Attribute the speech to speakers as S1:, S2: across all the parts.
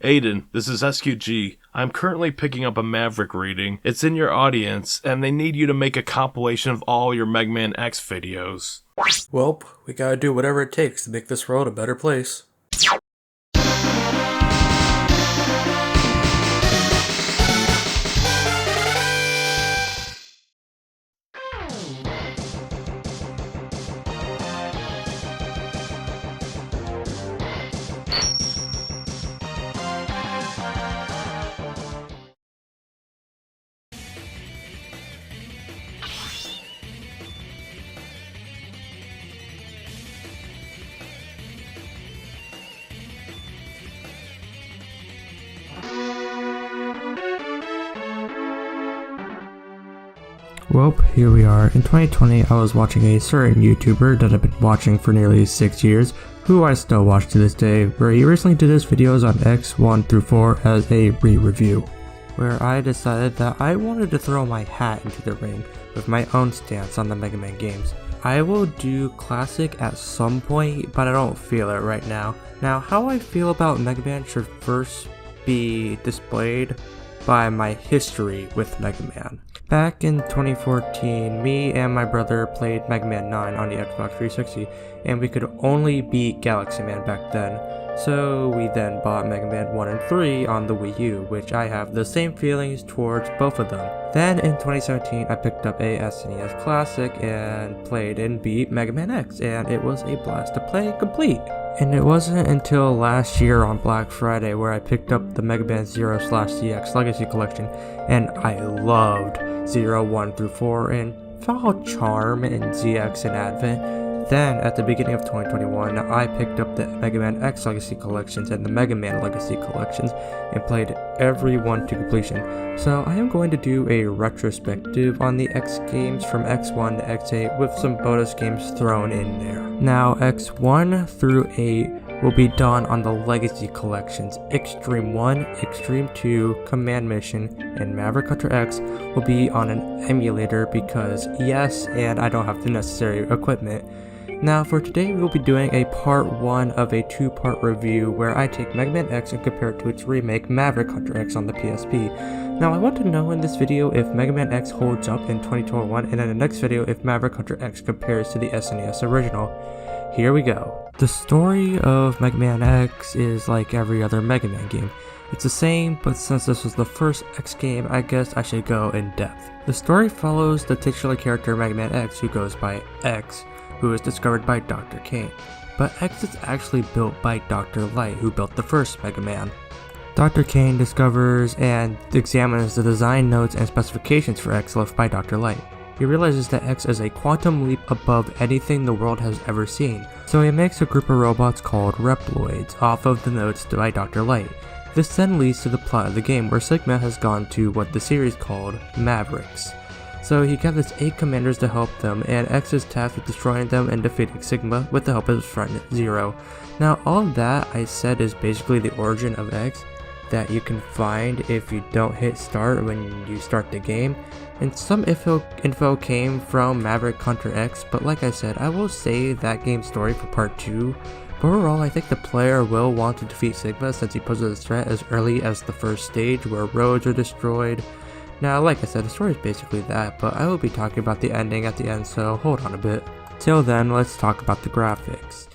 S1: Aiden, this is SQG. I'm currently picking up a Maverick reading. It's in your audience, and they need you to make a compilation of all your Mega Man X videos.
S2: Welp, we gotta do whatever it takes to make this world a better place. Well, here we are. In 2020, I was watching a certain YouTuber that I've been watching for nearly 6 years, who I still watch to this day, where he recently did his videos on X 1 through 4 as a re-review, where I decided that I wanted to throw my hat into the ring with my own stance on the Mega Man games. I will do Classic at some point, but I don't feel it right now. Now, how I feel about Mega Man should first be displayed by my history with Mega Man. Back in 2014, me and my brother played Mega Man 9 on the Xbox 360, and we could only beat Galaxy Man back then. So we then bought Mega Man 1 and 3 on the Wii U, which I have the same feelings towards both of them. Then in 2017, I picked up a SNES Classic and played and beat Mega Man X, and it was a blast to play and complete. And it wasn't until last year on Black Friday where I picked up the Mega Man 0/ZX Legacy Collection, and I loved 0, 1 through 4, and found charm in ZX and Advent. Then, at the beginning of 2021, I picked up the Mega Man X Legacy Collections and the Mega Man Legacy Collections and played every one to completion. So I am going to do a retrospective on the X games from X1 to X8 with some bonus games thrown in there. Now, X1 through 8 will be done on the Legacy Collections. Xtreme 1, Xtreme 2, Command Mission, and Maverick Hunter X will be on an emulator because yes, and I don't have the necessary equipment. Now for today we will be doing a part 1 of a 2-part review where I take Mega Man X and compare it to its remake Maverick Hunter X on the PSP. Now I want to know in this video if Mega Man X holds up in 2021, and in the next video if Maverick Hunter X compares to the SNES original. Here we go. The story of Mega Man X is like every other Mega Man game. It's the same, but since this was the first X game, I guess I should go in depth. The story follows the titular character Mega Man X, who goes by X, who is discovered by Dr. Kane. But X is actually built by Dr. Light, who built the first Mega Man. Dr. Kane discovers and examines the design notes and specifications for X left by Dr. Light. He realizes that X is a quantum leap above anything the world has ever seen, so he makes a group of robots called Reploids off of the notes by Dr. Light. This then leads to the plot of the game, where Sigma has gone to what the series called Mavericks. So he gathers 8 commanders to help them, and X is tasked with destroying them and defeating Sigma with the help of his friend Zero. Now all that I said is basically the origin of X that you can find if you don't hit start when you start the game, and some info came from Maverick Hunter X, but like I said, I will save that game's story for part 2. But overall, I think the player will want to defeat Sigma since he poses a threat as early as the first stage where roads are destroyed. Now, like I said, the story is basically that, but I will be talking about the ending at the end, so hold on a bit. Till then, let's talk about the graphics.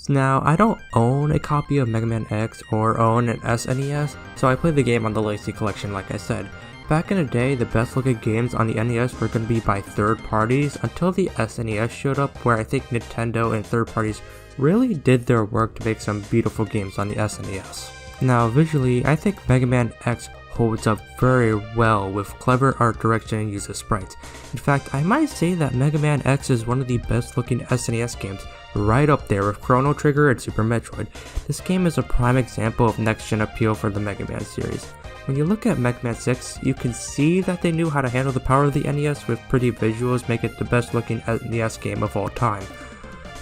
S2: Now, I don't own a copy of Mega Man X or own an SNES, so I play the game on the Legacy Collection like I said. Back in the day, the best looking games on the NES were going to be by third parties until the SNES showed up, where I think Nintendo and third parties really did their work to make some beautiful games on the SNES. Now, visually, I think Mega Man X holds up very well with clever art direction and use of sprites. In fact, I might say that Mega Man X is one of the best looking SNES games, right up there with Chrono Trigger and Super Metroid. This game is a prime example of next-gen appeal for the Mega Man series. When you look at Mega Man 6, you can see that they knew how to handle the power of the NES with pretty visuals, make it the best looking NES game of all time.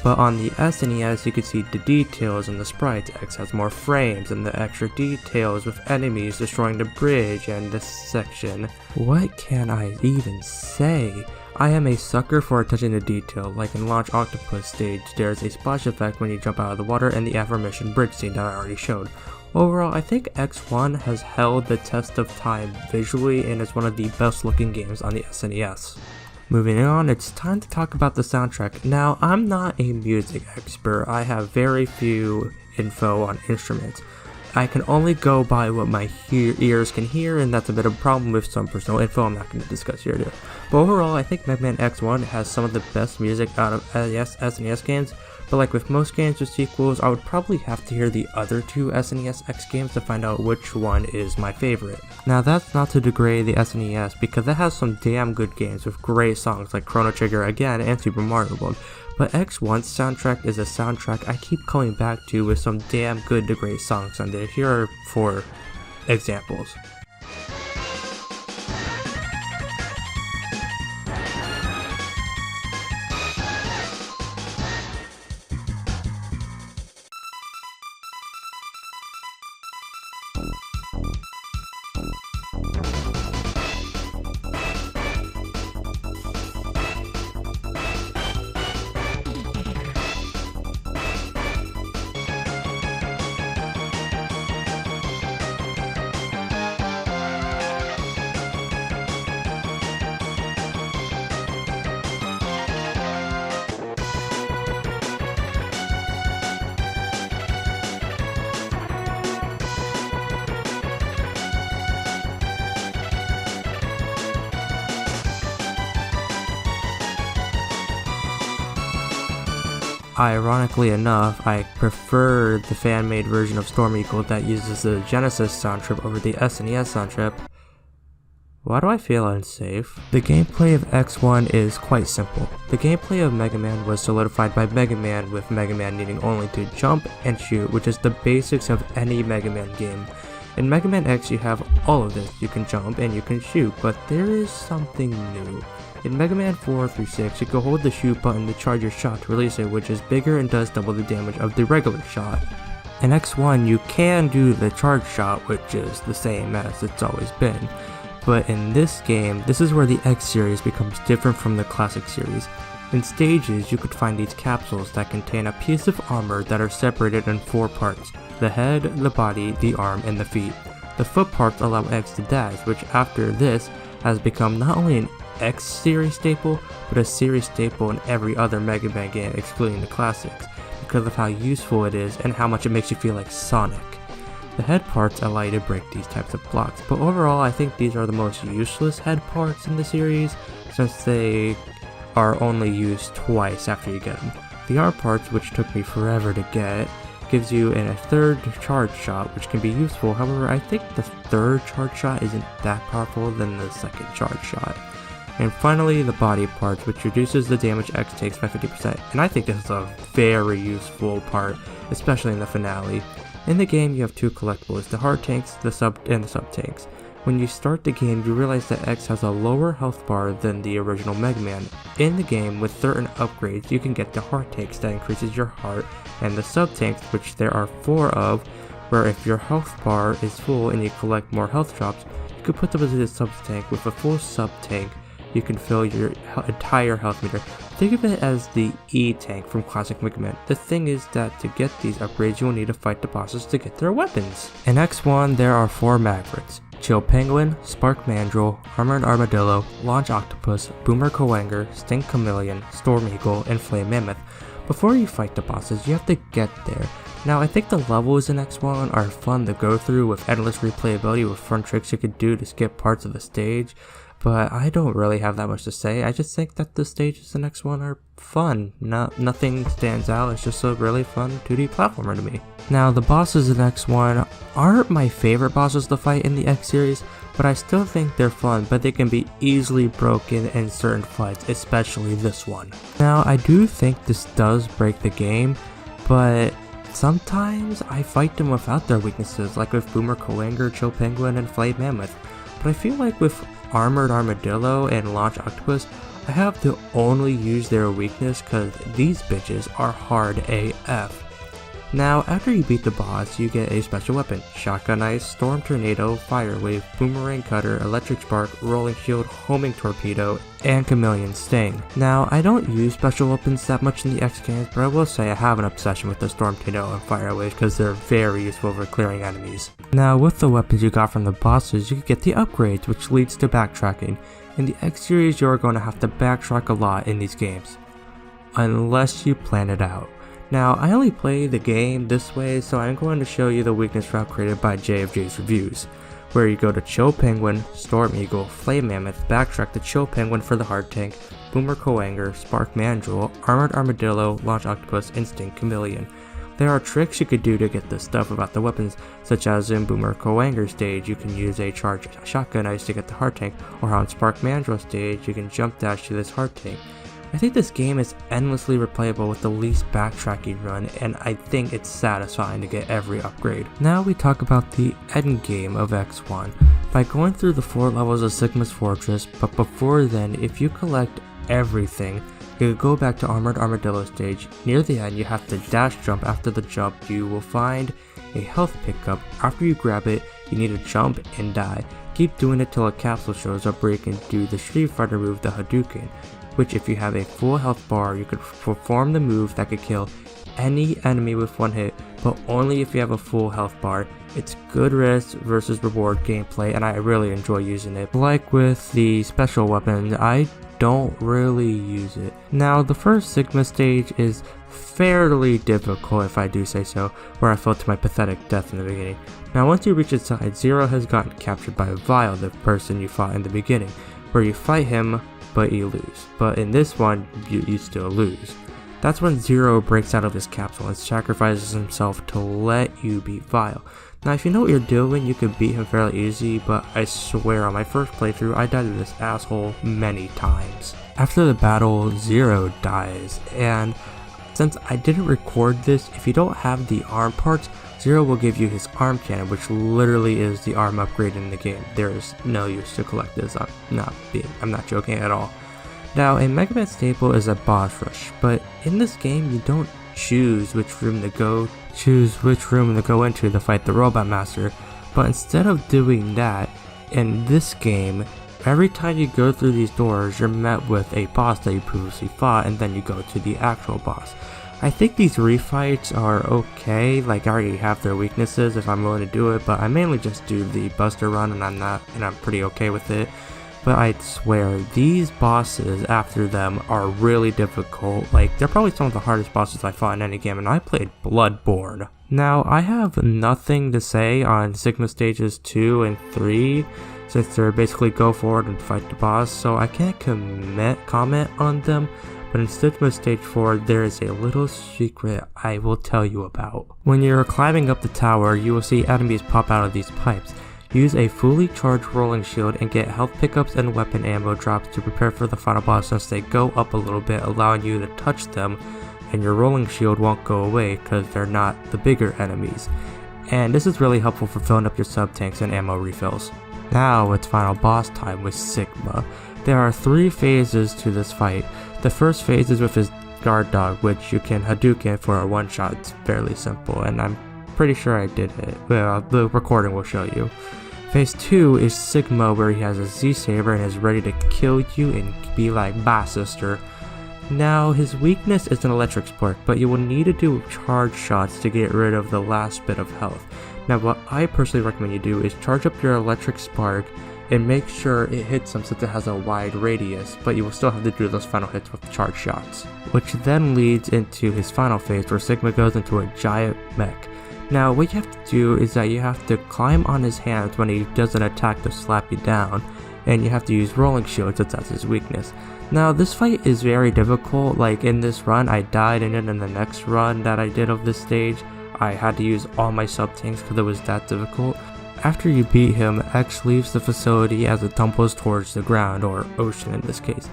S2: But on the SNES, you can see the details in the sprites. X has more frames and the extra details with enemies destroying the bridge and this section. What can I even say? I am a sucker for attention to detail, like in Launch Octopus stage, there's a splash effect when you jump out of the water and the aforementioned bridge scene that I already showed. Overall, I think X1 has held the test of time visually and is one of the best looking games on the SNES. Moving on, it's time to talk about the soundtrack. Now, I'm not a music expert, I have very few info on instruments. I can only go by what my ears can hear, and that's a bit of a problem with some personal info I'm not going to discuss here today. But overall, I think Mega Man X1 has some of the best music out of SNES games, but like with most games with sequels, I would probably have to hear the other two SNES X games to find out which one is my favorite. Now that's not to degrade the SNES, because it has some damn good games with great songs like Chrono Trigger again and Super Mario World. But X1's soundtrack is a soundtrack I keep coming back to with some damn good to great songs on there. Here are 4 examples. Ironically enough, I prefer the fan-made version of Storm Eagle that uses the Genesis soundtrack over the SNES soundtrack. Why do I feel unsafe? The gameplay of X1 is quite simple. The gameplay of Mega Man was solidified by Mega Man, with Mega Man needing only to jump and shoot, which is the basics of any Mega Man game. In Mega Man X you have all of this. You can jump and you can shoot, but there is something new. In Mega Man 4 through 6, you can hold the shoot button to charge your shot to release it, which is bigger and does double the damage of the regular shot. In X1, you can do the charge shot, which is the same as it's always been. But in this game, this is where the X series becomes different from the classic series. In stages, you could find these capsules that contain a piece of armor that are separated in 4 parts: the head, the body, the arm, and the feet. The foot parts allow X to dash, which after this has become not only an X series staple, but a series staple in every other Mega Man game excluding the classics, because of how useful it is and how much it makes you feel like Sonic. The head parts allow you to break these types of blocks, but overall I think these are the most useless head parts in the series, since they are only used twice after you get them. The arm parts, which took me forever to get, gives you a third charge shot, which can be useful. However, I think the third charge shot isn't that powerful than the second charge shot. And finally, the body parts, which reduces the damage X takes by 50%, and I think this is a very useful part, especially in the finale. In the game, you have 2 collectibles, the heart tanks and the sub tanks. When you start the game, you realize that X has a lower health bar than the original Mega Man. In the game, with certain upgrades, you can get the heart tanks that increases your heart, and the sub tanks, which there are 4 of, where if your health bar is full and you collect more health drops, you can put them into the sub tank. With a full sub tank, you can fill your entire health meter. Think of it as the E-tank from classic Mega Man. The thing is that to get these upgrades, you will need to fight the bosses to get their weapons. In X1, there are 4 Mavericks: Chill Penguin, Spark Mandrill, Armored Armadillo, Launch Octopus, Boomer Coanger, Sting Chameleon, Storm Eagle, and Flame Mammoth. Before you fight the bosses, you have to get there. Now, I think the levels in X1 are fun to go through with endless replayability with fun tricks you could do to skip parts of the stage, but I don't really have that much to say. I just think that the stages in X1 are fun. Nothing stands out. It's just a really fun 2D platformer to me. Now, the bosses in X1 aren't my favorite bosses to fight in the X series, but I still think they're fun, but they can be easily broken in certain fights, especially this one. Now, I do think this does break the game, but sometimes I fight them without their weaknesses, like with Boomer Coanger, Chill Penguin, and Flame Mammoth. But I feel like with Armored Armadillo and Launch Octopus, I have to only use their weakness because these bitches are hard AF. Now, after you beat the boss, you get a special weapon: Shotgun Ice, Storm Tornado, Fire Wave, Boomerang Cutter, Electric Spark, Rolling Shield, Homing Torpedo, and Chameleon Sting. Now, I don't use special weapons that much in the X games, but I will say I have an obsession with the Storm Tornado and Fire Wave because they're very useful for clearing enemies. Now, with the weapons you got from the bosses, you can get the upgrades, which leads to backtracking. In the X series, you're going to have to backtrack a lot in these games, unless you plan it out. Now, I only play the game this way, so I'm going to show you the weakness route created by JFJ's Reviews, where you go to Chill Penguin, Storm Eagle, Flame Mammoth, backtrack to Chill Penguin for the Hard Tank, Boomer Coanger, Spark Mandrill, Armored Armadillo, Launch Octopus, Instinct Chameleon. There are tricks you could do to get this stuff about the weapons, such as in Boomer Coanger stage you can use a charged Shotgun Ice to get the Hard Tank, or on Spark Mandrill stage you can jump dash to this Hard Tank. I think this game is endlessly replayable with the least backtracking run, and I think it's satisfying to get every upgrade. Now we talk about the end game of X1 by going through the 4 levels of Sigma's Fortress, but before then, if you collect everything, you can go back to Armored Armadillo stage. Near the end, you have to dash jump. After the jump, you will find a health pickup. After you grab it, you need to jump and die. Keep doing it till a capsule shows up where you can do the Street Fighter move, the Hadouken, which if you have a full health bar, you could perform the move that could kill any enemy with one hit, but only if you have a full health bar. It's good risk versus reward gameplay, and I really enjoy using it. Like with the special weapons, I don't really use it. Now, the first Sigma stage is fairly difficult, if I do say so, where I fell to my pathetic death in the beginning. Now, once you reach its side, Zero has gotten captured by Vile, the person you fought in the beginning, where you fight him, but you lose. But in this one, you still lose. That's when Zero breaks out of his capsule and sacrifices himself to let you beat Vile. Now, if you know what you're doing, you could beat him fairly easy, but I swear on my first playthrough, I died to this asshole many times. After the battle, Zero dies, and since I didn't record this, if you don't have the arm parts, Zero will give you his arm cannon, which literally is the arm upgrade in the game. There is no use to collect this. I'm not joking at all. Now, a Mega Man staple is a boss rush, but in this game you don't choose which room to go into to fight the Robot Master, but instead of doing that, in this game, every time you go through these doors, you're met with a boss that you previously fought, and then you go to the actual boss. I think these refights are okay, like I already have their weaknesses if I'm willing to do it, but I mainly just do the Buster Run and I'm pretty okay with it. But I swear, these bosses after them are really difficult. Like, they're probably some of the hardest bosses I fought in any game, and I played Bloodborne. Now, I have nothing to say on Sigma stages 2 and 3, since they're basically go forward and fight the boss, so I can't comment on them. But in Sigma Stage 4, there is a little secret I will tell you about. When you're climbing up the tower, you will see enemies pop out of these pipes. Use a fully charged rolling shield and get health pickups and weapon ammo drops to prepare for the final boss, since they go up a little bit, allowing you to touch them, and your rolling shield won't go away because they're not the bigger enemies. And this is really helpful for filling up your sub tanks and ammo refills. Now it's final boss time with Sigma. There are 3 phases to this fight. The first phase is with his guard dog, which you can Hadouken for a one shot. It's fairly simple, and I'm pretty sure I did it. Well, the recording will show you. Phase 2 is Sigma, where he has a Z-Saber and is ready to kill you and be like, bye sister. Now, his weakness is an electric spark, but you will need to do charge shots to get rid of the last bit of health. Now, what I personally recommend you do is charge up your electric spark and make sure it hits him since it has a wide radius, but you will still have to do those final hits with charge shots. Which then leads into his final phase, where Sigma goes into a giant mech. Now, what you have to do is that you have to climb on his hands when he does an attack to slap you down, and you have to use rolling shields since that's his weakness. Now, this fight is very difficult. Like, in this run I died, and then in the next run that I did of this stage, I had to use all my sub tanks because it was that difficult. After you beat him, X leaves the facility as it tumbles towards the ground, or ocean in this case,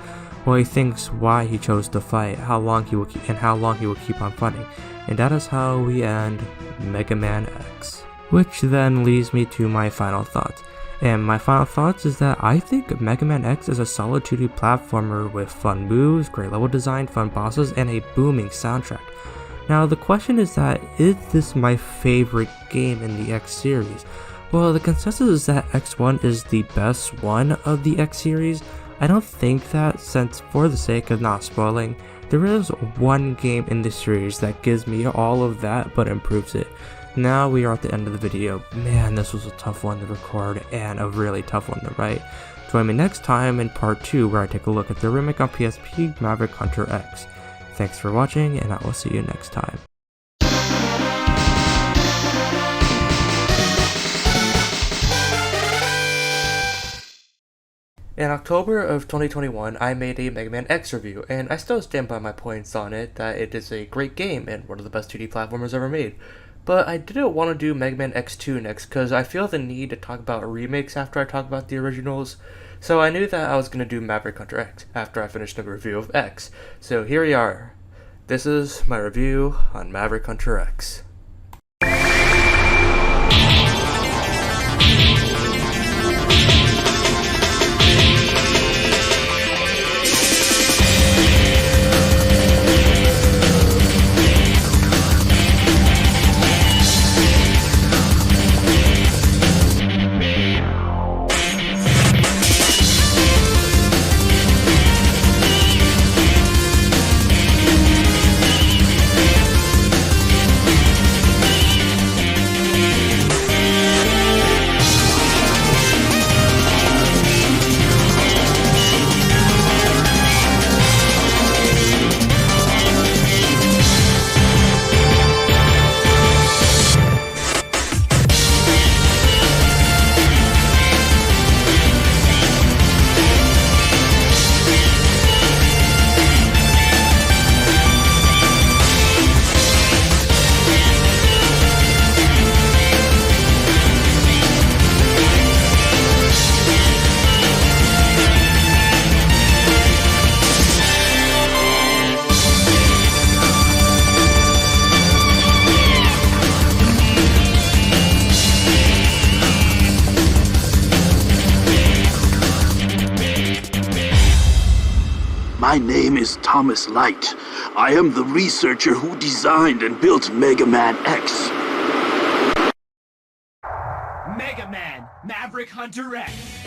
S2: while he thinks why he chose to fight, how long he will keep on fighting, and that is how we end Mega Man X. Which then leads me to my final thoughts. And my final thoughts is that I think Mega Man X is a solid 2D platformer with fun moves, great level design, fun bosses, and a booming soundtrack. Now the question is that, is this my favorite game in the X series? Well, the consensus is that X1 is the best one of the X series. I don't think that, since for the sake of not spoiling, there is one game in this series that gives me all of that but improves it. Now we are at the end of the video. Man, this was a tough one to record and a really tough one to write. Join me next time in part 2 where I take a look at the remake on PSP, Maverick Hunter X. Thanks for watching, and I will see you next time. In October of 2021, I made a Mega Man X review, and I still stand by my points on it that it is a great game and one of the best 2D platformers ever made. But I didn't want to do Mega Man X2 next because I feel the need to talk about remakes after I talk about the originals. So I knew that I was going to do Maverick Hunter X after I finished the review of X. So here we are. This is my review on Maverick Hunter X.
S3: My name is Thomas Light. I am the researcher who designed and built Mega Man X.
S4: Mega Man Maverick Hunter X.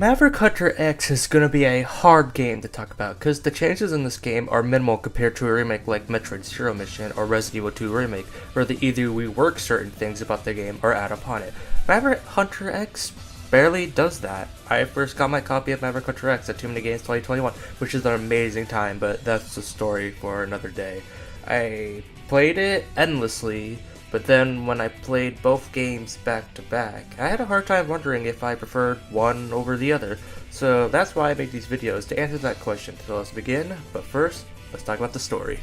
S2: Maverick Hunter X is going to be a hard game to talk about because the changes in this game are minimal compared to a remake like Metroid Zero Mission or Resident Evil 2 Remake, where they either rework certain things about the game or add upon it. Maverick Hunter X barely does that. I first got my copy of Maverick Hunter X at Too Many Games 2021, which is an amazing time, but that's a story for another day. I played it endlessly, but then when I played both games back to back, I had a hard time wondering if I preferred one over the other. So that's why I make these videos, to answer that question. So let's begin, but first, let's talk about the story.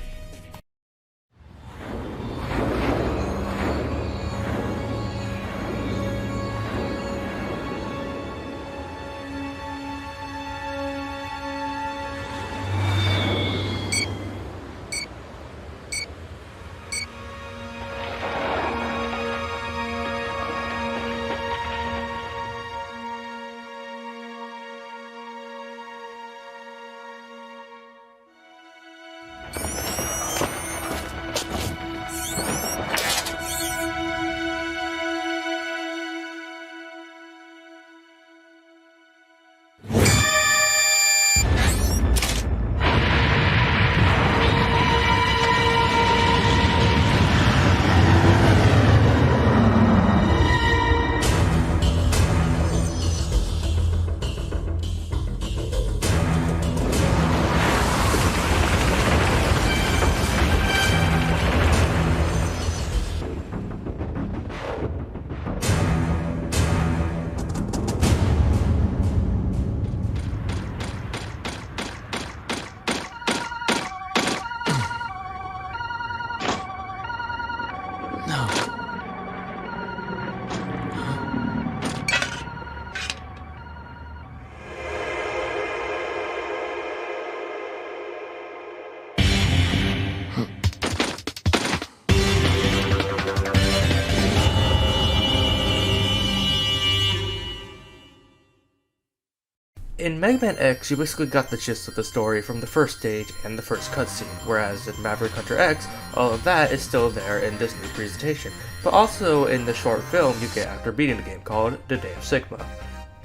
S2: In Mega Man X, you basically got the gist of the story from the first stage and the first cutscene, whereas in Maverick Hunter X, all of that is still there in this new presentation, but also in the short film you get after beating the game called The Day of Sigma.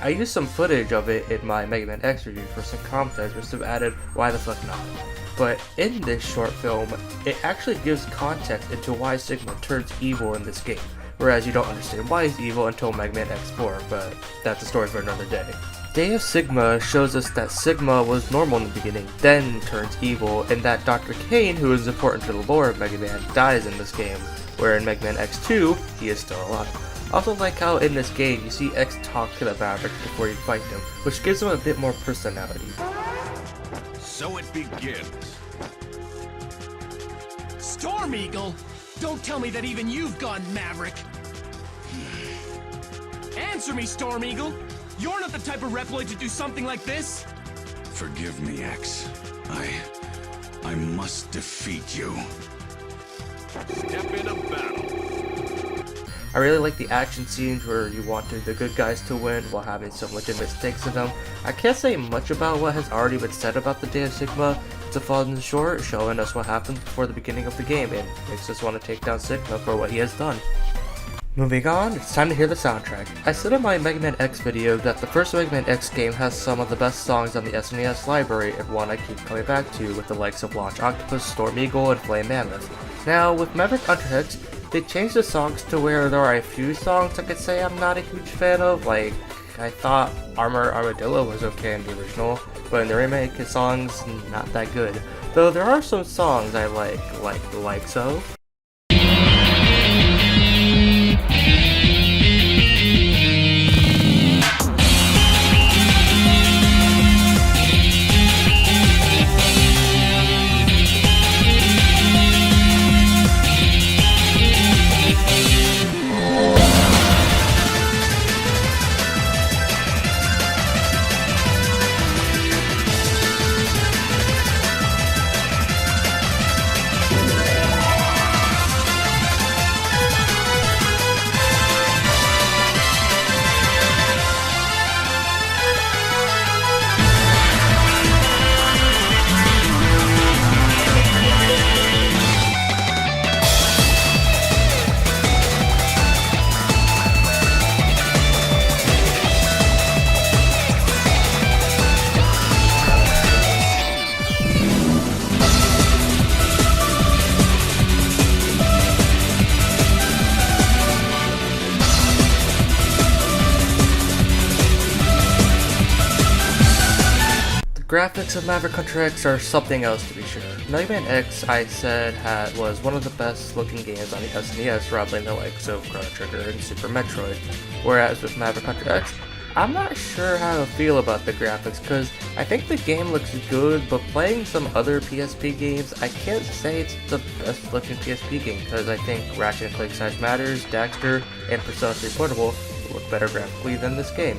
S2: I used some footage of it in my Mega Man X review for some context, which have added why the fuck not. But in this short film, it actually gives context into why Sigma turns evil in this game, whereas you don't understand why he's evil until Mega Man X4, but that's a story for another day. Day of Sigma shows us that Sigma was normal in the beginning, then turns evil, and that Dr. Kane, who is important to the lore of Mega Man, dies in this game, where in Mega Man X2, he is still alive. Also like how in this game you see X talk to the Maverick before you fight him, which gives him a bit more personality.
S5: So it begins.
S4: Storm Eagle? Don't tell me that even you've gone Maverick. Answer me, Storm Eagle. You're not the type of Reploid to do something like this.
S5: Forgive me, X. I must defeat you. Step into battle.
S2: I really like the action scenes where you wanted the good guys to win while having some legitimate stakes in them. I can't say much about what has already been said about the Day of Sigma. It's a fun short showing us what happens before the beginning of the game and makes us want to take down Sigma for what he has done. Moving on, it's time to hear the soundtrack. I said in my Mega Man X video that the first Mega Man X game has some of the best songs on the SNES library and one I keep coming back to with the likes of Launch Octopus, Storm Eagle, and Flame Mammoth. Now, with Maverick Hunter X, they changed the songs to where there are a few songs I could say I'm not a huge fan of, like, I thought Armadillo was okay in the original, but in the remake his song's not that good. Though there are some songs I like the likes of graphics of Maverick Hunter X are something else to be sure. Mega Man X, I said, was one of the best looking games on the SNES, rivaling the likes of Chrono Trigger and Super Metroid. Whereas with Maverick Hunter X, I'm not sure how to feel about the graphics, because I think the game looks good, but playing some other PSP games, I can't say it's the best looking PSP game, because I think Ratchet & Clank Size Matters, Daxter, and Persona 3 Portable look better graphically than this game.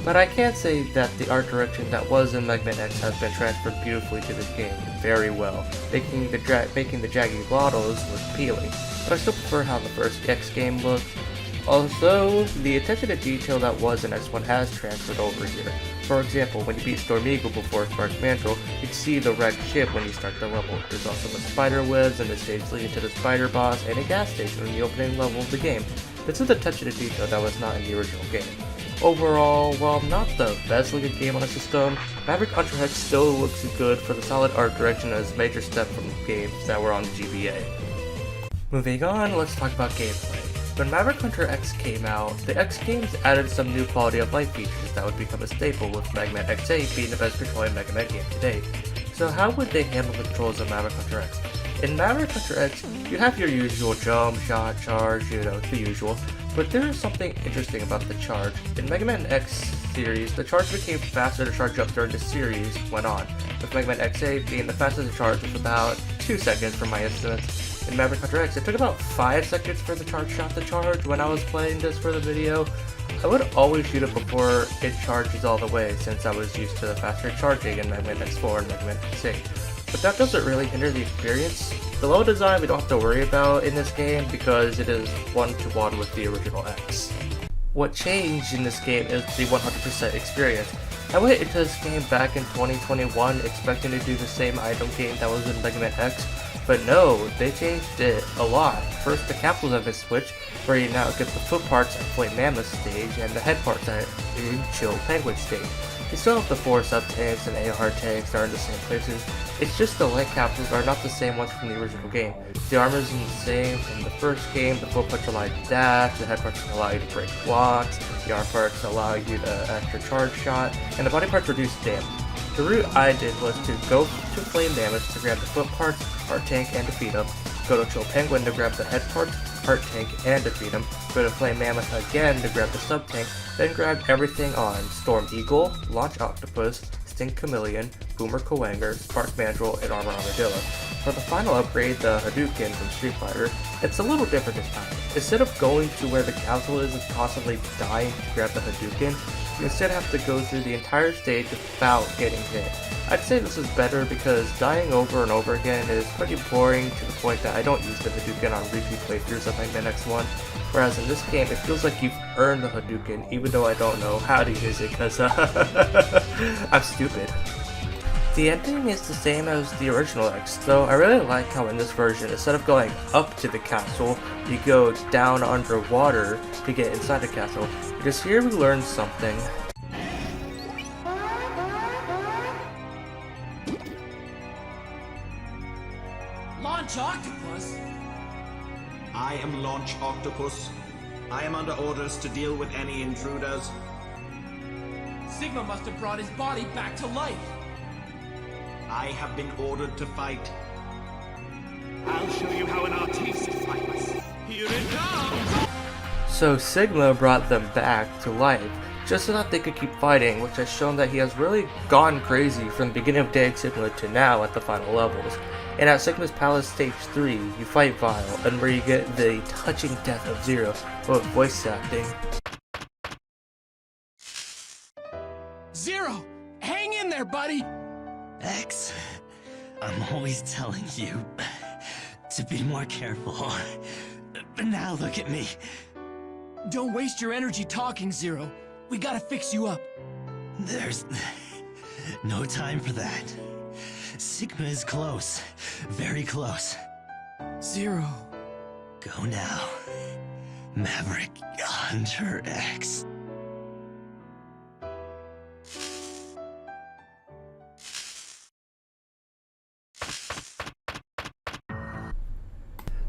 S2: But I can't say that the art direction that was in Mega Man X has been transferred beautifully to this game very well, making the jaggy models look appealing, but I still prefer how the first X game looked. Also, the attention to detail that was in X1 has transferred over here. For example, when you beat Storm Eagle before Spark's Mantle, you can see the wrecked ship when you start the level. There's also the spider webs and the stage leading to the spider boss and a gas station in the opening level of the game. This is the attention to detail that was not in the original game. Overall, while not the best looking game on the system, Maverick Hunter X still looks good for the solid art direction as a major step from games that were on the GBA. Moving on, let's talk about gameplay. When Maverick Hunter X came out, the X games added some new quality of life features that would become a staple, with Mega Man X8 being the best controlling Mega Man game to date. So how would they handle the controls of Maverick Hunter X? In Maverick Hunter X, you have your usual jump, shot, charge, the usual, but there is something interesting about the charge. In Mega Man X series, the charge became faster to charge up during the series went on, with Mega Man X8 being the fastest to charge with about 2 seconds from my estimates. In Maverick Hunter X, it took about 5 seconds for the charge shot to charge when I was playing this for the video. I would always shoot it before it charges all the way, since I was used to the faster charging in Mega Man X4 and Mega Man X8. But that doesn't really hinder the experience. The level design we don't have to worry about in this game because it is 1-to-1 with the original X. What changed in this game is the 100% experience. I went into this game back in 2021 expecting to do the same item game that was in Mega Man X, but no, they changed it a lot. First, the capsules have been switched, where you now get the foot parts at Flame Mammoth stage and the head parts at Chill Penguin stage. You still have the 4 sub-tanks and AR tanks that are in the same places. It's just the light capsules are not the same ones from the original game. The armor is the same from the first game, the foot parts allow you to dash, the head parts allow you to break blocks, the arm parts allow you to extra charge shot, and the body parts reduce damage. The route I did was to go to Flame Mammoth to grab the foot parts, heart tank, and defeat them, go to Chill Penguin to grab the head parts, heart tank, and defeat him, go to Flame Mammoth again to grab the sub tank, then grab everything on Storm Eagle, Launch Octopus, Sting Chameleon, Boomer Coanger, Spark Mandrill, and Armor Armadillo. For the final upgrade, the Hadouken from Street Fighter, it's a little different this time. Instead of going to where the capsule is and constantly dying to grab the Hadouken, you instead have to go through the entire stage without getting hit. I'd say this is better because dying over and over again is pretty boring to the point that I don't use the Hadouken on repeat playthroughs of my X1, whereas in this game it feels like you've earned the Hadouken even though I don't know how to use it because I'm stupid. The ending is the same as the original X, though I really like how in this version, instead of going up to the castle, you go down underwater to get inside the castle, because here we learn something.
S4: Launch Octopus?
S6: I am Launch Octopus. I am under orders to deal with any intruders.
S4: Sigma must have brought his body back to life.
S6: I have been ordered to fight.
S4: I'll show you how an artiste fights. Here it comes!
S2: So Sigma brought them back to life, just so that they could keep fighting, which has shown that he has really gone crazy from the beginning of Day Sigma to now at the final levels. And at Sigma's Palace Stage 3, you fight Vile, and where you get the touching death of Zero, with voice acting.
S4: Zero! Hang in there, buddy!
S7: X, I'm always telling you to be more careful. But now look at me.
S4: Don't waste your energy talking, Zero. We gotta fix you up.
S7: There's no time for that. Sigma is close. Very close.
S4: Zero.
S7: Go now. Maverick, Hunter X.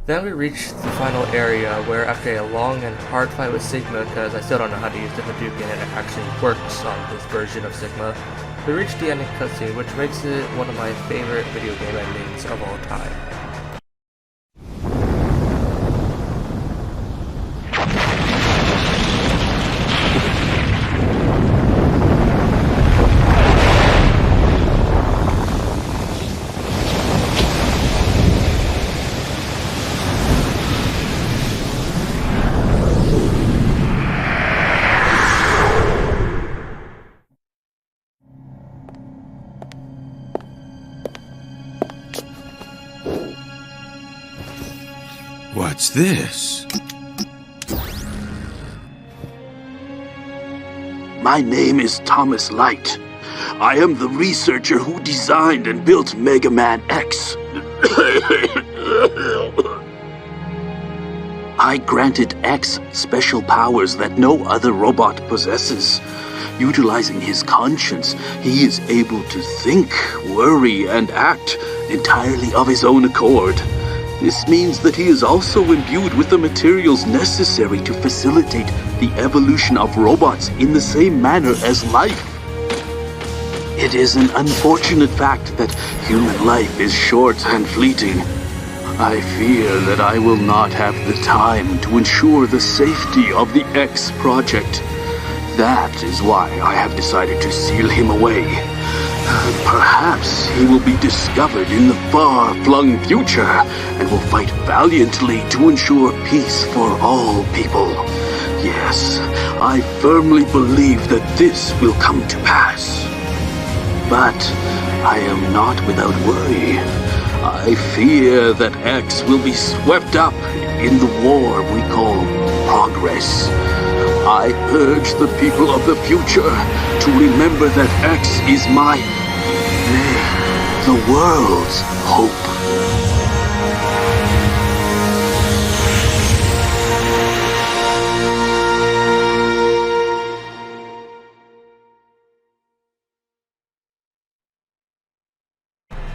S2: Then we reach the final area where after a long and hard fight with Sigma, because I still don't know how to use the Hadouken and it actually works on this version of Sigma, we reach the ending cutscene, which makes it one of my favorite video game endings of all time.
S5: What's this?
S3: My name is Thomas Light. I am the researcher who designed and built Mega Man X. I granted X special powers that no other robot possesses. Utilizing his conscience, he is able to think, worry, and act entirely of his own accord. This means that he is also imbued with the materials necessary to facilitate the evolution of robots in the same manner as life. It is an unfortunate fact that human life is short and fleeting. I fear that I will not have the time to ensure the safety of the X project. That is why I have decided to seal him away. Perhaps he will be discovered in the far-flung future and will fight valiantly to ensure peace for all people. Yes, I firmly believe that this will come to pass. But I am not without worry. I fear that X will be swept up in the war we call progress. I urge the people of the future to remember that X is my, nay, the world's hope.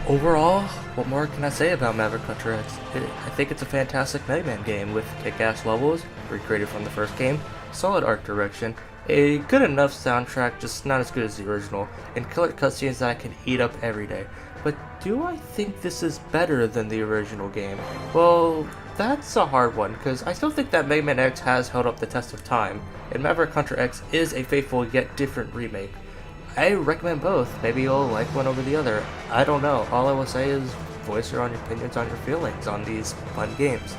S2: Overall, what more can I say about Maverick Hunter X? I think it's a fantastic Mega Man game with kick-ass levels, recreated from the first game, solid art direction, a good enough soundtrack, just not as good as the original, and killer cutscenes that I can eat up every day. But do I think this is better than the original game? Well, that's a hard one, because I still think that Mega Man X has held up the test of time, and Maverick Hunter X is a faithful yet different remake. I recommend both. Maybe you'll like one over the other. I don't know. All I will say is voice your own opinions on your feelings on these fun games.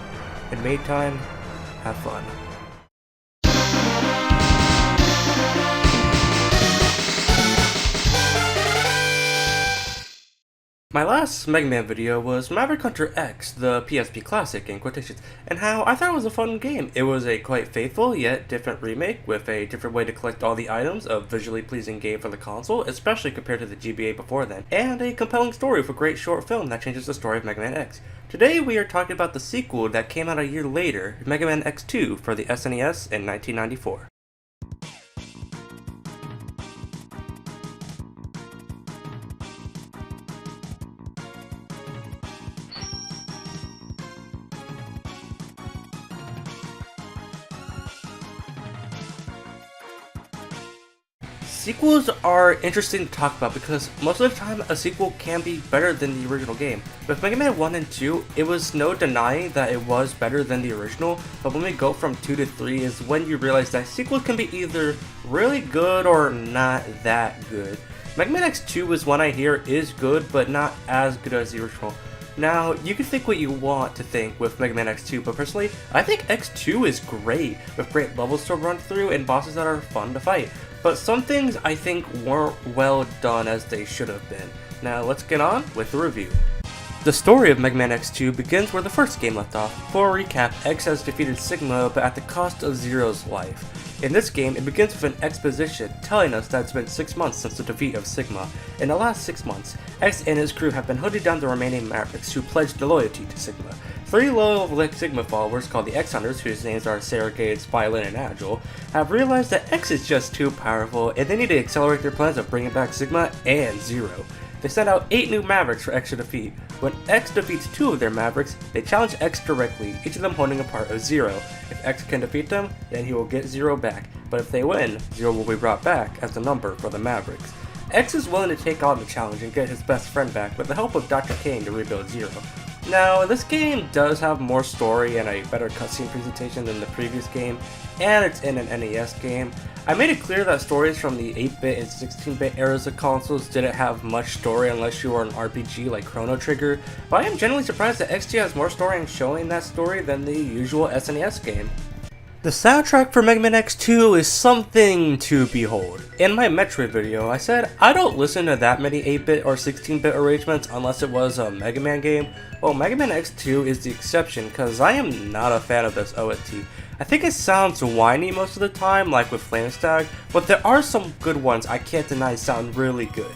S2: In the meantime, have fun. My last Mega Man video was Maverick Hunter X, the PSP classic in quotations, and how I thought it was a fun game. It was a quite faithful yet different remake with a different way to collect all the items, a visually pleasing game for the console, especially compared to the GBA before then, and a compelling story with a great short film that changes the story of Mega Man X. Today we are talking about the sequel that came out a year later, Mega Man X2 for the SNES in 1994. Sequels are interesting to talk about because most of the time a sequel can be better than the original game. With Mega Man 1 and 2, it was no denying that it was better than the original, but when we go from 2 to 3 is when you realize that sequels can be either really good or not that good. Mega Man X2 is one I hear is good, but not as good as the original. Now, you can think what you want to think with Mega Man X2, but personally, I think X2 is great, with great levels to run through and bosses that are fun to fight. But some things I think weren't well done as they should have been. Now let's get on with the review. The story of Mega Man X2 begins where the first game left off. For a recap, X has defeated Sigma, but at the cost of Zero's life. In this game, it begins with an exposition telling us that it's been 6 months since the defeat of Sigma. In the last 6 months, X and his crew have been hunting down the remaining Mavericks who pledged loyalty to Sigma. 3 loyal Sigma followers called the X Hunters, whose names are Sarah-Gades, Violin, and Agile, have realized that X is just too powerful and they need to accelerate their plans of bringing back Sigma and Zero. They send out 8 new Mavericks for X to defeat. When X defeats 2 of their Mavericks, they challenge X directly, each of them holding a part of Zero. If X can defeat them, then he will get Zero back, but if they win, Zero will be brought back as the number for the Mavericks. X is willing to take on the challenge and get his best friend back with the help of Dr. Kane to rebuild Zero. Now, this game does have more story and a better cutscene presentation than the previous game, and it's in an NES game. I made it clear that stories from the 8-bit and 16-bit eras of consoles didn't have much story unless you were an RPG like Chrono Trigger, but I am genuinely surprised that X2 has more story in showing that story than the usual SNES game. The soundtrack for Mega Man X2 is something to behold. In my Metroid video, I said I don't listen to that many 8-bit or 16-bit arrangements unless it was a Mega Man game. Well, Mega Man X2 is the exception because I am not a fan of this OST. I think it sounds whiny most of the time, like with Flamestag, but there are some good ones I can't deny sound really good.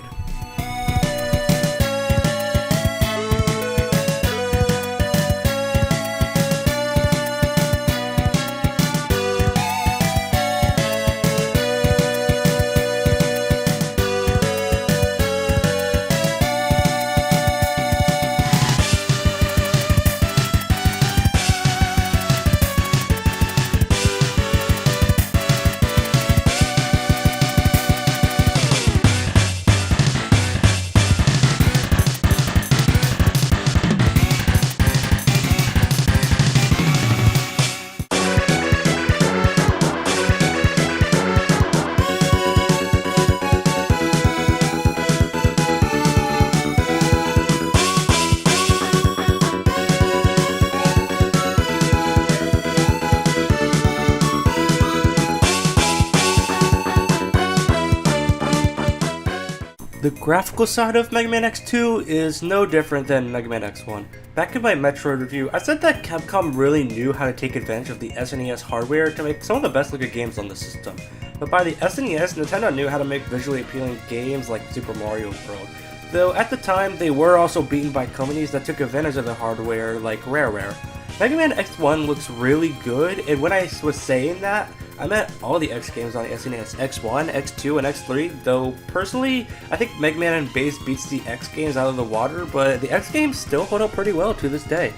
S2: The graphical side of Mega Man X2 is no different than Mega Man X1. Back in my Metroid review, I said that Capcom really knew how to take advantage of the SNES hardware to make some of the best looking games on the system. But by the SNES, Nintendo knew how to make visually appealing games like Super Mario World. Though at the time, they were also beaten by companies that took advantage of the hardware like Rare. Mega Man X1 looks really good, and when I was saying that, I meant all the X games on the SNES, X1, X2, and X3, though personally, I think Mega Man and Base beats the X games out of the water, but the X games still hold up pretty well to this day.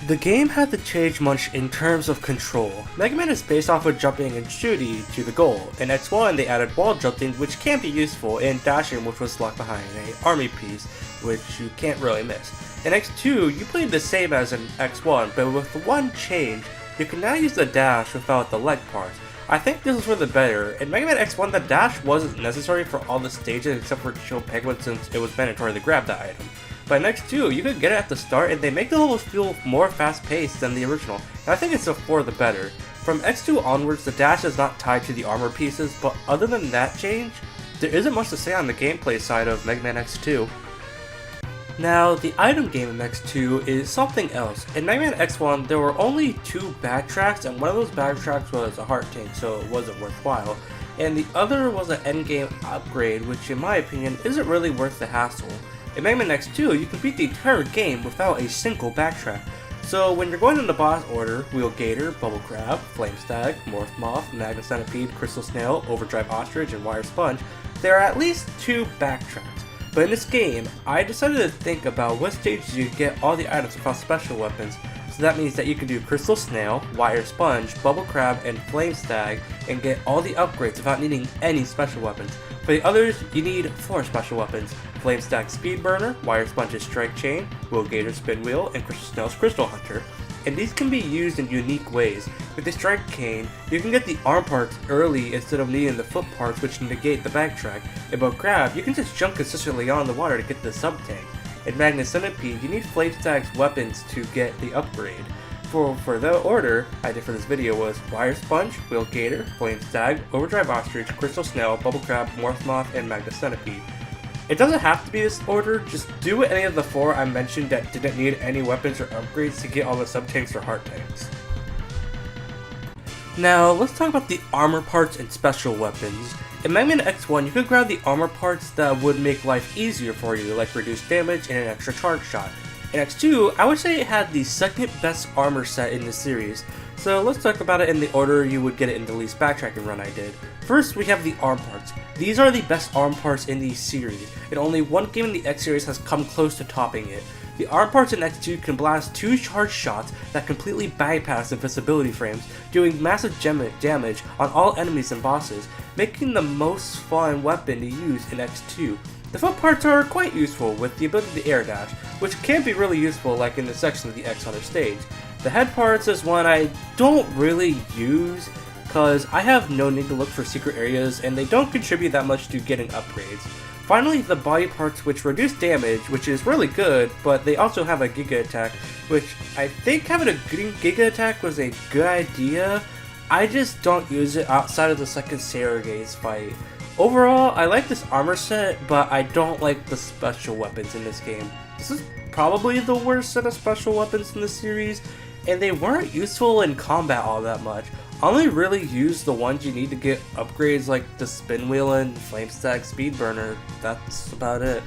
S2: The game had to change much in terms of control. Mega Man is based off of jumping and shooting to the goal. In X1, they added wall jumping, which can be useful, and dashing, which was locked behind an army piece, which you can't really miss. In X2, you played the same as in X1, but with one change, you can now use the dash without the leg part. I think this is for the better. In Mega Man X1, the dash wasn't necessary for all the stages except for Chill Penguin since it was mandatory to grab the item. But in X2, you could get it at the start and they make the levels feel more fast-paced than the original, and I think it's for the better. From X2 onwards, the dash is not tied to the armor pieces, but other than that change, there isn't much to say on the gameplay side of Mega Man X2. Now, the item game in X2 is something else. In Mega Man X1, there were only 2 backtracks, and one of those backtracks was a heart tank, so it wasn't worthwhile. And the other was an endgame upgrade, which in my opinion isn't really worth the hassle. In Mega Man X2, you can beat the entire game without a single backtrack. So when you're going in the boss order, Wheel Gator, Bubble Crab, Flame Stag, Morph Moth, Magma Centipede, Crystal Snail, Overdrive Ostrich, and Wire Sponge, there are at least 2 backtracks. But in this game, I decided to think about what stages you get all the items without special weapons. So that means that you can do Crystal Snail, Wire Sponge, Bubble Crab, and Flame Stag, and get all the upgrades without needing any special weapons. For the others, you need 4 special weapons: Flame Stag Speed Burner, Wire Sponge's Strike Chain, Wheel Gator's Spin Wheel, and Crystal Snail's Crystal Hunter. And these can be used in unique ways. With the Strike Cane, you can get the arm parts early instead of needing the foot parts which negate the backtrack. In Bubble Crab, you can just jump consistently on the water to get the sub-tank. In Magma Centipede, you need Flame Stag's weapons to get the upgrade. For the order I did for this video was Wire Sponge, Wheel Gator, Flame Stag, Overdrive Ostrich, Crystal Snail, Bubble Crab, Morph Moth, and Magma Centipede. It doesn't have to be this order, just do any of the 4 I mentioned that didn't need any weapons or upgrades to get all the sub-tanks or heart tanks. Now, let's talk about the armor parts and special weapons. In Mega Man X1, you could grab the armor parts that would make life easier for you, like reduced damage and an extra charge shot. In X2, I would say it had the second best armor set in the series, so let's talk about it in the order you would get it in the least backtracking run I did. First, we have the arm parts. These are the best arm parts in the series, and only one game in the X series has come close to topping it. The arm parts in X2 can blast 2 charge shots that completely bypass invisibility frames, doing massive damage on all enemies and bosses, making the most fun weapon to use in X2. The foot parts are quite useful with the ability to air dash, which can be really useful like in the section of the X Hunter stage. The head parts is one I don't really use because I have no need to look for secret areas and they don't contribute that much to getting upgrades. Finally, the body parts which reduce damage, which is really good, but they also have a Giga Attack, which I think having a Giga Attack was a good idea. I just don't use it outside of the second Sergei's fight. Overall, I like this armor set, but I don't like the special weapons in this game. This is probably the worst set of special weapons in the series, and they weren't useful in combat all that much. I only really used the ones you need to get upgrades like the Spin Wheel and Flame Stag Speed Burner. That's about it.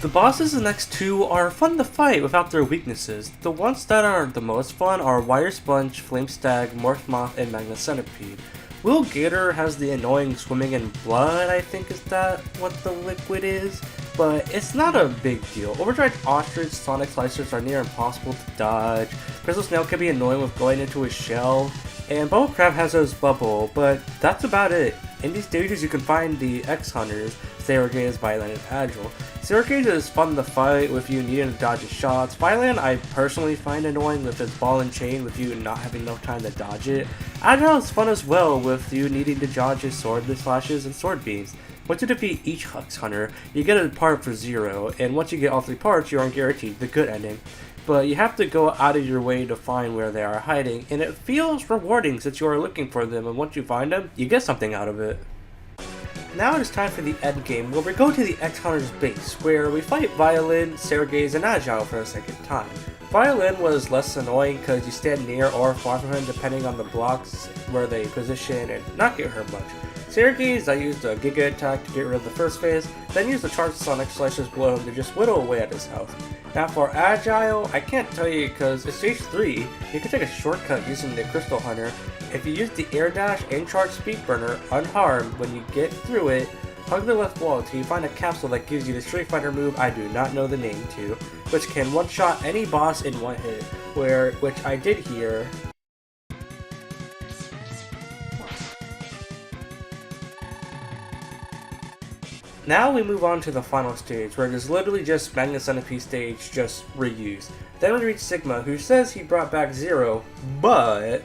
S2: The bosses in X2 are fun to fight without their weaknesses. The ones that are the most fun are Wire Sponge, Flame Stag, Morph Moth, and Magma Centipede. Wheel Gator has the annoying swimming in blood, I think is that what the liquid is, but it's not a big deal. Overdrive Ostrich, Sonic Slicers are near impossible to dodge. Crystal Snail can be annoying with going into his shell, and Bubble Crab has his bubble, but that's about it. In these stages you can find the X-Hunters, Sergei's, Violent, and Agile. Sergei is fun to fight with you needing to dodge his shots. Violent I personally find annoying with his ball and chain with you not having enough time to dodge it. Agile is fun as well with you needing to dodge his sword slashes and sword beams. Once you defeat each X-Hunter, you get a part for 0, and once you get all 3 parts you are guaranteed the good ending. But you have to go out of your way to find where they are hiding, and it feels rewarding since you are looking for them, and once you find them, you get something out of it. Now it is time for the end game, where we go to the X-Hunter's base, where we fight Violin, Sergei's, and Agile for a second time. Violin was less annoying because you stand near or far from him depending on the blocks where they position and not get hurt much. Sergei's, I used a Giga attack to get rid of the first phase, then used the Charged Sonic Slicer's blow to just whittle away at his health. Now for Agile, I can't tell you because at stage 3, you can take a shortcut using the Crystal Hunter. If you use the Air Dash and Charge Speed Burner unharmed when you get through it, hug the left wall till you find a capsule that gives you the Street Fighter move I do not know the name to, which can one-shot any boss in one hit, which I did here. Now we move on to the final stage, where it is literally just Magnet Centipede stage, just reused. Then we reach Sigma, who says he brought back Zero, but...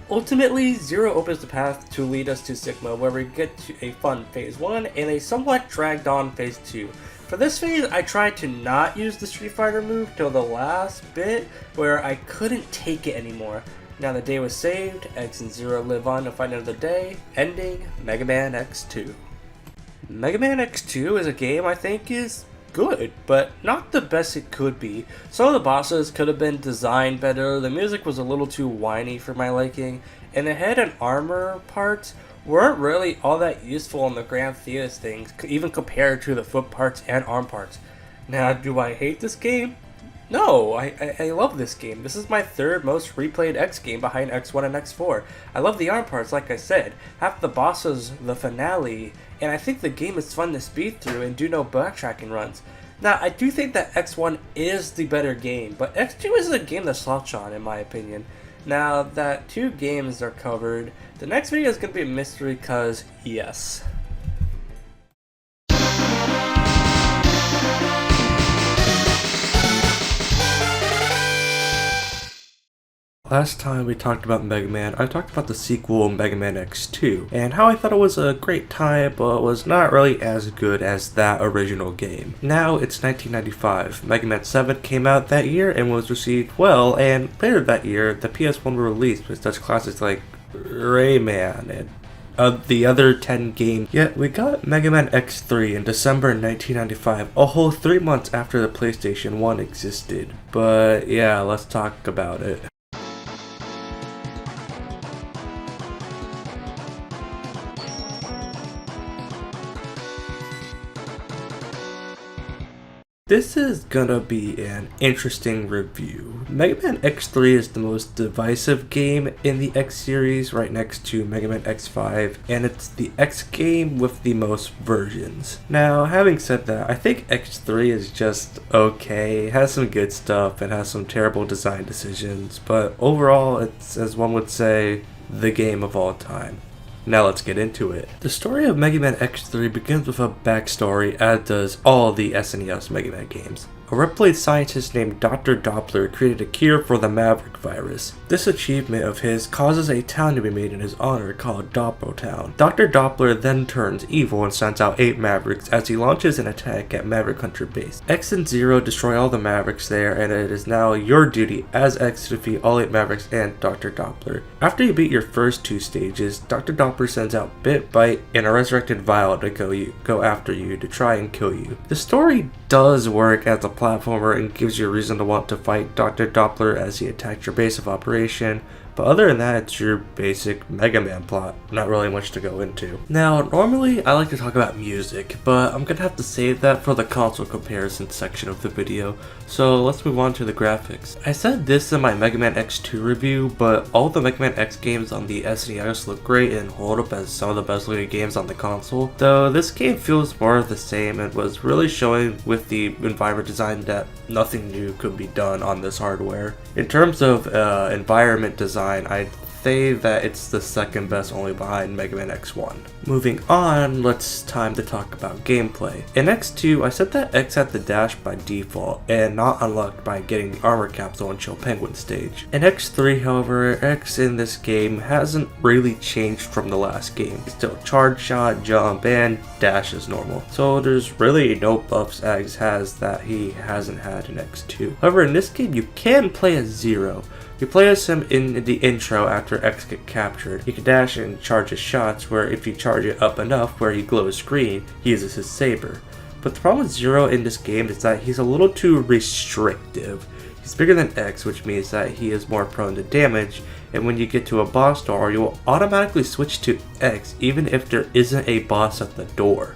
S2: ultimately, Zero opens the path to lead us to Sigma, where we get to a fun Phase 1 and a somewhat dragged on Phase 2. For this phase, I tried to not use the Street Fighter move till the last bit, where I couldn't take it anymore. Now the day was saved, X and Zero live on to fight another day, ending Mega Man X2. Mega Man X2 is a game I think is good, but not the best it could be. Some of the bosses could have been designed better, the music was a little too whiny for my liking, and the head and armor parts weren't really all that useful in the grand scheme of things, even compared to the foot parts and arm parts. Now, do I hate this game? No, I love this game. This is my third most replayed X game behind X1 and X4. I love the arm parts, like I said. Half the bosses, the finale, and I think the game is fun to speed through and do no backtracking runs. Now, I do think that X1 is the better game, but X2 is a game to slouch on, in my opinion. Now that 2 games are covered, the next video is going to be a mystery because, yes. Last time we talked about Mega Man, I talked about the sequel Mega Man X2, and how I thought it was a great time, but was not really as good as that original game. Now it's 1995, Mega Man 7 came out that year and was received well, and later that year, the PS1 were released with such classics like Rayman and the other 10 games. Yet we got Mega Man X3 in December 1995, a whole 3 months after the PlayStation 1 existed. But yeah, let's talk about it. This is gonna be an interesting review. Mega Man X3 is the most divisive game in the X series, right next to Mega Man X5, and it's the X game with the most versions. Now, having said that, I think X3 is just okay. It has some good stuff, it has some terrible design decisions, but overall, it's, as one would say, the game of all time. Now let's get into it. The story of Mega Man X3 begins with a backstory, as does all the SNES Mega Man games. A red-blooded scientist named Dr. Doppler created a cure for the Maverick virus. This achievement of his causes a town to be made in his honor called Doppler Town. Dr. Doppler then turns evil and sends out 8 Mavericks as he launches an attack at Maverick Hunter Base. X and Zero destroy all the Mavericks there, and it is now your duty as X to defeat all 8 Mavericks and Dr. Doppler. After you beat your first 2 stages, Dr. Doppler sends out Bit, Bite, and a resurrected Vile to go after you to try and kill you. The story does work as a platformer and gives you a reason to want to fight Dr. Doppler as he attacked your base of operation, but other than that, it's your basic Mega Man plot. Not really much to go into. Now, normally I like to talk about music, but I'm gonna have to save that for the console comparison section of the video, so let's move on to the graphics. I said this in my Mega Man X2 review, but all the Mega Man X games on the SNES look great and hold up as some of the best looking games on the console, though this game feels more of the same and was really showing with the environment design that nothing new could be done on this hardware. In terms of environment design, I'd say that it's the second best, only behind Mega Man X1. Moving on, it's time to talk about gameplay. In X2, I set that X had the dash by default and not unlocked by getting the armor capsule on Chill Penguin stage. In X3, however, X in this game hasn't really changed from the last game. It's still charge shot, jump, and dash as normal. So there's really no buffs X has that he hasn't had in X2. However, in this game, you can play as Zero. You play as him in the intro after X gets captured. He can dash and charge his shots, where if you charge it up enough where he glows green, he uses his saber. But the problem with Zero in this game is that he's a little too restrictive. He's bigger than X, which means that he is more prone to damage, and when you get to a boss door, you will automatically switch to X even if there isn't a boss at the door.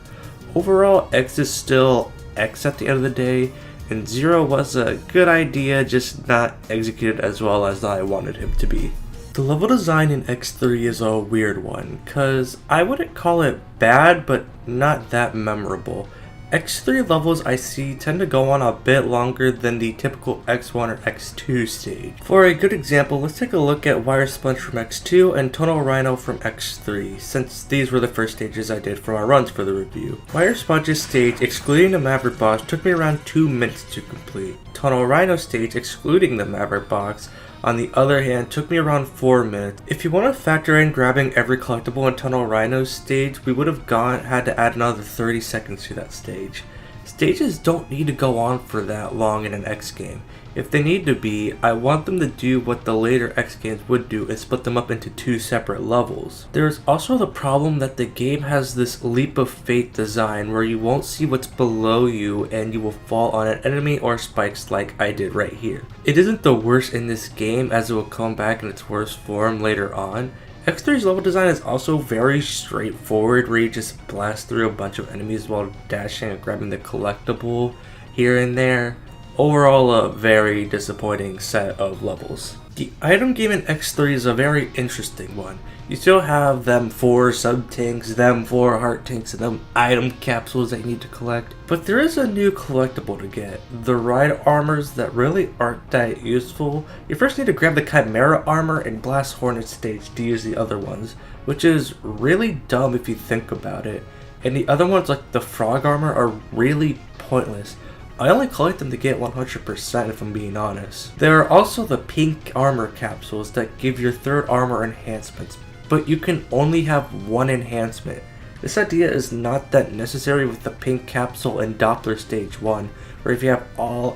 S2: Overall, X is still X at the end of the day, and Zero was a good idea, just not executed as well as I wanted him to be. The level design in X3 is a weird one, cause I wouldn't call it bad, but not that memorable. X3 levels I see tend to go on a bit longer than the typical X1 or X2 stage. For a good example, let's take a look at Wire Sponge from X2 and Tunnel Rhino from X3, since these were the first stages I did for my runs for the review. Wire Sponge's stage, excluding the Maverick boss, took me around 2 minutes to complete. Tunnel Rhino stage, excluding the Maverick box, on the other hand, took me around 4 minutes. If you want to factor in grabbing every collectible in Tunnel Rhino's stage, we would have had to add another 30 seconds to that stage. Stages don't need to go on for that long in an X game. If they need to be, I want them to do what the later X games would do and split them up into 2 separate levels. There is also the problem that the game has this leap of faith design where you won't see what's below you and you will fall on an enemy or spikes like I did right here. It isn't the worst in this game, as it will come back in its worst form later on. X3's level design is also very straightforward, where you just blast through a bunch of enemies while dashing and grabbing the collectible here and there. Overall, a very disappointing set of levels. The item game in X3 is a very interesting one. You still have them 4 sub-tanks, them 4 heart tanks, and them item capsules that you need to collect. But there is a new collectible to get. The ride armors that really aren't that useful. You first need to grab the Chimera armor and Blast Hornet stage to use the other ones, which is really dumb if you think about it. And the other ones like the frog armor are really pointless. I only collect them to get 100% if I'm being honest. There are also the pink armor capsules that give your third armor enhancements, but you can only have one enhancement. This idea is not that necessary with the pink capsule in Doppler stage 1, where if you have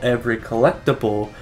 S2: every collectible,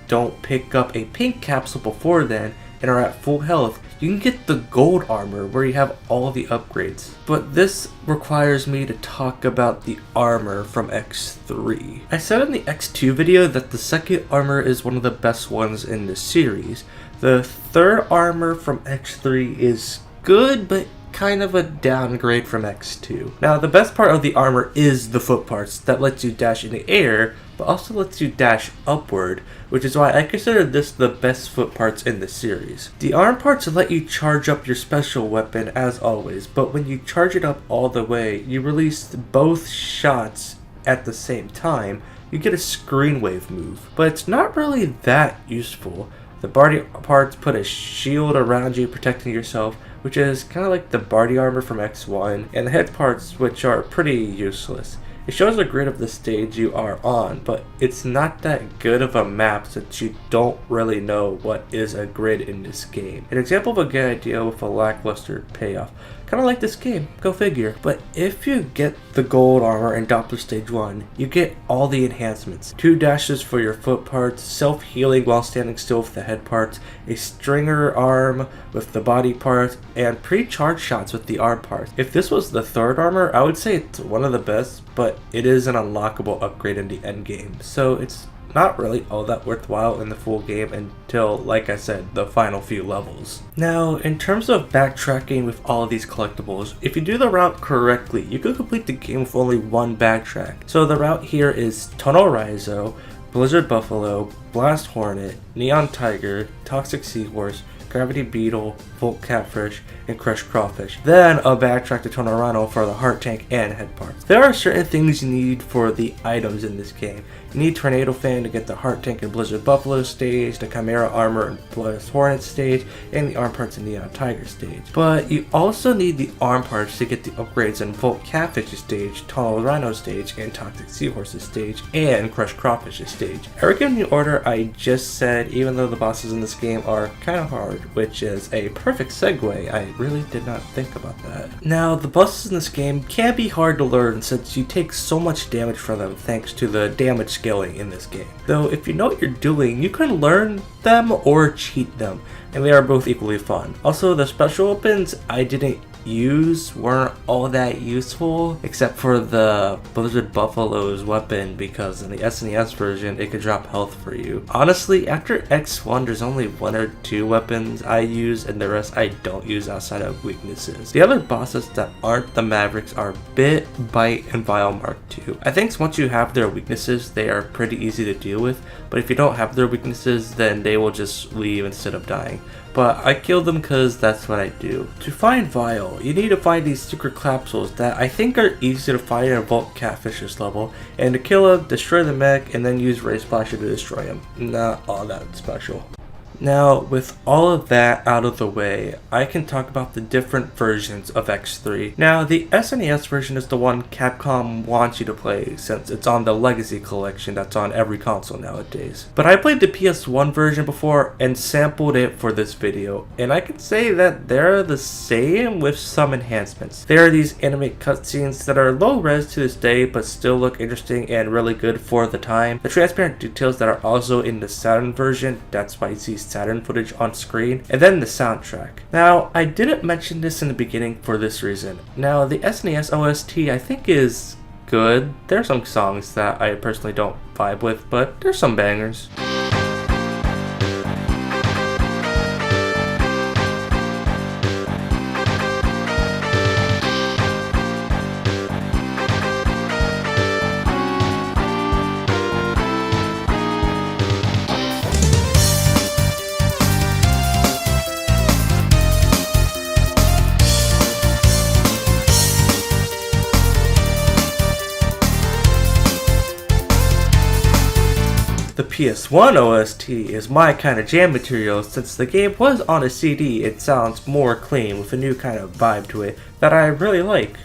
S2: don't pick up a pink capsule before then and are at full health, you can get the gold armor where you have all the upgrades. But this requires me to talk about the armor from X3. I said in the X2 video that the second armor is one of the best ones in the series. The third armor from X3 is good, but kind of a downgrade from X2. Now, the best part of the armor is the foot parts that lets you dash in the air, but also lets you dash upward, which is why I consider this the best foot parts in the series. The arm parts let you charge up your special weapon as always, but when you charge it up all the way, you release both shots at the same time, you get a screen wave move. But it's not really that useful. The body parts put a shield around you protecting yourself, which is kind of like the body armor from X1, and the head parts, which are pretty useless. It shows a grid of the stage you are on, but it's not that good of a map since you don't really know what is a grid in this game. An example of a good idea with a lackluster payoff. Kind of like this game, go figure. But if you get the gold armor in Doppler Stage 1, you get all the enhancements. 2 dashes for your foot parts, self-healing while standing still with the head parts, a stringer arm with the body parts, and pre-charge shots with the arm parts. If this was the third armor, I would say it's one of the best, but it is an unlockable upgrade in the end game. So it's not really all that worthwhile in the full game until, like I said, the final few levels. Now, in terms of backtracking with all of these collectibles, if you do the route correctly, you can complete the game with only one backtrack. So the route here is Tunnel Rhino, Blizzard Buffalo, Blast Hornet, Neon Tiger, Toxic Seahorse, Gravity Beetle, Volt Catfish, and Crushed Crawfish. Then a backtrack to Tonal Rhino for the heart tank and head parts. There are certain things you need for the items in this game. You need Tornado Fan to get the heart tank and Blizzard Buffalo stage, the Chimera Armor and Blast Hornet stage, and the arm parts in Neon Tiger stage. But you also need the arm parts to get the upgrades in Volt Catfish's stage, Tonal Rhino stage, and Toxic Seahorse's stage, and Crushed Crawfish's stage. Everything in the order I just said, even though the bosses in this game are kind of hard, which is a perfect segue. I really did not think about that. Now, the bosses in this game can be hard to learn since you take so much damage from them thanks to the damage scaling in this game. Though if you know what you're doing, you can learn them or cheat them, and they are both equally fun. Also, the special weapons I didn't use weren't all that useful, except for the Blizzard Buffalo's weapon, because in the SNES version it could drop health for you. Honestly, after X1 there's only 1 or 2 weapons I use, and the rest I don't use outside of weaknesses. The other bosses that aren't the Mavericks are Bit, Bite, and Vile Mark II. I think once you have their weaknesses they are pretty easy to deal with, but if you don't have their weaknesses then they will just leave instead of dying. But I kill them because that's what I do. To find Vile, you need to find these secret capsules that I think are easy to find in a Volt Catfish's level, and to kill him, destroy the mech, and then use Ray Splasher to destroy him. Not all that special. Now, with all of that out of the way, I can talk about the different versions of X3. Now, the SNES version is the one Capcom wants you to play, since it's on the Legacy Collection that's on every console nowadays. But I played the PS1 version before and sampled it for this video, and I can say that they're the same with some enhancements. There are these anime cutscenes that are low res to this day, but still look interesting and really good for the time. The transparent details that are also in the Saturn version, that's why you see Saturn footage on screen, and then the soundtrack. Now, I didn't mention this in the beginning for this reason. Now, the SNES OST I think is good. There are some songs that I personally don't vibe with, but there's some bangers. The PS1 OST is my kind of jam material. Since the game was on a CD, it sounds more clean with a new kind of vibe to it that I really like.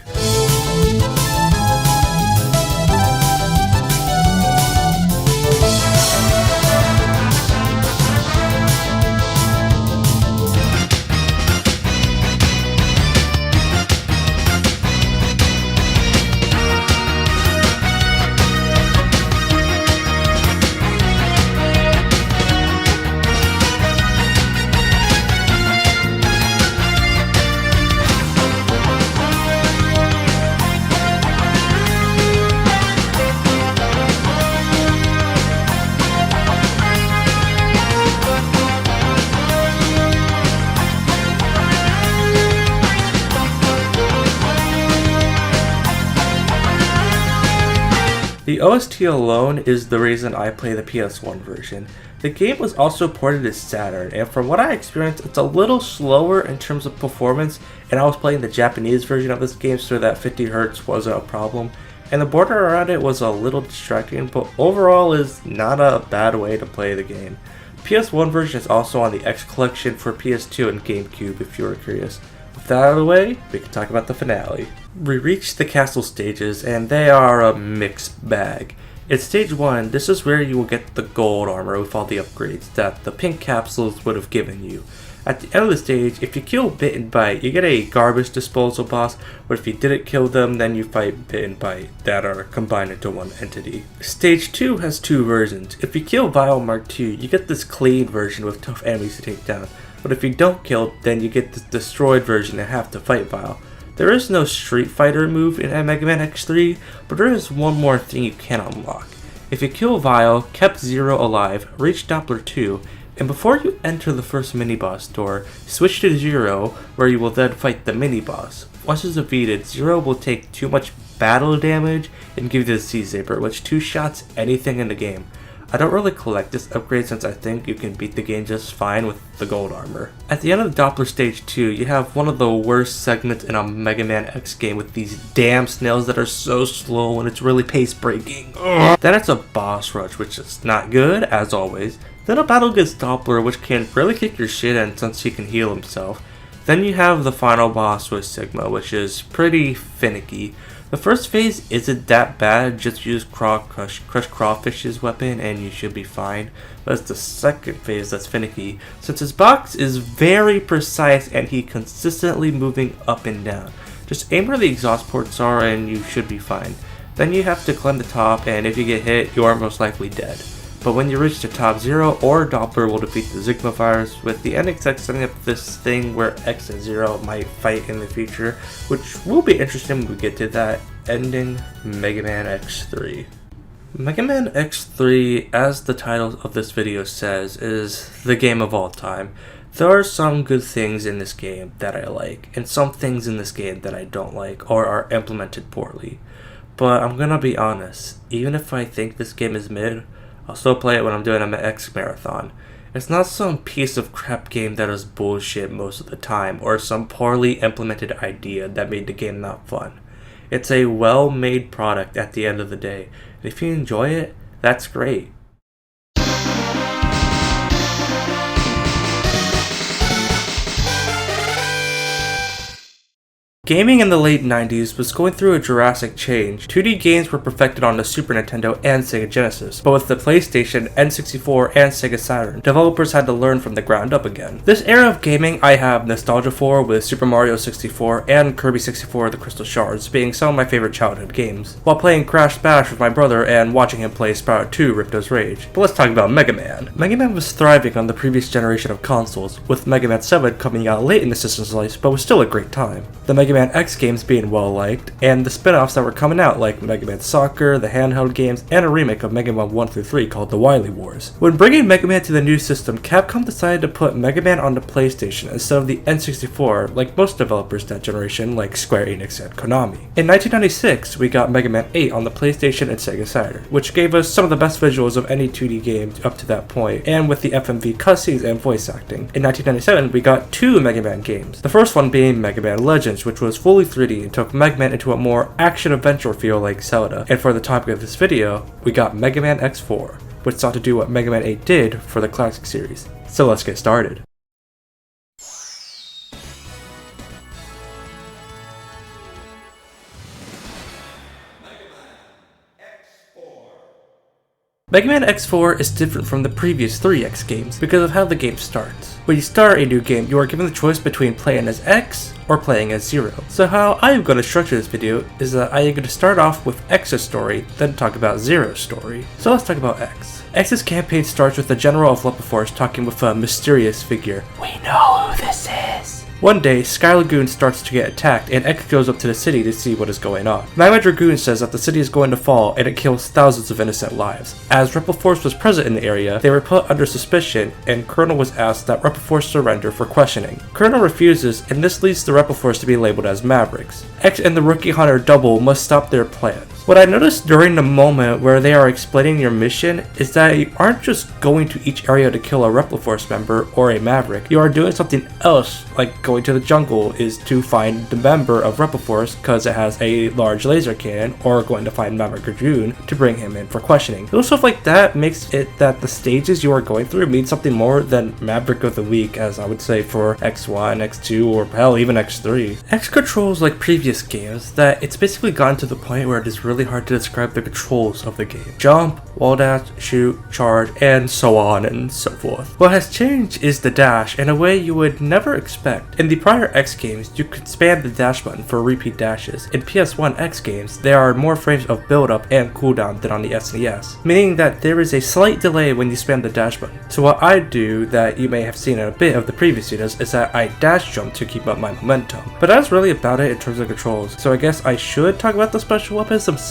S2: The OST alone is the reason I play the PS1 version. The game was also ported to Saturn, and from what I experienced, it's a little slower in terms of performance, and I was playing the Japanese version of this game so that 50Hz wasn't a problem, and the border around it was a little distracting, but overall is not a bad way to play the game. The PS1 version is also on the X Collection for PS2 and GameCube if you were curious. With that out of the way, we can talk about the finale. We reach the castle stages, and they are a mixed bag. In stage 1, this is where you will get the gold armor with all the upgrades that the pink capsules would have given you. At the end of the stage, if you kill Bit and Bite, you get a garbage disposal boss, but if you didn't kill them, then you fight Bit and Bite that are combined into one entity. Stage 2 has 2 versions. If you kill Vile Mark II, you get this clean version with tough enemies to take down, but if you don't kill, then you get the destroyed version and have to fight Vile. There is no Street Fighter move in Mega Man X3, but there is one more thing you can unlock. If you kill Vile, kept Zero alive, reach Doppler 2, and before you enter the first mini-boss door, switch to Zero, where you will then fight the mini-boss. Once it's defeated, Zero will take too much battle damage and give you the Z-Saber, which two-shots anything in the game. I don't really collect this upgrade since I think you can beat the game just fine with the gold armor. At the end of the Doppler Stage 2, you have one of the worst segments in a Mega Man X game with these damn snails that are so slow and it's really pace breaking. Then it's a boss rush, which is not good, as always. Then a battle against Doppler, which can really kick your shit in since he can heal himself. Then you have the final boss with Sigma, which is pretty finicky. The first phase isn't that bad, just use Crush Crawfish's weapon and you should be fine. But it's the second phase that's finicky, since his box is very precise and he consistently moving up and down. Just aim where the exhaust ports are and you should be fine. Then you have to climb the top, and if you get hit, you are most likely dead. But when you reach the top 0, or Doppler will defeat the Sigma virus, with the NXX setting up this thing where X and 0 might fight in the future, which will be interesting when we get to that, ending Mega Man X3. Mega Man X3, as the title of this video says, is the game of all time. There are some good things in this game that I like, and some things in this game that I don't like, or are implemented poorly. But I'm gonna be honest, even if I think this game is mid, I'll still play it when I'm doing an X marathon. It's not some piece of crap game that is bullshit most of the time, or some poorly implemented idea that made the game not fun. It's a well-made product at the end of the day, and if you enjoy it, that's great. Gaming in the late 90s was going through a drastic change. 2D games were perfected on the Super Nintendo and Sega Genesis, but with the PlayStation, N64, and Sega Saturn, developers had to learn from the ground up again. This era of gaming I have nostalgia for, with Super Mario 64 and Kirby 64 The Crystal Shards being some of my favorite childhood games, while playing Crash Bash with my brother and watching him play Shoutout 2 Ripto's Rage. But let's talk about Mega Man. Mega Man was thriving on the previous generation of consoles, with Mega Man 7 coming out late in the system's life, but was still a great time. The Mega Man X games being well liked, and the spin-offs that were coming out like Mega Man Soccer, the handheld games, and a remake of Mega Man 1-3 called The Wily Wars. When bringing Mega Man to the new system, Capcom decided to put Mega Man on the PlayStation instead of the N64 like most developers that generation like Square Enix and Konami. In 1996, we got Mega Man 8 on the PlayStation and Sega Saturn, which gave us some of the best visuals of any 2D game up to that point, and with the FMV cutscenes and voice acting. In 1997, we got 2 Mega Man games, the first one being Mega Man Legends, which was fully 3D and took Mega Man into a more action-adventure feel like Zelda. And for the topic of this video, we got Mega Man X4, which sought to do what Mega Man 8 did for the classic series. So let's get started. Mega Man X4 is different from the previous 3 X games because of how the game starts. When you start a new game, you are given the choice between playing as X or playing as 0. So how I am going to structure this video is that I am going to start off with X's story, then talk about Zero's story. So let's talk about X. X's campaign starts with the General of Leopard Force talking with a mysterious figure. We know who this is. One day, Sky Lagoon starts to get attacked, and X goes up to the city to see what is going on. Magma Dragoon says that the city is going to fall, and it kills thousands of innocent lives. As Rebel Force was present in the area, they were put under suspicion, and Colonel was asked that Rebel Force surrender for questioning. Colonel refuses, and this leads the Rebel Force to be labeled as Mavericks. X and the Rookie Hunter Double must stop their plans. What I noticed during the moment where they are explaining your mission is that you aren't just going to each area to kill a Rebel Force member or a Maverick, you are doing something else, like going to the jungle is to find the member of Rebel Force because it has a large laser cannon, or going to find Maverick Dragoon to bring him in for questioning. Little stuff like that makes it that the stages you are going through mean something more than Maverick of the Week, as I would say for X1, X2, or hell, even X3. X controls like previous games that it's basically gotten to the point where it is really hard to describe the controls of the game. Jump, wall dash, shoot, charge, and so on and so forth. What has changed is the dash in a way you would never expect. In the prior X games, you could spam the dash button for repeat dashes. In PS1 X games, there are more frames of build-up and cooldown than on the SNES, meaning that there is a slight delay when you spam the dash button. So what I do that you may have seen in a bit of the previous videos is that I dash jump to keep up my momentum. But that's really about it in terms of controls, so I guess I should talk about the special weapons themselves.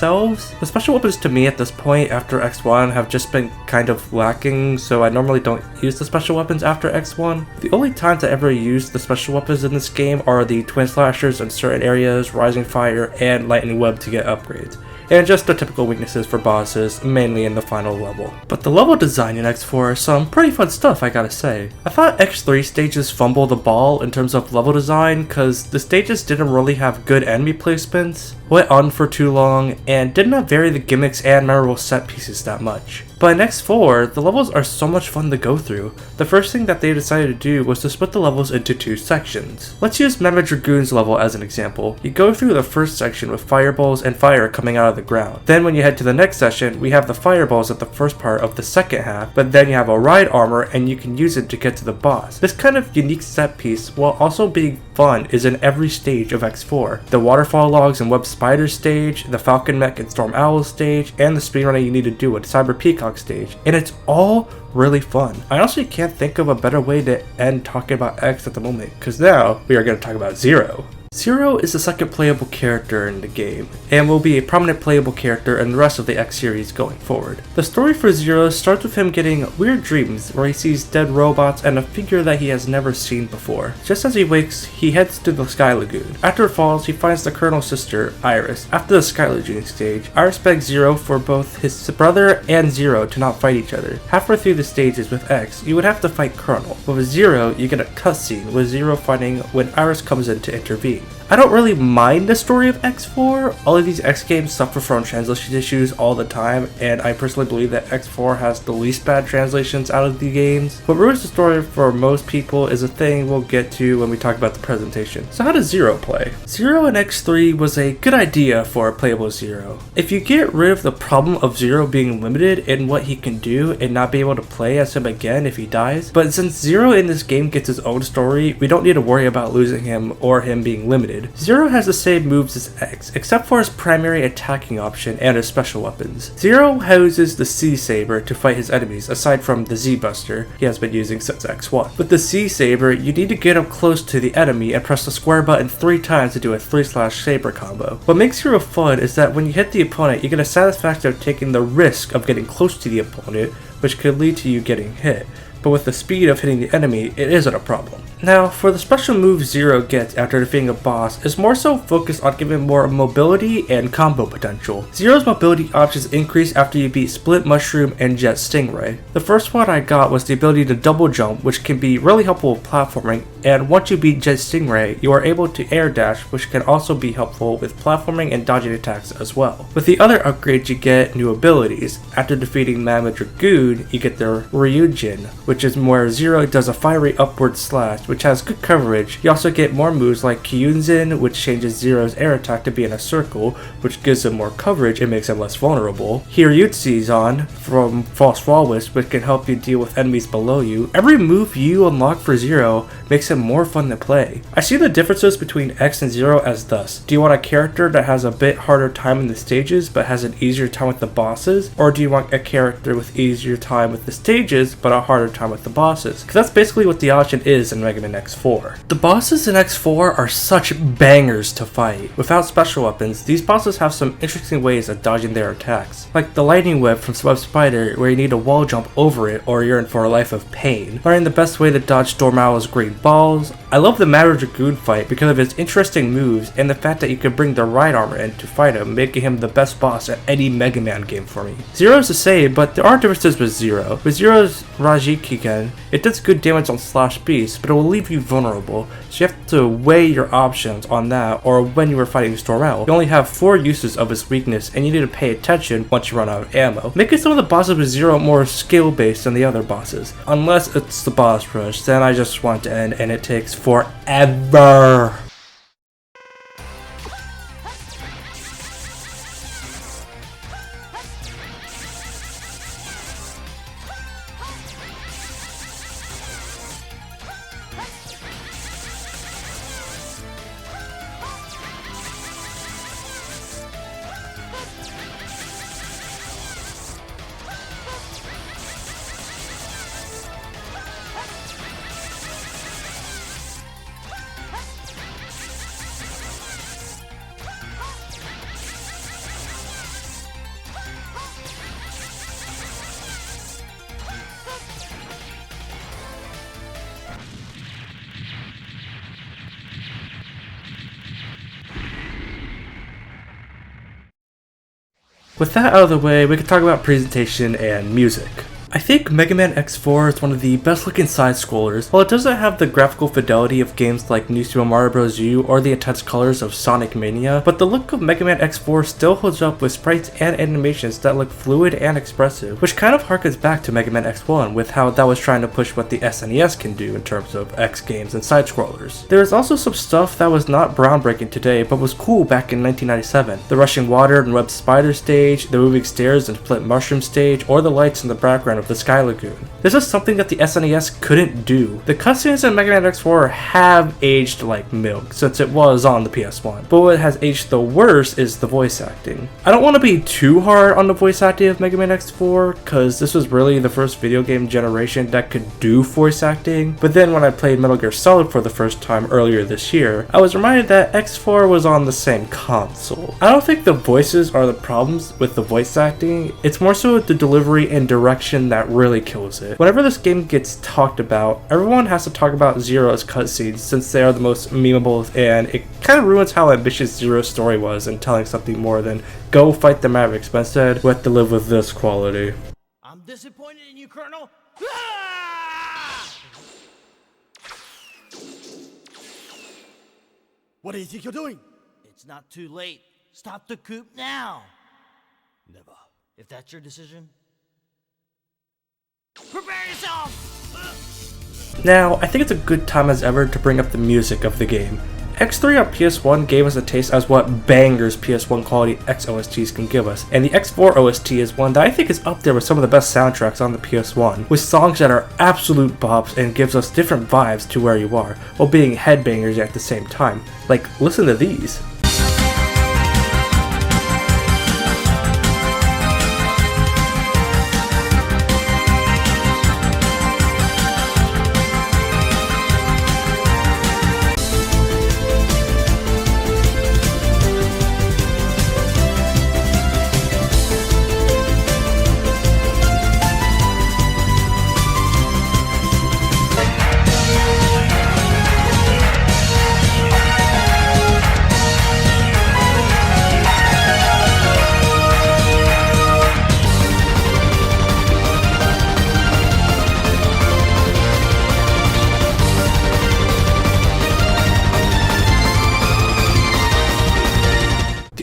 S2: The special weapons to me at this point after X1 have just been kind of lacking, so I normally don't use the special weapons after X1. The only times I ever use the special weapons in this game are the Twin Slashers in certain areas, Rising Fire, and Lightning Web to get upgrades. and just the typical weaknesses for bosses, mainly in the final level. But the level design in X4 is some pretty fun stuff, I gotta say. I thought X3 stages fumble the ball in terms of level design, cause the stages didn't really have good enemy placements, went on for too long, and did not vary the gimmicks and memorable set pieces that much. But in X4, the levels are so much fun to go through. The first thing that they decided to do was to split the levels into 2 sections. Let's use Maverick Dragoon's level as an example. You go through the first section with fireballs and fire coming out of the ground. Then when you head to the next section, we have the fireballs at the first part of the second half, but then you have a ride armor and you can use it to get to the boss. This kind of unique set piece, while also being fun, is in every stage of X4. The waterfall logs and web spider stage, the falcon mech and storm owl stage, and the speedrunning you need to do at cyber peacock stage, and it's all really fun. I honestly can't think of a better way to end talking about X at the moment, because now we are going to talk about Zero. Zero is the second playable character in the game, and will be a prominent playable character in the rest of the X series going forward. The story for Zero starts with him getting weird dreams where he sees dead robots and a figure that he has never seen before. Just as he wakes, he heads to the Sky Lagoon. After it falls, he finds the Colonel's sister, Iris. After the Sky Lagoon stage, Iris begs Zero for both his brother and Zero to not fight each other. Halfway through the stages with X, you would have to fight Colonel, but with Zero, you get a cutscene with Zero fighting when Iris comes in to intervene. I don't really mind the story of X4. All of these X games suffer from translation issues all the time, and I personally believe that X4 has the least bad translations out of the games. What ruins the story for most people is a thing we'll get to when we talk about the presentation. So how does Zero play? Zero in X3 was a good idea for a playable Zero. If you get rid of the problem of Zero being limited in what he can do and not be able to play as him again if he dies, but since Zero in this game gets his own story, we don't need to worry about losing him or him being limited. Zero has the same moves as X, except for his primary attacking option and his special weapons. Zero houses the C-Saber to fight his enemies, aside from the Z-Buster he has been using since X1. With the C-Saber, you need to get up close to the enemy and press the square button 3 times to do a 3/saber combo. What makes Zero fun is that when you hit the opponent, you get a satisfaction of taking the risk of getting close to the opponent, which could lead to you getting hit. But with the speed of hitting the enemy, it isn't a problem. Now, for the special move Zero gets after defeating a boss is more so focused on giving more mobility and combo potential. Zero's mobility options increase after you beat Split Mushroom and Jet Stingray. The first one I got was the ability to double jump, which can be really helpful with platforming, and once you beat Jet Stingray, you are able to air dash, which can also be helpful with platforming and dodging attacks as well. With the other upgrades, you get new abilities. After defeating Maverick Dragoon, you get the Ryujin, which is where Zero does a fiery upward slash, which has good coverage. You also get more moves like Kyunzin, which changes Zero's air attack to be in a circle, which gives him more coverage and makes him less vulnerable. Hiryutsuzan from False Fall Wisp, which can help you deal with enemies below you. Every move you unlock for Zero makes him more fun to play. I see the differences between X and Zero as thus. Do you want a character that has a bit harder time in the stages but has an easier time with the bosses? Or do you want a character with easier time with the stages but a harder time with the bosses? Because that's basically what the option is in Mega Man X4. The bosses in X4 are such bangers to fight. Without special weapons, these bosses have some interesting ways of dodging their attacks. Like the lightning web from Web Spider, where you need to wall jump over it or you're in for a life of pain. Learning the best way to dodge Storm Owl's green balls. I love the Maverick Dragoon fight because of his interesting moves and the fact that you can bring the ride armor in to fight him, making him the best boss at any Mega Man game for me. Zero's the same, but there are differences with Zero. With Zero's Rajikiken, it does good damage on Slash Beast, but it will leave you vulnerable, so you have to weigh your options on that, or when you are fighting Storm Owl. You only have 4 uses of his weakness, and you need to pay attention once you run out of ammo, making some of the bosses with Zero more skill based than the other bosses. Unless it's the boss rush, then I just want to end, and it takes forever. With that out of the way, we can talk about presentation and music. I think Mega Man X4 is one of the best looking side-scrollers. While it doesn't have the graphical fidelity of games like New Super Mario Bros. U or the intense colors of Sonic Mania, but the look of Mega Man X4 still holds up with sprites and animations that look fluid and expressive, which kind of harkens back to Mega Man X1 with how that was trying to push what the SNES can do in terms of X games and side-scrollers. There is also some stuff that was not groundbreaking today, but was cool back in 1997. The rushing water and web spider stage, the moving stairs and split mushroom stage, or the lights in the background of the Sky Lagoon. This is something that the SNES couldn't do. The cutscenes in Mega Man X4 have aged like milk since it was on the PS1, but what has aged the worst is the voice acting. I don't want to be too hard on the voice acting of Mega Man X4 because this was really the first video game generation that could do voice acting, but then when I played Metal Gear Solid for the first time earlier this year, I was reminded that X4 was on the same console. I don't think the voices are the problems with the voice acting, it's more so the delivery and direction that really kills it. Whenever this game gets talked about, everyone has to talk about Zero's cutscenes since they are the most memeable, and it kind of ruins how ambitious Zero's story was in telling something more than go fight the Mavericks, but instead we have to live with this quality.
S4: I'm disappointed in you, Colonel. Ah! What do you think you're doing? It's not too late. Stop the coup now. Never. If that's your decision, prepare yourself!
S2: Now, I think it's a good time as ever to bring up the music of the game. X3 on PS1 gave us a taste as what bangers PS1 quality X OSTs can give us, and the X4 OST is one that I think is up there with some of the best soundtracks on the PS1, with songs that are absolute bops and gives us different vibes to where you are, while being headbangers at the same time. Like, listen to these.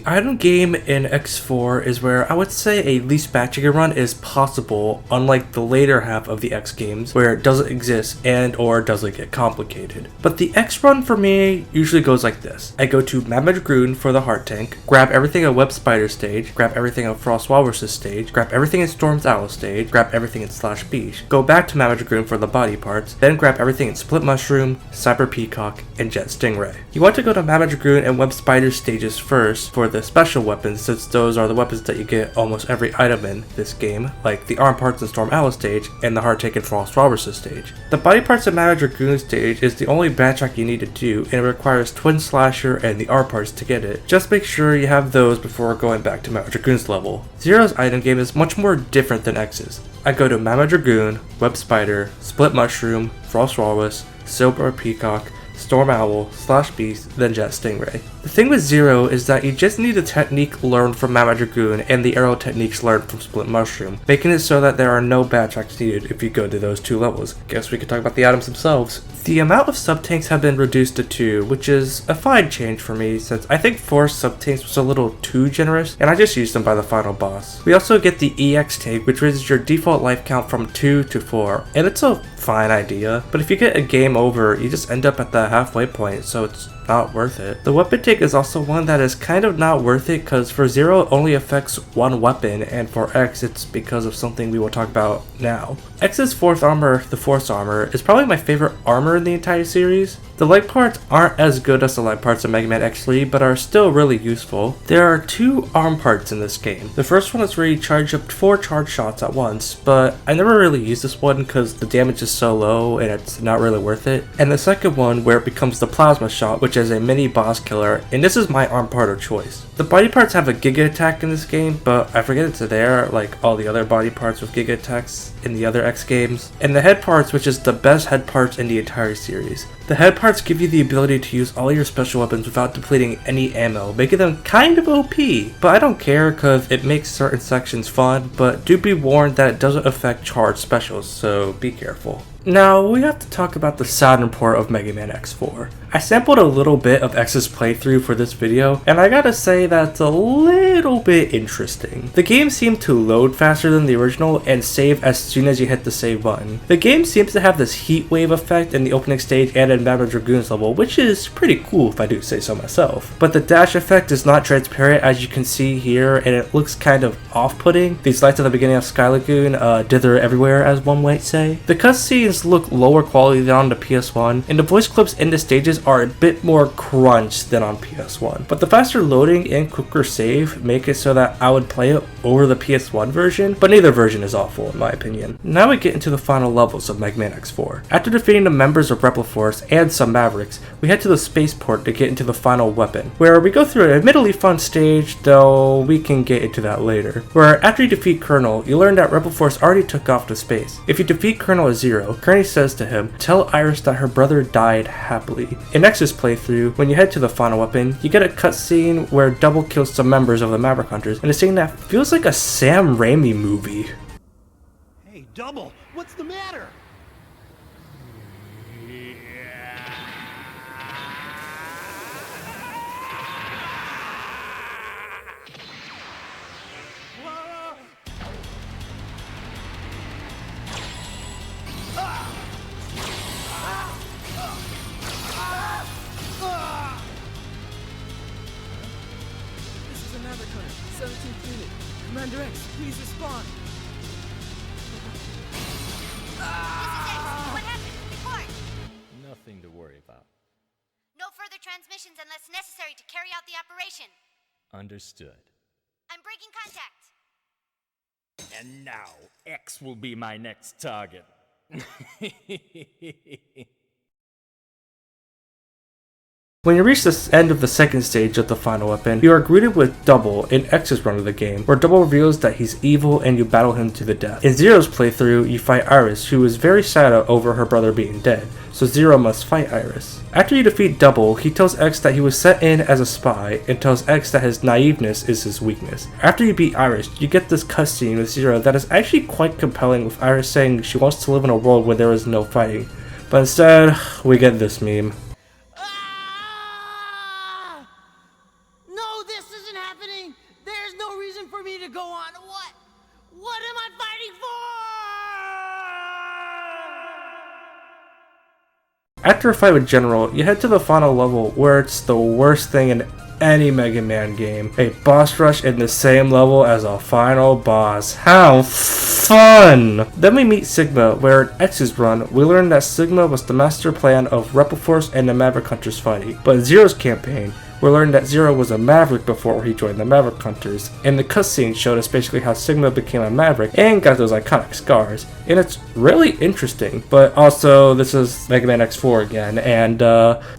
S2: Item game in X4 is where I would say a least batch you can run is possible, unlike the later half of the X games where it doesn't exist and or doesn't get complicated. But the X run for me usually goes like this. I go to Maverick for the heart tank, grab everything at Web Spider stage, grab everything at Frost Walrus stage, grab everything in Storm's Owl stage, grab everything in Slash Beach, go back to Maverick for the body parts, then grab everything in Split Mushroom, Cyber Peacock, and Jet Stingray. You want to go to Maverick and Web Spider stages first for the special weapons, since those are the weapons that you get almost every item in this game, like the arm parts in Storm Owl stage and the heart tank in Frost Walrus stage. The body parts in Maverick stage is the only backtrack you need to do, and it requires Twin Slasher and the arm parts to get it. Just make sure you have those before going back to Maverick level. Zero's item game is much more different than X's. I go to Mama Dragoon, Web Spider, Split Mushroom, Frost Walrus, Silver Peacock, Storm Owl, Slash Beast, then Jet Stingray. The thing with Zero is that you just need the technique learned from Mama Dragoon and the arrow techniques learned from Split Mushroom, making it so that there are no backtracks needed if you go to those two levels. Guess we could talk about the items themselves. The amount of sub-tanks have been reduced to 2, which is a fine change for me since I think 4 sub-tanks was a little too generous, and I just used them by the final boss. We also get the EX tank, which raises your default life count from 2 to 4, and it's a fine idea, but if you get a game over, you just end up at the halfway point, so it's not worth it. The weapon tank is also one that is kind of not worth it because for Zero it only affects one weapon, and for X it's because of something we will talk about now. X's 4th armor, the Force armor, is probably my favorite armor in the entire series. The leg parts aren't as good as the leg parts of Mega Man Xtreme, but are still really useful. There are 2 arm parts in this game. The first one is where you charge up 4 charge shots at once, but I never really used this one because the damage is so low and it's not really worth it. And the second one where it becomes the plasma shot, which is a mini boss killer, and this is my arm part of choice. The body parts have a Giga Attack in this game, but I forget it's there like all the other body parts with Giga Attacks in the other X games. And the head parts, which is the best head parts in the entire series. The head parts give you the ability to use all your special weapons without depleting any ammo, making them kind of OP. But I don't care because it makes certain sections fun, but do be warned that it doesn't affect charged specials, so be careful. Now, we have to talk about the Saturn port of Mega Man X4. I sampled a little bit of X's playthrough for this video, and I gotta say that's a little bit interesting. The game seemed to load faster than the original and save as soon as you hit the save button. The game seems to have this heat wave effect in the opening stage and in Maverick Dragoon's level, which is pretty cool if I do say so myself. But the dash effect is not transparent as you can see here, and it looks kind of off-putting. These lights at the beginning of Sky Lagoon dither everywhere, as one might say. The cutscenes look lower quality than on the PS1, and the voice clips in the stages are a bit more crunched than on PS1. But the faster loading and quicker save make it so that I would play it over the PS1 version, but neither version is awful in my opinion. Now we get into the final levels of Mega Man X4. After defeating the members of Repliforce and some Mavericks, we head to the spaceport to get into the final weapon, where we go through an admittedly fun stage, though we can get into that later. Where after you defeat Colonel, you learn that Repliforce already took off to space. If you defeat Colonel as Zero, Kearney says to him, "Tell Iris that her brother died happily." In X's playthrough, when you head to the final weapon, you get a cutscene where Double kills some members of the Maverick Hunters in a scene that feels like a Sam Raimi movie.
S4: Hey, Double, what's the matter?
S8: Maverick Hunter, 17th unit. Commander X, please respond.
S9: What happened? Report.
S8: Nothing to worry about.
S9: No further transmissions unless necessary to carry out the operation.
S8: Understood.
S9: I'm breaking contact.
S8: And now, X will be my next target.
S2: When you reach the end of the second stage of the final weapon, you are greeted with Double in X's run of the game, where Double reveals that he's evil and you battle him to the death. In Zero's playthrough, you fight Iris, who is very sad over her brother being dead, so Zero must fight Iris. After you defeat Double, he tells X that he was sent in as a spy, and tells X that his naiveness is his weakness. After you beat Iris, you get this cutscene with Zero that is actually quite compelling, with Iris saying she wants to live in a world where there is no fighting. But instead, we get this meme.
S4: What am I fighting for?
S2: After a fight with General, you head to the final level where it's the worst thing in any Mega Man game. A boss rush in the same level as a final boss. How fun! Then we meet Sigma, where in X's run, we learn that Sigma was the master plan of Repliforce and the Maverick Hunters fighting. But in Zero's campaign, we learned that Zero was a Maverick before he joined the Maverick Hunters, and the cutscene showed us basically how Sigma became a Maverick and got those iconic scars. And it's really interesting, but also this is Mega Man X4 again, and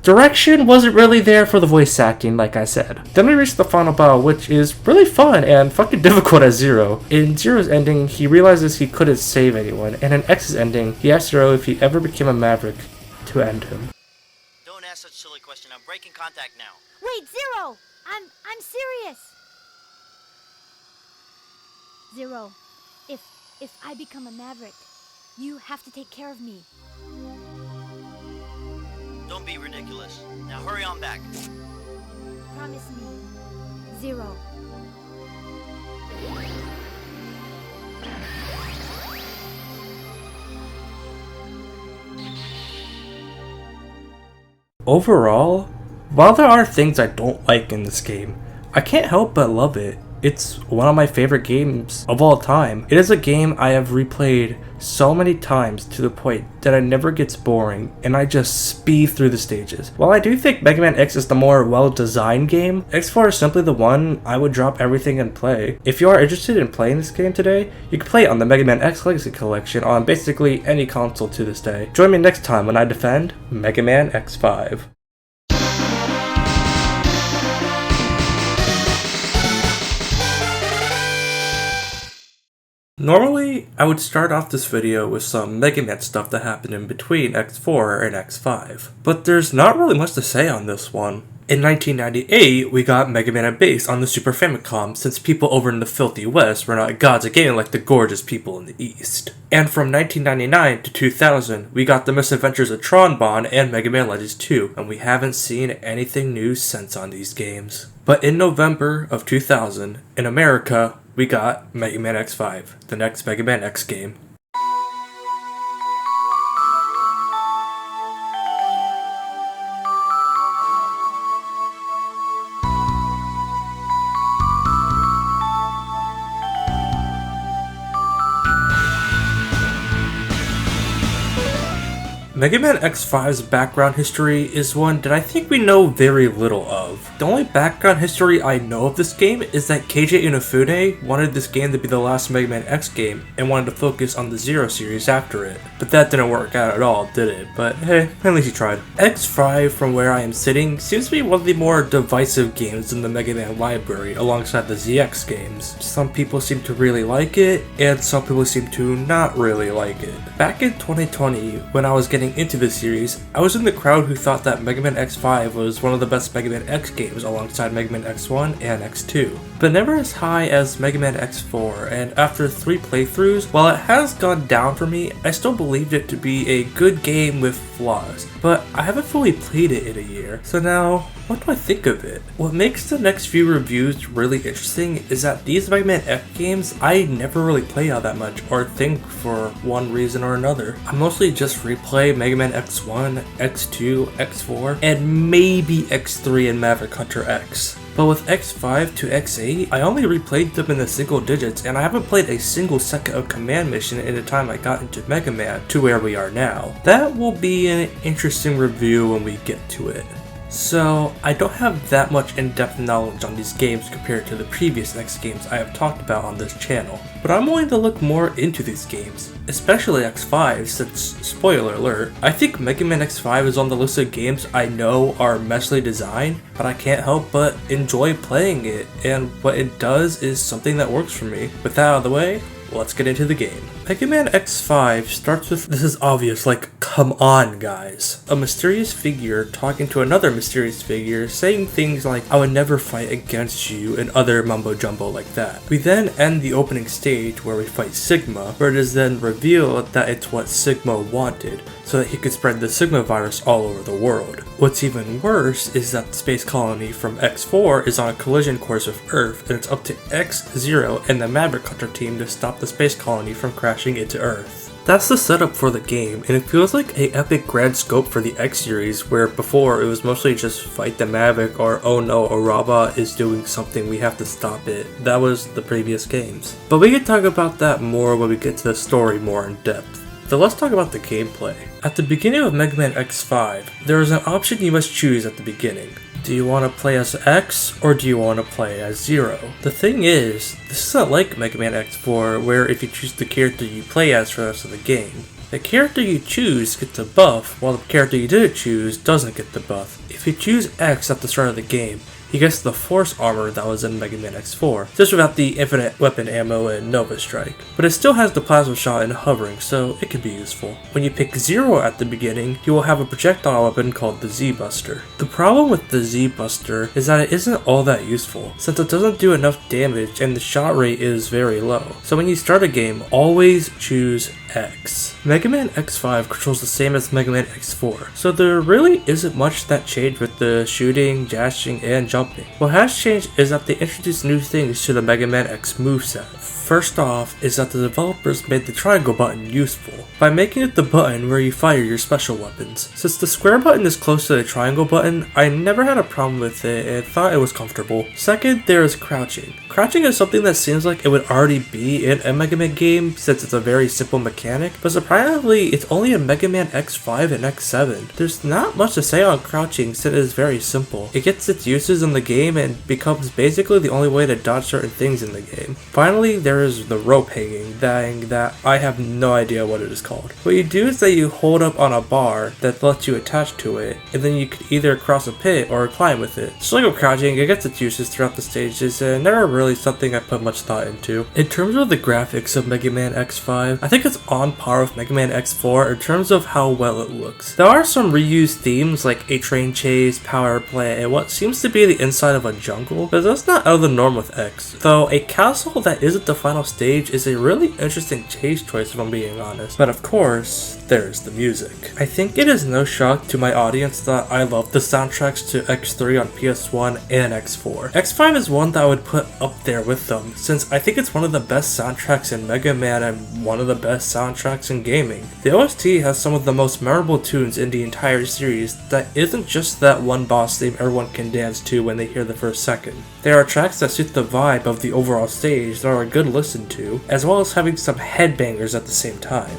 S2: direction wasn't really there for the voice acting, like I said. Then we reached the final battle, which is really fun and fucking difficult as Zero. In Zero's ending, he realizes he couldn't save anyone, and in X's ending, he asked Zero if he ever became a Maverick to end him.
S10: Don't ask such a silly question. I'm breaking contact now.
S9: Wait, Zero! I'm serious! Zero, if I become a Maverick, you have to take care of me.
S10: Don't be ridiculous. Now hurry on back.
S9: Promise me. Zero.
S2: Overall, while there are things I don't like in this game, I can't help but love it. It's one of my favorite games of all time. It is a game I have replayed so many times to the point that it never gets boring and I just speed through the stages. While I do think Mega Man X is the more well-designed game, X4 is simply the one I would drop everything and play. If you are interested in playing this game today, you can play it on the Mega Man X Legacy Collection on basically any console to this day. Join me next time when I defend Mega Man X5. Normally, I would start off this video with some Mega Man stuff that happened in between X4 and X5, but there's not really much to say on this one. In 1998, we got Mega Man and Bass on the Super Famicom since people over in the filthy west were not gods of gaming like the gorgeous people in the east. And from 1999 to 2000, we got the Misadventures of Tron Bonne and Mega Man Legends 2, and we haven't seen anything new since on these games. But in November of 2000, in America, we got Mega Man X5, the next Mega Man X game. Mega Man X5's background history is one that I think we know very little of. The only background history I know of this game is that KJ Inafune wanted this game to be the last Mega Man X game and wanted to focus on the Zero series after it. But that didn't work out at all, did it? But hey, at least he tried. X5, from where I am sitting, seems to be one of the more divisive games in the Mega Man library alongside the ZX games. Some people seem to really like it, and some people seem to not really like it. Back in 2020, when I was getting into this series, I was in the crowd who thought that Mega Man X5 was one of the best Mega Man X games alongside Mega Man X1 and X2, but never as high as Mega Man X4, and after 3 playthroughs, while it has gone down for me, I still believed it to be a good game with flaws, but I haven't fully played it in a year, so now, what do I think of it? What makes the next few reviews really interesting is that these Mega Man X games I never really play all that much or think for one reason or another. I mostly just replay Mega Man X1, X2, X4, and maybe X3 and Maverick Hunter X. But with X5 to X8, I only replayed them in the single digits, and I haven't played a single second of Command Mission in the time I got into Mega Man to where we are now. That will be an interesting review when we get to it. So, I don't have that much in-depth knowledge on these games compared to the previous X games I have talked about on this channel, but I'm willing to look more into these games, especially X5 since, spoiler alert, I think Mega Man X5 is on the list of games I know are messily designed, but I can't help but enjoy playing it, and what it does is something that works for me. With that out of the way, let's get into the game. Mega Man X5 starts with, this is obvious, like, come on guys. A mysterious figure talking to another mysterious figure saying things like, I would never fight against you, and other mumbo jumbo like that. We then end the opening stage where we fight Sigma, where it is then revealed that it's what Sigma wanted, so that he could spread the Sigma virus all over the world. What's even worse is that the space colony from X4 is on a collision course with Earth, and it's up to X0 and the Maverick Hunter team to stop the space colony from crashing into Earth. That's the setup for the game, and it feels like a epic grand scope for the X series, where before it was mostly just fight the Maverick or oh no, a robot is doing something, we have to stop it. That was the previous games. But we can talk about that more when we get to the story more in depth. So let's talk about the gameplay. At the beginning of Mega Man X5, there is an option you must choose at the beginning. Do you want to play as X, or do you want to play as Zero? The thing is, this isn't like Mega Man X4, where if you choose the character you play as for the rest of the game, the character you choose gets a buff, while the character you didn't choose doesn't get the buff. If you choose X at the start of the game, he gets the Force Armor that was in Mega Man X4, just without the infinite weapon ammo and Nova Strike. But it still has the Plasma Shot and hovering, so it can be useful. When you pick Zero at the beginning, you will have a projectile weapon called the Z-Buster. The problem with the Z-Buster is that it isn't all that useful, since it doesn't do enough damage and the shot rate is very low. So when you start a game, always choose X. Mega Man X5 controls the same as Mega Man X4, so there really isn't much that changed with the shooting, dashing, and jumping. What has changed is that they introduced new things to the Mega Man X moveset. First off is that the developers made the triangle button useful by making it the button where you fire your special weapons. Since the square button is close to the triangle button, I never had a problem with it and thought it was comfortable. Second, there is crouching. Crouching is something that seems like it would already be in a Mega Man game since it's a very simple mechanic, but surprisingly it's only in Mega Man X5 and X7. There's not much to say on crouching since it is very simple. It gets its uses in the game and becomes basically the only way to dodge certain things in the game. Finally, there is the rope hanging thing that I have no idea what it is called. What you do is that you hold up on a bar that lets you attach to it, and then you could either cross a pit or climb with it. Just like with crouching, it gets its uses throughout the stages and never really something I put much thought into. In terms of the graphics of Mega Man X5, I think it's on par with Mega Man X4 in terms of how well it looks. There are some reused themes like a train chase, power plant, and what seems to be the inside of a jungle, but that's not out of the norm with X. Though a castle that isn't the final stage is a really interesting chase choice if I'm being honest. But of course, there's the music. I think it is no shock to my audience that I love the soundtracks to X3 on PS1 and X4. X5 is one that I would put up there with them, since I think it's one of the best soundtracks in Mega Man and one of the best soundtracks in gaming. The OST has some of the most memorable tunes in the entire series that isn't just that one boss theme everyone can dance to when they hear the first second. There are tracks that suit the vibe of the overall stage that are a good listen to, as well as having some headbangers at the same time.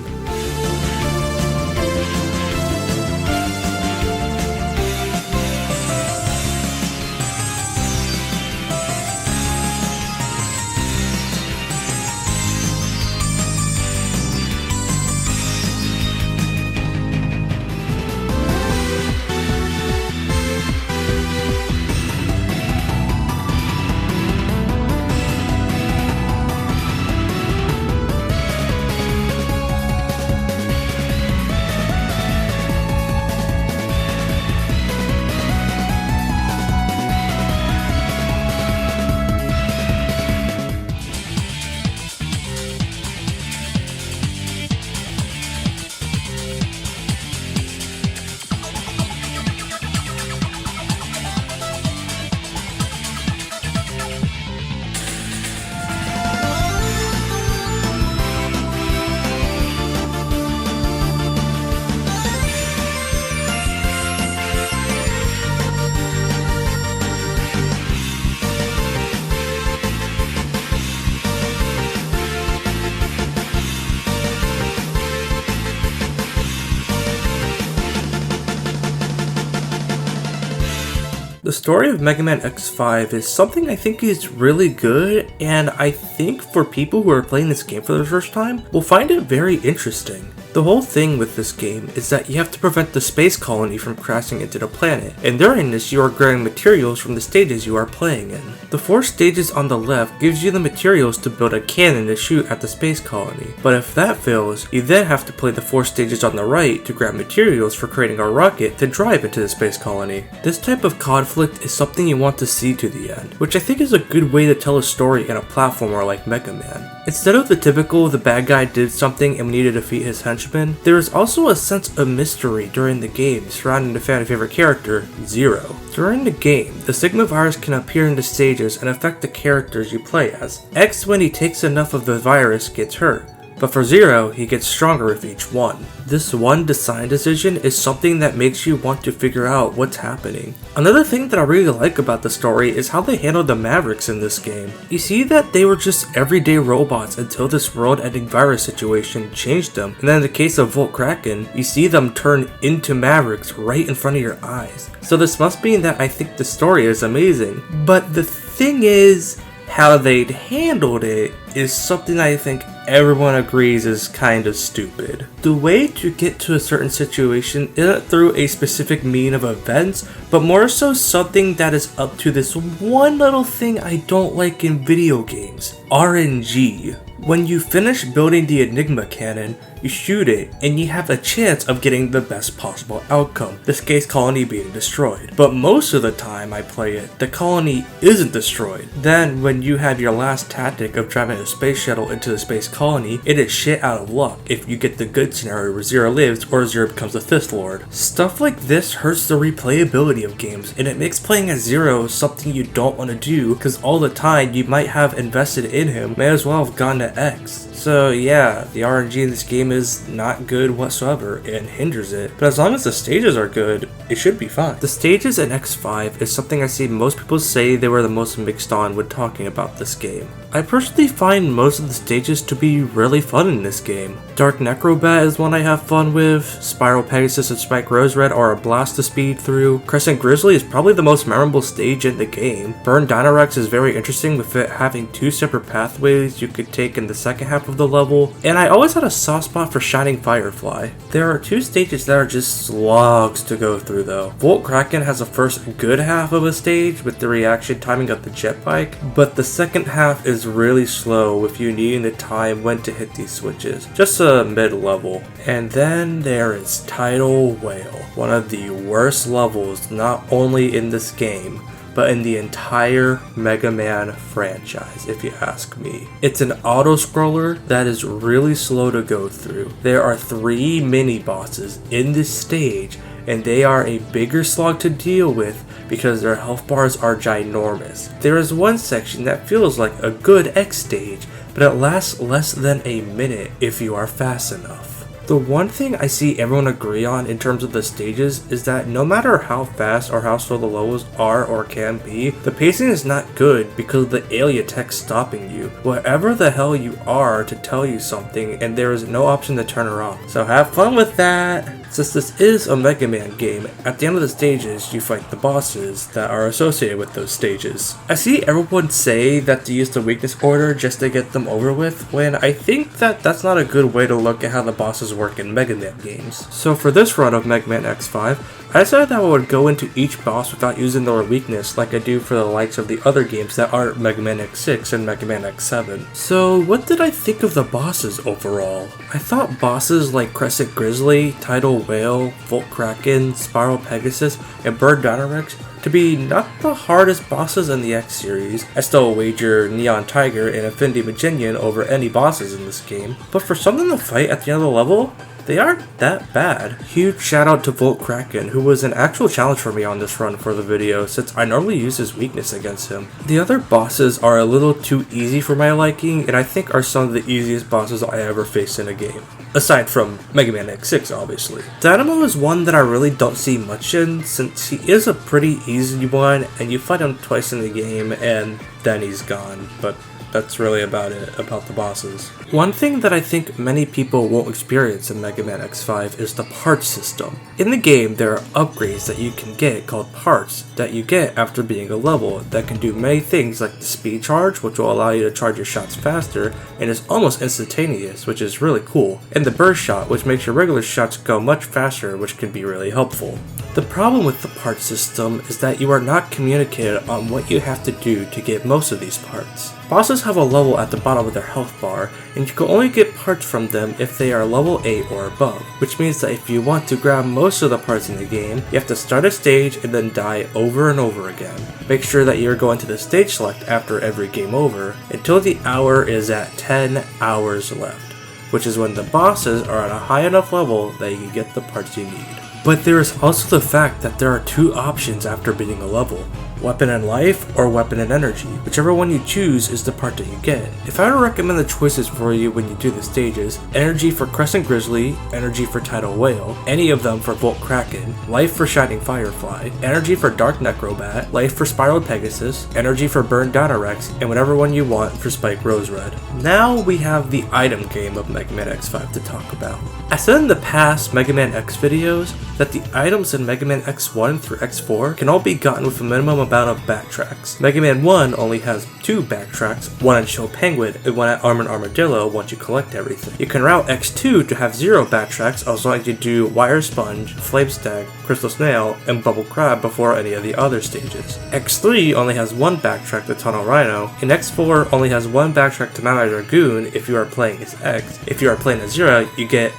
S2: The story of Mega Man X5 is something I think is really good, and I think for people who are playing this game for the first time will find it very interesting. The whole thing with this game is that you have to prevent the space colony from crashing into the planet, and during this you are grabbing materials from the stages you are playing in. The 4 stages on the left gives you the materials to build a cannon to shoot at the space colony, but if that fails, you then have to play the 4 stages on the right to grab materials for creating a rocket to drive into the space colony. This type of conflict is something you want to see to the end, which I think is a good way to tell a story in a platformer like Mega Man. Instead of the typical the bad guy did something and we need to defeat his henchmen, there is also a sense of mystery during the game surrounding the fan favorite character, Zero. During the game, the Sigma virus can appear in the stages and affect the characters you play as. X, when he takes enough of the virus, gets hurt, but for Zero, he gets stronger with each one. This one design decision is something that makes you want to figure out what's happening. Another thing that I really like about the story is how they handled the Mavericks in this game. You see that they were just everyday robots until this world-ending virus situation changed them, and then in the case of Volt Kraken, you see them turn into Mavericks right in front of your eyes. So this must mean that I think the story is amazing. But the thing is, how they'd handled it is something I think everyone agrees is kind of stupid. The way to get to a certain situation isn't through a specific mean of events, but more so something that is up to this one little thing I don't like in video games: RNG. When you finish building the Enigma cannon, you shoot it, and you have a chance of getting the best possible outcome, the space colony being destroyed. But most of the time I play it, the colony isn't destroyed. Then, when you have your last tactic of driving a space shuttle into the space colony, it is shit out of luck if you get the good scenario where Zero lives or Zero becomes a Fifth Lord. Stuff like this hurts the replayability of games, and it makes playing as Zero something you don't want to do, because all the time you might have invested in him may as well have gone to X. So yeah, the RNG in this game is not good whatsoever and hinders it, but as long as the stages are good, it should be fun. The stages in X5 is something I see most people say they were the most mixed on when talking about this game. I personally find most of the stages to be really fun in this game. Dark Necrobat is one I have fun with, Spiral Pegasus and Spike Rose Red are a blast to speed through, Crescent Grizzly is probably the most memorable stage in the game, Burn Dinorex is very interesting with it having 2 separate pathways you could take in the second half of the level, and I always had a soft spot for Shining Firefly. There are 2 stages that are just slogs to go through though. Volt Kraken has the first good half of a stage with the reaction timing of the jetbike, but the second half is really slow with you needing the time when to hit these switches. Just a mid-level. And then there is Tidal Whale, one of the worst levels not only in this game, but in the entire Mega Man franchise, if you ask me. It's an auto-scroller that is really slow to go through. There are 3 mini-bosses in this stage, and they are a bigger slog to deal with because their health bars are ginormous. There is one section that feels like a good X stage, but it lasts less than a minute if you are fast enough. The one thing I see everyone agree on in terms of the stages is that no matter how fast or how slow the levels are or can be, the pacing is not good because of the alien text stopping you, wherever the hell you are, to tell you something, and there is no option to turn her off. So have fun with that! Since this is a Mega Man game, at the end of the stages you fight the bosses that are associated with those stages. I see everyone say that to use the weakness order just to get them over with, when I think that that's not a good way to look at how the bosses work in Mega Man games. So for this run of Mega Man X5, I decided that I would go into each boss without using their weakness like I do for the likes of the other games that aren't Mega Man X6 and Mega Man X7. So what did I think of the bosses overall? I thought bosses like Crescent Grizzly, Tidal Whale, Volt Kraken, Spiral Pegasus, and Burn Dinorex to be not the hardest bosses in the X series. I still wager Neon Tiger and Infinity Maginian over any bosses in this game, but for something to fight at the end of the level, they aren't that bad. Huge shout out to Volt Kraken, who was an actual challenge for me on this run for the video since I normally use his weakness against him. The other bosses are a little too easy for my liking, and I think are some of the easiest bosses I ever faced in a game. Aside from Mega Man X6, obviously. Dynamo is one that I really don't see much in, since he is a pretty easy one, and you fight him twice in the game, and then he's gone, but that's really about it about the bosses. One thing that I think many people won't experience in Mega Man X5 is the parts system. In the game, there are upgrades that you can get called parts that you get after beating a level that can do many things like the speed charge, which will allow you to charge your shots faster and is almost instantaneous, which is really cool, and the burst shot, which makes your regular shots go much faster, which can be really helpful. The problem with the parts system is that you are not communicated on what you have to do to get most of these parts. Bosses have a level at the bottom of their health bar, and you can only get parts from them if they are level 8 or above, which means that if you want to grab most of the parts in the game, you have to start a stage and then die over and over again. Make sure that you are going to the stage select after every game over, until the hour is at 10 hours left, which is when the bosses are at a high enough level that you can get the parts you need. But there is also the fact that there are 2 options after beating a level. Weapon and Life, or Weapon and Energy. Whichever one you choose is the part that you get. If I were to recommend the choices for you when you do the stages, Energy for Crescent Grizzly, Energy for Tidal Whale, any of them for Volt Kraken, Life for Shining Firefly, Energy for Dark Necrobat, Life for Spiral Pegasus, Energy for Burn Dinorex, and whatever one you want for Spike Rose Red. Now we have the item game of Mega Man X5 to talk about. I said in the past Mega Man X videos that the items in Mega Man X1 through X4 can all be gotten with a minimum amount of backtracks. Mega Man 1 only has 2 backtracks, one at Show Penguin and one at Armored Armadillo once you collect everything. You can route X2 to have 0 backtracks as long as you do Wire Sponge, Flame Stag, Crystal Snail, and Bubble Crab before any of the other stages. X3 only has 1 backtrack to Tunnel Rhino, and X4 only has 1 backtrack to Mad Dragoon if you are playing as X. If you are playing as Zero, you get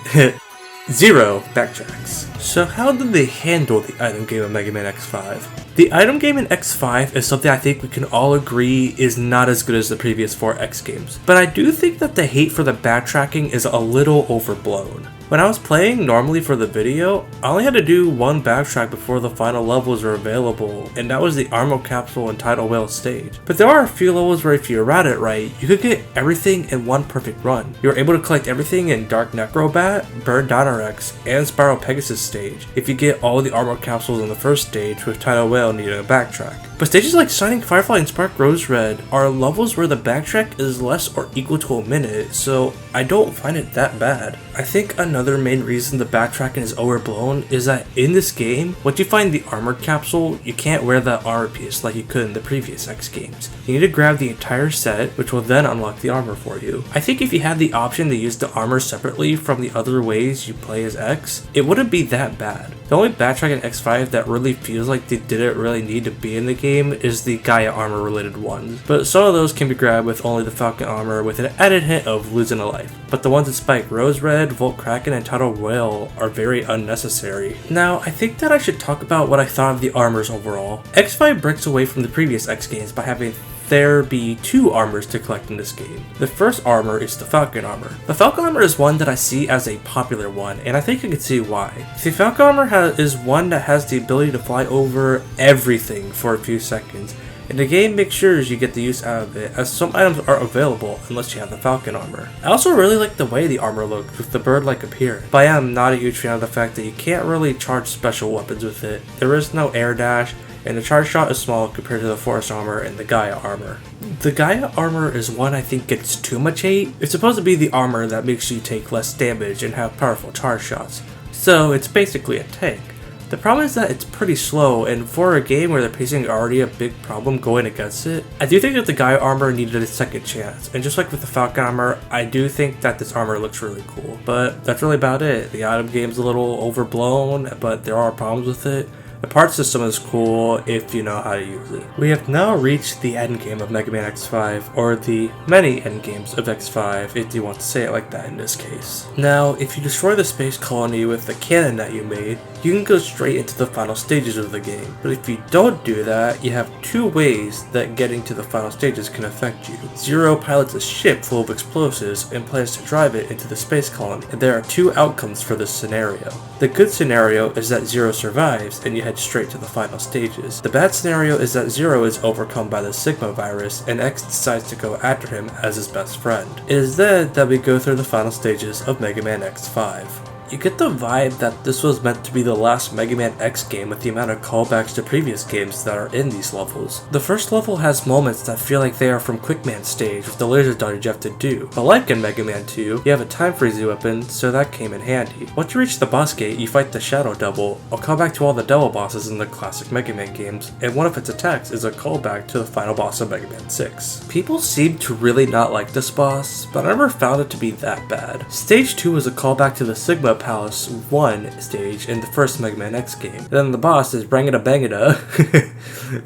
S2: 0 backtracks. So how did they handle the item game of Mega Man X5? The item game in X5 is something I think we can all agree is not as good as the previous 4 X games, but I do think that the hate for the backtracking is a little overblown. When I was playing normally for the video, I only had to do one backtrack before the final levels were available, and that was the Armor Capsule and Tidal Whale stage. But there are a few levels where if you ran it right, you could get everything in one perfect run. You were able to collect everything in Dark Necrobat, Burn Dinorex, and Spiral Pegasus stage if you get all the Armor Capsules in the first stage with Tidal Whale needing a backtrack. But stages like Shining Firefly and Spark Rose Red are levels where the backtrack is less or equal to a minute, so I don't find it that bad. I think another main reason the backtracking is overblown is that in this game, once you find the armor capsule, you can't wear that armor piece like you could in the previous X games. You need to grab the entire set, which will then unlock the armor for you. I think if you had the option to use the armor separately from the other ways you play as X, it wouldn't be that bad. The only backtrack in X5 that really feels like they didn't really need to be in the game is the Gaia armor related ones, but some of those can be grabbed with only the Falcon armor with an added hint of losing a life. But the ones in Spike Rose Red, Volt Kraken, and Tidal Whale are very unnecessary. Now, I think that I should talk about what I thought of the armors overall. X5 breaks away from the previous X games by having there be two armors to collect in this game. The first armor is the Falcon armor. The Falcon armor is one that I see as a popular one, and I think I can see why. The Falcon armor is one that has the ability to fly over everything for a few seconds, and the game makes sure you get the use out of it, as some items aren't available unless you have the Falcon armor. I also really like the way the armor looks with the bird-like appearance, but I am not a huge fan of the fact that you can't really charge special weapons with it. There is no air dash, and the charge shot is small compared to the Forest armor and the Gaia armor. The Gaia armor is one I think gets too much hate. It's supposed to be the armor that makes you take less damage and have powerful charge shots, so it's basically a tank. The problem is that it's pretty slow, and for a game where the pacing is already a big problem going against it, I do think that the Gaia armor needed a second chance, and just like with the Falcon armor, I do think that this armor looks really cool. But that's really about it. The item game's a little overblown, but there are problems with it. The part system is cool if you know how to use it. We have now reached the endgame of Mega Man X5, or the many endgames of X5, if you want to say it like that in this case. Now, if you destroy the space colony with the cannon that you made, you can go straight into the final stages of the game. But if you don't do that, you have two ways that getting to the final stages can affect you. Zero pilots a ship full of explosives and plans to drive it into the space colony, and there are two outcomes for this scenario. The good scenario is that Zero survives and you head straight to the final stages. The bad scenario is that Zero is overcome by the Sigma virus and X decides to go after him as his best friend. It is then that we go through the final stages of Mega Man X5. You get the vibe that this was meant to be the last Mega Man X game with the amount of callbacks to previous games that are in these levels. The first level has moments that feel like they are from Quickman stage with the laser dodge you have to do, but like in Mega Man 2, you have a time freezing weapon, so that came in handy. Once you reach the boss gate, you fight the Shadow Double. I'll call back to all the Devil bosses in the classic Mega Man games, and one of its attacks is a callback to the final boss of Mega Man 6. People seem to really not like this boss, but I never found it to be that bad. Stage 2 is a callback to the Sigma Palace 1 stage in the first Mega Man X game. Then the boss is Rangada Bangada.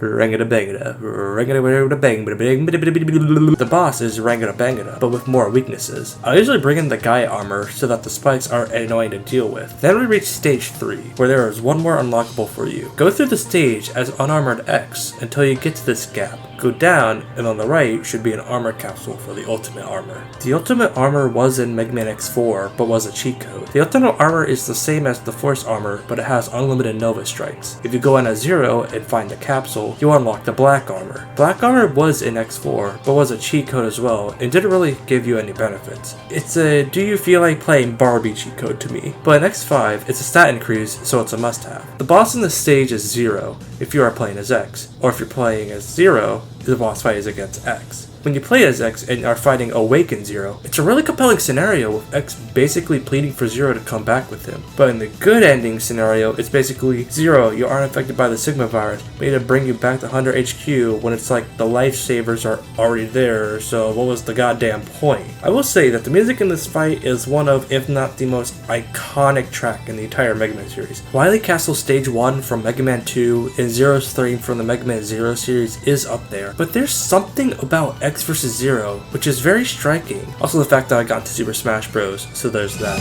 S2: Rangada Bangada. Rangada Bang. The boss is Rangada Bangada, but with more weaknesses. I usually bring in the Gaia armor so that the spikes aren't annoying to deal with. Then we reach stage 3, where there is one more unlockable for you. Go through the stage as Unarmored X until you get to this gap. Go down, and on the right should be an armor capsule for the ultimate armor. The ultimate armor was in Mega Man X4, but was a cheat code. The ultimate armor is the same as the Force armor, but it has unlimited Nova Strikes. If you go in at 0 and find the capsule, you unlock the black armor. Black armor was in X4, but was a cheat code as well, and didn't really give you any benefits. It's a do you feel like playing Barbie cheat code to me. But in X5, it's a stat increase, so it's a must-have. The boss in this stage is 0, if you are playing as X, or if you're playing as 0, the boss fight is against X. When you play as X and are fighting Awaken Zero, it's a really compelling scenario with X basically pleading for Zero to come back with him. But in the good ending scenario, it's basically Zero, you aren't affected by the Sigma virus, we need to bring you back to Hunter HQ when it's like the lifesavers are already there, so what was the goddamn point? I will say that the music in this fight is one of, if not the most iconic track in the entire Mega Man series. Wily Castle Stage 1 from Mega Man 2 and Zero's theme from the Mega Man Zero series is up there, but there's something about X vs. Zero, which is very striking. Also the fact that I got into Super Smash Bros, so there's that.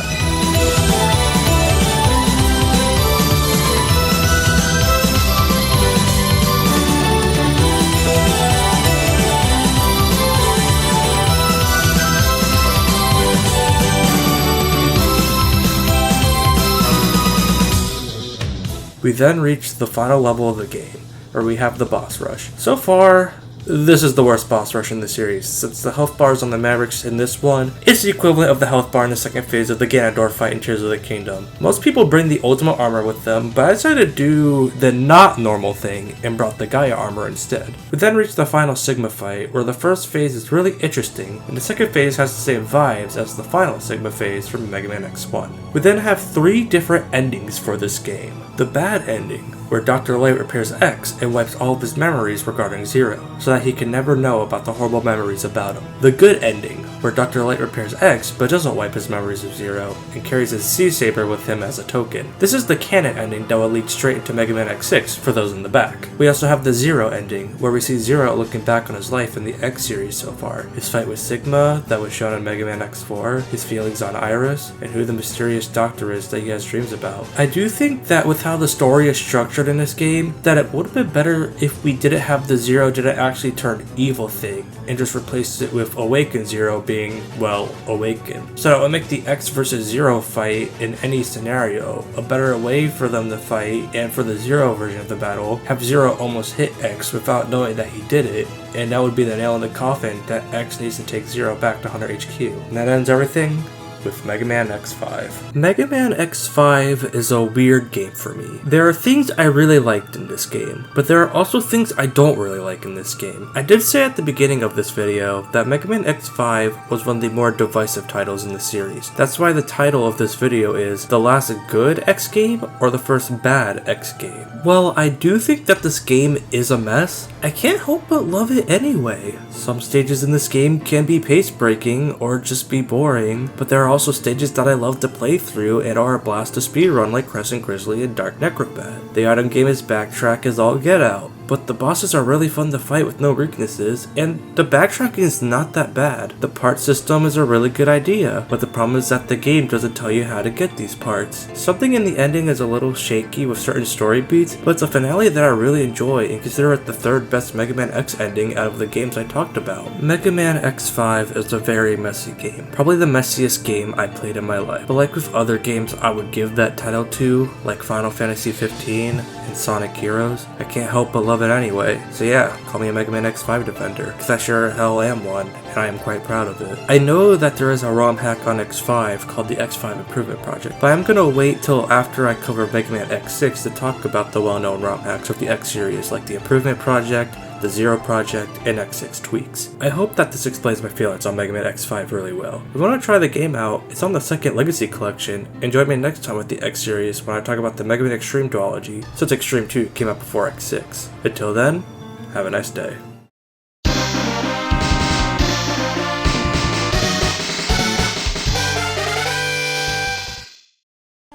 S2: We then reach the final level of the game, where we have the boss rush. So far, this is the worst boss rush in the series, since the health bars on the Mavericks in this one is the equivalent of the health bar in the second phase of the Ganondorf fight in Tears of the Kingdom. Most people bring the ultimate armor with them, but I decided to do the not normal thing and brought the Gaia armor instead. We then reach the final Sigma fight, where the first phase is really interesting, and the second phase has the same vibes as the final Sigma phase from Mega Man X1. We then have 3 different endings for this game. The bad ending, where Dr. Light repairs X and wipes all of his memories regarding Zero, so that he can never know about the horrible memories about him. The good ending, where Dr. Light repairs X but doesn't wipe his memories of Zero, and carries his C-Saber with him as a token. This is the canon ending that will lead straight into Mega Man X6 for those in the back. We also have the Zero ending, where we see Zero looking back on his life in the X series so far. His fight with Sigma, that was shown in Mega Man X4, his feelings on Iris, and who the mysterious doctor is that he has dreams about. I do think that with how the story is structured in this game, that it would have been better if we didn't have the Zero didn't actually turn evil thing, and just replaced it with Awakened Zero being, well, awakened. So it would make the X versus Zero fight in any scenario a better way for them to fight, and for the Zero version of the battle, have Zero almost hit X without knowing that he did it, and that would be the nail in the coffin that X needs to take Zero back to 100 HQ. And that ends everything with Mega Man X5. Mega Man X5 is a weird game for me. There are things I really liked in this game, but there are also things I don't really like in this game. I did say at the beginning of this video that Mega Man X5 was one of the more divisive titles in the series. That's why the title of this video is The Last Good X Game or The First Bad X Game. Well, I do think that this game is a mess. I can't help but love it anyway. Some stages in this game can be pace-breaking or just be boring, but there are also stages that I love to play through and are a blast to speedrun like Crescent Grizzly and Dark Necrobat. The item game is backtrack as all get out, but the bosses are really fun to fight with no weaknesses, and the backtracking is not that bad. The part system is a really good idea, but the problem is that the game doesn't tell you how to get these parts. Something in the ending is a little shaky with certain story beats, but it's a finale that I really enjoy and consider it the 3rd best Mega Man X ending out of the games I talked about. Mega Man X5 is a very messy game, probably the messiest game I played in my life, but like with other games I would give that title to, like Final Fantasy 15 and Sonic Heroes, I can't help but love it anyway. So yeah, call me a Mega Man X5 defender, because I sure hell am one, and I am quite proud of it. I know that there is a ROM hack on X5 called the X5 Improvement Project, but I'm gonna wait till after I cover Mega Man X6 to talk about the well-known ROM hacks of the X series, like the Improvement Project, the Zero Project, and X6 tweaks. I hope that this explains my feelings on Mega Man X5 really well. If you want to try the game out, it's on the 2nd Legacy Collection, and join me next time with the X series when I talk about the Mega Man Xtreme duology, since Xtreme 2 came out before X6. Until then, have a nice day.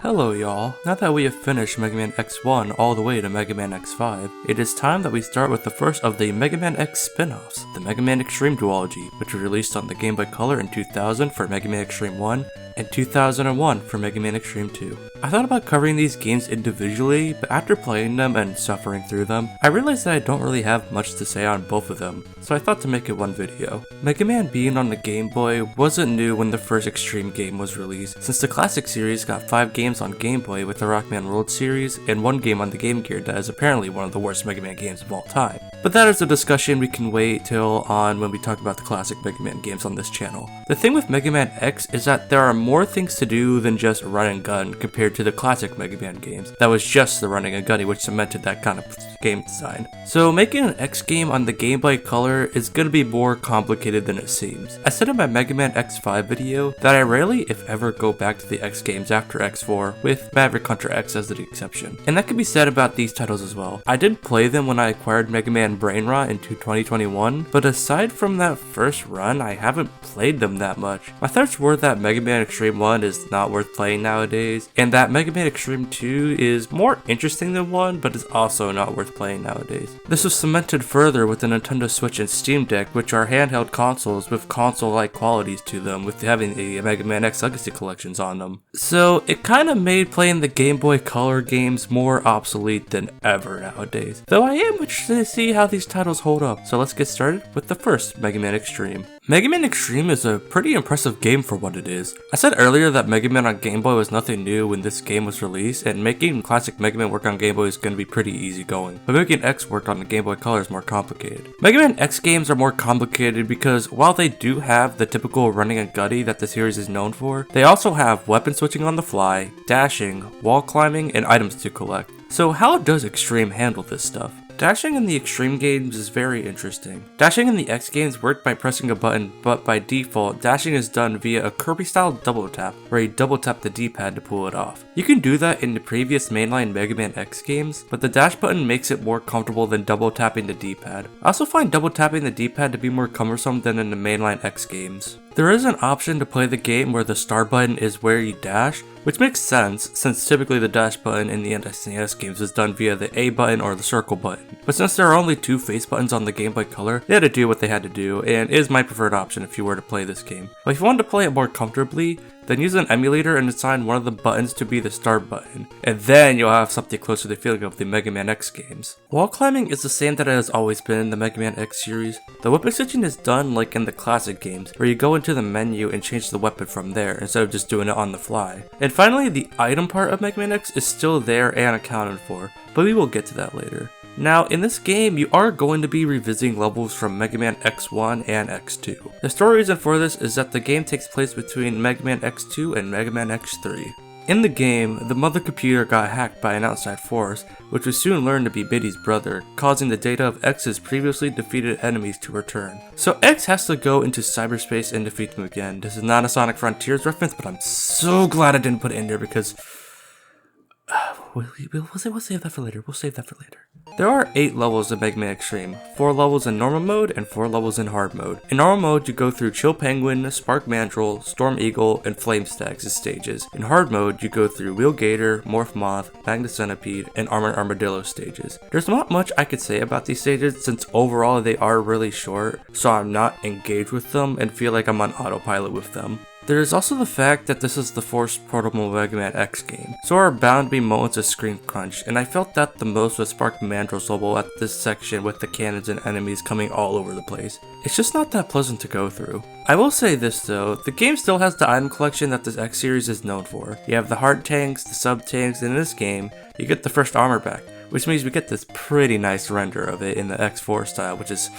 S2: Hello y'all, now that we have finished Mega Man X1 all the way to Mega Man X5, it is time that we start with the first of the Mega Man X spin-offs, the Mega Man Xtreme duology, which was released on the Game Boy Color in 2000 for Mega Man Xtreme 1, and 2001 for Mega Man Xtreme 2. I thought about covering these games individually, but after playing them and suffering through them, I realized that I don't really have much to say on both of them, so I thought to make it one video. Mega Man being on the Game Boy wasn't new when the first Xtreme game was released, since the classic series got 5 games on Game Boy with the Rockman World series, and 1 game on the Game Gear that is apparently one of the worst Mega Man games of all time. But that is a discussion we can wait till on when we talk about the classic Mega Man games on this channel. The thing with Mega Man X is that there are more things to do than just run and gun compared to the classic Mega Man games. That was just the running and gunning which cemented that kind of game design. So making an X game on the Game Boy Color is going to be more complicated than it seems. I said in my Mega Man X5 video that I rarely if ever go back to the X games after X4, with Maverick Hunter X as the exception. And that can be said about these titles as well. I did play them when I acquired Mega Man Brain Rot in 2021, but aside from that first run, I haven't played them that much. My thoughts were that Mega Man Xtreme 1 is not worth playing nowadays, and that Mega Man Xtreme 2 is more interesting than 1, but is also not worth playing nowadays. This was cemented further with the Nintendo Switch and Steam Deck, which are handheld consoles with console-like qualities to them, with having the Mega Man X Legacy collections on them. So it kind of made playing the Game Boy Color games more obsolete than ever nowadays. Though I am interested to see how these titles hold up, so let's get started with the first Mega Man Xtreme. Mega Man Xtreme is a pretty impressive game for what it is. I said earlier that Mega Man on Game Boy was nothing new when this game was released, and making classic Mega Man work on Game Boy is going to be pretty easy going, but making X work on the Game Boy Color is more complicated. Mega Man X games are more complicated because while they do have the typical running and gutty that the series is known for, they also have weapon switching on the fly, dashing, wall climbing, and items to collect. So how does Xtreme handle this stuff? Dashing in the Xtreme games is very interesting. Dashing in the X games work by pressing a button, but by default, dashing is done via a Kirby-style double tap, where you double tap the D-pad to pull it off. You can do that in the previous mainline Mega Man X games, but the dash button makes it more comfortable than double tapping the D-pad. I also find double tapping the D-pad to be more cumbersome than in the mainline X games. There is an option to play the game where the start button is where you dash, which makes sense since typically the dash button in the SNES games is done via the A button or the circle button. But since there are only two face buttons on the Game Boy Color, they had to do what they had to do, and is my preferred option if you were to play this game. But if you wanted to play it more comfortably, then use an emulator and assign one of the buttons to be the start button, and then you'll have something close to the feeling of the Mega Man X games. Wall climbing is the same that it has always been in the Mega Man X series. The weapon switching is done like in the classic games, where you go into the menu and change the weapon from there instead of just doing it on the fly. And finally, the item part of Mega Man X is still there and accounted for, but we will get to that later. Now, in this game, you are going to be revisiting levels from Mega Man X1 and X2. The story reason for this is that the game takes place between Mega Man X2 and Mega Man X3. In the game, the mother computer got hacked by an outside force, which was soon learned to be Biddy's brother, causing the data of X's previously defeated enemies to return. So X has to go into cyberspace and defeat them again. This is not a Sonic Frontiers reference, but I'm so glad I didn't put it in there because we'll save that for later. There are 8 levels in Mega Man Xtreme, 4 levels in normal mode and 4 levels in hard mode. In normal mode, you go through Chill Penguin, Spark Mandrill, Storm Eagle, and Flame Stags as stages. In hard mode, you go through Wheel Gator, Morph Moth, Magna Centipede, and Armored Armadillo stages. There's not much I could say about these stages since overall they are really short, so I'm not engaged with them and feel like I'm on autopilot with them. There is also the fact that this is the first portable Mega Man X game, so are bound to be moments of screen crunch, and I felt that the most with Spark Mandrill's level at this section with the cannons and enemies coming all over the place. It's just not that pleasant to go through. I will say this though, the game still has the item collection that this X series is known for. You have the hard tanks, the sub tanks, and in this game, you get the first armor back, which means we get this pretty nice render of it in the X4 style, which is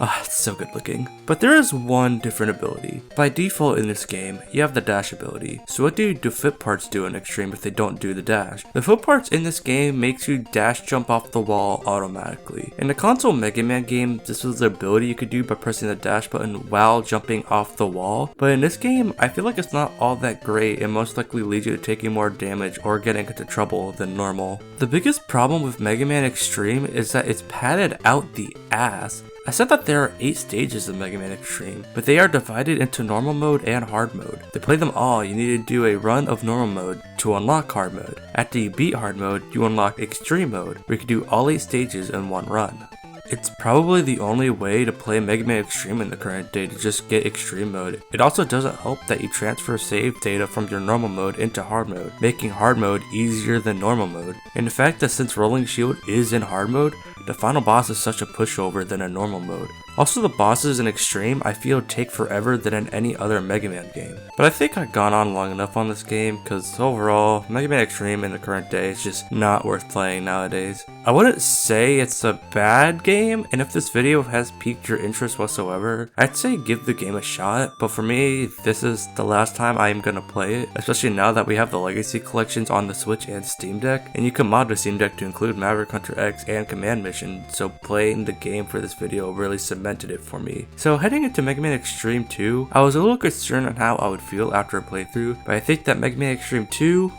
S2: it's so good looking. But there is one different ability. By default in this game, you have the dash ability. So what do the foot parts do in Xtreme if they don't do the dash? The foot parts in this game makes you dash jump off the wall automatically. In the console Mega Man game, this was the ability you could do by pressing the dash button while jumping off the wall. But in this game, I feel like it's not all that great and most likely leads you to taking more damage or getting into trouble than normal. The biggest problem with Mega Man Xtreme is that it's padded out the ass. I said that there are 8 stages of Mega Man Xtreme, but they are divided into normal mode and hard mode. To play them all, you need to do a run of normal mode to unlock hard mode. After you beat hard mode, you unlock extreme mode, where you can do all 8 stages in one run. It's probably the only way to play Mega Man Xtreme in the current day to just get extreme mode. It also doesn't help that you transfer save data from your normal mode into hard mode, making hard mode easier than normal mode. And the fact that since Rolling Shield is in hard mode, the final boss is such a pushover than in normal mode. Also, the bosses in Xtreme I feel take forever than in any other Mega Man game. But I think I've gone on long enough on this game because overall, Mega Man Xtreme in the current day is just not worth playing nowadays. I wouldn't say it's a bad game, and if this video has piqued your interest whatsoever, I'd say give the game a shot, but for me, this is the last time I am gonna play it, especially now that we have the Legacy collections on the Switch and Steam Deck, and you can mod the Steam Deck to include Maverick Hunter X and Command Mission, so playing the game for this video really cemented it for me. So heading into Mega Man Xtreme 2, I was a little concerned on how I would feel after a playthrough, but I think that Mega Man Xtreme 2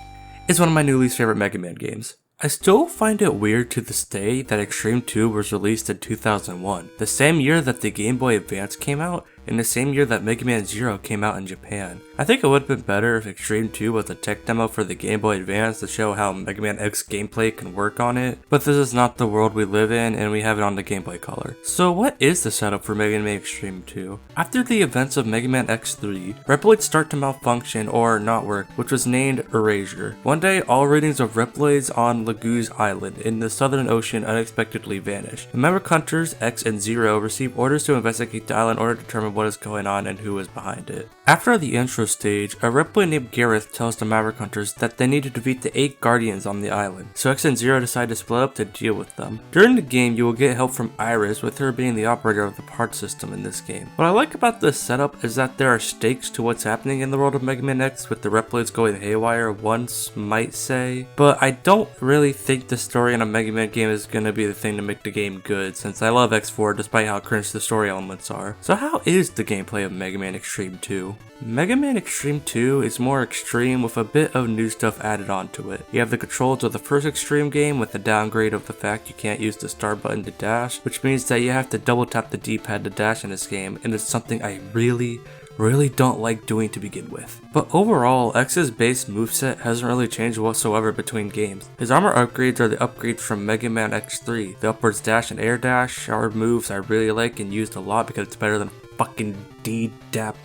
S2: is one of my new least favorite Mega Man games. I still find it weird to this day that Xtreme 2 was released in 2001, the same year that the Game Boy Advance came out, in the same year that Mega Man Zero came out in Japan. I think it would have been better if Xtreme 2 was a tech demo for the Game Boy Advance to show how Mega Man X gameplay can work on it, but this is not the world we live in and we have it on the Game Boy Color. So what is the setup for Mega Man Xtreme 2? After the events of Mega Man X3, Reploids start to malfunction or not work, which was named Erasure. One day, all readings of Reploids on Lagoo's Island in the Southern Ocean unexpectedly vanish. The Maverick Hunters, X and Zero, receive orders to investigate the island in order to determine what is going on and who is behind it. After the intro stage, a Reploid named Gareth tells the Maverick Hunters that they need to defeat the 8 Guardians on the island, so X and Zero decide to split up to deal with them. During the game, you will get help from Iris, with her being the operator of the parts system in this game. What I like about this setup is that there are stakes to what's happening in the world of Mega Man X, with the Reploids going haywire, one might say, but I don't really think the story in a Mega Man game is going to be the thing to make the game good, since I love X4 despite how cringe the story elements are. So how is the gameplay of Mega Man Xtreme 2? Mega Man Xtreme 2 is more extreme with a bit of new stuff added onto it. You have the controls of the first Xtreme game with the downgrade of the fact you can't use the start button to dash, which means that you have to double tap the D-pad to dash in this game, and it's something I really don't like doing to begin with. But overall, X's base moveset hasn't really changed whatsoever between games. His armor upgrades are the upgrades from Mega Man X3. The upwards dash and air dash are moves I really like and used a lot because it's better than fucking D-dap.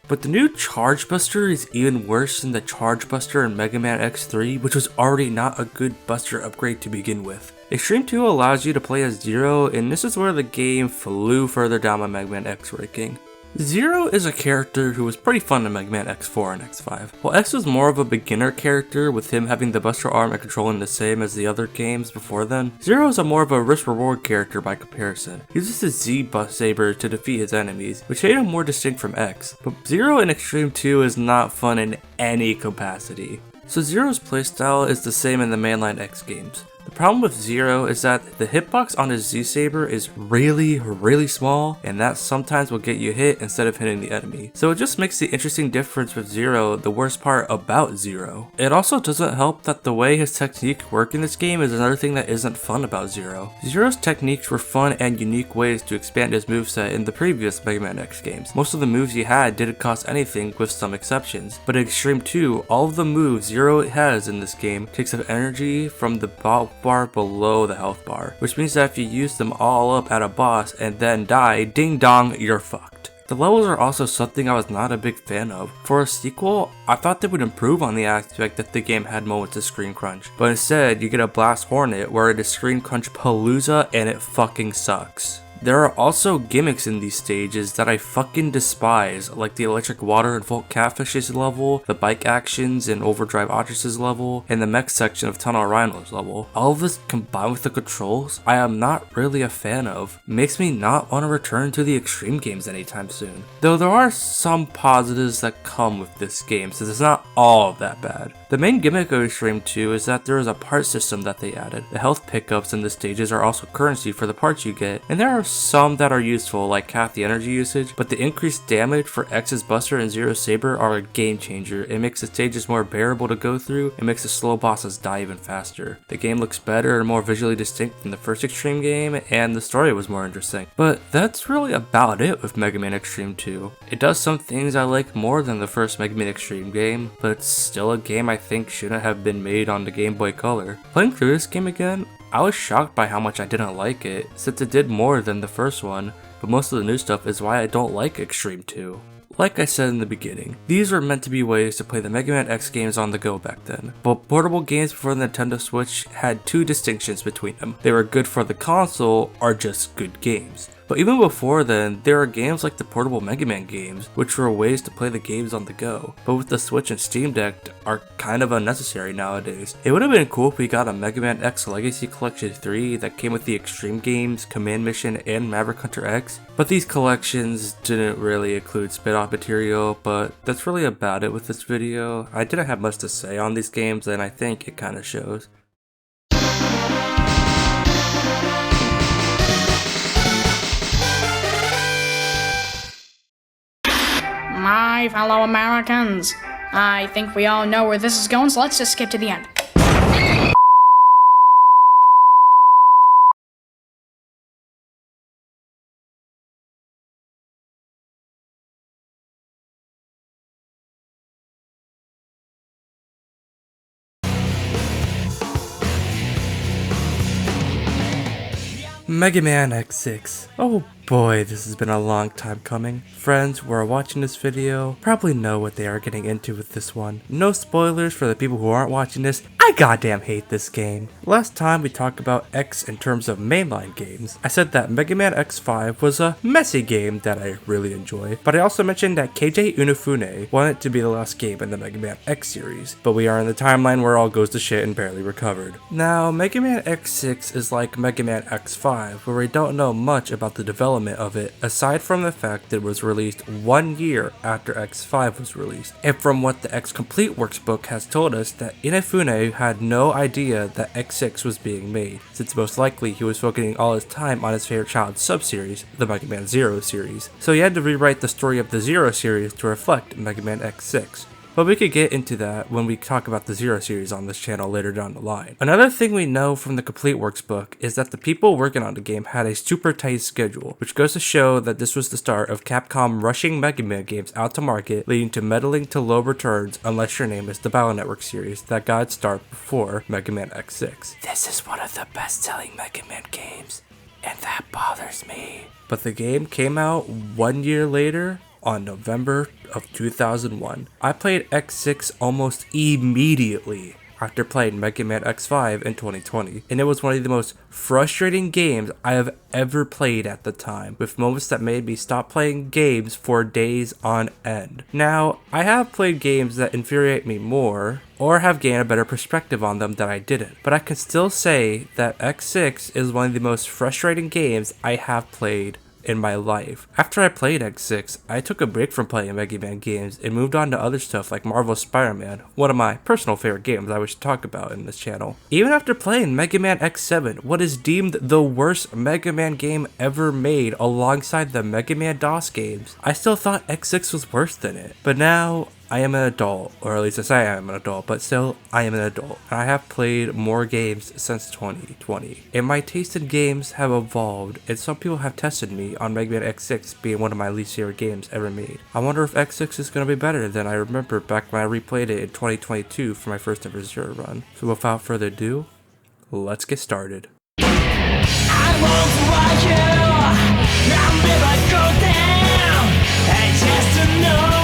S2: But the new Charge Buster is even worse than the Charge Buster in Mega Man X3, which was already not a good Buster upgrade to begin with. Xtreme 2 allows you to play as Zero, and this is where the game flew further down my Mega Man X ranking. Zero is a character who was pretty fun in Mega Man X4 and X5. While X was more of a beginner character, with him having the Buster arm and controlling the same as the other games before then, Zero is a more of a risk-reward character by comparison. He uses his Z-Saber to defeat his enemies, which made him more distinct from X, but Zero in Xtreme 2 is not fun in any capacity. So Zero's playstyle is the same in the mainline X games. The problem with Zero is that the hitbox on his Z-Saber is really small, and that sometimes will get you hit instead of hitting the enemy. So it just makes the interesting difference with Zero the worst part about Zero. It also doesn't help that the way his techniques work in this game is another thing that isn't fun about Zero. Zero's techniques were fun and unique ways to expand his moveset in the previous Mega Man X games. Most of the moves he had didn't cost anything with some exceptions, but in Xtreme 2, all of the moves Zero has in this game takes up energy from the bar below the health bar, which means that if you use them all up at a boss and then die, ding dong, you're fucked. The levels are also something I was not a big fan of. For a sequel, I thought they would improve on the aspect that the game had moments of screen crunch, but instead you get a Blast Hornet where it is screen crunch palooza and it fucking sucks. There are also gimmicks in these stages that I fucking despise, like the electric water in Volt Catfish's level, the bike actions in Overdrive Otrus's level, and the mech section of Tunnel Rhino's level. All of this combined with the controls, I am not really a fan of. Makes me not want to return to the Xtreme games anytime soon. Though there are some positives that come with this game, since it's not all that bad. The main gimmick of Xtreme 2 is that there is a part system that they added. The health pickups in the stages are also currency for the parts you get, and there are some that are useful, like half the energy usage, but the increased damage for X's Buster and Zero's Saber are a game changer. It makes the stages more bearable to go through, and makes the slow bosses die even faster. The game looks better and more visually distinct than the first Xtreme game, and the story was more interesting. But that's really about it with Mega Man Xtreme 2. It does some things I like more than the first Mega Man Xtreme game, but it's still a game I think shouldn't have been made on the Game Boy Color. Playing through this game again, I was shocked by how much I didn't like it, since it did more than the first one, but most of the new stuff is why I don't like Xtreme 2. Like I said in the beginning, these were meant to be ways to play the Mega Man X games on the go back then, but portable games before the Nintendo Switch had two distinctions between them. They were good for the console, or just good games. But even before then, there are games like the portable Mega Man games, which were ways to play the games on the go, but with the Switch and Steam Deck are kind of unnecessary nowadays. It would have been cool if we got a Mega Man X Legacy Collection 3 that came with the Xtreme games, Command Mission, and Maverick Hunter X, but these collections didn't really include spin-off material, but that's really about it with this video. I didn't have much to say on these games, and I think it kind of shows.
S11: My fellow Americans, I think we all know where this is going, so let's just skip to the end.
S2: Mega Man X6. Oh boy, this has been a long time coming. Friends who are watching this video probably know what they are getting into with this one. No spoilers for the people who aren't watching this. I goddamn hate this game. Last time we talked about X in terms of mainline games. I said that Mega Man X5 was a messy game that I really enjoy, but I also mentioned that KJ Inafune wanted to be the last game in the Mega Man X series, but we are in the timeline where all goes to shit and barely recovered. Now, Mega Man X6 is like Mega Man X5, where we don't know much about the development of it, aside from the fact that it was released 1 year after X5 was released. And from what the X Complete Works book has told us, that Inafune had no idea that X6 was being made, since most likely he was focusing all his time on his favorite child sub-series, the Mega Man Zero series. So he had to rewrite the story of the Zero series to reflect Mega Man X6. But we could get into that when we talk about the Zero series on this channel later down the line. Another thing we know from the Complete Works book is that the people working on the game had a super tight schedule, which goes to show that this was the start of Capcom rushing Mega Man games out to market, leading to meddling to low returns unless your name is the Battle Network series that got its start before Mega Man X6. This is one of the best-selling Mega Man games, and that bothers me. But the game came out 1 year later, on November of 2001. I played X6 almost immediately after playing Mega Man X5 in 2020, and it was one of the most frustrating games I have ever played at the time, with moments that made me stop playing games for days on end. Now, I have played games that infuriate me more, or have gained a better perspective on them that I didn't, but I can still say that X6 is one of the most frustrating games I have played in my life. After I played X6, I took a break from playing Mega Man games and moved on to other stuff like Marvel's Spider-Man, one of my personal favorite games I wish to talk about in this channel. Even after playing Mega Man X7, what is deemed the worst Mega Man game ever made alongside the Mega Man DOS games, I still thought X6 was worse than it. But now, I am an adult, or at least I say I am an adult, but still, I am an adult. And I have played more games since 2020. And my taste in games have evolved, and some people have tested me on Mega Man X6 being one of my least favorite games ever made. I wonder if X6 is going to be better than I remember back when I replayed it in 2022 for my first ever Zero run. So without further ado, let's get started. I won't fight you. I'll never go down. I just know.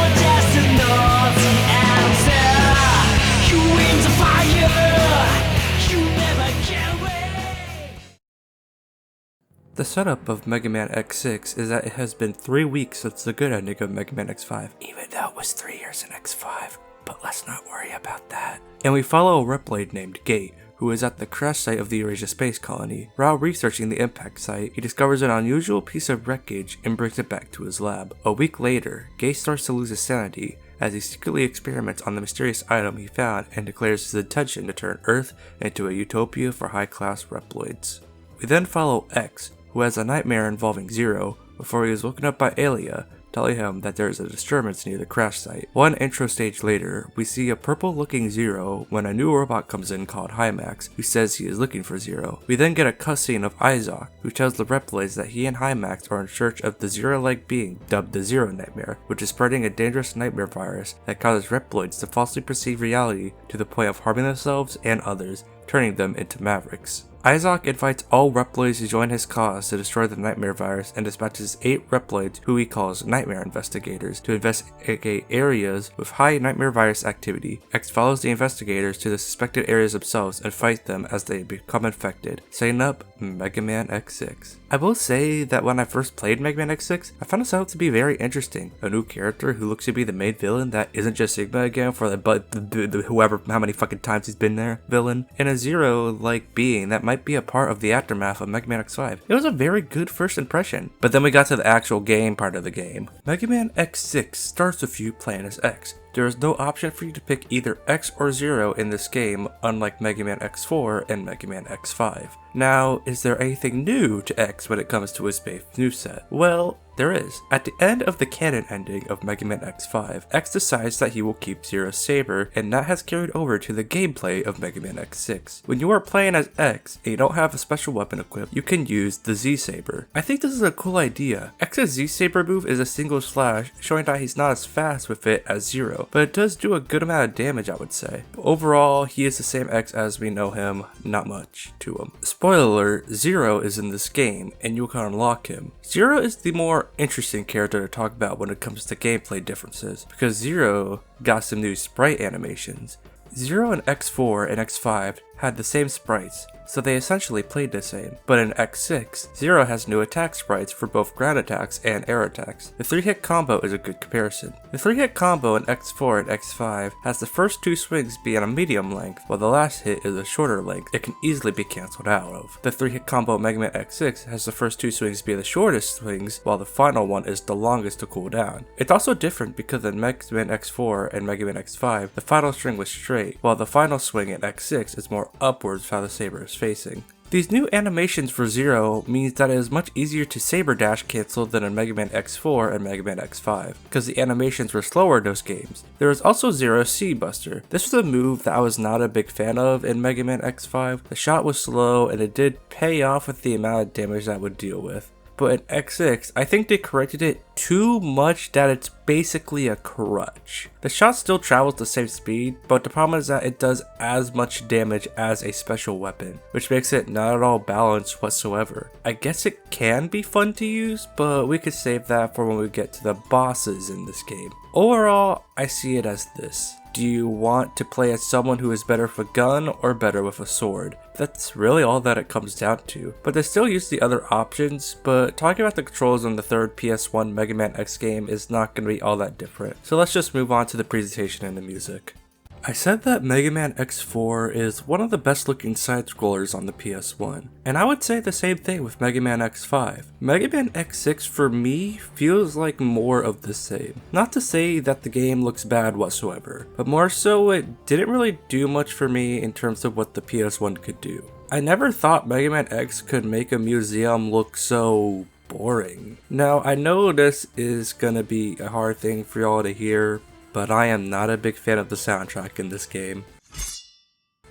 S2: The setup of Mega Man X6 is that it has been 3 weeks since the good ending of Mega Man X5, even though it was 3 years in X5, but let's not worry about that. And we follow a Reploid named Gate, who is at the crash site of the Eurasia Space Colony. While researching the impact site, he discovers an unusual piece of wreckage and brings it back to his lab. A week later, Gate starts to lose his sanity as he secretly experiments on the mysterious item he found and declares his intention to turn Earth into a utopia for high-class Reploids. We then follow X, who has a nightmare involving Zero before he is woken up by Alia, telling him that there is a disturbance near the crash site. One intro stage later, we see a purple-looking Zero when a new robot comes in called Hymax, who says he is looking for Zero. We then get a cutscene of Isaac, who tells the Reploids that he and Hymax are in search of the Zero-like being dubbed the Zero Nightmare, which is spreading a dangerous nightmare virus that causes Reploids to falsely perceive reality to the point of harming themselves and others, turning them into Mavericks. Isaac invites all Reploids to join his cause to destroy the Nightmare virus and dispatches 8 Reploids, who he calls Nightmare Investigators, to investigate areas with high Nightmare virus activity. X follows the investigators to the suspected areas themselves and fights them as they become infected, setting up Mega Man X6. I will say that when I first played Mega Man X6, I found this out to be very interesting. A new character who looks to be the main villain that isn't just Sigma again for the whoever, how many fucking times he's been there, villain, and a Zero-like being that might be a part of the aftermath of Mega Man X5. It was a very good first impression. But then we got to the actual game part of the game. Mega Man X6 starts with you playing as X. There is no option for you to pick either X or Zero in this game, unlike Mega Man X4 and Mega Man X5. Now, is there anything new to X when it comes to his base moveset? Well, there is. At the end of the canon ending of Mega Man X5, X decides that he will keep Zero's saber, and that has carried over to the gameplay of Mega Man X6. When you are playing as X and you don't have a special weapon equipped, you can use the Z-Saber. I think this is a cool idea. X's Z-Saber move is a single slash, showing that he's not as fast with it as Zero. Zero, but it does do a good amount of damage, I would say. But overall, he is the same X as we know him, not much to him. Spoiler alert, Zero is in this game, and you can unlock him. Zero is the more interesting character to talk about when it comes to gameplay differences, because Zero got some new sprite animations. Zero in X4 and X5 had the same sprites, so they essentially played the same. But in X6, Zero has new attack sprites for both ground attacks and air attacks. The 3-hit combo is a good comparison. The 3-hit combo in X4 and X5 has the first 2 swings be at a medium length, while the last hit is a shorter length it can easily be cancelled out of. The 3-hit combo in Mega Man X6 has the first 2 swings be the shortest swings, while the final one is the longest to cool down. It's also different because in Mega Man X4 and Mega Man X5, the final string was straight, while the final swing in X6 is more upwards with how the saber is facing. These new animations for Zero means that it is much easier to saber dash cancel than in Mega Man X4 and Mega Man X5, because the animations were slower in those games. There is also Zero C Buster. This was a move that I was not a big fan of in Mega Man X5. The shot was slow and it did pay off with the amount of damage that it would deal with. But in X6, I think they corrected it too much that it's basically a crutch. The shot still travels the same speed, but the problem is that it does as much damage as a special weapon, which makes it not at all balanced whatsoever. I guess it can be fun to use, but we could save that for when we get to the bosses in this game. Overall, I see it as this. Do you want to play as someone who is better with a gun or better with a sword? That's really all that it comes down to. But they still use the other options, but talking about the controls on the third PS1 Mega Man X game is not going to be all that different. So let's just move on to the presentation and the music. I said that Mega Man X4 is one of the best looking side-scrollers on the PS1, and I would say the same thing with Mega Man X5. Mega Man X6 for me feels like more of the same. Not to say that the game looks bad whatsoever, but more so it didn't really do much for me in terms of what the PS1 could do. I never thought Mega Man X could make a museum look so boring. Now I know this is gonna be a hard thing for y'all to hear, but I am not a big fan of the soundtrack in this game.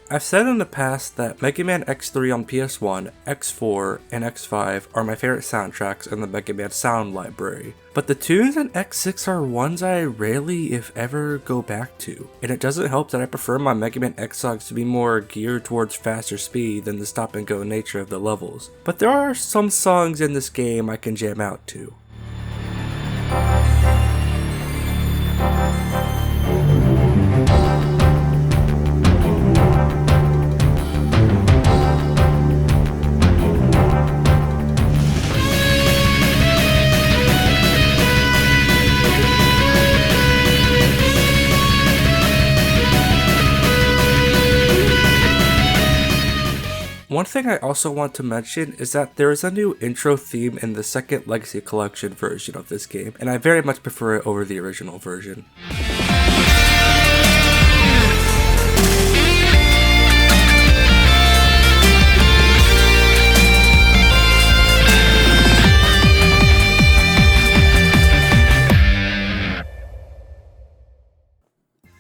S2: I've said in the past that Mega Man X3 on PS1, X4, and X5 are my favorite soundtracks in the Mega Man sound library, but the tunes in X6 are ones I rarely, if ever, go back to, and it doesn't help that I prefer my Mega Man X songs to be more geared towards faster speed than the stop and go nature of the levels, but there are some songs in this game I can jam out to. One thing I also want to mention is that there is a new intro theme in the second Legacy Collection version of this game, and I very much prefer it over the original version.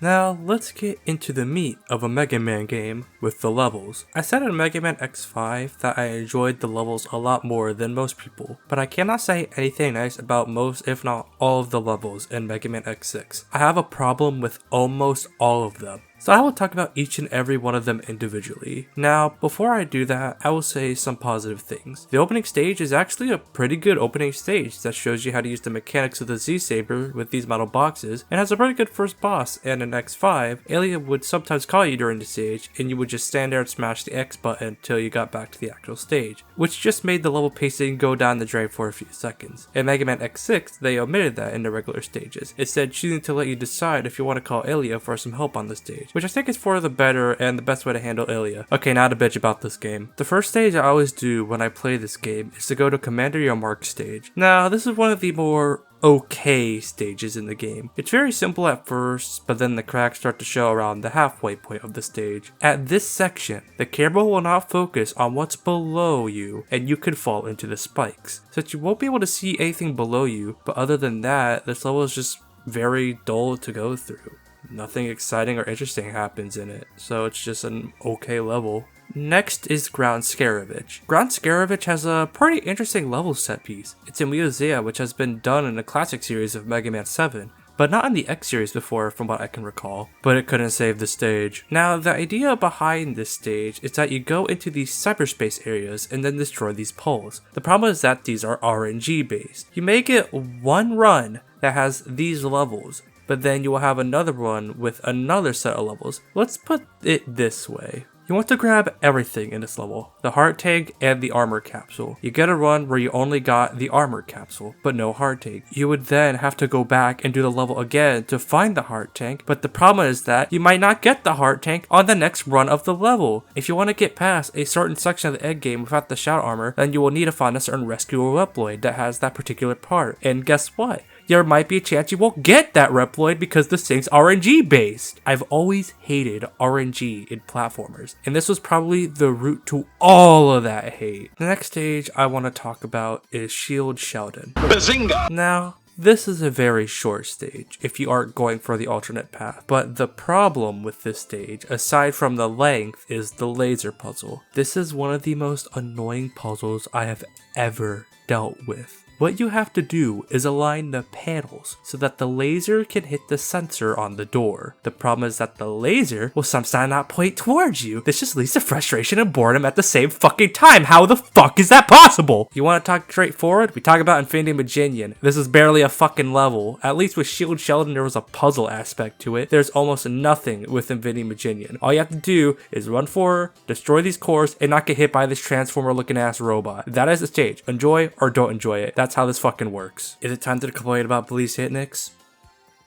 S2: Now, let's get into the meat of a Mega Man game with the levels. I said in Mega Man X5 that I enjoyed the levels a lot more than most people, but I cannot say anything nice about most if not all of the levels in Mega Man X6. I have a problem with almost all of them. So I will talk about each and every one of them individually. Now, before I do that, I will say some positive things. The opening stage is actually a pretty good opening stage that shows you how to use the mechanics of the Z-Saber with these metal boxes, and has a pretty good first boss, and in X5, Alien would sometimes call you during the stage, and you would just stand there and smash the X button until you got back to the actual stage, which just made the level pacing go down the drain for a few seconds. In Mega Man X6, they omitted that in the regular stages, instead choosing to let you decide if you want to call Elia for some help on the stage, which I think is for the better and the best way to handle Ilya. Okay, now to bitch about this game. The first stage I always do when I play this game is to go to Commander Yomark's stage. Now, this is one of the more okay stages in the game. It's very simple at first, but then the cracks start to show around the halfway point of the stage. At this section, the camera will not focus on what's below you, and you could fall into the spikes, so that you won't be able to see anything below you, but other than that, this level is just very dull to go through. Nothing exciting or interesting happens in it, so it's just an okay level. Next is Ground Scaravage. Ground Scaravage has a pretty interesting level set piece. It's in Museum, which has been done in the classic series of Mega Man 7, but not in the X series before from what I can recall, but it couldn't save the stage. Now, the idea behind this stage is that you go into these cyberspace areas and then destroy these poles. The problem is that these are RNG based. You may get one run that has these levels, but then you will have another run with another set of levels. Let's put it this way. You want to grab everything in this level, the heart tank and the armor capsule. You get a run where you only got the armor capsule, but no heart tank. You would then have to go back and do the level again to find the heart tank, but the problem is that you might not get the heart tank on the next run of the level. If you want to get past a certain section of the end game without the Shoutout armor, then you will need to find a certain rescuable Reploid that has that particular part. And guess what? There might be a chance you won't get that Reploid because this thing's RNG based. I've always hated RNG in platformers, and this was probably the root to all of that hate. The next stage I want to talk about is Sheldon. Bazinga! Now, this is a very short stage if you aren't going for the alternate path, but the problem with this stage, aside from the length, is the laser puzzle. This is one of the most annoying puzzles I have ever dealt with. What you have to do is align the panels so that the laser can hit the sensor on the door. The problem is that the laser will sometimes not point towards you. This just leads to frustration and boredom at the same fucking time. How the fuck is that possible? You want to talk straightforward? We talk about Infinity Maginian. This is barely a fucking level. At least with Sheldon there was a puzzle aspect to it. There's almost nothing with Infinity Maginian. All you have to do is run forward, destroy these cores, and not get hit by this transformer looking ass robot. That is the stage. Enjoy or don't enjoy it. That's how this fucking works. Is it time to complain about Blaze Hitnix?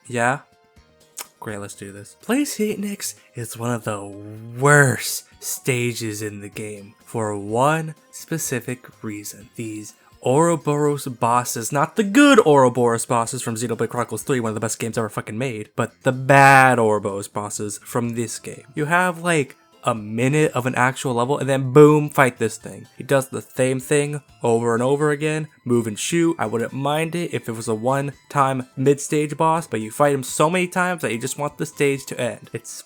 S2: Yeah? Great, let's do this. Blaze Hitnix is one of the worst stages in the game for one specific reason. These Ouroboros bosses, not the good Ouroboros bosses from Xenoblade Chronicles 3, one of the best games ever fucking made, but the bad Ouroboros bosses from this game. You have like a minute of an actual level and then boom, fight this thing. He does the same thing over and over again, move and shoot. I wouldn't mind it if it was a one-time mid-stage boss, but you fight him so many times that you just want the stage to end. It's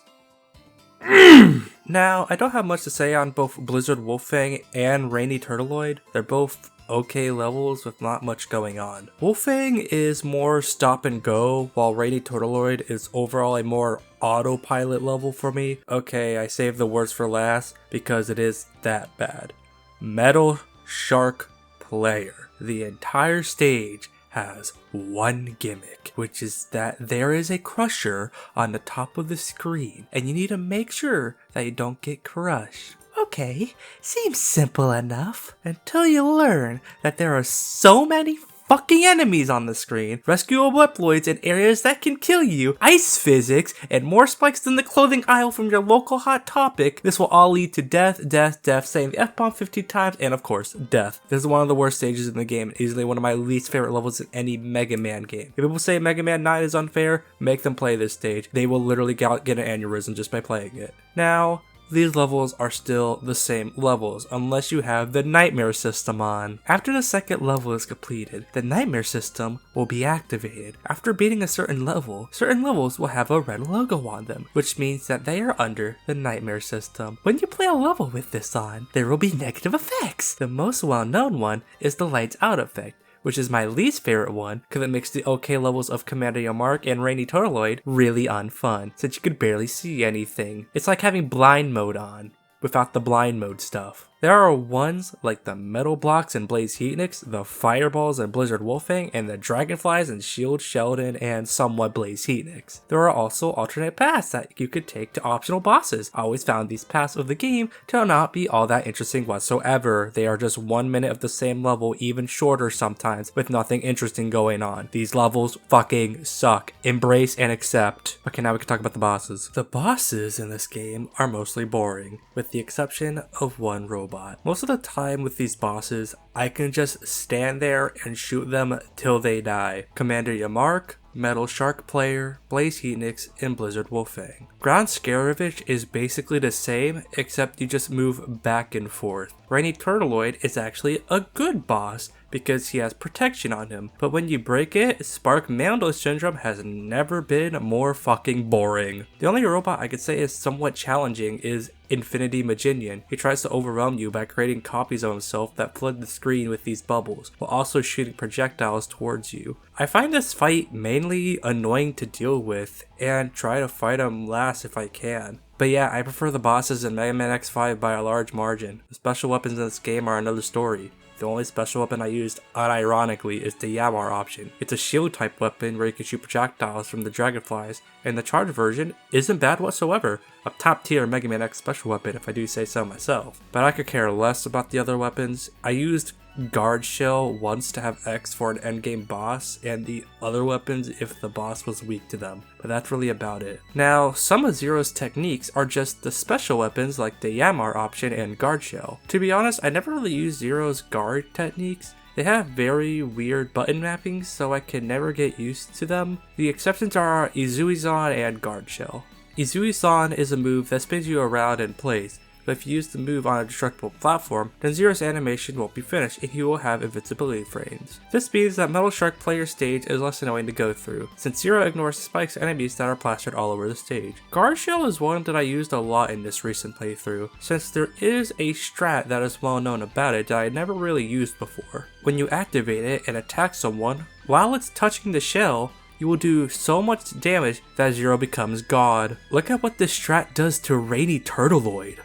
S2: Now, I don't have much to say on both Blizzard Wolffang and Rainy Turtleoid. They're both okay levels with not much going on. Wolffang is more stop and go, while Rainy Turtleoid is overall a more autopilot level for me. Okay, I saved the worst for last because it is that bad. Metal Shark Player. The entire stage has one gimmick, which is that there is a crusher on the top of the screen, and you need to make sure that you don't get crushed. Okay, seems simple enough, until you learn that there are so many fucking enemies on the screen, rescuable Reploids in areas that can kill you, ice physics, and more spikes than the clothing aisle from your local Hot Topic. This will all lead to death, death, death, saying the F-bomb 50 times, and of course, death. This is one of the worst stages in the game, and easily one of my least favorite levels in any Mega Man game. If people say Mega Man 9 is unfair, make them play this stage. They will literally get an aneurysm just by playing it. Now, these levels are still the same levels unless you have the nightmare system on. After the second level is completed, the nightmare system will be activated. After beating a certain levels will have a red logo on them, which means that they are under the nightmare system. When you play a level with this on, there will be negative effects. The most well-known one is the lights out effect, which is my least favorite one because it makes the okay levels of Commander Yamark and Rainy Turtleoid really unfun, since you could barely see anything. It's like having blind mode on, without the blind mode stuff. There are ones like the metal blocks in Blaze Hitnix, the fireballs in Blizzard Wolffang, and the dragonflies in Sheldon and somewhat Blaze Hitnix. There are also alternate paths that you could take to optional bosses. I always found these paths of the game to not be all that interesting whatsoever. They are just 1 minute of the same level, even shorter sometimes, with nothing interesting going on. These levels fucking suck. Embrace and accept. Okay, now we can talk about the bosses. The bosses in this game are mostly boring, with the exception of one robot. Most of the time with these bosses, I can just stand there and shoot them till they die. Commander Yamark, Metal Shark Player, Blaze Hitnix, and Blizzard Wolffang. Ground Scaravich is basically the same, except you just move back and forth. Rainy Turtleoid is actually a good boss because he has protection on him. But when you break it, Spark Mando Syndrome has never been more fucking boring. The only robot I could say is somewhat challenging is Infinity Maginian. He tries to overwhelm you by creating copies of himself that flood the screen with these bubbles, while also shooting projectiles towards you. I find this fight mainly annoying to deal with, and try to fight him last if I can. But yeah, I prefer the bosses in Mega Man X5 by a large margin. The special weapons in this game are another story. The only special weapon I used, unironically, is the Yamar option. It's a shield type weapon where you can shoot projectiles from the dragonflies, and the charged version isn't bad whatsoever. A top tier Mega Man X special weapon if I do say so myself. But I could care less about the other weapons. I used Guard Shell once to have X for an endgame boss, and the other weapons if the boss was weak to them, but that's really about it. Now, some of Zero's techniques are just the special weapons like the Yamar option and Guard Shell. To be honest, I never really used Zero's guard techniques. They have very weird button mappings, so I can never get used to them. The exceptions are Izui-san and Guard Shell. Izui-san is a move that spins you around in place, but if you use the move on a destructible platform, then Zero's animation won't be finished and he will have invincibility frames. This means that Metal Shark Player's stage is less annoying to go through, since Zero ignores the spikes enemies that are plastered all over the stage. Guard Shell is one that I used a lot in this recent playthrough, since there is a strat that is well known about it that I never really used before. When you activate it and attack someone, while it's touching the shell, you will do so much damage that Zero becomes God. Look at what this strat does to Rainy Turtleoid.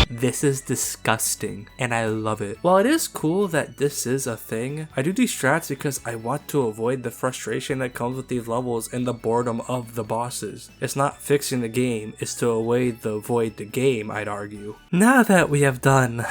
S2: This is disgusting, and I love it. While it is cool that this is a thing, I do these strats because I want to avoid the frustration that comes with these levels and the boredom of the bosses. It's not fixing the game, it's to avoid the game, I'd argue. Now that we have done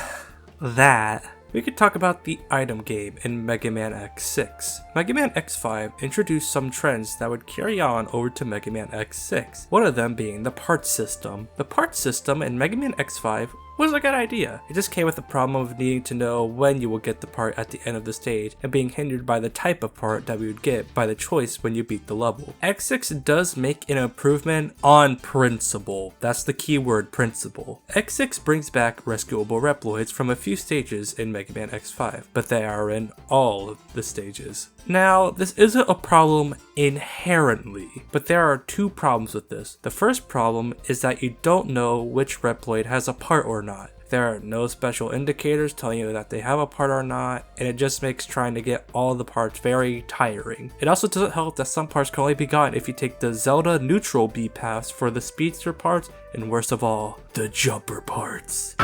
S2: that, we could talk about the item game in Mega Man X6. Mega Man X5 introduced some trends that would carry on over to Mega Man X6, one of them being the parts system. The parts system in Mega Man X5 was a good idea. It just came with the problem of needing to know when you will get the part at the end of the stage and being hindered by the type of part that we would get by the choice when you beat the level. X6 does make an improvement on principle. That's the key word, principle. X6 brings back rescuable Reploids from a few stages in Mega Man X5, but they are in all of the stages. Now, this isn't a problem inherently, but there are two problems with this. The first problem is that you don't know which Reploid has a part or not. There are no special indicators telling you that they have a part or not, and it just makes trying to get all the parts very tiring. It also doesn't help that some parts can only be gotten if you take the Zelda neutral B paths for the speedster parts, and worst of all, the jumper parts.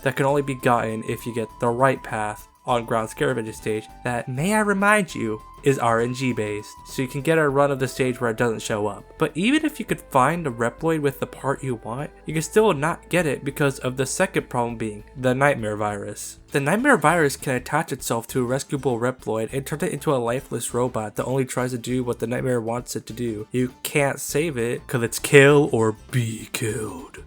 S2: That can only be gotten if you get the right path on Ground Scavenger stage that, may I remind you, is RNG based, so you can get a run of the stage where it doesn't show up. But even if you could find a Reploid with the part you want, you can still not get it because of the second problem being the Nightmare Virus. The Nightmare Virus can attach itself to a rescuable Reploid and turn it into a lifeless robot that only tries to do what the Nightmare wants it to do. You can't save it because it's kill or be killed.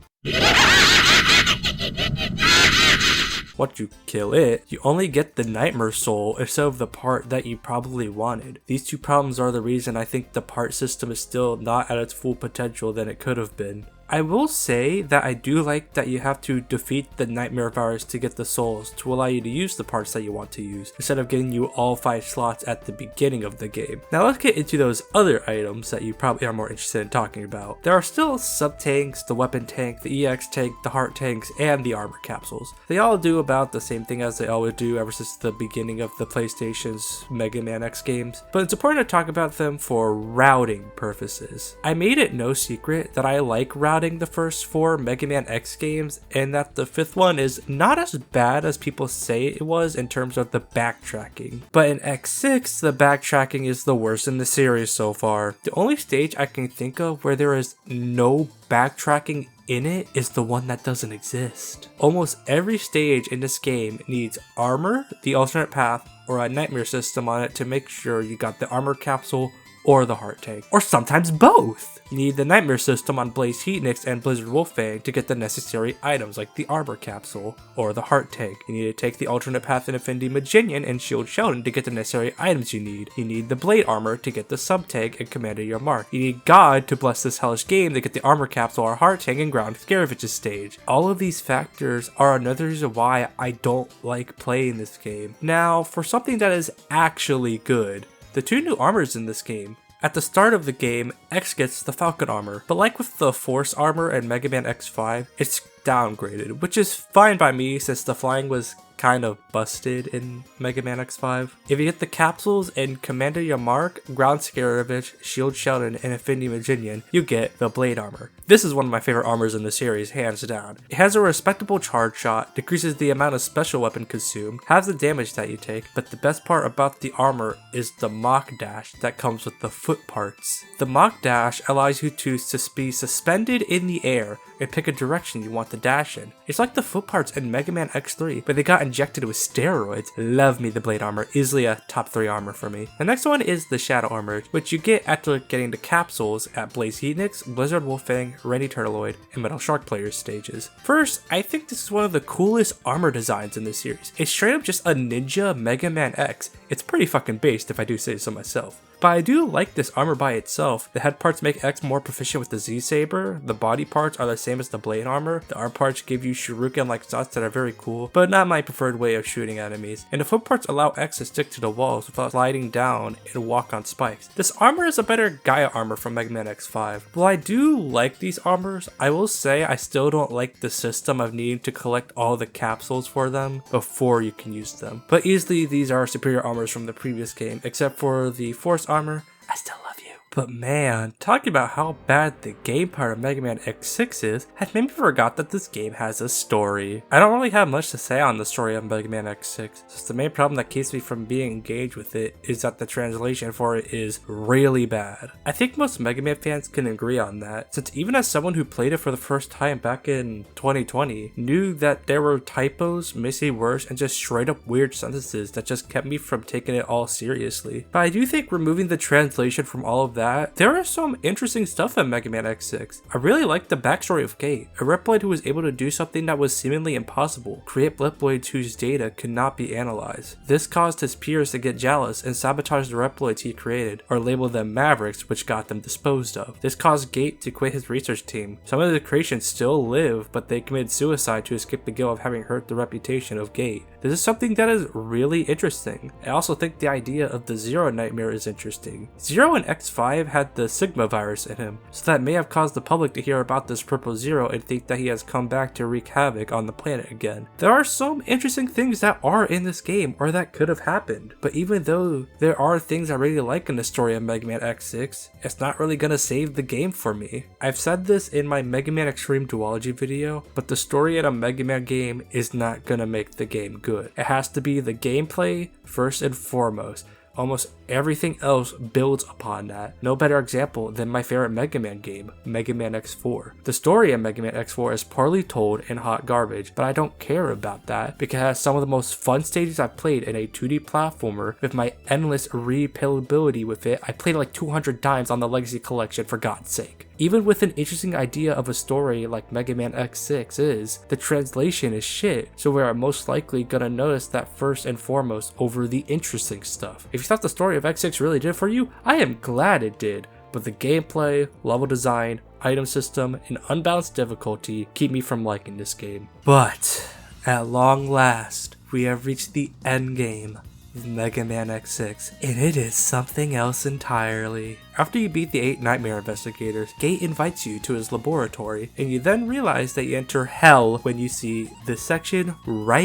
S2: Once you kill it, you only get the Nightmare Soul instead of the part that you probably wanted. These two problems are the reason I think the part system is still not at its full potential than it could have been. I will say that I do like that you have to defeat the Nightmare Virus to get the souls to allow you to use the parts that you want to use, instead of getting you all 5 slots at the beginning of the game. Now let's get into those other items that you probably are more interested in talking about. There are still sub-tanks, the weapon tank, the EX tank, the heart tanks, and the armor capsules. They all do about the same thing as they always do ever since the beginning of the PlayStation's Mega Man X games, but it's important to talk about them for routing purposes. I made it no secret that I like routing the first 4 Mega Man X games, and that the 5th one is not as bad as people say it was in terms of the backtracking. But in X6, the backtracking is the worst in the series so far. The only stage I can think of where there is no backtracking in it is the one that doesn't exist. Almost every stage in this game needs armor, the alternate path, or a nightmare system on it to make sure you got the armor capsule or the heart tank, or sometimes both. You need the Nightmare system on Blaze Heatnix and Blizzard Wolfang to get the necessary items like the Armor Capsule or the Heart Tank. You need to take the alternate path in Affinity Maginian and Shield Sheldon to get the necessary items you need. You need the Blade Armor to get the Sub Tank and Commander Your Mark. You need God to bless this hellish game to get the Armor Capsule or Heart Tank and Ground Scarevich's stage. All of these factors are another reason why I don't like playing this game. Now, for something that is actually good, the two new armors in this game. At the start of the game, X gets the Falcon armor, but like with the Force armor and Mega Man X5, it's downgraded, which is fine by me since the flying was kind of busted in Mega Man X5. If you get the capsules in Commander Your Mark, Ground Scaravich, Shield Sheldon, and Affinity Maginian, you get the Blade Armor. This is one of my favorite armors in the series, hands down. It has a respectable charge shot, decreases the amount of special weapon consumed, halves the damage that you take, but the best part about the armor is the Mach Dash that comes with the foot parts. The Mach Dash allows you to be suspended in the air and pick a direction you want to dash in. It's like the foot parts in Mega Man X3, but they got injected with steroids. Love me the Blade Armor, easily a top 3 armor for me. The next one is the Shadow Armor, which you get after getting the capsules at Blaze Heatnix, Blizzard Wolfang, Randy Turtleoid, and Metal Shark Players stages. First, I think this is one of the coolest armor designs in this series. It's straight up just a ninja Mega Man X. It's pretty fucking based if I do say so myself. But I do like this armor by itself. The head parts make X more proficient with the Z-Saber, the body parts are the same as the blade armor, the arm parts give you shuriken-like shots that are very cool, but not my preferred way of shooting enemies, and the foot parts allow X to stick to the walls without sliding down and walk on spikes. This armor is a better Gaia armor from Mega Man X5. While I do like these armors, I will say I still don't like the system of needing to collect all the capsules for them before you can use them. But easily these are superior armors from the previous game, except for the Force armor. I still love you. But man, talking about how bad the game part of Mega Man X6 is had made me forgot that this game has a story. I don't really have much to say on the story of Mega Man X6, since the main problem that keeps me from being engaged with it is that the translation for it is really bad. I think most Mega Man fans can agree on that, since even as someone who played it for the first time back in 2020, knew that there were typos, missing words, and just straight up weird sentences that just kept me from taking it all seriously. But I do think removing the translation from all of that, there is some interesting stuff in Mega Man X6. I really like the backstory of Gate, a Reploid who was able to do something that was seemingly impossible, create Reploids whose data could not be analyzed. This caused his peers to get jealous and sabotage the Reploids he created, or label them Mavericks, which got them disposed of. This caused Gate to quit his research team. Some of the creations still live, but they committed suicide to escape the guilt of having hurt the reputation of Gate. This is something that is really interesting. I also think the idea of the Zero Nightmare is interesting. Zero in X5 had the Sigma virus in him, so that may have caused the public to hear about this Purple Zero and think that he has come back to wreak havoc on the planet again. There are some interesting things that are in this game, or that could have happened, but even though there are things I really like in the story of Mega Man X6, it's not really gonna save the game for me. I've said this in my Mega Man Xtreme duology video, but the story in a Mega Man game is not gonna make the game good. It has to be the gameplay first and foremost. Almost everything else builds upon that. No better example than my favorite Mega Man game, Mega Man X4. The story of Mega Man X4 is poorly told and hot garbage, but I don't care about that because it has some of the most fun stages I've played in a 2D platformer with my endless replayability with it. I played like 200 times on the Legacy Collection, for God's sake. Even with an interesting idea of a story like Mega Man X6 is, the translation is shit, so we are most likely gonna notice that first and foremost over the interesting stuff. If you thought the story of X6 really did for you, I am glad it did, but the gameplay, level design, item system, and unbalanced difficulty keep me from liking this game. But at long last, we have reached the end game of Mega Man X6, and it is something else entirely. After you beat the 8 Nightmare Investigators, Gate invites you to his laboratory, and you then realize that you enter hell when you see this section right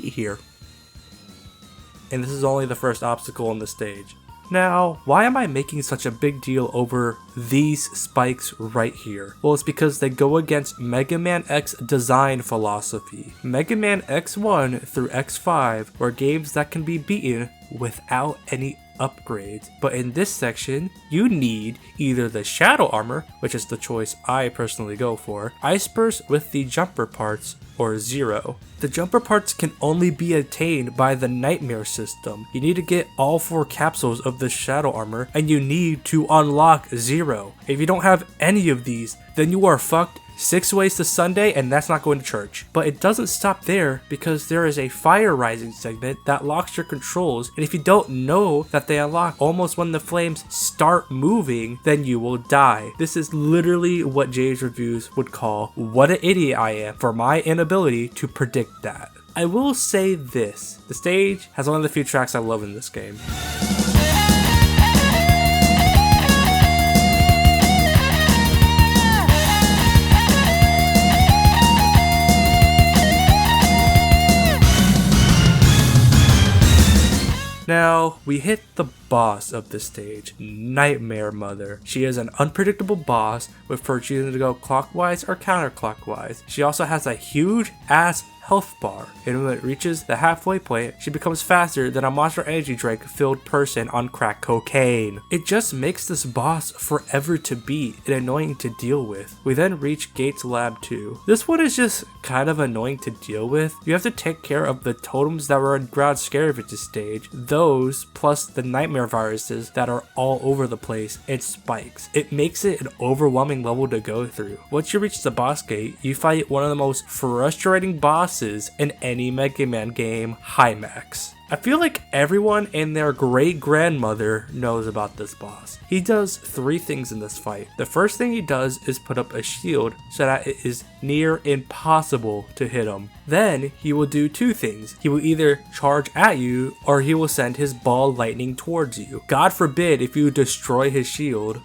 S2: here. And this is only the first obstacle on the stage. Now, why am I making such a big deal over these spikes right here? Well, it's because they go against Mega Man X design philosophy. Mega Man X1 through X5 were games that can be beaten without any upgrades. But in this section, you need either the Shadow Armor, which is the choice I personally go for, Ice Burst with the jumper parts, or Zero. The jumper parts can only be attained by the Nightmare system. You need to get all 4 capsules of the Shadow Armor, and you need to unlock Zero. If you don't have any of these, then you are fucked 6 ways to Sunday, and that's not going to church. But it doesn't stop there, because there is a Fire Rising segment that locks your controls, and if you don't know that they unlock almost when the flames start moving, then you will die. This is literally what Jay's reviews would call what an idiot I am for my inability to predict that. I will say this, the stage has one of the few tracks I love in this game. Now, we hit the boss of the stage, Nightmare Mother. She is an unpredictable boss with her choosing to go clockwise or counterclockwise. She also has a huge ass health bar, and when it reaches the halfway point, she becomes faster than a Monster Energy Drink filled person on crack cocaine. It just makes this boss forever to beat and annoying to deal with. We then reach Gates Lab 2. This one is just kind of annoying to deal with. You have to take care of the totems that were in Ground Scarage's stage, those plus the nightmare viruses that are all over the place, and spikes. It makes it an overwhelming level to go through. Once you reach the boss gate, you fight one of the most frustrating bosses in any Mega Man game, Hymax. I feel like everyone and their great grandmother knows about this boss. He does 3 things in this fight. The first thing he does is put up a shield so that it is near impossible to hit him. Then he will do 2 things. He will either charge at you or he will send his ball lightning towards you. God forbid if you destroy his shield.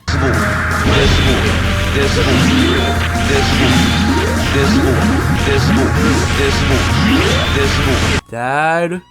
S2: Dad,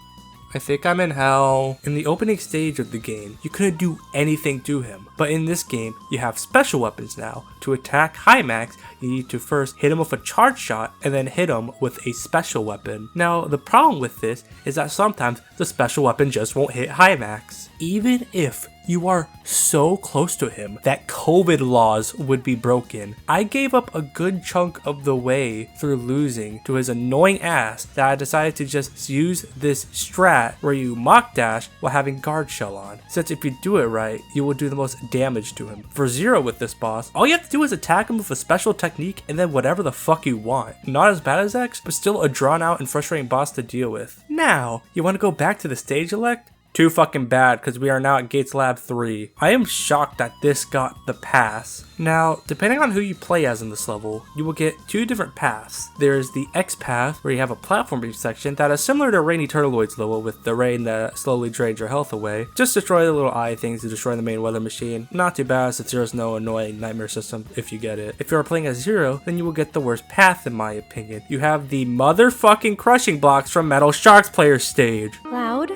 S2: I think I'm in hell. In the opening stage of the game, you couldn't do anything to him, but in this game, you have special weapons now. To attack Hymax, you need to first hit him with a charge shot and then hit him with a special weapon. Now, the problem with this is that sometimes the special weapon just won't hit Hymax. Even if you are so close to him that COVID laws would be broken, I gave up a good chunk of the way through losing to his annoying ass that I decided to just use this strat where you mock dash while having guard shell on, since if you do it right, you will do the most damage to him. For Zero with this boss, all you have to do is attack him with a special technique and then whatever the fuck you want. Not as bad as X, but still a drawn out and frustrating boss to deal with. Now, you want to go back to the stage elect? Too fucking bad, because we are now at Gates Lab 3. I am shocked that this got the pass. Now, depending on who you play as in this level, you will get 2 different paths. There's the X path, where you have a platforming section that is similar to Rainy Turtleoid's level with the rain that slowly drains your health away. Just destroy the little eye things to destroy the main weather machine. Not too bad, since there's no annoying nightmare system if you get it. If you are playing as Zero, then you will get the worst path in my opinion. You have the motherfucking crushing blocks from Metal Shark's player stage.
S12: Loud.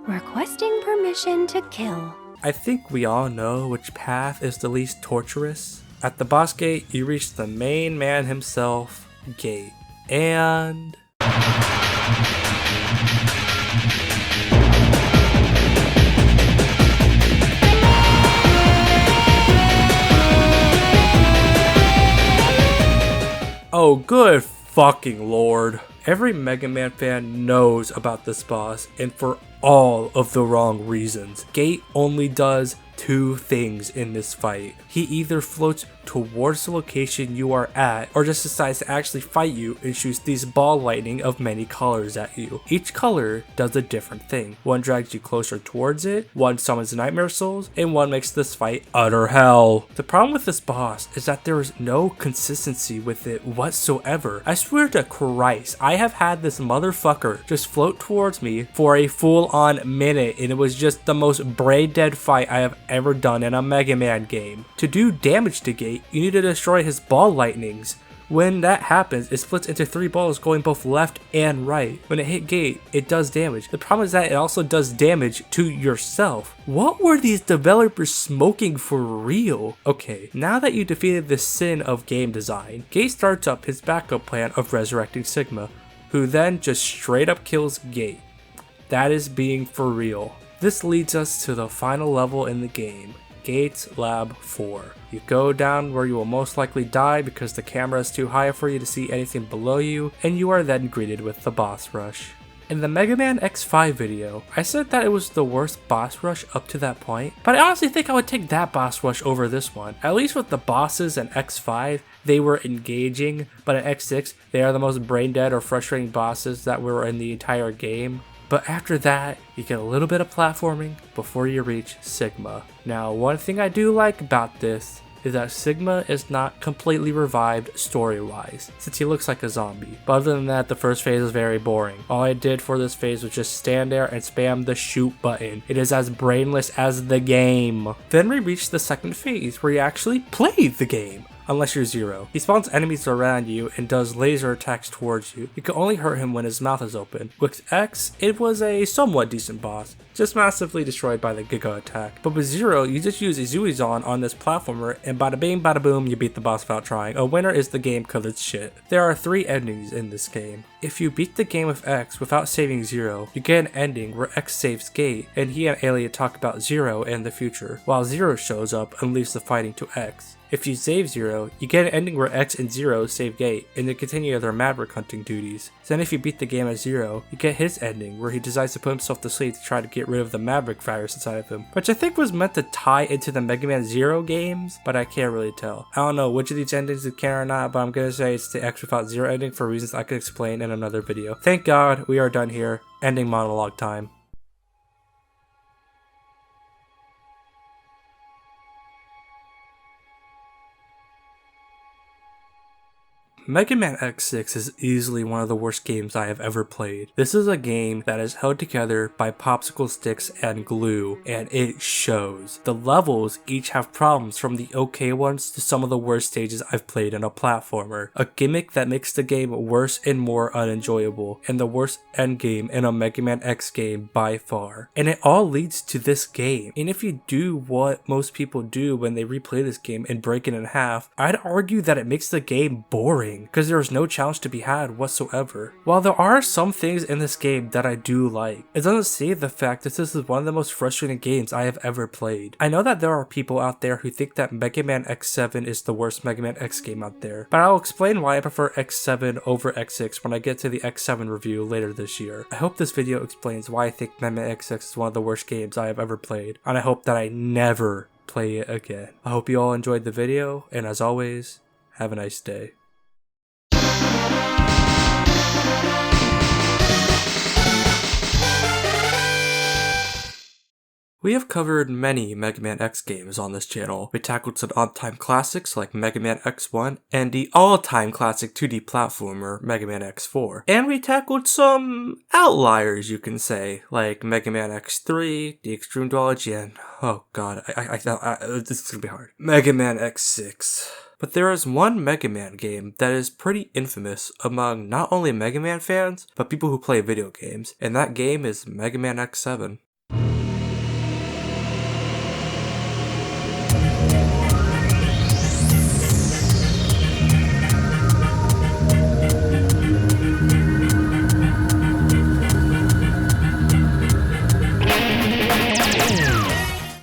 S12: Requesting permission to kill.
S2: I think we all know which path is the least torturous. At the boss gate, you reach the main man himself, Gate. And... oh, good fucking lord. Every Mega Man fan knows about this boss, and for all of the wrong reasons. Gate only does 2 things in this fight. He either floats towards the location you are at, or just decides to actually fight you and shoots these ball lightning of many colors at you. Each color does a different thing. One drags you closer towards it, one summons nightmare souls, and one makes this fight utter hell. The problem with this boss is that there is no consistency with it whatsoever. I swear to Christ, I have had this motherfucker just float towards me for a full-on minute, and it was just the most brain dead fight I have ever done in a Mega Man game. To do damage to Gate, you need to destroy his ball lightnings. When that happens, it splits into 3 balls going both left and right. When it hit Gate, it does damage. The problem is that it also does damage to yourself. What were these developers smoking for real? Okay, now that you defeated the sin of game design, Gate starts up his backup plan of resurrecting Sigma, who then just straight up kills Gate. That is being for real. This leads us to the final level in the game, Gates Lab 4. You go down where you will most likely die because the camera is too high for you to see anything below you, and you are then greeted with the boss rush. In the Mega Man X5 video, I said that it was the worst boss rush up to that point, but I honestly think I would take that boss rush over this one. At least with the bosses in X5, they were engaging, but in X6, they are the most brain dead or frustrating bosses that were in the entire game. But after that, you get a little bit of platforming before you reach Sigma. Now, one thing I do like about this is that Sigma is not completely revived story-wise, since he looks like a zombie. But other than that, the first phase is very boring. All I did for this phase was just stand there and spam the shoot button. It is as brainless as the game. Then we reach the second phase, where you actually play the game. Unless you're Zero. He spawns enemies around you and does laser attacks towards you. You can only hurt him when his mouth is open. With X, it was a somewhat decent boss, just massively destroyed by the Giga attack. But with Zero, you just use Izuizan on this platformer and bada bing bada boom, you beat the boss without trying. A winner is the game cause it's shit. There are 3 endings in this game. If you beat the game with X without saving Zero, you get an ending where X saves Gate and he and Elliot talk about Zero and the future, while Zero shows up and leaves the fighting to X. If you save Zero, you get an ending where X and Zero save Gate and they continue their Maverick hunting duties. Then if you beat the game as Zero, you get his ending where he decides to put himself to sleep to try to get rid of the Maverick virus inside of him, which I think was meant to tie into the Mega Man Zero games, but I can't really tell. I don't know which of these endings is canon or not, but I'm gonna say it's the X without Zero ending for reasons I could explain in another video. Thank God we are done here. Ending monologue time. Mega Man X6 is easily one of the worst games I have ever played. This is a game that is held together by popsicle sticks and glue, and it shows. The levels each have problems, from the okay ones to some of the worst stages I've played in a platformer. A gimmick that makes the game worse and more unenjoyable, and the worst endgame in a Mega Man X game by far. And it all leads to this game. And if you do what most people do when they replay this game and break it in half, I'd argue that it makes the game boring, because there is no challenge to be had whatsoever. While there are some things in this game that I do like, it doesn't save the fact that this is one of the most frustrating games I have ever played. I know that there are people out there who think that Mega Man X7 is the worst Mega Man X game out there, but I'll explain why I prefer X7 over X6 when I get to the X7 review later this year. I hope this video explains why I think Mega Man X6 is one of the worst games I have ever played, and I hope that I never play it again. I hope you all enjoyed the video, and as always, have a nice day. We have covered many Mega Man X games on this channel. We tackled some all-time classics like Mega Man X1 and the all-time classic 2D platformer Mega Man X4. And we tackled some outliers, you can say, like Mega Man X3, the Extreme Duology, and oh god, this is gonna be hard. Mega Man X6. But there is one Mega Man game that is pretty infamous among not only Mega Man fans, but people who play video games, and that game is Mega Man X7.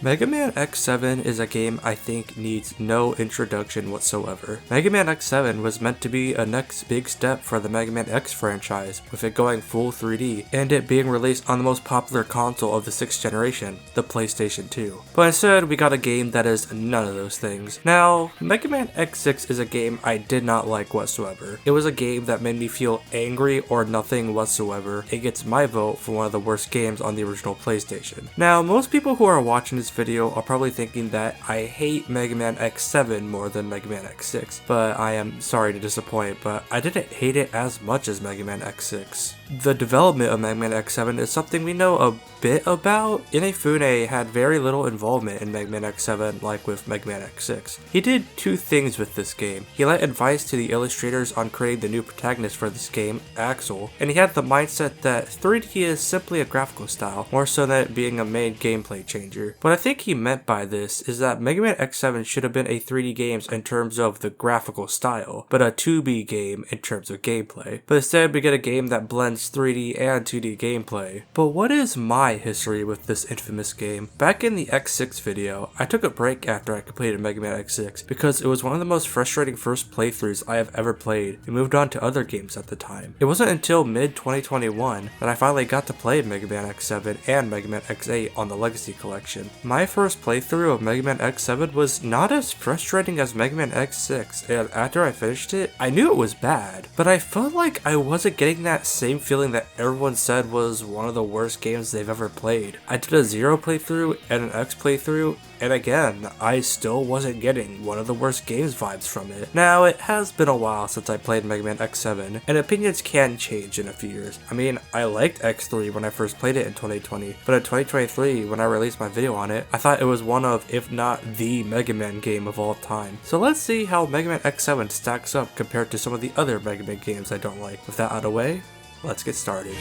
S2: Mega Man X7 is a game I think needs no introduction whatsoever. Mega Man X7 was meant to be a next big step for the Mega Man X franchise, with it going full 3D, and it being released on the most popular console of the 6th generation, the PlayStation 2. But instead, we got a game that is none of those things. Now, Mega Man X6 is a game I did not like whatsoever. It was a game that made me feel angry or nothing whatsoever. It gets my vote for one of the worst games on the original PlayStation. Now, most people who are watching this video are probably thinking that I hate Mega Man X7 more than Mega Man X6, but I am sorry to disappoint, but I didn't hate it as much as Mega Man X6. The development of Mega Man X7 is something we know a bit about. Inafune had very little involvement in Mega Man X7 like with Mega Man X6. He did 2 things with this game. He lent advice to the illustrators on creating the new protagonist for this game, Axel, and he had the mindset that 3D is simply a graphical style, more so than it being a main gameplay changer. What I think he meant by this is that Mega Man X7 should have been a 3D game in terms of the graphical style, but a 2B game in terms of gameplay. But instead we get a game that blends blends 3D and 2D gameplay. But what is my history with this infamous game? Back in the X6 video, I took a break after I completed Mega Man X6 because it was one of the most frustrating first playthroughs I have ever played and moved on to other games at the time. It wasn't until mid-2021 that I finally got to play Mega Man X7 and Mega Man X8 on the Legacy Collection. My first playthrough of Mega Man X7 was not as frustrating as Mega Man X6, and after I finished it, I knew it was bad, but I felt like I wasn't getting that same feeling that everyone said was one of the worst games they've ever played. I did a 0 playthrough and an X playthrough, and again, I still wasn't getting one of the worst games vibes from it. Now, it has been a while since I played Mega Man X7, and opinions can change in a few years. I mean, I liked X3 when I first played it in 2020, but in 2023, when I released my video on it, I thought it was one of, if not the Mega Man game of all time. So let's see how Mega Man X7 stacks up compared to some of the other Mega Man games I don't like. With that out of the way, let's get started.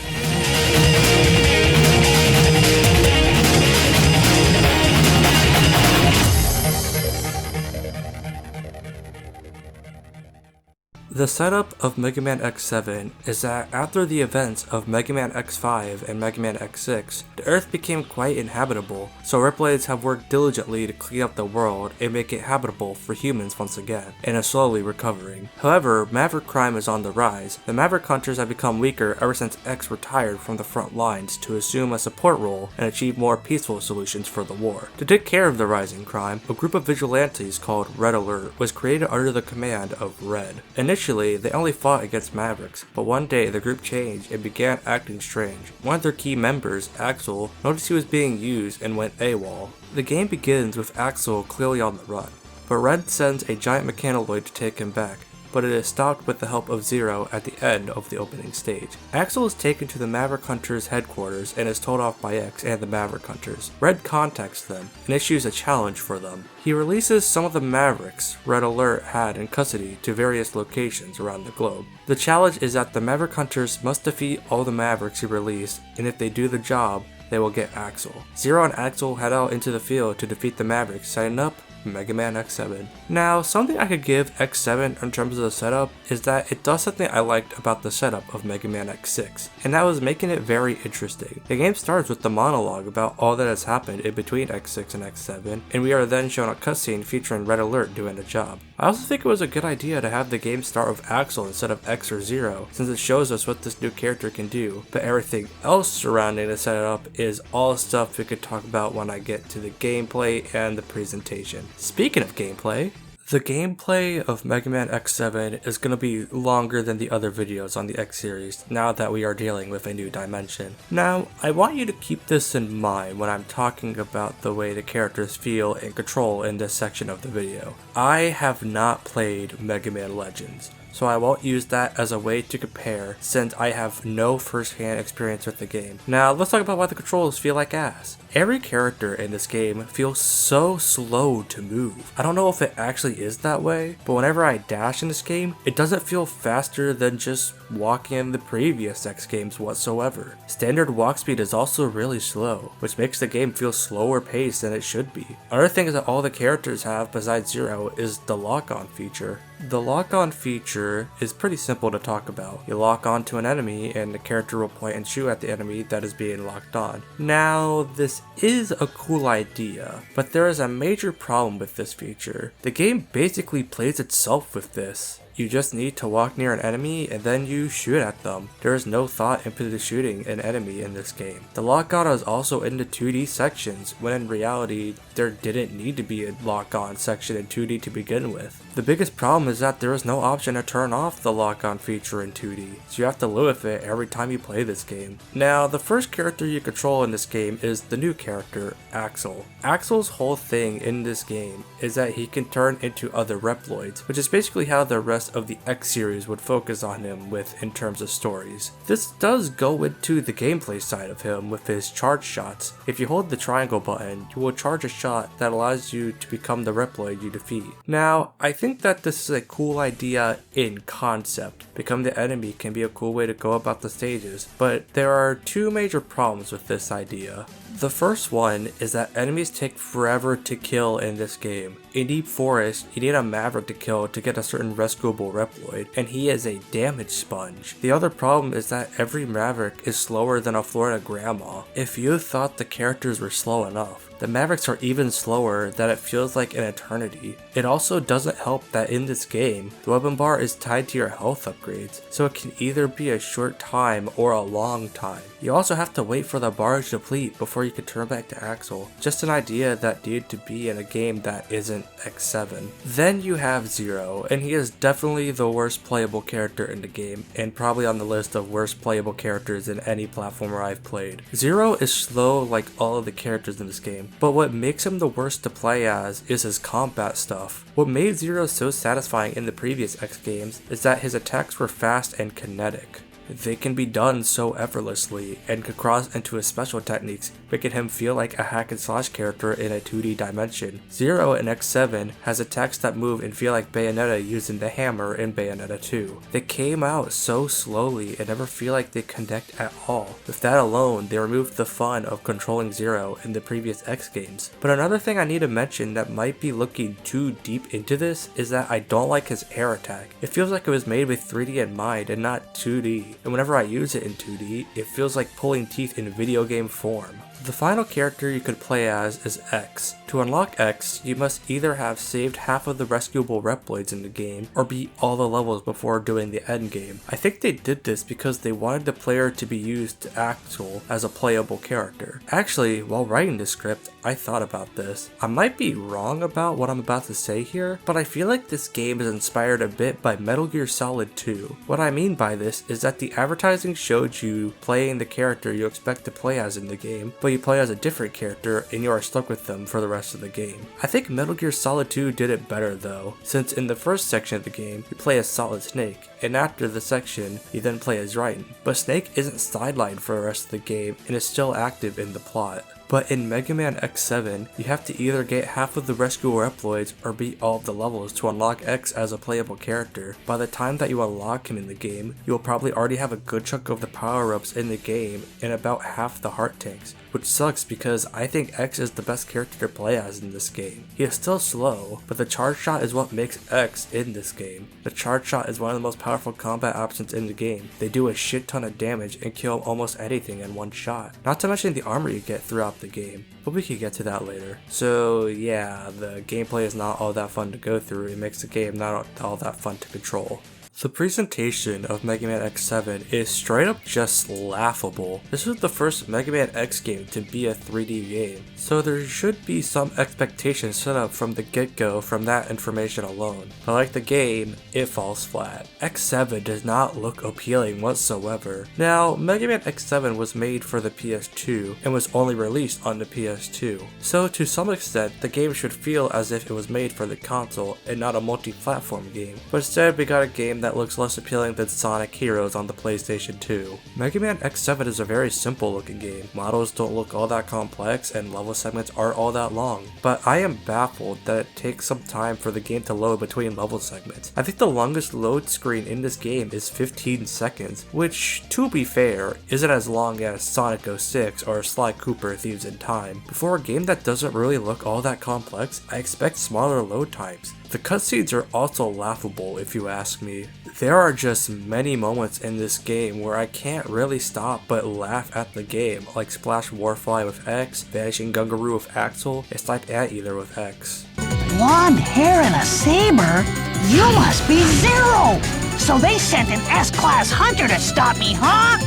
S2: The setup of Mega Man X7 is that after the events of Mega Man X5 and Mega Man X6, the Earth became quite inhabitable, so Ripblades have worked diligently to clean up the world and make it habitable for humans once again, and are slowly recovering. However, Maverick crime is on the rise. The Maverick hunters have become weaker ever since X retired from the front lines to assume a support role and achieve more peaceful solutions for the war. To take care of the rising crime, a group of vigilantes called Red Alert was created under the command of Red. Initially, they only fought against Mavericks, but one day the group changed and began acting strange. One of their key members, Axel, noticed he was being used and went AWOL. The game begins with Axel clearly on the run, but Red sends a giant mechanoid to take him back, but it is stopped with the help of Zero at the end of the opening stage. Axel is taken to the Maverick Hunters headquarters and is told off by X and the Maverick Hunters. Red contacts them and issues a challenge for them. He releases some of the Mavericks Red Alert had in custody to various locations around the globe. The challenge is that the Maverick Hunters must defeat all the Mavericks he released, and if they do the job, they will get Axel. Zero and Axel head out into the field to defeat the Mavericks, setting up Mega Man X7. Now, something I could give X7 in terms of the setup is that it does something I liked about the setup of Mega Man X6, and that was making it very interesting. The game starts with the monologue about all that has happened in between X6 and X7, and we are then shown a cutscene featuring Red Alert doing the job. I also think it was a good idea to have the game start with Axel instead of X or Zero, since it shows us what this new character can do, but everything else surrounding the setup is all stuff we could talk about when I get to the gameplay and the presentation. Speaking of gameplay, the gameplay of Mega Man X7 is going to be longer than the other videos on the X series now that we are dealing with a new dimension. Now, I want you to keep this in mind when I'm talking about the way the characters feel and control in this section of the video. I have not played Mega Man Legends, so I won't use that as a way to compare since I have no first-hand experience with the game. Now, let's talk about why the controls feel like ass. Every character in this game feels so slow to move. I don't know if it actually is that way, but whenever I dash in this game, it doesn't feel faster than just walking in the previous X games whatsoever. Standard walk speed is also really slow, which makes the game feel slower paced than it should be. Another thing that all the characters have besides Zero is the lock-on feature. The lock-on feature is pretty simple to talk about. You lock on to an enemy and the character will point and shoot at the enemy that is being locked on. Now, this is a cool idea, but there is a major problem with this feature. The game basically plays itself with this. You just need to walk near an enemy and then you shoot at them. There is no thought into shooting an enemy in this game. The lock-on is also in the 2D sections, when in reality, there didn't need to be a lock-on section in 2D to begin with. The biggest problem is that there is no option to turn off the lock-on feature in 2D, so you have to live with it every time you play this game. Now, the first character you control in this game is the new character, Axel. Axel's whole thing in this game is that he can turn into other Reploids, which is basically how the rest of the X series would focus on him with in terms of stories. This does go into the gameplay side of him with his charge shots. If you hold the triangle button, you will charge a shot that allows you to become the Reploid you defeat. Now, I think that this is a cool idea in concept. Become the enemy can be a cool way to go about the stages, but there are two major problems with this idea. The first one is that enemies take forever to kill in this game. In Deep Forest, you need a Maverick to kill to get a certain rescuable Reploid, and he is a damage sponge. The other problem is that every Maverick is slower than a Florida grandma. If you thought the characters were slow enough, the Mavericks are even slower that it feels like an eternity. It also doesn't help that in this game, the weapon bar is tied to your health upgrades, so it can either be a short time or a long time. You also have to wait for the bar to deplete before you can turn back to Axel. Just an idea that needed to be in a game that isn't X7. Then you have Zero, and he is definitely the worst playable character in the game, and probably on the list of worst playable characters in any platformer I've played. Zero is slow like all of the characters in this game, but what makes him the worst to play as is his combat stuff. What made Zero so satisfying in the previous X games is that his attacks were fast and kinetic. They can be done so effortlessly and could cross into his special techniques, making him feel like a hack and slash character in a 2D dimension. Zero in X7 has attacks that move and feel like Bayonetta using the hammer in Bayonetta 2. They came out so slowly and never feel like they connect at all. With that alone, they removed the fun of controlling Zero in the previous X games. But another thing I need to mention that might be looking too deep into this is that I don't like his air attack. It feels like it was made with 3D in mind and not 2D. And whenever I use it in 2D, it feels like pulling teeth in video game form. The final character you could play as is X. To unlock X, you must either have saved half of the rescuable Reploids in the game, or beat all the levels before doing the end game. I think they did this because they wanted the player to be used to Axel as a playable character. Actually, while writing the script, I thought about this. I might be wrong about what I'm about to say here, but I feel like this game is inspired a bit by Metal Gear Solid 2. What I mean by this is that the advertising showed you playing the character you expect to play as in the game, but you play as a different character and you are stuck with them for the rest of the game. I think Metal Gear Solid 2 did it better though, since in the first section of the game, you play as Solid Snake, and after the section, you then play as Raiden. But Snake isn't sidelined for the rest of the game and is still active in the plot. But in Mega Man X7, you have to either get half of the rescuable Reploids or beat all of the levels to unlock X as a playable character. By the time that you unlock him in the game, you will probably already have a good chunk of the power-ups in the game and about half the heart tanks, which sucks because I think X is the best character to play as in this game. He is still slow, but the charge shot is what makes X in this game. The charge shot is one of the most powerful combat options in the game. They do a shit ton of damage and kill almost anything in one shot. Not to mention the armor you get throughout the game, but we can get to that later. So yeah, the gameplay is not all that fun to go through. It makes the game not all that fun to control. The presentation of Mega Man X7 is straight up just laughable. This is the first Mega Man X game to be a 3D game, so there should be some expectations set up from the get-go from that information alone. But like the game, it falls flat. X7 does not look appealing whatsoever. Now, Mega Man X7 was made for the PS2 and was only released on the PS2, so to some extent the game should feel as if it was made for the console and not a multi-platform game. But instead we got a game that looks less appealing than Sonic Heroes on the PlayStation 2. Mega Man X7 is a very simple looking game. Models don't look all that complex and level segments aren't all that long, but I am baffled that it takes some time for the game to load between level segments. I think the longest load screen in this game is 15 seconds, which, to be fair, isn't as long as Sonic 06 or Sly Cooper Thieves in Time. For a game that doesn't really look all that complex, I expect smaller load times. The cutscenes are also laughable if you ask me. There are just many moments in this game where I can't really stop but laugh at the game, like Splash Warfly with X, Vanishing Gungaroo with Axel, and Slight Anteater with X.
S13: Blonde hair and a saber? You must be Zero! So they sent an S-Class hunter to stop me, huh?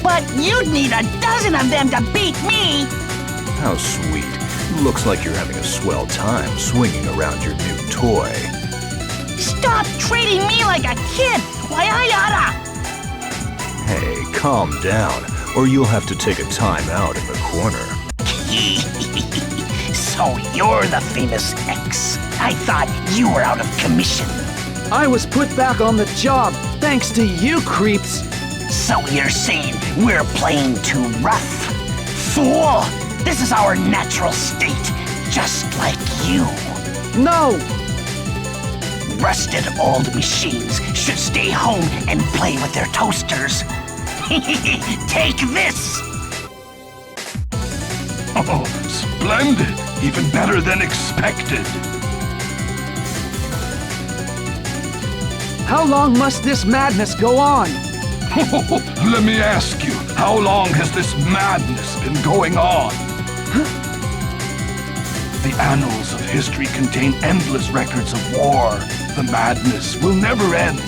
S13: But you'd need a dozen of them to beat me!
S14: How sweet. Looks like you're having a swell time swinging around your new toy.
S13: Stop treating me like a kid! Why, I oughta!
S14: Hey, calm down, or you'll have to take a time out in the corner.
S13: So you're the famous X. I thought you were out of commission.
S8: I was put back on the job, thanks to you creeps.
S13: So you're saying we're playing too rough? Fool! This is our natural state, just like you.
S8: No!
S13: Rusted old machines should stay home and play with their toasters. Take this!
S15: Oh, splendid! Even better than expected.
S16: How long must this madness go on?
S15: Let me ask you, how long has this madness been going on? The annals of history contain endless records of war. The madness will never end.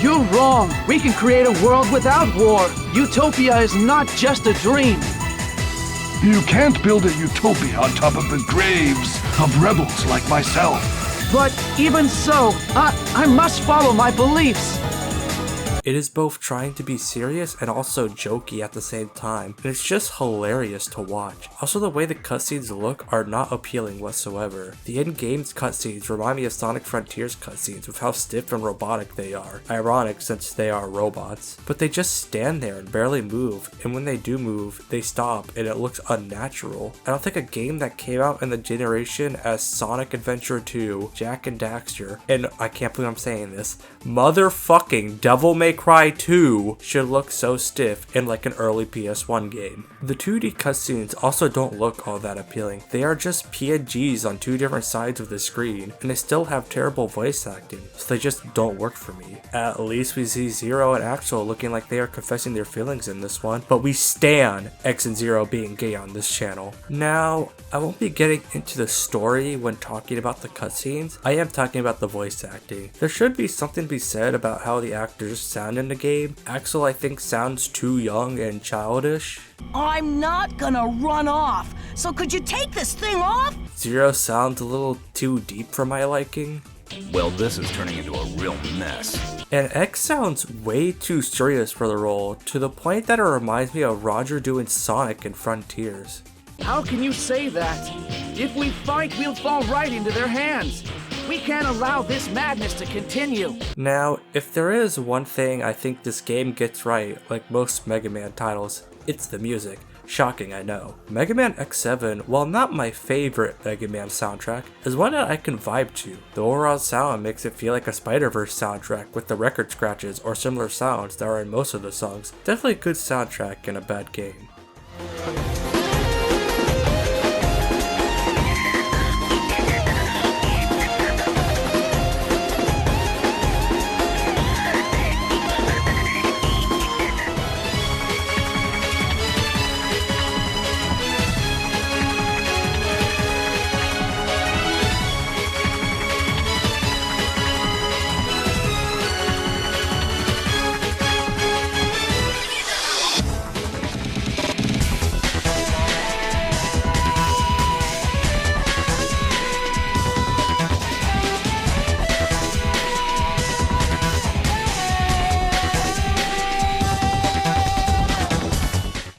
S16: You're wrong. We can create a world without war. Utopia is not just a dream.
S15: You can't build a utopia on top of the graves of rebels like myself.
S16: But even so, I must follow my beliefs.
S2: It is both trying to be serious and also jokey at the same time, and it's just hilarious to watch. Also, the way the cutscenes look are not appealing whatsoever. The in-game's cutscenes remind me of Sonic Frontiers cutscenes with how stiff and robotic they are. Ironic since they are robots. But they just stand there and barely move, and when they do move, they stop and it looks unnatural. I don't think a game that came out in the generation as Sonic Adventure 2, Jak and Daxter, and I can't believe I'm saying this, motherfucking Devil May Cry 2 should look so stiff in like an early PS1 game. The 2D cutscenes also don't look all that appealing. They are just PNGs on two different sides of the screen, and they still have terrible voice acting, so they just don't work for me. At least we see Zero and Axel looking like they are confessing their feelings in this one, but we stan X and Zero being gay on this channel. Now, I won't be getting into the story when talking about the cutscenes. I am talking about the voice acting. There should be something to be said about how the actors sound in the game. Axel, I think, sounds too young and childish.
S13: I'm not gonna run off, so could you take this thing off?
S2: Zero sounds a little too deep for my liking.
S14: Well, this is turning into a real mess.
S2: And X sounds way too serious for the role, to the point that it reminds me of Roger doing Sonic in Frontiers.
S16: How can you say that? If we fight, we'll fall right into their hands. We can't allow this madness to continue.
S2: Now, if there is one thing I think this game gets right, like most Mega Man titles, it's the music. Shocking, I know. Mega Man X7, while not my favorite Mega Man soundtrack, is one that I can vibe to. The overall sound makes it feel like a Spider-Verse soundtrack with the record scratches or similar sounds that are in most of the songs. Definitely a good soundtrack in a bad game.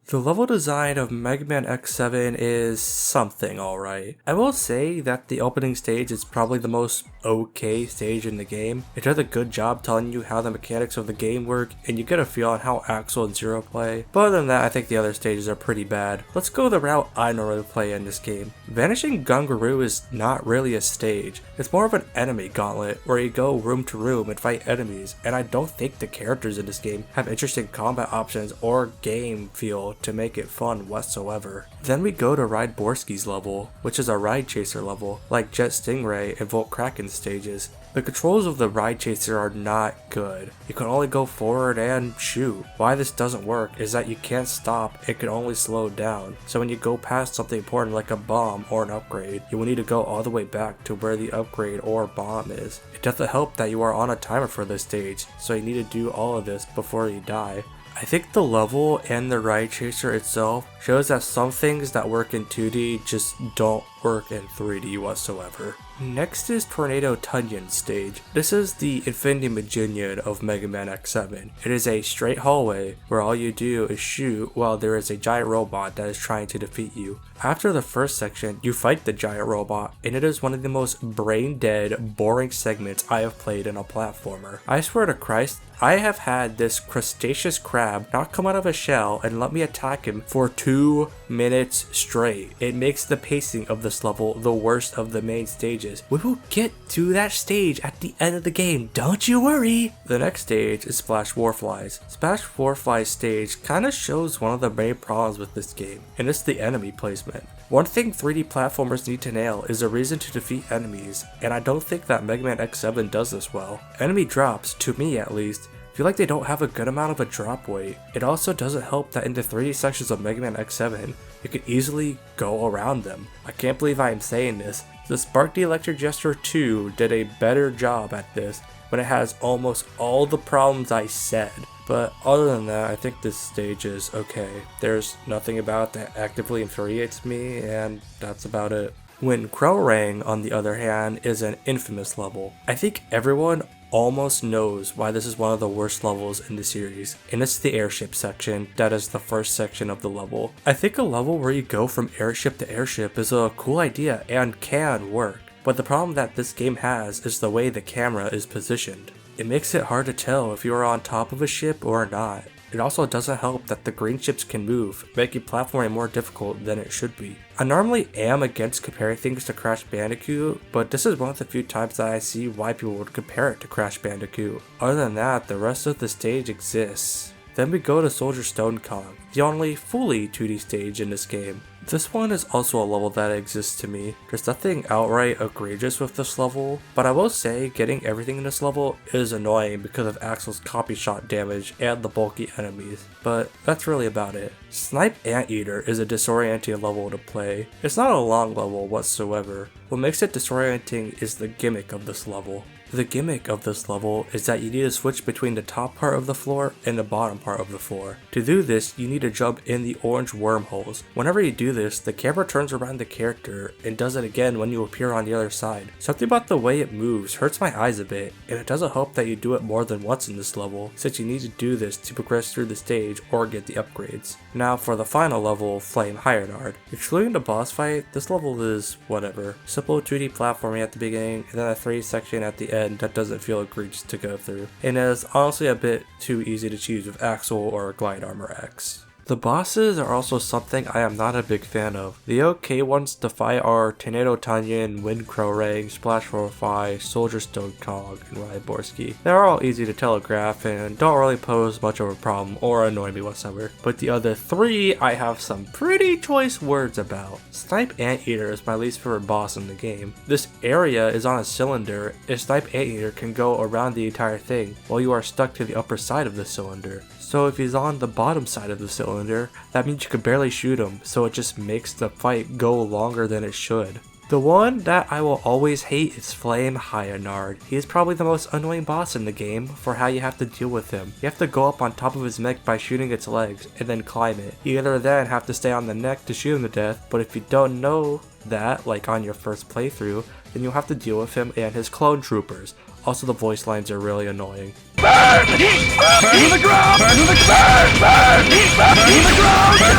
S2: The level design of Mega Man X7 is something alright. I will say that the opening stage is probably the most okay stage in the game. It does a good job telling you how the mechanics of the game work, and you get a feel on how Axel and Zero play. But other than that, I think the other stages are pretty bad. Let's go the route I normally play in this game. Vanishing Gungaroo is not really a stage. It's more of an enemy gauntlet where you go room to room and fight enemies, and I don't think the characters in this game have interesting combat options or game feel to make it fun whatsoever. Then we go to Ride Borsky's level, which is a ride chaser level, like Jet Stingray and Volt Kraken stages. The controls of the ride chaser are not good. You can only go forward and shoot. Why this doesn't work is that you can't stop, it can only slow down. So when you go past something important like a bomb or an upgrade, you will need to go all the way back to where the upgrade or bomb is. It doesn't help that you are on a timer for this stage, so you need to do all of this before you die. I think the level and the ride chaser itself shows that some things that work in 2D just don't work in 3D whatsoever. Next is Tornado Tunyon stage. This is the Infinity Maginion of Mega Man X7. It is a straight hallway where all you do is shoot while there is a giant robot that is trying to defeat you. After the first section, you fight the giant robot, and it is one of the most brain dead, boring segments I have played in a platformer. I swear to Christ, I have had this crustaceous crab not come out of a shell and let me attack him for 2 minutes straight. It makes the pacing of this level the worst of the main stages. We will get to that stage at the end of the game, don't you worry! The next stage is Splash Warflies. Splash Warflies stage kinda shows one of the main problems with this game, and it's the enemy placement. One thing 3D platformers need to nail is a reason to defeat enemies, and I don't think that Mega Man X7 does this well. Enemy drops, to me at least, feel like they don't have a good amount of a drop weight. It also doesn't help that in the 3D sections of Mega Man X7, you could easily go around them. I can't believe I am saying this. The Spark the Electric Jester 2 did a better job at this, but it has almost all the problems I said. But other than that, I think this stage is okay. There's nothing about it that actively infuriates me, and that's about it. When Krorang, on the other hand, is an infamous level. I think everyone almost knows why this is one of the worst levels in the series, and it's the airship section. That is the first section of the level. I think a level where you go from airship to airship is a cool idea and can work, but the problem that this game has is the way the camera is positioned. It makes it hard to tell if you are on top of a ship or not. It also doesn't help that the green ships can move, making platforming more difficult than it should be. I normally am against comparing things to Crash Bandicoot, but this is one of the few times that I see why people would compare it to Crash Bandicoot. Other than that, the rest of the stage exists. Then we go to Soldier Stone Kong, the only fully 2D stage in this game. This one is also a level that exists to me. There's nothing outright egregious with this level, but I will say getting everything in this level is annoying because of Axel's copy shot damage and the bulky enemies, but that's really about it. Snipe Anteater is a disorienting level to play. It's not a long level whatsoever. What makes it disorienting is the gimmick of this level. The gimmick of this level is that you need to switch between the top part of the floor and the bottom part of the floor. To do this, you need to jump in the orange wormholes. Whenever you do this, the camera turns around the character and does it again when you appear on the other side. Something about the way it moves hurts my eyes a bit, and it doesn't help that you do it more than once in this level, since you need to do this to progress through the stage or get the upgrades. Now for the final level, Flame Hyanard. Excluding the boss fight, this level is whatever. Simple 2D platforming at the beginning, and then a 3D section at the end that doesn't feel egregious to go through, and is honestly a bit too easy to choose with Axel or Glide Armor X. The bosses are also something I am not a big fan of. The okay ones to fight are Tornado Tunyon, Wind Krorang, Splash Warfly, Soldier Stone Kong, and Ryborsky. They're all easy to telegraph and don't really pose much of a problem or annoy me whatsoever. But the other three I have some pretty choice words about. Snipe Anteater is my least favorite boss in the game. This area is on a cylinder, and Snipe Anteater can go around the entire thing while you are stuck to the upper side of the cylinder. So if he's on the bottom side of the cylinder, that means you could barely shoot him, so it just makes the fight go longer than it should. The one that I will always hate is Flame Hyanard. He is probably the most annoying boss in the game for how you have to deal with him. You have to go up on top of his mech by shooting its legs and then climb it. You either then have to stay on the neck to shoot him to death, but if you don't know that, like on your first playthrough, then you'll have to deal with him and his clone troopers. Also, the voice lines are really annoying.
S15: Burn! Burn to the ground! Burn to the ground! Burn! Burn to the ground! Burn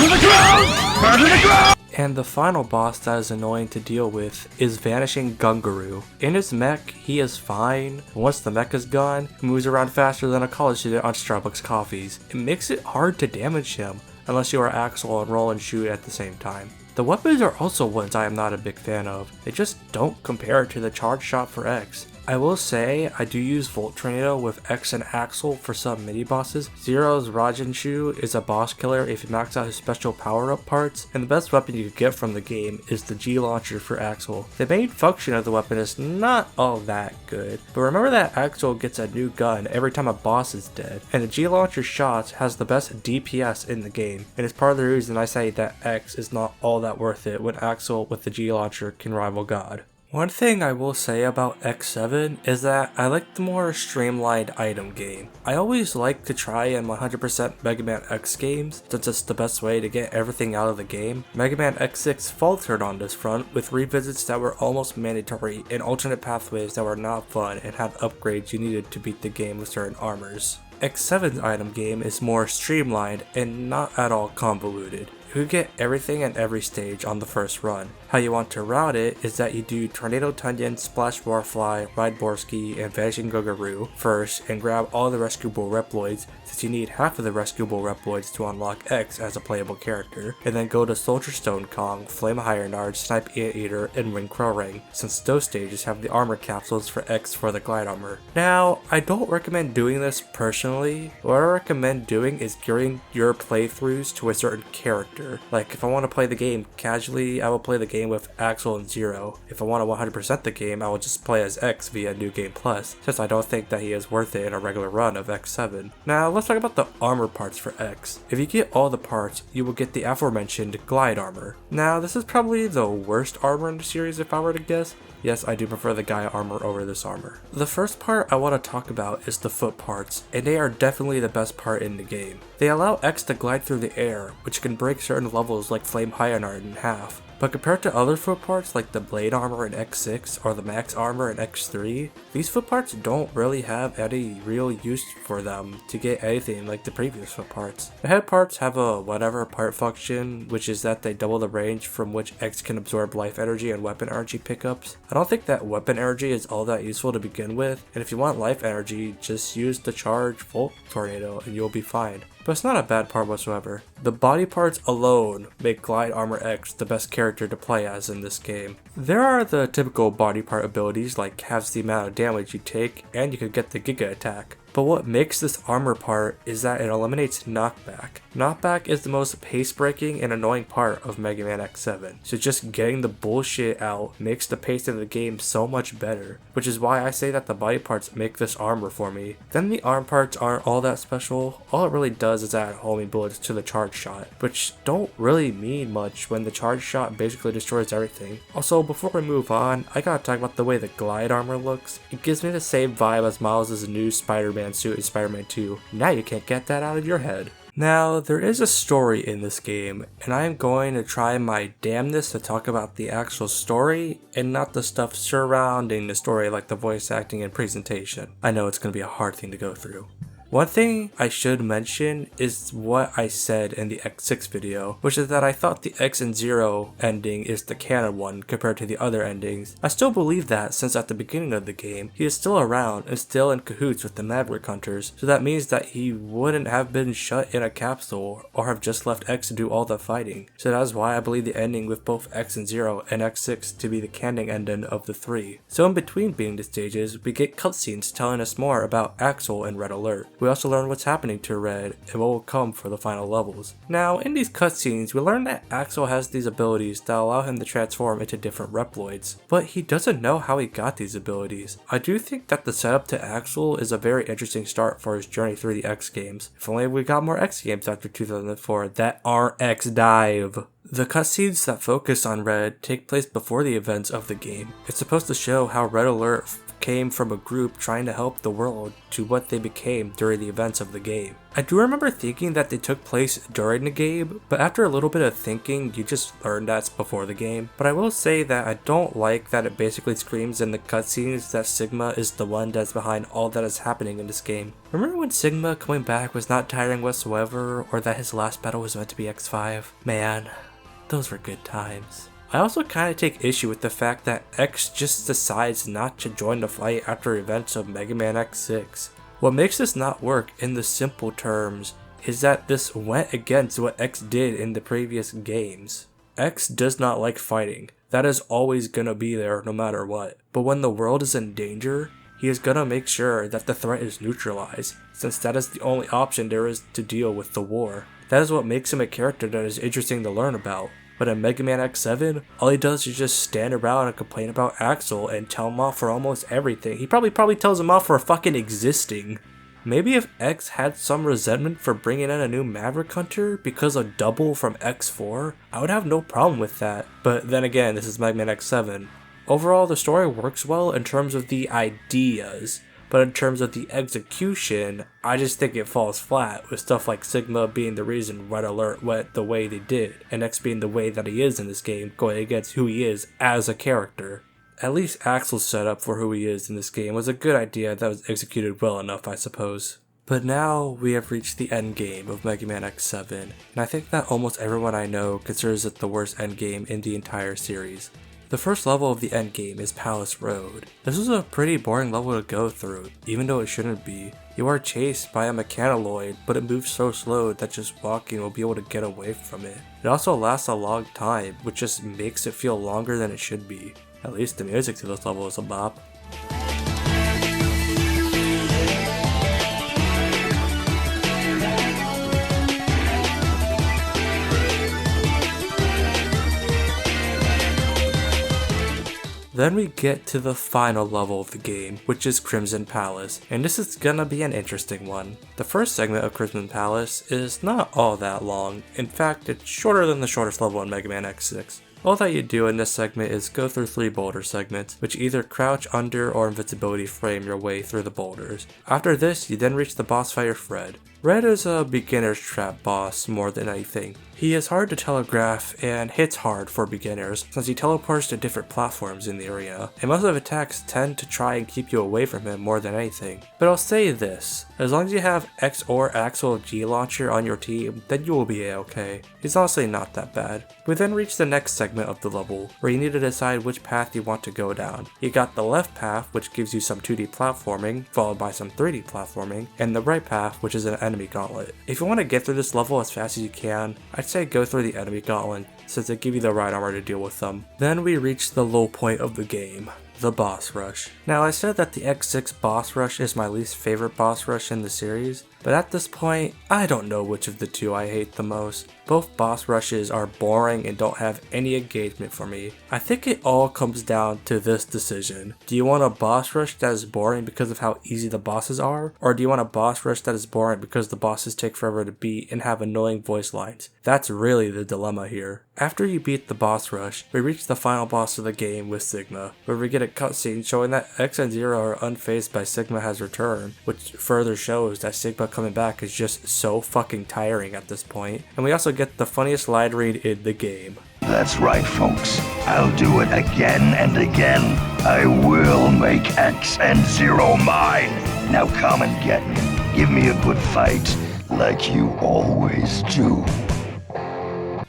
S15: to the ground! Burn to the ground!
S2: And the final boss that is annoying to deal with is Vanishing Gungaroo. In his mech, he is fine. Once the mech is gone, he moves around faster than a college student on Starbucks coffees. It makes it hard to damage him, unless you are Axel and roll and shoot at the same time. The weapons are also ones I am not a big fan of. They just don't compare to the charge shot for X. I will say I do use Volt Tornado with X and Axel for some mini bosses. Zero's Rajanshu is a boss killer if you max out his special power up parts, and the best weapon you can get from the game is the G launcher for Axel. The main function of the weapon is not all that good, but remember that Axel gets a new gun every time a boss is dead, and the G launcher shots has the best DPS in the game, and it's part of the reason I say that X is not all that worth it when Axel with the G launcher can rival God. One thing I will say about X7 is that I like the more streamlined item game. I always like to try in 100% Mega Man X games since it's the best way to get everything out of the game. Mega Man X6 faltered on this front with revisits that were almost mandatory and alternate pathways that were not fun and had upgrades you needed to beat the game with certain armors. X7's item game is more streamlined and not at all convoluted. you can get everything in every stage on the first run. How you want to route it is that you do Tornado Tunyon, Splash Warfly, Ride Borsky, and Vanishing Gogaroo first and grab all the rescuable Reploids, since you need half of the rescuable Reploids to unlock X as a playable character, and then go to Soldier Stone Kong, Flame Hierarch, Snipe Eater, and Ring Crow Ring, since those stages have the armor capsules for X for the glide armor. Now, I don't recommend doing this personally. What I recommend doing is gearing your playthroughs to a certain character. Like, if I want to play the game casually, I will play the game with Axel and Zero. If I want to 100% the game, I will just play as X via New Game Plus, since I don't think that he is worth it in a regular run of X7. Now, let's talk about the armor parts for X. If you get all the parts, you will get the aforementioned glide armor. Now, this is probably the worst armor in the series if I were to guess. Yes, I do prefer the Gaia armor over this armor. The first part I want to talk about is the foot parts, and they are definitely the best part in the game. They allow X to glide through the air, which can break certain levels like Flame Hierarch in half. But compared to other foot parts like the blade armor in X6 or the max armor in X3, these foot parts don't really have any real use for them to get anything like the previous foot parts. The head parts have a whatever part function, which is that they double the range from which X can absorb life energy and weapon energy pickups. I don't think that weapon energy is all that useful to begin with, and if you want life energy, just use the charge Volt Tornado and you'll be fine. But it's not a bad part whatsoever. The body parts alone make Glide Armor X the best character to play as in this game. There are the typical body part abilities like halves the amount of damage you take and you could get the Giga attack. But what makes this armor part is that it eliminates knockback. Knockback is the most pace-breaking and annoying part of Mega Man X7, so just getting the bullshit out makes the pace of the game so much better, which is why I say that the body parts make this armor for me. Then the arm parts aren't all that special. All it really does is add homing bullets to the charge shot, which don't really mean much when the charge shot basically destroys everything. Also, before we move on, I gotta talk about the way the glide armor looks. It gives me the same vibe as Miles' new Spider-Man suit in Spider-Man 2. Now you can't get that out of your head. Now, there is a story in this game, and I am going to try my damnedest to talk about the actual story and not the stuff surrounding the story like the voice acting and presentation. I know it's going to be a hard thing to go through. One thing I should mention is what I said in the X6 video, which is that I thought the X and Zero ending is the canon one compared to the other endings. I still believe that since at the beginning of the game, he is still around and still in cahoots with the Maverick Hunters, so that means that he wouldn't have been shut in a capsule or have just left X to do all the fighting. So that is why I believe the ending with both X and Zero and X6 to be the canon ending of the three. So in between being the stages, we get cutscenes telling us more about Axel and Red Alert. We also learn what's happening to Red and what will come for the final levels. Now, in these cutscenes, we learn that Axel has these abilities that allow him to transform into different Reploids, but he doesn't know how he got these abilities. I do think that the setup to Axel is a very interesting start for his journey through the X games. If only we got more X games after 2004 that aren't X Dive. The cutscenes that focus on Red take place before the events of the game. It's supposed to show how Red Alert came from a group trying to help the world to what they became during the events of the game. I do remember thinking that they took place during the game, but after a little bit of thinking, you just learn that's before the game. But I will say that I don't like that it basically screams in the cutscenes that Sigma is the one that's behind all that is happening in this game. Remember when Sigma coming back was not tiring whatsoever, or that his last battle was meant to be X5? Man, those were good times. I also kind of take issue with the fact that X just decides not to join the fight after events of Mega Man X6. What makes this not work in the simple terms is that this went against what X did in the previous games. X does not like fighting. That is always gonna be there no matter what. But when the world is in danger, he is gonna make sure that the threat is neutralized, since that is the only option there is to deal with the war. That is what makes him a character that is interesting to learn about. But in Mega Man X7, all he does is just stand around and complain about Axel and tell him off for almost everything. He probably tells him off for fucking existing. Maybe if X had some resentment for bringing in a new Maverick Hunter because of Double from X4, I would have no problem with that. But then again, this is Mega Man X7. Overall, the story works well in terms of the ideas, but in terms of the execution, I just think it falls flat, with stuff like Sigma being the reason Red Alert went the way they did, and X being the way that he is in this game, going against who he is as a character. At least Axel's setup for who he is in this game was a good idea that was executed well enough, I suppose. But now we have reached the end game of Mega Man X7, and I think that almost everyone I know considers it the worst end game in the entire series. The first level of the end game is Palace Road. This is a pretty boring level to go through, even though it shouldn't be. You are chased by a mechanaloid, but it moves so slow that just walking will be able to get away from it. It also lasts a long time, which just makes it feel longer than it should be. At least the music to this level is a bop. Then we get to the final level of the game, which is Crimson Palace, and this is gonna be an interesting one. The first segment of Crimson Palace is not all that long. In fact, it's shorter than the shortest level in Mega Man X6. All that you do in this segment is go through 3 boulder segments, which either crouch under or invincibility frame your way through the boulders. After this, you then reach the boss fighter Fred. Red is a beginner's trap boss more than anything. He is hard to telegraph and hits hard for beginners since he teleports to different platforms in the arena, and most of his attacks tend to try and keep you away from him more than anything. But I'll say this, as long as you have X or Axel G launcher on your team, then you will be a-okay. He's honestly not that bad. We then reach the next segment of the level, where you need to decide which path you want to go down. You got the left path, which gives you some 2D platforming, followed by some 3D platforming, and the right path, which is an enemy gauntlet. If you want to get through this level as fast as you can, I'd say go through the enemy gauntlet, since they give you the right armor to deal with them. Then we reach the low point of the game, the boss rush. Now I said that the X6 boss rush is my least favorite boss rush in the series, but at this point, I don't know which of the two I hate the most. Both boss rushes are boring and don't have any engagement for me. I think it all comes down to this decision. Do you want a boss rush that is boring because of how easy the bosses are? Or do you want a boss rush that is boring because the bosses take forever to beat and have annoying voice lines? That's really the dilemma here. After you beat the boss rush, we reach the final boss of the game with Sigma, where we get a cutscene showing that X and Zero are unfazed by Sigma has returned, which further shows that Sigma coming back is just so fucking tiring at this point. And we also get the funniest line read in the game.
S15: That's right, folks. I'll do it again and again. I will make X and Zero mine. Now come and get me. Give me a good fight, like you always do.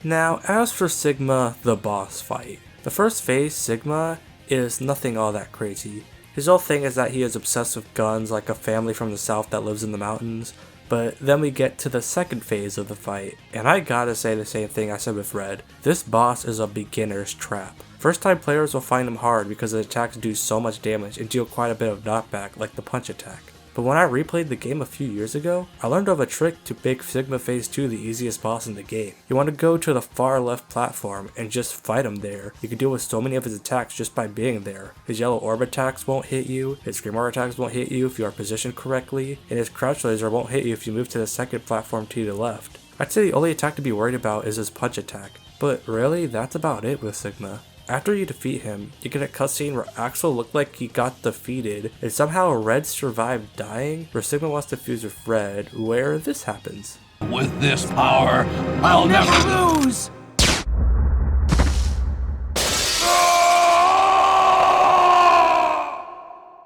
S2: Now, as for Sigma, the boss fight. The first phase, Sigma, is nothing all that crazy. His whole thing is that he is obsessed with guns like a family from the south that lives in the mountains. But then we get to the second phase of the fight, and I gotta say the same thing I said with Red. This boss is a beginner's trap. First time players will find him hard because the attacks do so much damage and deal quite a bit of knockback like the punch attack. But when I replayed the game a few years ago, I learned of a trick to make Sigma Phase 2 the easiest boss in the game. You want to go to the far left platform and just fight him there. You can deal with so many of his attacks just by being there. His yellow orb attacks won't hit you, his scream orb attacks won't hit you if you are positioned correctly, and his crouch laser won't hit you if you move to the second platform to the left. I'd say the only attack to be worried about is his punch attack, but really that's about it with Sigma. After you defeat him, you get a cutscene where Axel looked like he got defeated, and somehow Red survived dying, where Sigma wants to fuse with Red, where this happens.
S15: With this power, I'll never lose!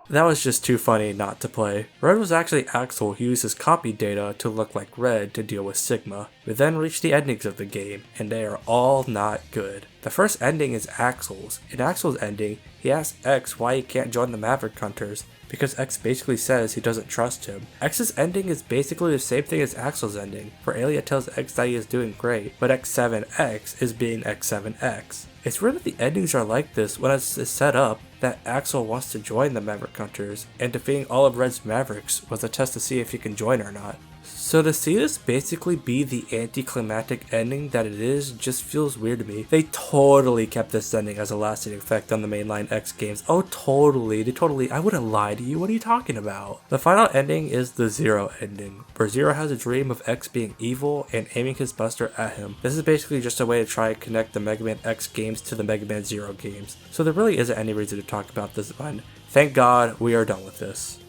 S2: That was just too funny not to play. Red was actually Axel who used his copy data to look like Red to deal with Sigma. We then reach the endings of the game, and they are all not good. The first ending is Axel's. In Axel's ending, he asks X why he can't join the Maverick Hunters, because X basically says he doesn't trust him. X's ending is basically the same thing as Axel's ending, where Alia tells X that he is doing great, but X7X is being X7X. It's weird that the endings are like this when it's set up that Axel wants to join the Maverick Hunters, and defeating all of Red's Mavericks was a test to see if he can join or not. So to see this basically be the anticlimactic ending that it is just feels weird to me. They totally kept this ending as a lasting effect on the mainline X games. Oh totally, I wouldn't lie to you, what are you talking about? The final ending is the Zero ending, where Zero has a dream of X being evil and aiming his buster at him. This is basically just a way to try and connect the Mega Man X games to the Mega Man Zero games. So there really isn't any reason to talk about this one. Thank God we are done with this.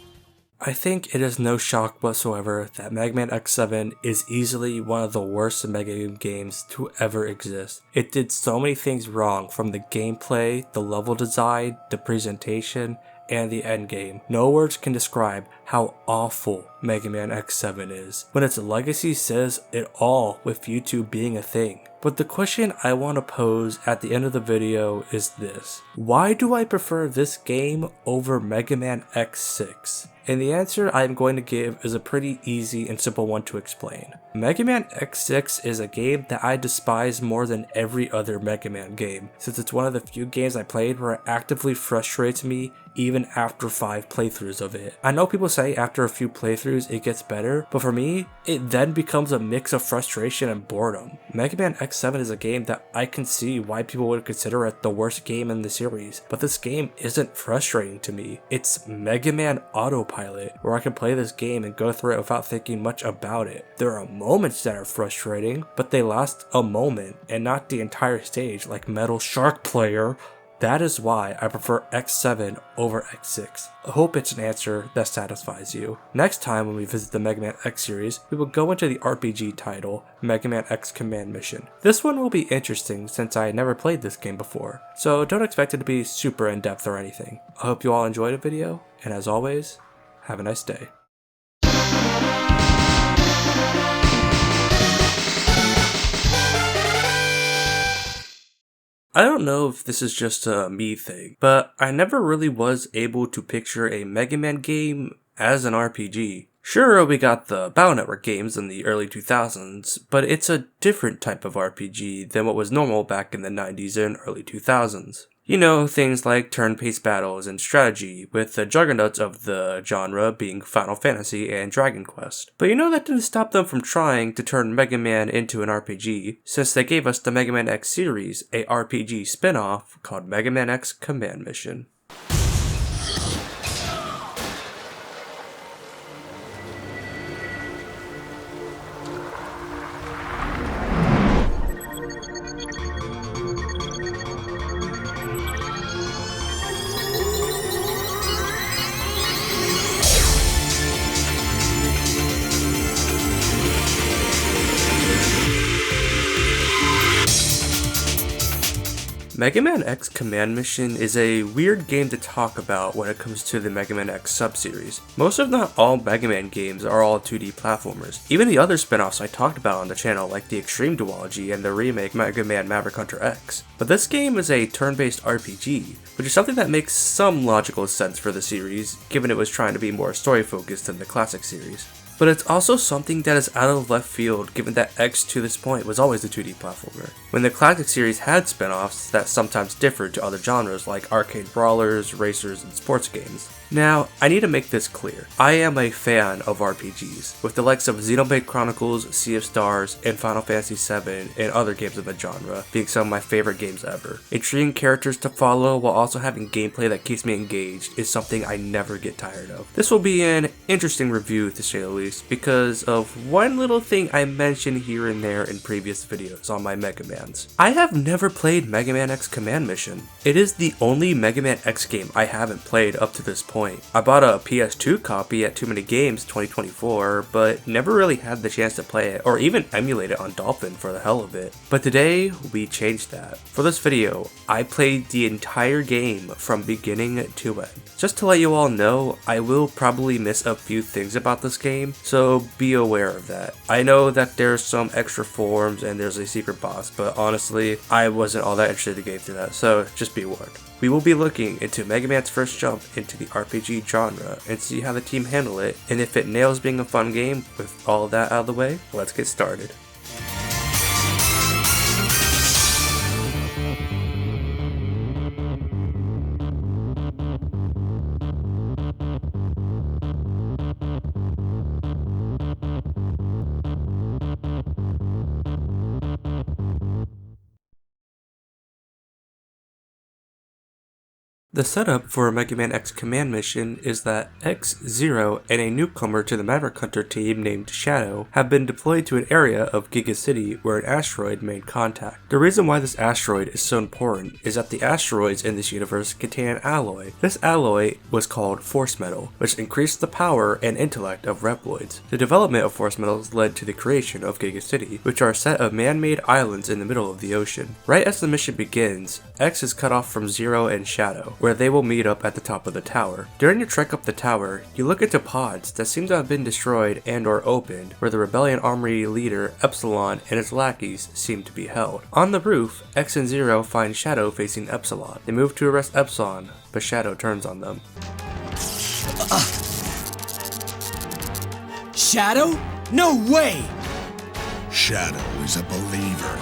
S2: I think it is no shock whatsoever that Mega Man X7 is easily one of the worst Mega Man games to ever exist. It did so many things wrong, from the gameplay, the level design, the presentation, and the endgame. No words can describe how awful Mega Man X7 is, when its legacy says it all with YouTube being a thing. But the question I want to pose at the end of the video is this: why do I prefer this game over Mega Man X6? And the answer I'm going to give is a pretty easy and simple one to explain. Mega Man X6 is a game that I despise more than every other Mega Man game, since it's one of the few games I played where it actively frustrates me even after 5 playthroughs of it. I know people say after a few playthroughs it gets better, but for me, it then becomes a mix of frustration and boredom. Mega Man X7 is a game that I can see why people would consider it the worst game in the series, but this game isn't frustrating to me. It's Mega Man Autopilot, where I can play this game and go through it without thinking much about it. There are moments that are frustrating, but they last a moment and not the entire stage like Metal Shark Player. That is why I prefer X7 over X6. I hope it's an answer that satisfies you. Next time when we visit the Mega Man X series, we will go into the RPG title, Mega Man X Command Mission. This one will be interesting since I never played this game before, so don't expect it to be super in-depth or anything. I hope you all enjoyed the video, and as always, have a nice day. I don't know if this is just a me thing, but I never really was able to picture a Mega Man game as an RPG. Sure, we got the Battle Network games in the early 2000s, but it's a different type of RPG than what was normal back in the 90s and early 2000s. You know, things like turn-based battles and strategy, with the juggernauts of the genre being Final Fantasy and Dragon Quest. But you know that didn't stop them from trying to turn Mega Man into an RPG, since they gave us the Mega Man X series, a RPG spin-off called Mega Man X Command Mission. Mega Man X Command Mission is a weird game to talk about when it comes to the Mega Man X sub-series. Most if not all Mega Man games are all 2D platformers. Even the other spin-offs I talked about on the channel like the Xtreme duology and the remake Mega Man Maverick Hunter X. But this game is a turn-based RPG, which is something that makes some logical sense for the series, given it was trying to be more story-focused than the classic series. But it's also something that is out of left field given that X to this point was always a 2D platformer, when the classic series had spin-offs that sometimes differed to other genres like arcade brawlers, racers, and sports games. Now, I need to make this clear. I am a fan of RPGs, with the likes of Xenoblade Chronicles, Sea of Stars, and Final Fantasy VII, and other games of the genre being some of my favorite games ever. Intriguing characters to follow while also having gameplay that keeps me engaged is something I never get tired of. This will be an interesting review to say the least, because of one little thing I mentioned here and there in previous videos on my Mega Mans. I have never played Mega Man X Command Mission. It is the only Mega Man X game I haven't played up to this point. I bought a PS2 copy at Too Many Games 2024, but never really had the chance to play it or even emulate it on Dolphin for the hell of it. But today, we changed that. For this video, I played the entire game from beginning to end. Just to let you all know, I will probably miss a few things about this game, so be aware of that. I know that there's some extra forms and there's a secret boss, but honestly, I wasn't all that interested to get through that, so just be warned. We will be looking into Mega Man's first jump into the RPG genre and see how the team handle it, and if it nails being a fun game. With all of that out of the way, let's get started. The setup for a Mega Man X Command Mission is that X-Zero and a newcomer to the Maverick Hunter team named Shadow have been deployed to an area of Giga City where an asteroid made contact. The reason why this asteroid is so important is that the asteroids in this universe contain an alloy. This alloy was called Force Metal, which increased the power and intellect of Reploids. The development of Force Metals led to the creation of Giga City, which are a set of man-made islands in the middle of the ocean. Right as the mission begins, X is cut off from Zero and Shadow, where they will meet up at the top of the tower. During your trek up the tower, you look into pods that seem to have been destroyed and or opened, where the Rebellion Army leader Epsilon and his lackeys seem to be held. On the roof, X and Zero find Shadow facing Epsilon. They move to arrest Epsilon, but Shadow turns on them.
S17: Shadow? No way!
S5: Shadow is a believer.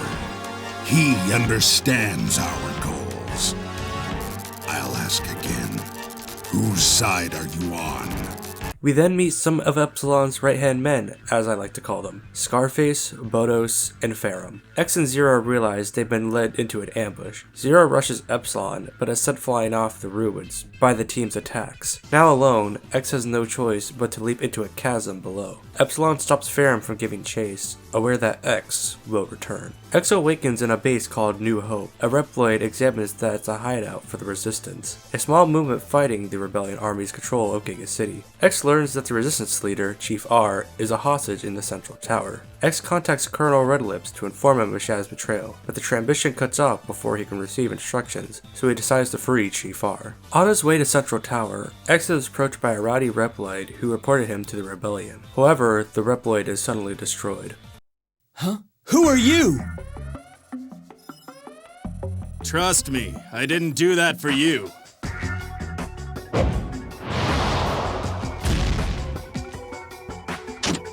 S5: He understands our goals. I'll ask again, whose side are you on?
S2: We then meet some of Epsilon's right-hand men, as I like to call them, Scarface, Bodos, and Ferrum. X and Zero realize they've been led into an ambush. Zero rushes Epsilon, but is sent flying off the ruins by the team's attacks. Now alone, X has no choice but to leap into a chasm below. Epsilon stops Ferrum from giving chase, aware that X will return. X awakens in a base called New Hope. A Reploid examines that it's a hideout for the Resistance, a small movement fighting the Rebellion Army's control of Giga City. X learns that the Resistance leader, Chief R, is a hostage in the central tower. X contacts Colonel Redlips to inform him of Shadow's betrayal, but the transmission cuts off before he can receive instructions, so he decides to free Chief R. On his way to Central Tower, X is approached by a rowdy Reploid who reported him to the Rebellion. However, the Reploid is suddenly destroyed.
S17: Huh? Who are you?
S18: Trust me, I didn't do that for you.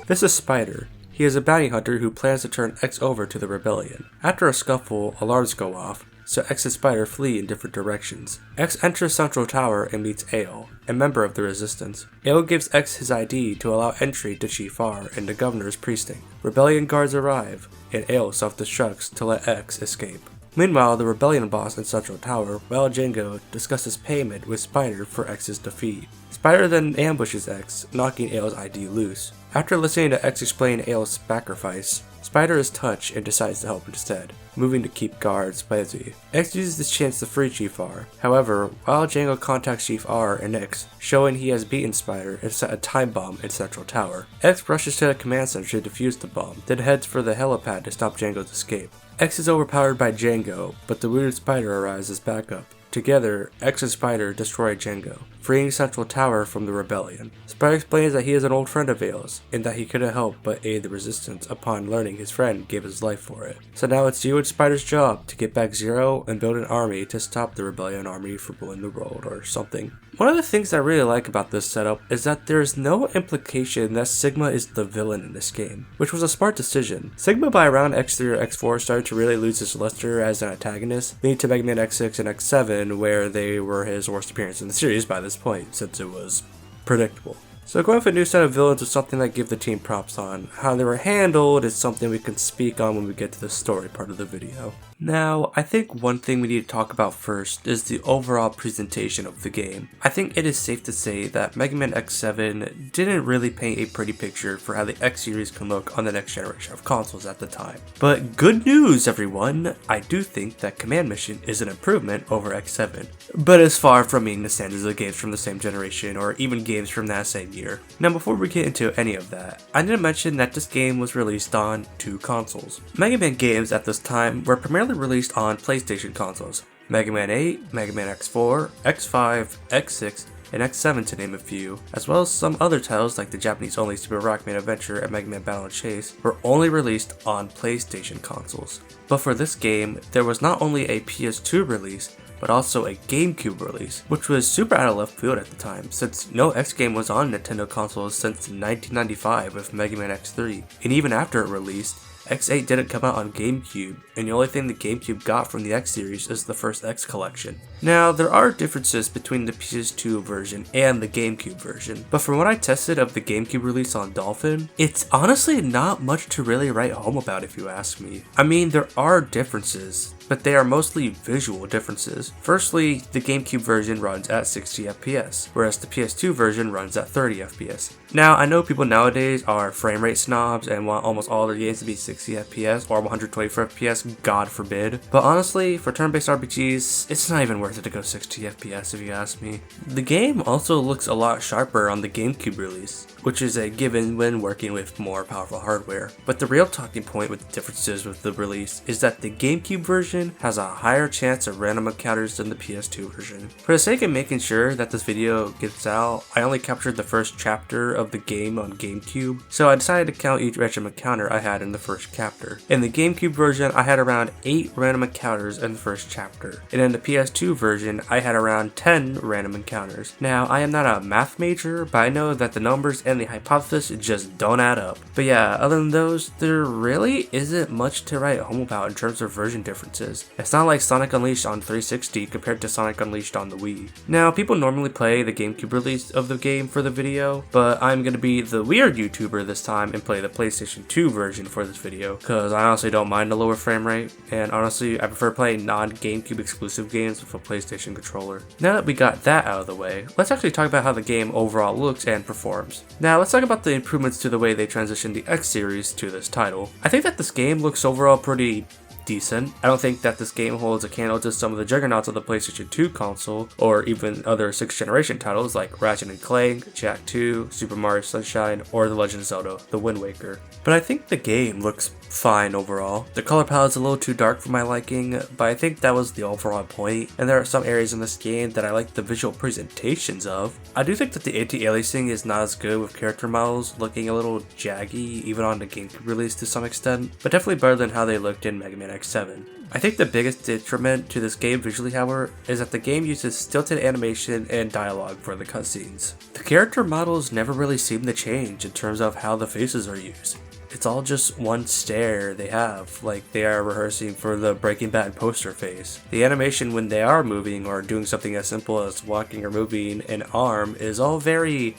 S2: This is Spider. He is a bounty hunter who plans to turn X over to the Rebellion. After a scuffle, alarms go off, so X and Spider flee in different directions. X enters Central Tower and meets Ale, a member of the Resistance. Ale gives X his ID to allow entry to Chief R and the Governor's precinct. Rebellion guards arrive, and Ale self-destructs to let X escape. Meanwhile, the Rebellion boss in Central Tower, Wild Django, discusses payment with Spider for X's defeat. Spider then ambushes X, knocking Ale's ID loose. After listening to X explain Ale's sacrifice, Spider is touched and decides to help instead, moving to keep guards busy. X uses this chance to free Chief R. However, Wild Django contacts Chief R and X, showing he has beaten Spider and set a time bomb in Central Tower. X rushes to the command center to defuse the bomb, then heads for the helipad to stop Django's escape. X is overpowered by Django, but the wounded Spider arrives as backup. Together, X and Spider destroy Django, freeing Central Tower from the Rebellion. Spider explains that he is an old friend of Ale's, and that he couldn't help but aid the Resistance upon learning his friend gave his life for it. So now it's you and Spider's job to get back Zero and build an army to stop the Rebellion Army from ruling the world or something. One of the things I really like about this setup is that there is no implication that Sigma is the villain in this game, which was a smart decision. Sigma by around X3 or X4 started to really lose his luster as an antagonist, leading to Mega Man X6 and X7 where they were his worst appearance in the series by this point, since it was predictable. So going for a new set of villains was something that I give the team props on. How they were handled is something we can speak on when we get to the story part of the video. Now, I think one thing we need to talk about first is the overall presentation of the game. I think it is safe to say that Mega Man X7 didn't really paint a pretty picture for how the X series can look on the next generation of consoles at the time. But good news everyone, I do think that Command Mission is an improvement over X7, but is far from meeting the standards of games from the same generation or even games from that same year. Now before we get into any of that, I need to mention that this game was released on 2 consoles. Mega Man games at this time were primarily released on PlayStation consoles. Mega Man 8, Mega Man X4, X5, X6, and X7 to name a few, as well as some other titles like the Japanese-only Super Rockman Adventure and Mega Man Battle & Chase, were only released on PlayStation consoles. But for this game, there was not only a PS2 release, but also a GameCube release, which was super out of left field at the time, since no X game was on Nintendo consoles since 1995 with Mega Man X3, and even after it released, X8 didn't come out on GameCube, and the only thing the GameCube got from the X series is the first X collection. Now, there are differences between the PS2 version and the GameCube version, but from what I tested of the GameCube release on Dolphin, it's honestly not much to really write home about if you ask me. I mean, there are differences, but they are mostly visual differences. Firstly, the GameCube version runs at 60 FPS, whereas the PS2 version runs at 30 FPS. Now, I know people nowadays are frame rate snobs and want almost all their games to be 60 FPS or 124 FPS, God forbid. But honestly, for turn-based RPGs, it's not even worth it to go 60 FPS if you ask me. The game also looks a lot sharper on the GameCube release, which is a given when working with more powerful hardware. But the real talking point with the differences with the release is that the GameCube version version has a higher chance of random encounters than the PS2 version. For the sake of making sure that this video gets out, I only captured the first chapter of the game on GameCube, so I decided to count each random encounter I had in the first chapter. In the GameCube version, I had around 8 random encounters in the first chapter, and in the PS2 version, I had around 10 random encounters. Now, I am not a math major, but I know that the numbers and the hypothesis just don't add up. But yeah, other than those, there really isn't much to write home about in terms of version differences. It's not like Sonic Unleashed on 360 compared to Sonic Unleashed on the Wii. Now, people normally play the GameCube release of the game for the video, but I'm gonna be the weird YouTuber this time and play the PlayStation 2 version for this video, because I honestly don't mind the lower frame rate, and honestly, I prefer playing non-GameCube exclusive games with a PlayStation controller. Now that we got that out of the way, let's actually talk about how the game overall looks and performs. Now, let's talk about the improvements to the way they transitioned the X series to this title. I think that this game looks overall pretty decent. I don't think that this game holds a candle to some of the juggernauts of the PlayStation 2 console, or even other 6th generation titles like Ratchet & Clank, Jak 2, Super Mario Sunshine, or The Legend of Zelda: The Wind Waker. But I think the game looks fine overall. The color palette's a little too dark for my liking, but I think that was the overall point, and there are some areas in this game that I like the visual presentations of. I do think that the anti-aliasing is not as good, with character models looking a little jaggy even on the GameCube release to some extent, but definitely better than how they looked in Mega Man X7. I think the biggest detriment to this game visually, however, is that the game uses stilted animation and dialogue for the cutscenes. The character models never really seem to change in terms of how the faces are used. It's all just one stare they have, like they are rehearsing for the Breaking Bad poster face. The animation when they are moving or doing something as simple as walking or moving an arm is all very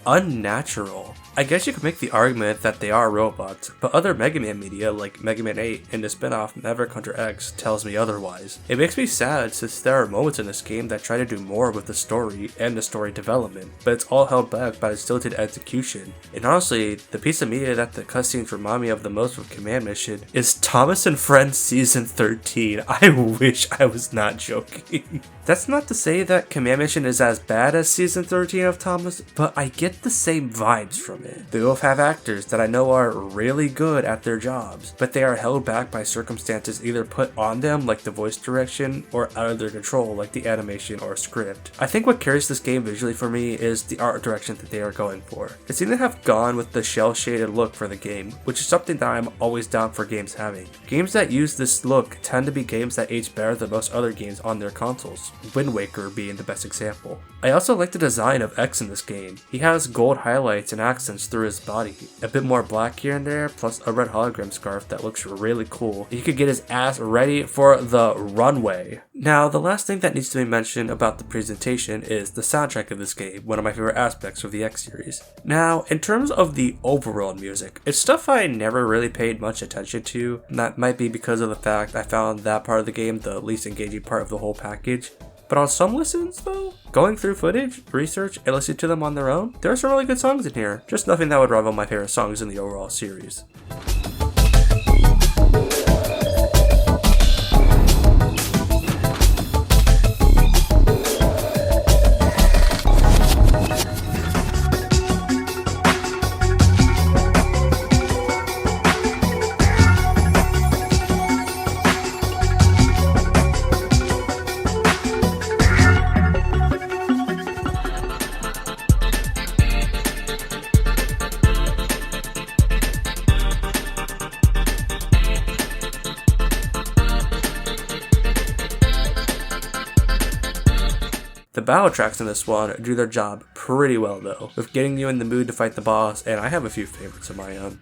S2: unnatural. I guess you could make the argument that they are robots, but other Mega Man media like Mega Man 8 and the spin-off Maverick Hunter X tells me otherwise. It makes me sad since there are moments in this game that try to do more with the story and the story development, but it's all held back by stilted execution. And honestly, the piece of media that the cutscenes remind me of the most with Command Mission is Thomas and Friends Season 13. I wish I was not joking. That's not to say that Command Mission is as bad as Season 13 of Thomas, but I get the same vibes from it. They both have actors that I know are really good at their jobs, but they are held back by circumstances either put on them like the voice direction or out of their control like the animation or script. I think what carries this game visually for me is the art direction that they are going for. They seem to have gone with the shell-shaded look for the game, which is something that I'm always down for games having. Games that use this look tend to be games that age better than most other games on their consoles, Wind Waker being the best example. I also like the design of X in this game. He has gold highlights and accents through his body, a bit more black here and there, plus a red hologram scarf that looks really cool. He could get his ass ready for the runway. Now, the last thing that needs to be mentioned about the presentation is the soundtrack of this game, one of my favorite aspects of the X series. Now, in terms of the overall music, it's stuff I never really paid much attention to, and that might be because of the fact I found that part of the game the least engaging part of the whole package. But on some listens though, going through footage, research, and listening to them on their own, there are some really good songs in here. Just nothing that would rival my favorite songs in the overall series. The battle tracks in this one do their job pretty well though, with getting you in the mood to fight the boss, and I have a few favorites of my own.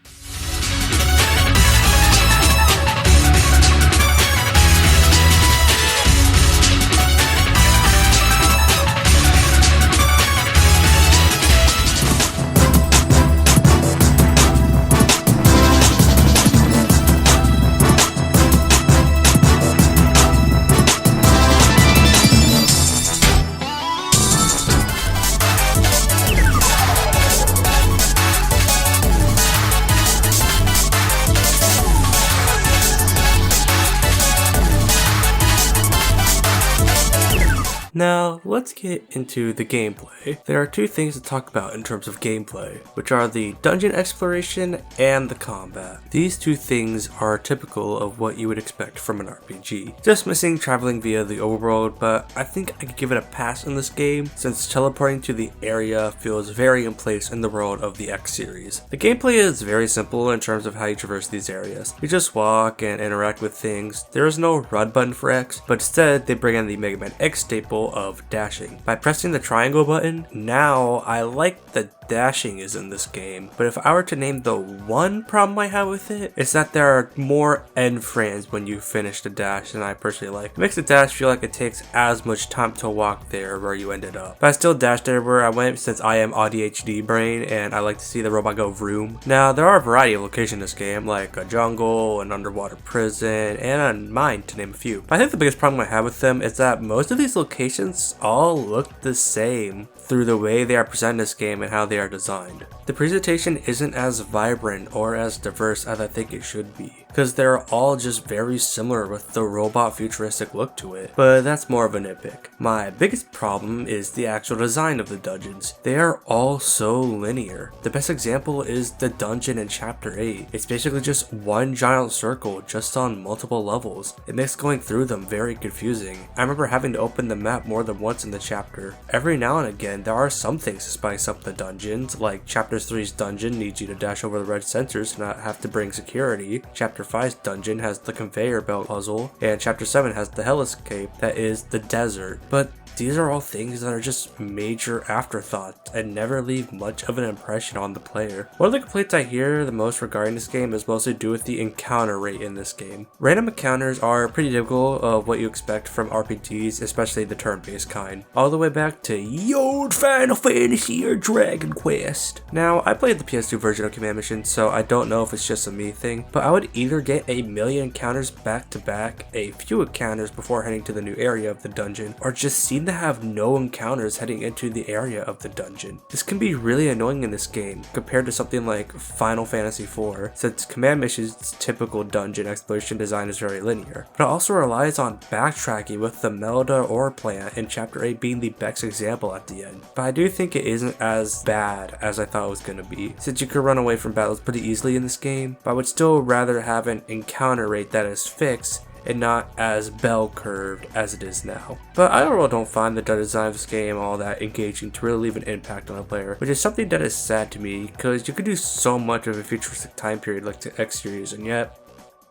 S2: Now, let's get into the gameplay. There are two things to talk about in terms of gameplay, which are the dungeon exploration and the combat. These two things are typical of what you would expect from an RPG. Just missing traveling via the overworld, but I think I could give it a pass in this game since teleporting to the area feels very in place in the world of the X series. The gameplay is very simple in terms of how you traverse these areas. You just walk and interact with things. There is no run button for X, but instead they bring in the Mega Man X staple of dashing. By pressing the triangle button, now I like the dashing is in this game, but if I were to name the one problem I have with it, it's that there are more end frames when you finish the dash than I personally like. It makes the dash feel like it takes as much time to walk there where you ended up. But I still dashed everywhere I went since I am ADHD brain and I like to see the robot go vroom. Now there are a variety of locations in this game, like a jungle, an underwater prison, and a mine to name a few. But I think the biggest problem I have with them is that most of these locations all look the same through the way they are presented in this game and how they are designed. The presentation isn't as vibrant or as diverse as I think it should be, because they're all just very similar with the robot futuristic look to it, but that's more of a nitpick. My biggest problem is the actual design of the dungeons. They are all so linear. The best example is the dungeon in chapter 8. It's basically just one giant circle just on multiple levels. It makes going through them very confusing. I remember having to open the map more than once in the chapter. Every now and again there are some things to spice up the dungeons, like chapter 3's dungeon needs you to dash over the red sensors and not have to bring security. Chapter 5's dungeon has the conveyor belt puzzle, and chapter 7 has the hell escape that is the desert. But these are all things that are just major afterthoughts and never leave much of an impression on the player. One of the complaints I hear the most regarding this game is mostly due with the encounter rate in this game. Random encounters are pretty typical of what you expect from RPGs, especially the turn-based kind, all the way back to old Final Fantasy or Dragon Quest. Now, I played the PS2 version of Command Mission, so I don't know if it's just a me thing, but I would either get a million encounters back to back, a few encounters before heading to the new area of the dungeon, or just seem to have no encounters heading into the area of the dungeon. This can be really annoying in this game compared to something like Final Fantasy IV, since Command Mission's typical dungeon exploration design is very linear, but it also relies on backtracking, with the Melda ore plant in chapter 8 being the best example at the end. But I do think it isn't as bad as I thought it was going to be, since you could run away from battles pretty easily in this game, but I would still rather have an encounter rate that is fixed and not as bell curved as it is now. But I overall don't find the design of this game all that engaging to really leave an impact on a player, which is something that is sad to me, because you could do so much of a futuristic time period like the X series, and yet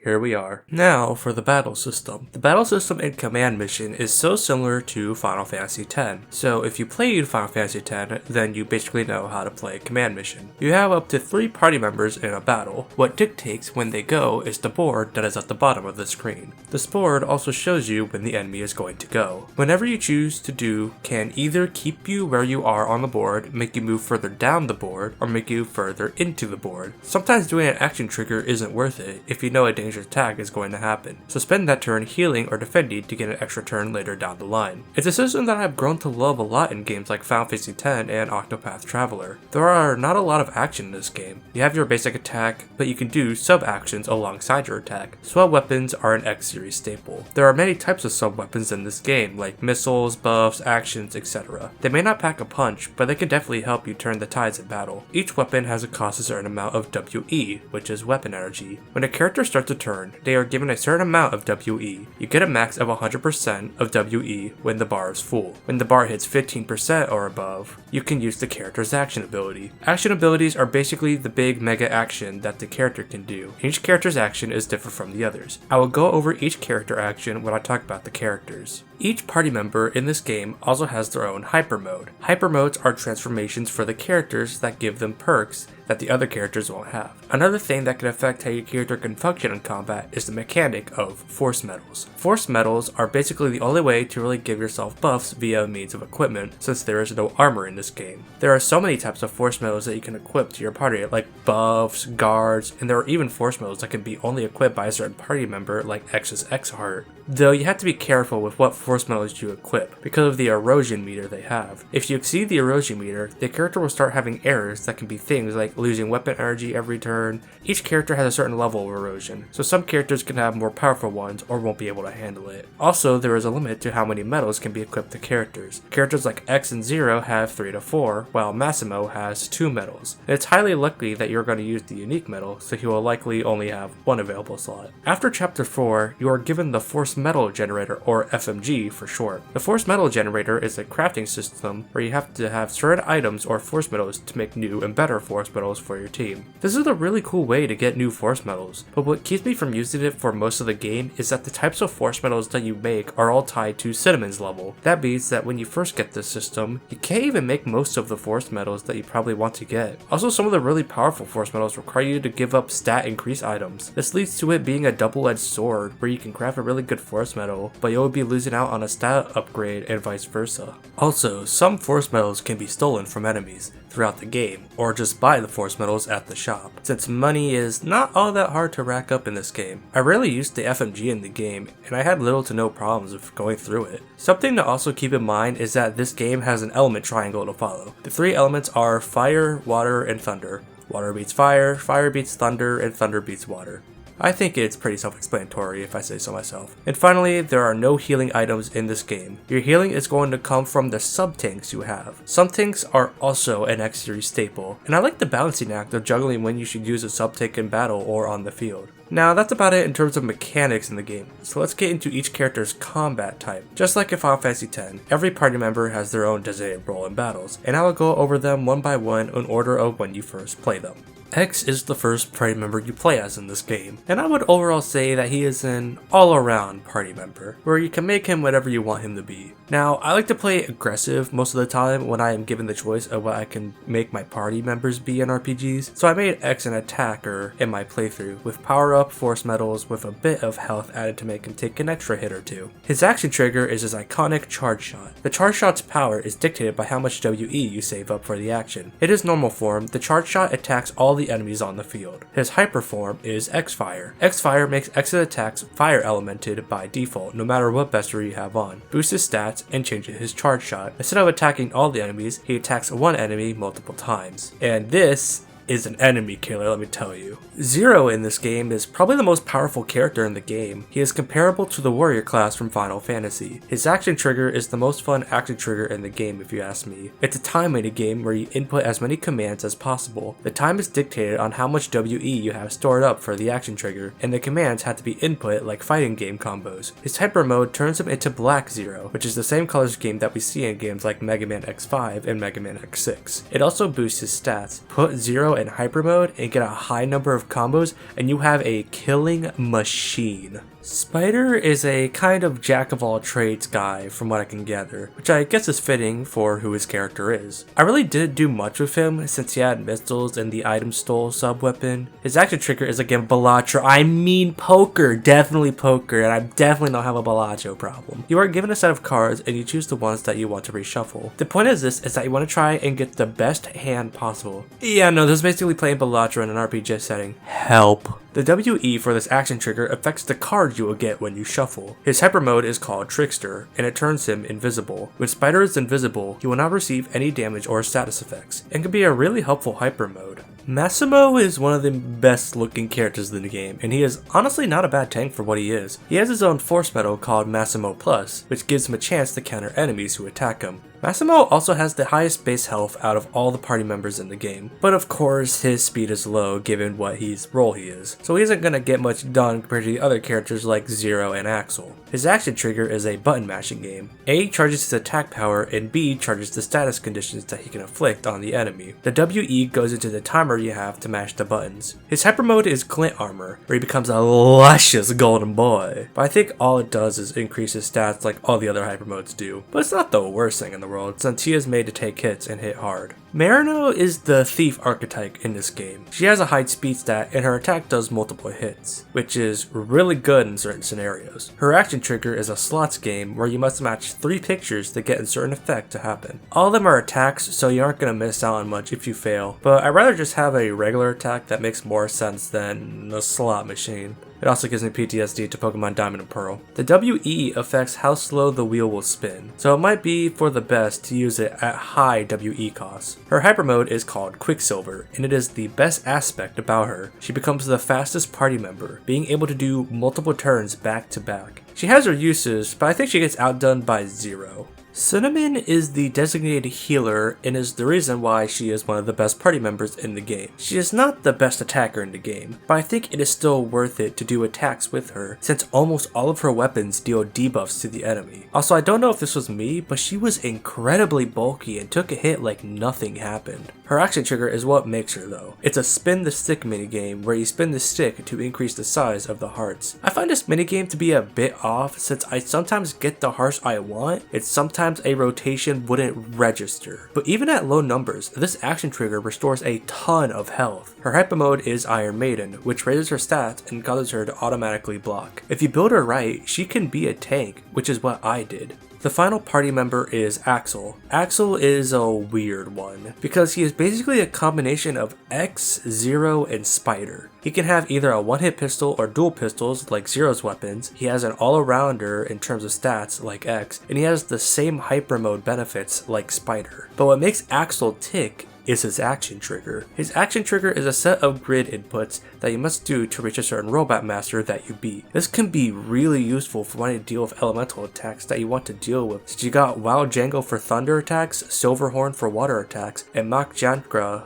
S2: here we are. Now for the battle system. The battle system in Command Mission is so similar to Final Fantasy X. So if you played Final Fantasy X, then you basically know how to play Command Mission. You have up to 3 party members in a battle. What dictates when they go is the board that is at the bottom of the screen. This board also shows you when the enemy is going to go. Whenever you choose to do can either keep you where you are on the board, make you move further down the board, or make you further into the board. Sometimes doing an action trigger isn't worth it if you know a dangerous attack is going to happen, so spend that turn healing or defending to get an extra turn later down the line. It's a system that I've grown to love a lot in games like Final Fantasy X and Octopath Traveler. There are not a lot of action in this game. You have your basic attack, but you can do sub-actions alongside your attack. Swell weapons are an X series staple. There are many types of sub-weapons in this game, like missiles, buffs, actions, etc. They may not pack a punch, but they can definitely help you turn the tides in battle. Each weapon has a cost a certain amount of WE, which is weapon energy. When a character starts a turn, they are given a certain amount of WE. You get a max of 100% of WE when the bar is full. When the bar hits 15% or above, you can use the character's action ability. Action abilities are basically the big mega action that the character can do. Each character's action is different from the others. I will go over each character action when I talk about the characters. Each party member in this game also has their own hyper mode. Hyper modes are transformations for the characters that give them perks that the other characters won't have. Another thing that can affect how your character can function in combat is the mechanic of force medals. Force medals are basically the only way to really give yourself buffs via means of equipment, since there is no armor in this game. There are so many types of force medals that you can equip to your party, like buffs, guards, and there are even force medals that can be only equipped by a certain party member, like X's X Heart. Though you have to be careful with what force medals you equip, because of the erosion meter they have. If you exceed the erosion meter, the character will start having errors that can be things like like losing weapon energy every turn. Each character has a certain level of erosion, so some characters can have more powerful ones or won't be able to handle it. Also, there is a limit to how many medals can be equipped to characters. Characters like X and Zero have 3 to 4, while Massimo has 2 medals. And it's highly likely that you're going to use the unique medal, so he will likely only have 1 available slot. After Chapter 4, you are given the Force Metal Generator, or FMG for short. The Force Metal Generator is a crafting system where you have to have certain items or force metals to make new and better force metals for your team. This is a really cool way to get new force metals, but what keeps me from using it for most of the game is that the types of force metals that you make are all tied to Cinnamon's level. That means that when you first get this system, you can't even make most of the force metals that you probably want to get. Also, some of the really powerful force metals require you to give up stat increase items. This leads to it being a double-edged sword where you can craft a really good force metal, but you'll be losing out on a stat upgrade and vice versa. Also, some force metals can be stolen from enemies throughout the game, or just buy the force metals at the shop, since money is not all that hard to rack up in this game. I rarely used the FMG in the game, and I had little to no problems with going through it. Something to also keep in mind is that this game has an element triangle to follow. The 3 elements are fire, water, and thunder. Water beats fire, fire beats thunder, and thunder beats water. I think it's pretty self-explanatory if I say so myself. And finally, there are no healing items in this game. Your healing is going to come from the sub-tanks you have. Some tanks are also an X-Series staple, and I like the balancing act of juggling when you should use a sub-tank in battle or on the field. Now that's about it in terms of mechanics in the game, so let's get into each character's combat type. Just like in Final Fantasy X, every party member has their own designated role in battles, and I will go over them one by one in order of when you first play them. X is the first party member you play as in this game, and I would overall say that he is an all-around party member, where you can make him whatever you want him to be. Now, I like to play aggressive most of the time when I am given the choice of what I can make my party members be in RPGs, so I made X an attacker in my playthrough, with power-up force metals with a bit of health added to make him take an extra hit or two. His action trigger is his iconic charge shot. The charge shot's power is dictated by how much WE you save up for the action. In his normal form, the charge shot attacks all the enemies on the field. His hyper form is X-Fire. X-Fire makes X's attacks fire elemented by default, no matter what bestiary you have on, boosts his stats, and changes his charge shot. Instead of attacking all the enemies, he attacks one enemy multiple times. And this is an enemy killer, let me tell you. Zero in this game is probably the most powerful character in the game. He is comparable to the warrior class from Final Fantasy. His action trigger is the most fun action trigger in the game if you ask me. It's a time made game where you input as many commands as possible. The time is dictated on how much WE you have stored up for the action trigger, and the commands have to be input like fighting game combos. His hyper mode turns him into Black Zero, which is the same color scheme that we see in games like Mega Man X5 and Mega Man X6. It also boosts his stats. Put Zero in hyper mode and get a high number of combos and you have a killing machine. Spider is a kind of jack of all trades guy from what I can gather, which I guess is fitting for who his character is. I really didn't do much with him since he had missiles and the item stole sub weapon. His action trigger is again Balatro. I mean poker, definitely poker, and I definitely don't have a Balacho problem. You are given a set of cards and you choose the ones that you want to reshuffle. The point of this is that you want to try and get the best hand possible. Yeah, no, this is basically playing Balatro in an RPG setting. Help. The WE for this action trigger affects the cards you will get when you shuffle. His hyper mode is called Trickster, and it turns him invisible. When Spider is invisible, he will not receive any damage or status effects, and can be a really helpful hyper mode. Massimo is one of the best looking characters in the game, and he is honestly not a bad tank for what he is. He has his own force metal called Massimo Plus, which gives him a chance to counter enemies who attack him. Massimo also has the highest base health out of all the party members in the game, but of course his speed is low given what role he is, so he isn't going to get much done compared to the other characters like Zero and Axel. His action trigger is a button mashing game. A charges his attack power and B charges the status conditions that he can inflict on the enemy. The WE goes into the timer you have to mash the buttons. His hyper mode is Glint Armor, where he becomes a luscious golden boy, but I think all it does is increase his stats like all the other hyper modes do, but it's not the worst thing in the world since he is made to take hits and hit hard. Marino is the thief archetype in this game. She has a high speed stat and her attack does multiple hits, which is really good in certain scenarios. Her action trigger is a slots game where you must match 3 pictures to get a certain effect to happen. All of them are attacks, so you aren't going to miss out on much if you fail, but I'd rather just have a regular attack that makes more sense than a slot machine. It also gives me PTSD to Pokemon Diamond and Pearl. The WE affects how slow the wheel will spin, so it might be for the best to use it at high WE costs. Her hyper mode is called Quicksilver, and it is the best aspect about her. She becomes the fastest party member, being able to do multiple turns back to back. She has her uses, but I think she gets outdone by Zero. Cinnamon is the designated healer and is the reason why she is one of the best party members in the game. She is not the best attacker in the game, but I think it is still worth it to do attacks with her since almost all of her weapons deal debuffs to the enemy. Also, I don't know if this was me, but she was incredibly bulky and took a hit like nothing happened. Her action trigger is what makes her though. It's a spin the stick minigame where you spin the stick to increase the size of the hearts. I find this minigame to be a bit off since I sometimes get the hearts I want, it's sometimes a rotation wouldn't register. But even at low numbers, this action trigger restores a ton of health. Her hyper mode is Iron Maiden, which raises her stats and causes her to automatically block. If you build her right, she can be a tank, which is what I did. The final party member is Axel. Axel is a weird one, because he is basically a combination of X, Zero, and Spider. He can have either a one-hit pistol or dual pistols like Zero's weapons, he has an all-arounder in terms of stats like X, and he has the same hyper mode benefits like Spider. But what makes Axel tick is his action trigger. His action trigger is a set of grid inputs that you must do to reach a certain robot master that you beat. This can be really useful for wanting to deal with elemental attacks that you want to deal with, since you got Wild Django for thunder attacks, Silverhorn for water attacks, and Mach Jankra,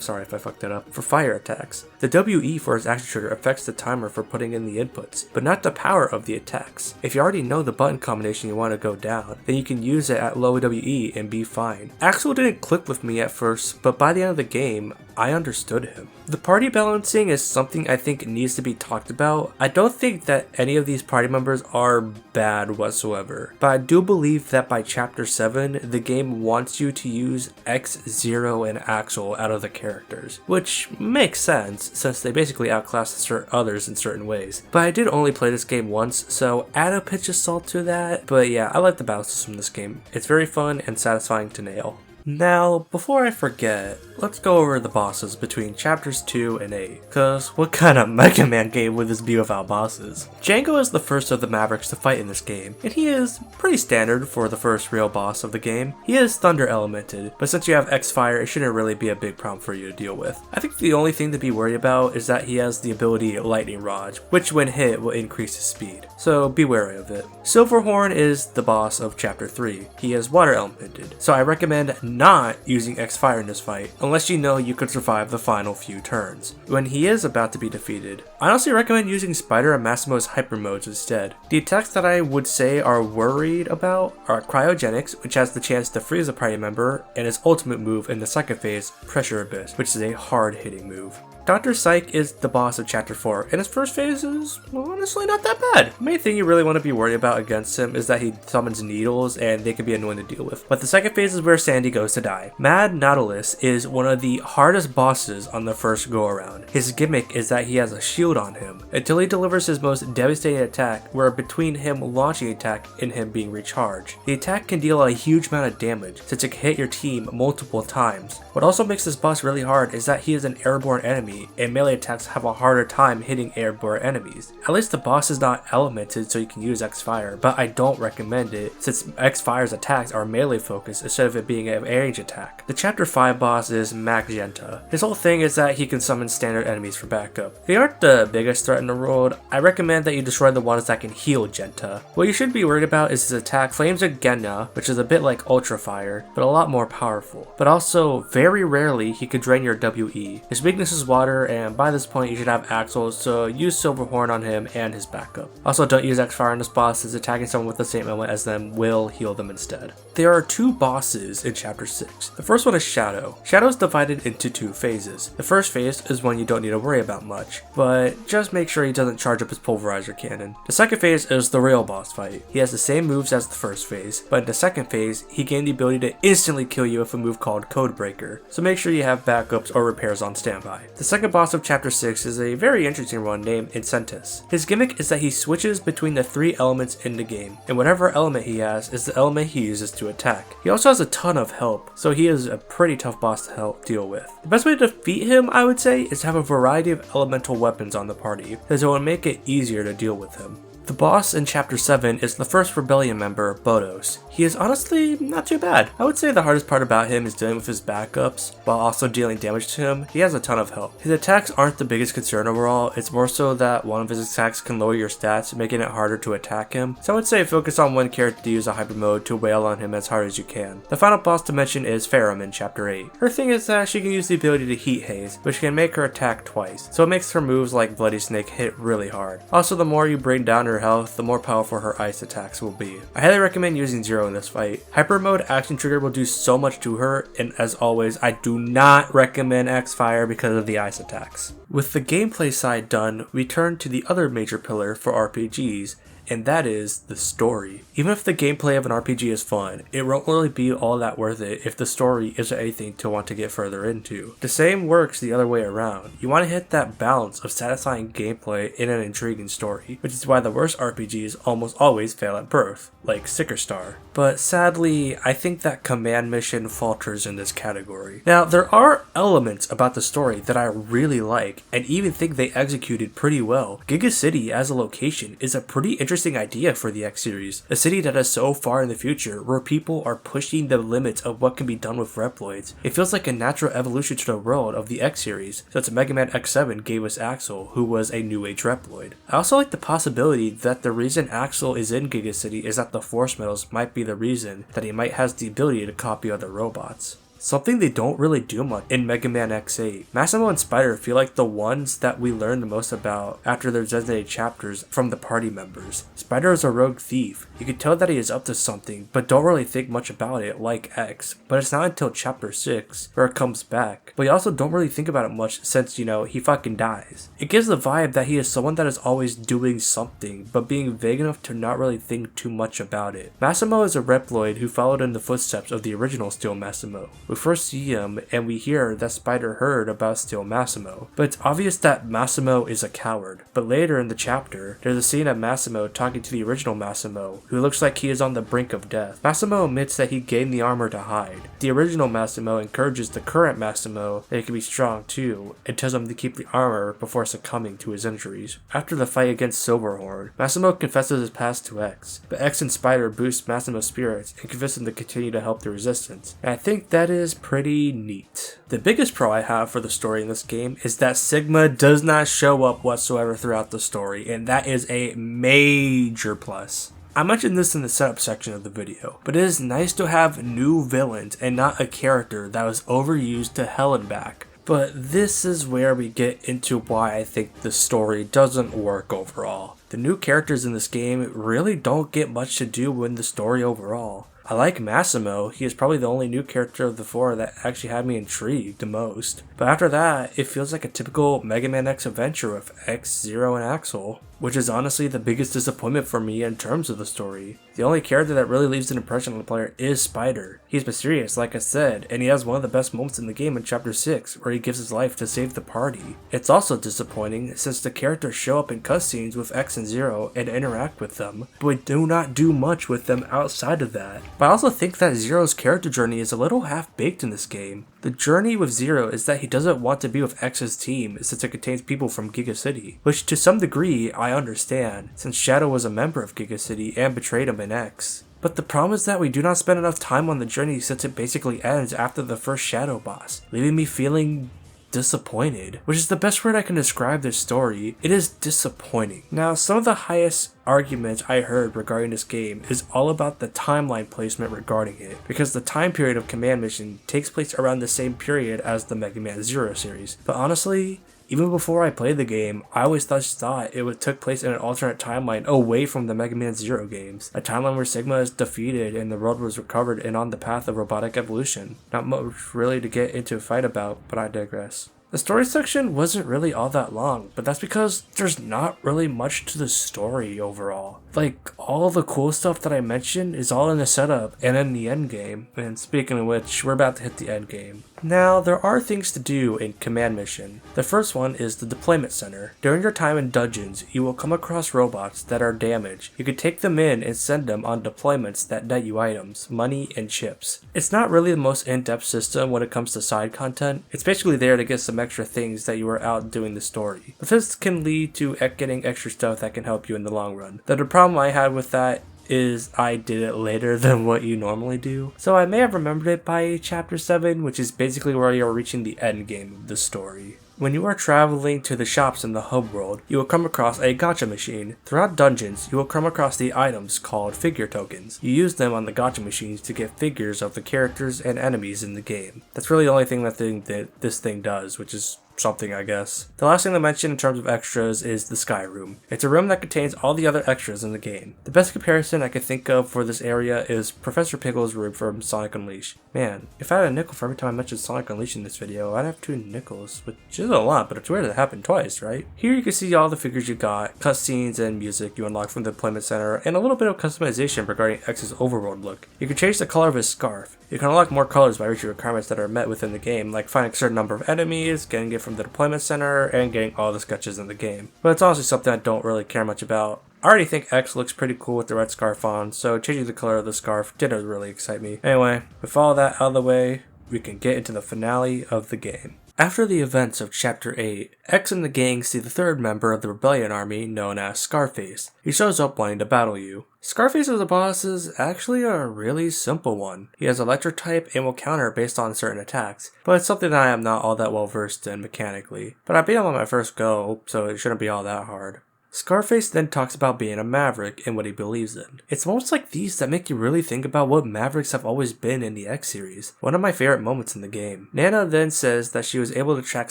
S2: sorry if I fucked that up, for fire attacks. The WE for his action trigger affects the timer for putting in the inputs, but not the power of the attacks. If you already know the button combination you want to go down, then you can use it at low WE and be fine. Axel didn't click with me at first, but by the end of the game, I understood him. The party balancing is something I think needs to be talked about. I don't think that any of these party members are bad whatsoever, but I do believe that by chapter 7, the game wants you to use X, Zero, and Axel out of the characters, which makes sense since they basically outclass others in certain ways. But I did only play this game once, so add a pinch of salt to that. But yeah, I like the battle system in this game. It's very fun and satisfying to nail. Now, before I forget, let's go over the bosses between chapters 2 and 8, cause what kind of Mega Man game would this be without bosses? Django is the first of the Mavericks to fight in this game, and he is pretty standard for the first real boss of the game. He is thunder elemented, but since you have X-Fire, it shouldn't really be a big problem for you to deal with. I think the only thing to be worried about is that he has the ability Lightning Rod, which when hit will increase his speed, so be wary of it. Silverhorn is the boss of chapter 3. He is water elemented, so I recommend not using X-Fire in this fight, unless you know you could survive the final few turns. When he is about to be defeated, I honestly recommend using Spider and Massimo's hyper modes instead. The attacks that I would say are worried about are Cryogenics, which has the chance to freeze a party member, and his ultimate move in the second phase, Pressure Abyss, which is a hard hitting move. Dr. Psych is the boss of chapter 4, and his first phase is honestly not that bad. The main thing you really want to be worried about against him is that he summons needles and they can be annoying to deal with. But the second phase is where Sandy goes to die. Mad Nautilus is one of the hardest bosses on the first go around. His gimmick is that he has a shield on him until he delivers his most devastating attack, where between him launching an attack and him being recharged. The attack can deal a huge amount of damage since it can hit your team multiple times. What also makes this boss really hard is that he is an airborne enemy, and melee attacks have a harder time hitting airborne enemies. At least the boss is not elemented so you can use X-Fire, but I don't recommend it since X-Fire's attacks are melee focused instead of it being an range attack. The chapter 5 boss is Magenta. His whole thing is that he can summon standard enemies for backup. They aren't the biggest threat in the world. I recommend that you destroy the ones that can heal Genta. What you should be worried about is his attack Flames of Genna, which is a bit like Ultra Fire, but a lot more powerful. But also, very rarely he could drain your WE. His weakness is water, and by this point you should have Axel, so use Silverhorn on him and his backup. Also, don't use X-Fire on this boss, as attacking someone with the same element as them will heal them instead. There are 2 bosses in chapter 6. The first one is Shadow. Shadow is divided into 2 phases. The first phase is one you don't need to worry about much, but just make sure he doesn't charge up his pulverizer cannon. The second phase is the real boss fight. He has the same moves as the first phase, but in the second phase, he gained the ability to instantly kill you with a move called Codebreaker, so make sure you have backups or repairs on standby. The second boss of Chapter 6 is a very interesting one named Incentus. His gimmick is that he switches between the 3 elements in the game, and whatever element he has is the element he uses to attack. He also has a ton of help, so he is a pretty tough boss to help deal with. The best way to defeat him, I would say, is to have a variety of elemental weapons on the party, as it will make it easier to deal with him. The boss in Chapter 7 is the first Rebellion member, Bodos. He is honestly not too bad. I would say the hardest part about him is dealing with his backups, while also dealing damage to him. He has a ton of help. His attacks aren't the biggest concern overall, it's more so that one of his attacks can lower your stats, making it harder to attack him. So I would say focus on one character to use a hyper mode to wail on him as hard as you can. The final boss to mention is Ferrum in Chapter 8. Her thing is that she can use the ability to heat haze, which can make her attack twice, so it makes her moves like Bloody Snake hit really hard. Also, the more you bring down her health, the more powerful her ice attacks will be. I highly recommend using Zero in this fight. Hyper mode action trigger will do so much to her, and as always, I do not recommend X-Fire because of the ice attacks. With the gameplay side done, we turn to the other major pillar for RPGs, and that is the story. Even if the gameplay of an RPG is fun, it won't really be all that worth it if the story isn't anything to want to get further into. The same works the other way around. You want to hit that balance of satisfying gameplay in an intriguing story, which is why the worst RPGs almost always fail at birth, like Sicker Star. But sadly, I think that Command Mission falters in this category. Now, there are elements about the story that I really like, and even think they executed pretty well. Giga City as a location is a pretty interesting idea for the X series, a city that is so far in the future where people are pushing the limits of what can be done with Reploids. It feels like a natural evolution to the world of the X series, since Mega Man X7 gave us Axel, who was a new age Reploid. I also like the possibility that the reason Axel is in Giga City is that the Force Metals might be the reason that he might has the ability to copy other robots. Something they don't really do much in Mega Man X8. Massimo and Spider feel like the ones that we learn the most about after their designated chapters from the party members. Spider is a rogue thief. You can tell that he is up to something, but don't really think much about it like X. But it's not until Chapter 6 where it comes back. But you also don't really think about it much since, he fucking dies. It gives the vibe that he is someone that is always doing something, but being vague enough to not really think too much about it. Massimo is a Reploid who followed in the footsteps of the original Steel Massimo. We first see him and we hear that Spider heard about Steel Massimo, but it's obvious that Massimo is a coward. But later in the chapter, there's a scene of Massimo talking to the original Massimo, who looks like he is on the brink of death. Massimo admits that he gained the armor to hide. The original Massimo encourages the current Massimo that he can be strong too, and tells him to keep the armor before succumbing to his injuries. After the fight against Silverhorn, Massimo confesses his past to X, but X and Spider boost Massimo's spirits and convince him to continue to help the resistance. And I think that is pretty neat. The biggest pro I have for the story in this game is that Sigma does not show up whatsoever throughout the story, and that is a major plus. I mentioned this in the setup section of the video, but it is nice to have new villains and not a character that was overused to hell and back. But this is where we get into why I think the story doesn't work overall. The new characters in this game really don't get much to do in the story overall. I like Massimo. He is probably the only new character of the 4 that actually had me intrigued the most. But after that, it feels like a typical Mega Man X adventure with X, Zero, and Axel, which is honestly the biggest disappointment for me in terms of the story. The only character that really leaves an impression on the player is Spider. He's mysterious, like I said, and he has one of the best moments in the game in Chapter 6, where he gives his life to save the party. It's also disappointing since the characters show up in cutscenes with X and Zero and interact with them, but we do not do much with them outside of that. But I also think that Zero's character journey is a little half-baked in this game. The journey with Zero is that he doesn't want to be with X's team since it contains people from Giga City, which to some degree I understand, since Shadow was a member of Giga City and betrayed him in X. But the problem is that we do not spend enough time on the journey since it basically ends after the first Shadow boss, leaving me feeling disappointed, which is the best word I can describe this story. It is disappointing. Now, some of the highest arguments I heard regarding this game is all about the timeline placement regarding it, because the time period of Command Mission takes place around the same period as the Mega Man Zero series. But honestly, even before I played the game, I always thought it took place in an alternate timeline away from the Mega Man Zero games. A timeline where Sigma is defeated and the world was recovered and on the path of robotic evolution. Not much really to get into a fight about, but I digress. The story section wasn't really all that long, but that's because there's not really much to the story overall. like, all the cool stuff that I mentioned is all in the setup and in the end game. And speaking of which, we're about to hit the end game. Now, there are things to do in Command Mission. The first one is the Deployment Center. During your time in dungeons, you will come across robots that are damaged. You can take them in and send them on deployments that net you items, money, and chips. It's not really the most in-depth system when it comes to side content. It's basically there to get some extra things that you were out doing the story. But this can lead to getting extra stuff that can help you in the long run. The problem I had with that is I did it later than what you normally do. So I may have remembered it by chapter 7, which is basically where you're reaching the end game of the story. When you are traveling to the shops in the hub world, you will come across a gacha machine. Throughout dungeons, you will come across the items called figure tokens. You use them on the gacha machines to get figures of the characters and enemies in the game. That's really the only thing that this thing does, which is something, I guess. The last thing to mention in terms of extras is the Sky Room. It's a room that contains all the other extras in the game. The best comparison I can think of for this area is Professor Pickle's room from Sonic Unleashed. Man, if I had a nickel for every time I mentioned Sonic Unleashed in this video, I'd have 2 nickels, which isn't a lot, but it's weird that happened twice, right? Here you can see all the figures you got, cutscenes and music you unlock from the Deployment Center, and a little bit of customization regarding X's overworld look. You can change the color of his scarf. You can unlock more colors by reaching requirements that are met within the game, like finding a certain number of enemies, getting it from the Deployment Center, and getting all the sketches in the game. But it's honestly something I don't really care much about. I already think X looks pretty cool with the red scarf on, so changing the color of the scarf didn't really excite me. Anyway, with all that out of the way, we can get into the finale of the game. After the events of Chapter 8, X and the gang see the third member of the Rebellion Army known as Scarface. He shows up wanting to battle you. Scarface as a boss is actually a really simple one. He has electric type and will counter based on certain attacks, but it's something that I am not all that well versed in mechanically. But I beat him on my first go, so it shouldn't be all that hard. Scarface then talks about being a Maverick and what he believes in. It's moments like these that make you really think about what Mavericks have always been in the X series, one of my favorite moments in the game. Nana then says that she was able to track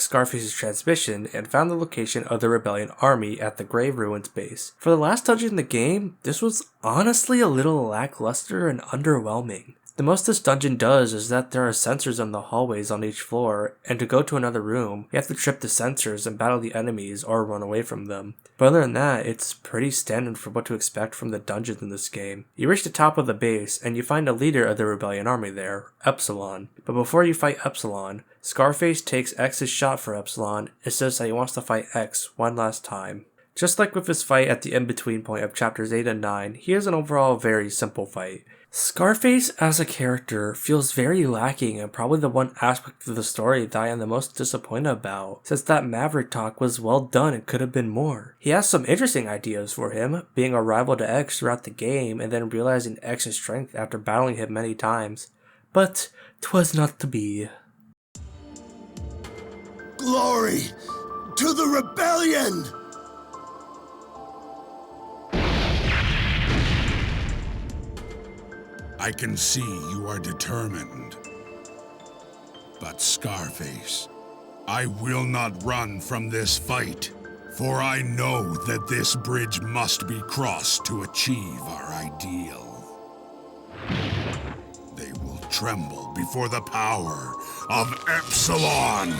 S2: Scarface's transmission and found the location of the Rebellion Army at the Grave Ruins base. For the last dungeon in the game, this was honestly a little lackluster and underwhelming. The most this dungeon does is that there are sensors in the hallways on each floor, and to go to another room, you have to trip the sensors and battle the enemies or run away from them. But other than that, it's pretty standard for what to expect from the dungeons in this game. You reach the top of the base, and you find a leader of the Rebellion Army there, Epsilon. But before you fight Epsilon, Scarface takes X's shot for Epsilon and says that he wants to fight X one last time. Just like with his fight at the in-between point of chapters 8 and 9, he is an overall very simple fight. Scarface as a character feels very lacking and probably the one aspect of the story that I am the most disappointed about, since that Maverick talk was well done and could have been more. He has some interesting ideas for him, being a rival to X throughout the game and then realizing X's strength after battling him many times. But 'twas not to be.
S5: Glory to the rebellion! I can see you are determined. But Scarface, I will not run from this fight, for I know that this bridge must be crossed to achieve our ideal. They will tremble before the power of Epsilon!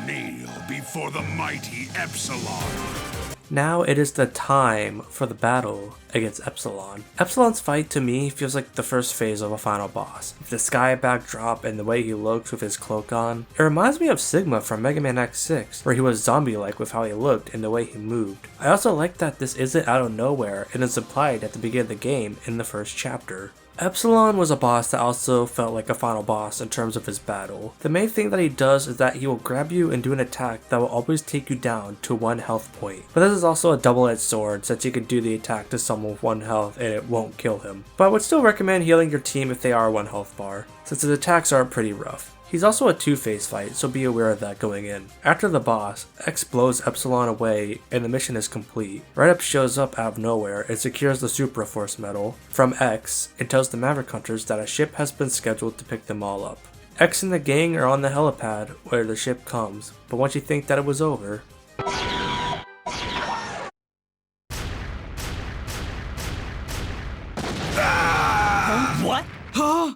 S5: Kneel before the mighty Epsilon.
S2: Now it is the time for the battle against Epsilon. Epsilon's fight to me feels like the first phase of a final boss. With the sky backdrop and the way he looks with his cloak on. It reminds me of Sigma from Mega Man X6, where he was zombie-like with how he looked and the way he moved. I also like that this isn't out of nowhere and is implied at the beginning of the game in the first chapter. Epsilon was a boss that also felt like a final boss in terms of his battle. The main thing that he does is that he will grab you and do an attack that will always take you down to 1 health point. But this is also a double-edged sword since you can do the attack to someone with 1 health and it won't kill him. But I would still recommend healing your team if they are 1 health bar, since his attacks are pretty rough. He's also a 2-phase fight, so be aware of that going in. After the boss, X blows Epsilon away and the mission is complete. Red shows up out of nowhere and secures the Supra Force medal from X and tells the Maverick Hunters that a ship has been scheduled to pick them all up. X and the gang are on the helipad where the ship comes, but once you think that it was over...
S7: What?
S17: Huh?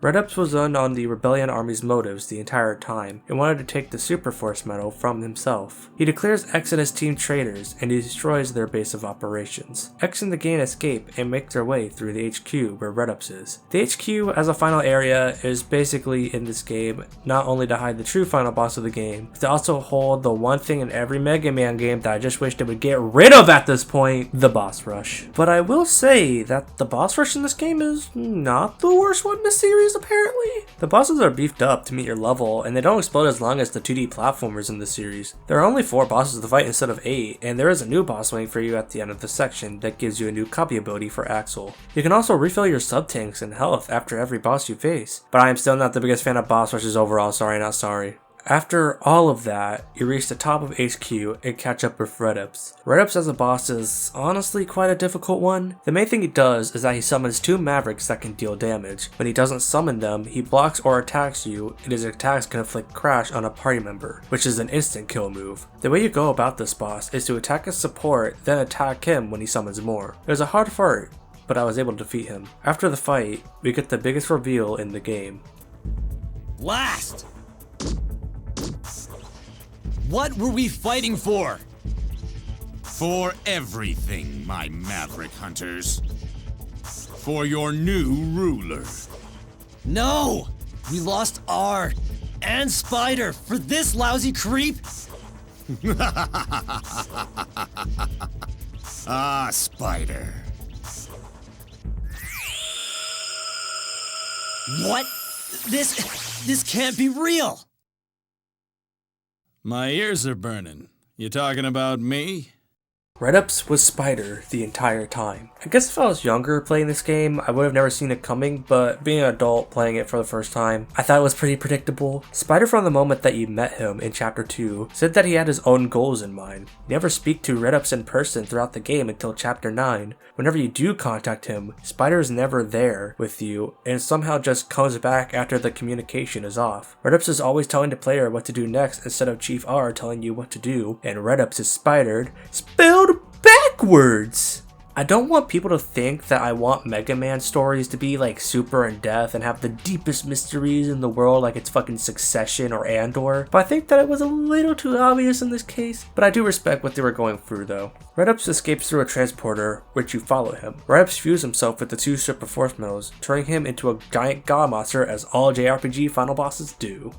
S2: Redops was in on the Rebellion Army's motives the entire time and wanted to take the Super Force medal from himself. He declares X and his team traitors and he destroys their base of operations. X and the gang escape and make their way through the HQ where Redops is. The HQ as a final area is basically in this game not only to hide the true final boss of the game, but to also hold the one thing in every Mega Man game that I just wish they would get rid of at this point, the boss rush. But I will say that the boss rush in this game is not the worst one in the series apparently. The bosses are beefed up to meet your level and they don't explode as long as the 2D platformers in the series. There are only 4 bosses to fight instead of 8, and there is a new boss waiting for you at the end of the section that gives you a new copy ability for Axel. You can also refill your sub tanks and health after every boss you face, but I am still not the biggest fan of boss rushes overall, sorry not sorry. After all of that, you reach the top of HQ and catch up with Redops. Redops as a boss is honestly quite a difficult one. The main thing he does is that he summons 2 Mavericks that can deal damage. When he doesn't summon them, he blocks or attacks you, and his attacks can inflict crash on a party member, which is an instant kill move. The way you go about this boss is to attack his support, then attack him when he summons more. It was a hard fight, but I was able to defeat him. After the fight, we get the biggest reveal in the game.
S17: Last! What were we fighting for?
S18: For everything, my Maverick hunters. For your new ruler.
S17: No! We lost R and Spider for this lousy creep?
S18: Ah, Spider.
S17: What? This can't be real!
S18: My ears are burning. You talking about me?
S2: Redops was Spider the entire time. I guess if I was younger playing this game, I would have never seen it coming, but being an adult playing it for the first time, I thought it was pretty predictable. Spider from the moment that you met him in Chapter 2 said that he had his own goals in mind. You never speak to Redops in person throughout the game until Chapter 9. Whenever you do contact him, Spider is never there with you and somehow just comes back after the communication is off. Redops is always telling the player what to do next instead of Chief R telling you what to do, and Redops is Spidered, spelled backwards! I don't want people to think that I want Mega Man stories to be like super in depth and have the deepest mysteries in the world like it's fucking Succession or Andor, but I think that it was a little too obvious in this case, but I do respect what they were going through though. Redops escapes through a transporter, which you follow him. Redops fuses himself with the 2 Super Force medals, turning him into a giant god monster as all JRPG final bosses do.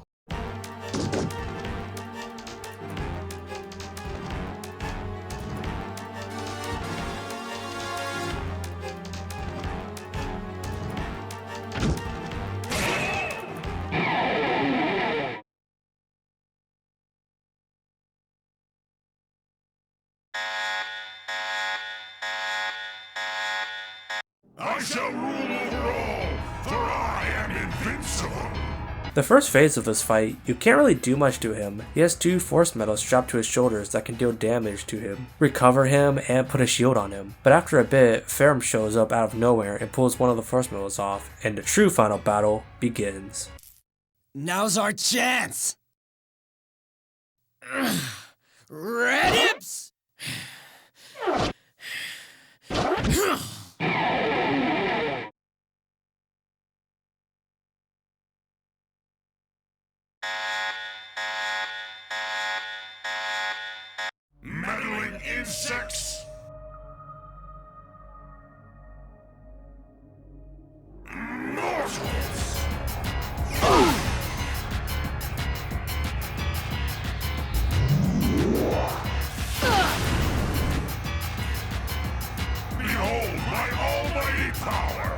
S5: I shall rule over all, for I am invincible.
S2: The first phase of this fight, you can't really do much to him. He has 2 force medals strapped to his shoulders that can deal damage to him, recover him, and put a shield on him. But after a bit, Ferrum shows up out of nowhere and pulls one of the force medals off, and the true final battle begins.
S17: Now's our chance! Redops!
S5: Meddling insects! Mortals! Behold my almighty power!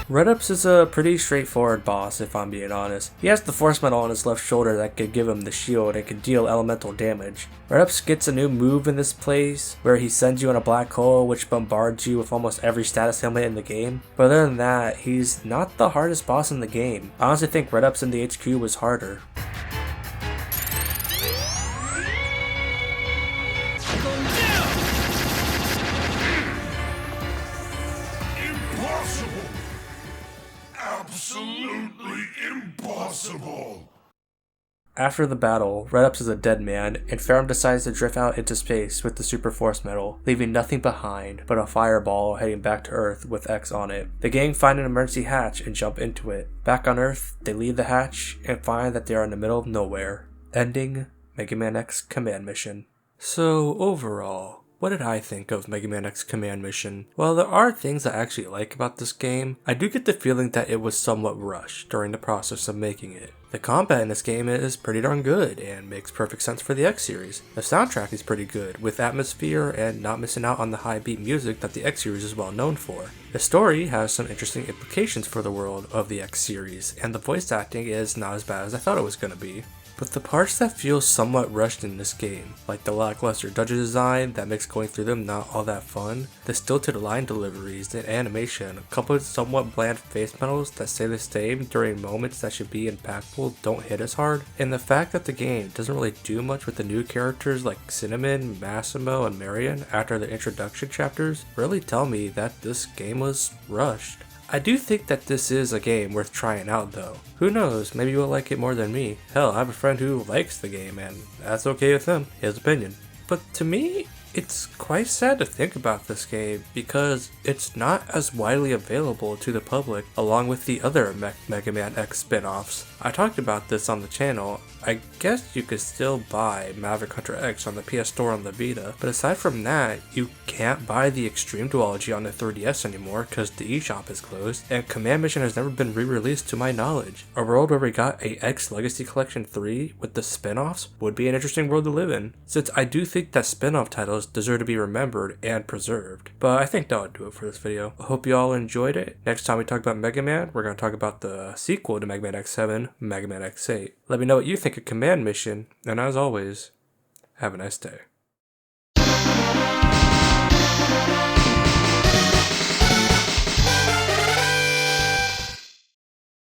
S2: Redops is a pretty straightforward boss if I'm being honest. He has the force medal on his left shoulder that could give him the shield and could deal elemental damage. Redops gets a new move in this place where he sends you in a black hole which bombards you with almost every status helmet in the game. But other than that, he's not the hardest boss in the game. I honestly think Redops in the HQ was harder.
S5: Absolutely impossible!
S2: After the battle, Red Ups is a dead man, and Ferrum decides to drift out into space with the Super Force Medal, leaving nothing behind but a fireball heading back to Earth with X on it. The gang find an emergency hatch and jump into it. Back on Earth, they leave the hatch and find that they are in the middle of nowhere, ending Mega Man X Command Mission. So overall, what did I think of Mega Man X Command Mission? Well, there are things I actually like about this game. I do get the feeling that it was somewhat rushed during the process of making it. The combat in this game is pretty darn good and makes perfect sense for the X series. The soundtrack is pretty good, with atmosphere and not missing out on the high beat music that the X series is well known for. The story has some interesting implications for the world of the X series, and the voice acting is not as bad as I thought it was going to be. But the parts that feel somewhat rushed in this game, like the lackluster dungeon design that makes going through them not all that fun, the stilted line deliveries and animation, coupled with somewhat bland face medals that stay the same during moments that should be impactful don't hit as hard, and the fact that the game doesn't really do much with the new characters like Cinnamon, Massimo, and Marion after the introduction chapters really tell me that this game was rushed. I do think that this is a game worth trying out though. Who knows, maybe you'll like it more than me. Hell, I have a friend who likes the game and that's okay with him, his opinion. But to me, it's quite sad to think about this game because it's not as widely available to the public along with the other Mega Man X spin-offs. I talked about this on the channel. I guess you could still buy Maverick Hunter X on the PS Store on the Vita, but aside from that, you can't buy the Extreme Duology on the 3DS anymore because the eShop is closed, and Command Mission has never been re-released to my knowledge. A world where we got a X Legacy Collection 3 with the spin-offs would be an interesting world to live in, since I do think that spin-off titles deserve to be remembered and preserved. But I think that would do it for this video. I hope you all enjoyed it. Next time we talk about Mega Man, we're going to talk about the sequel to Mega Man X7, Mega Man X8. Let me know what you think of Command Mission, and as always, have a nice day.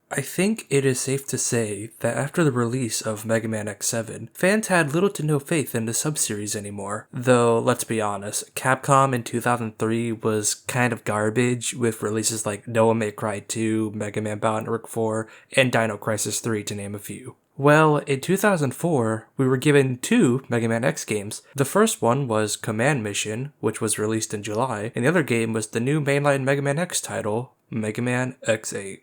S2: I think it is safe to say that after the release of Mega Man X7, fans had little to no faith in the sub-series anymore. Though, let's be honest, Capcom in 2003 was kind of garbage with releases like No One May Cry 2, Mega Man Battle Network 4, and Dino Crisis 3 to name a few. Well, in 2004, we were given two Mega Man X games. The first one was Command Mission, which was released in July, and the other game was the new mainline Mega Man X title, Mega Man X8.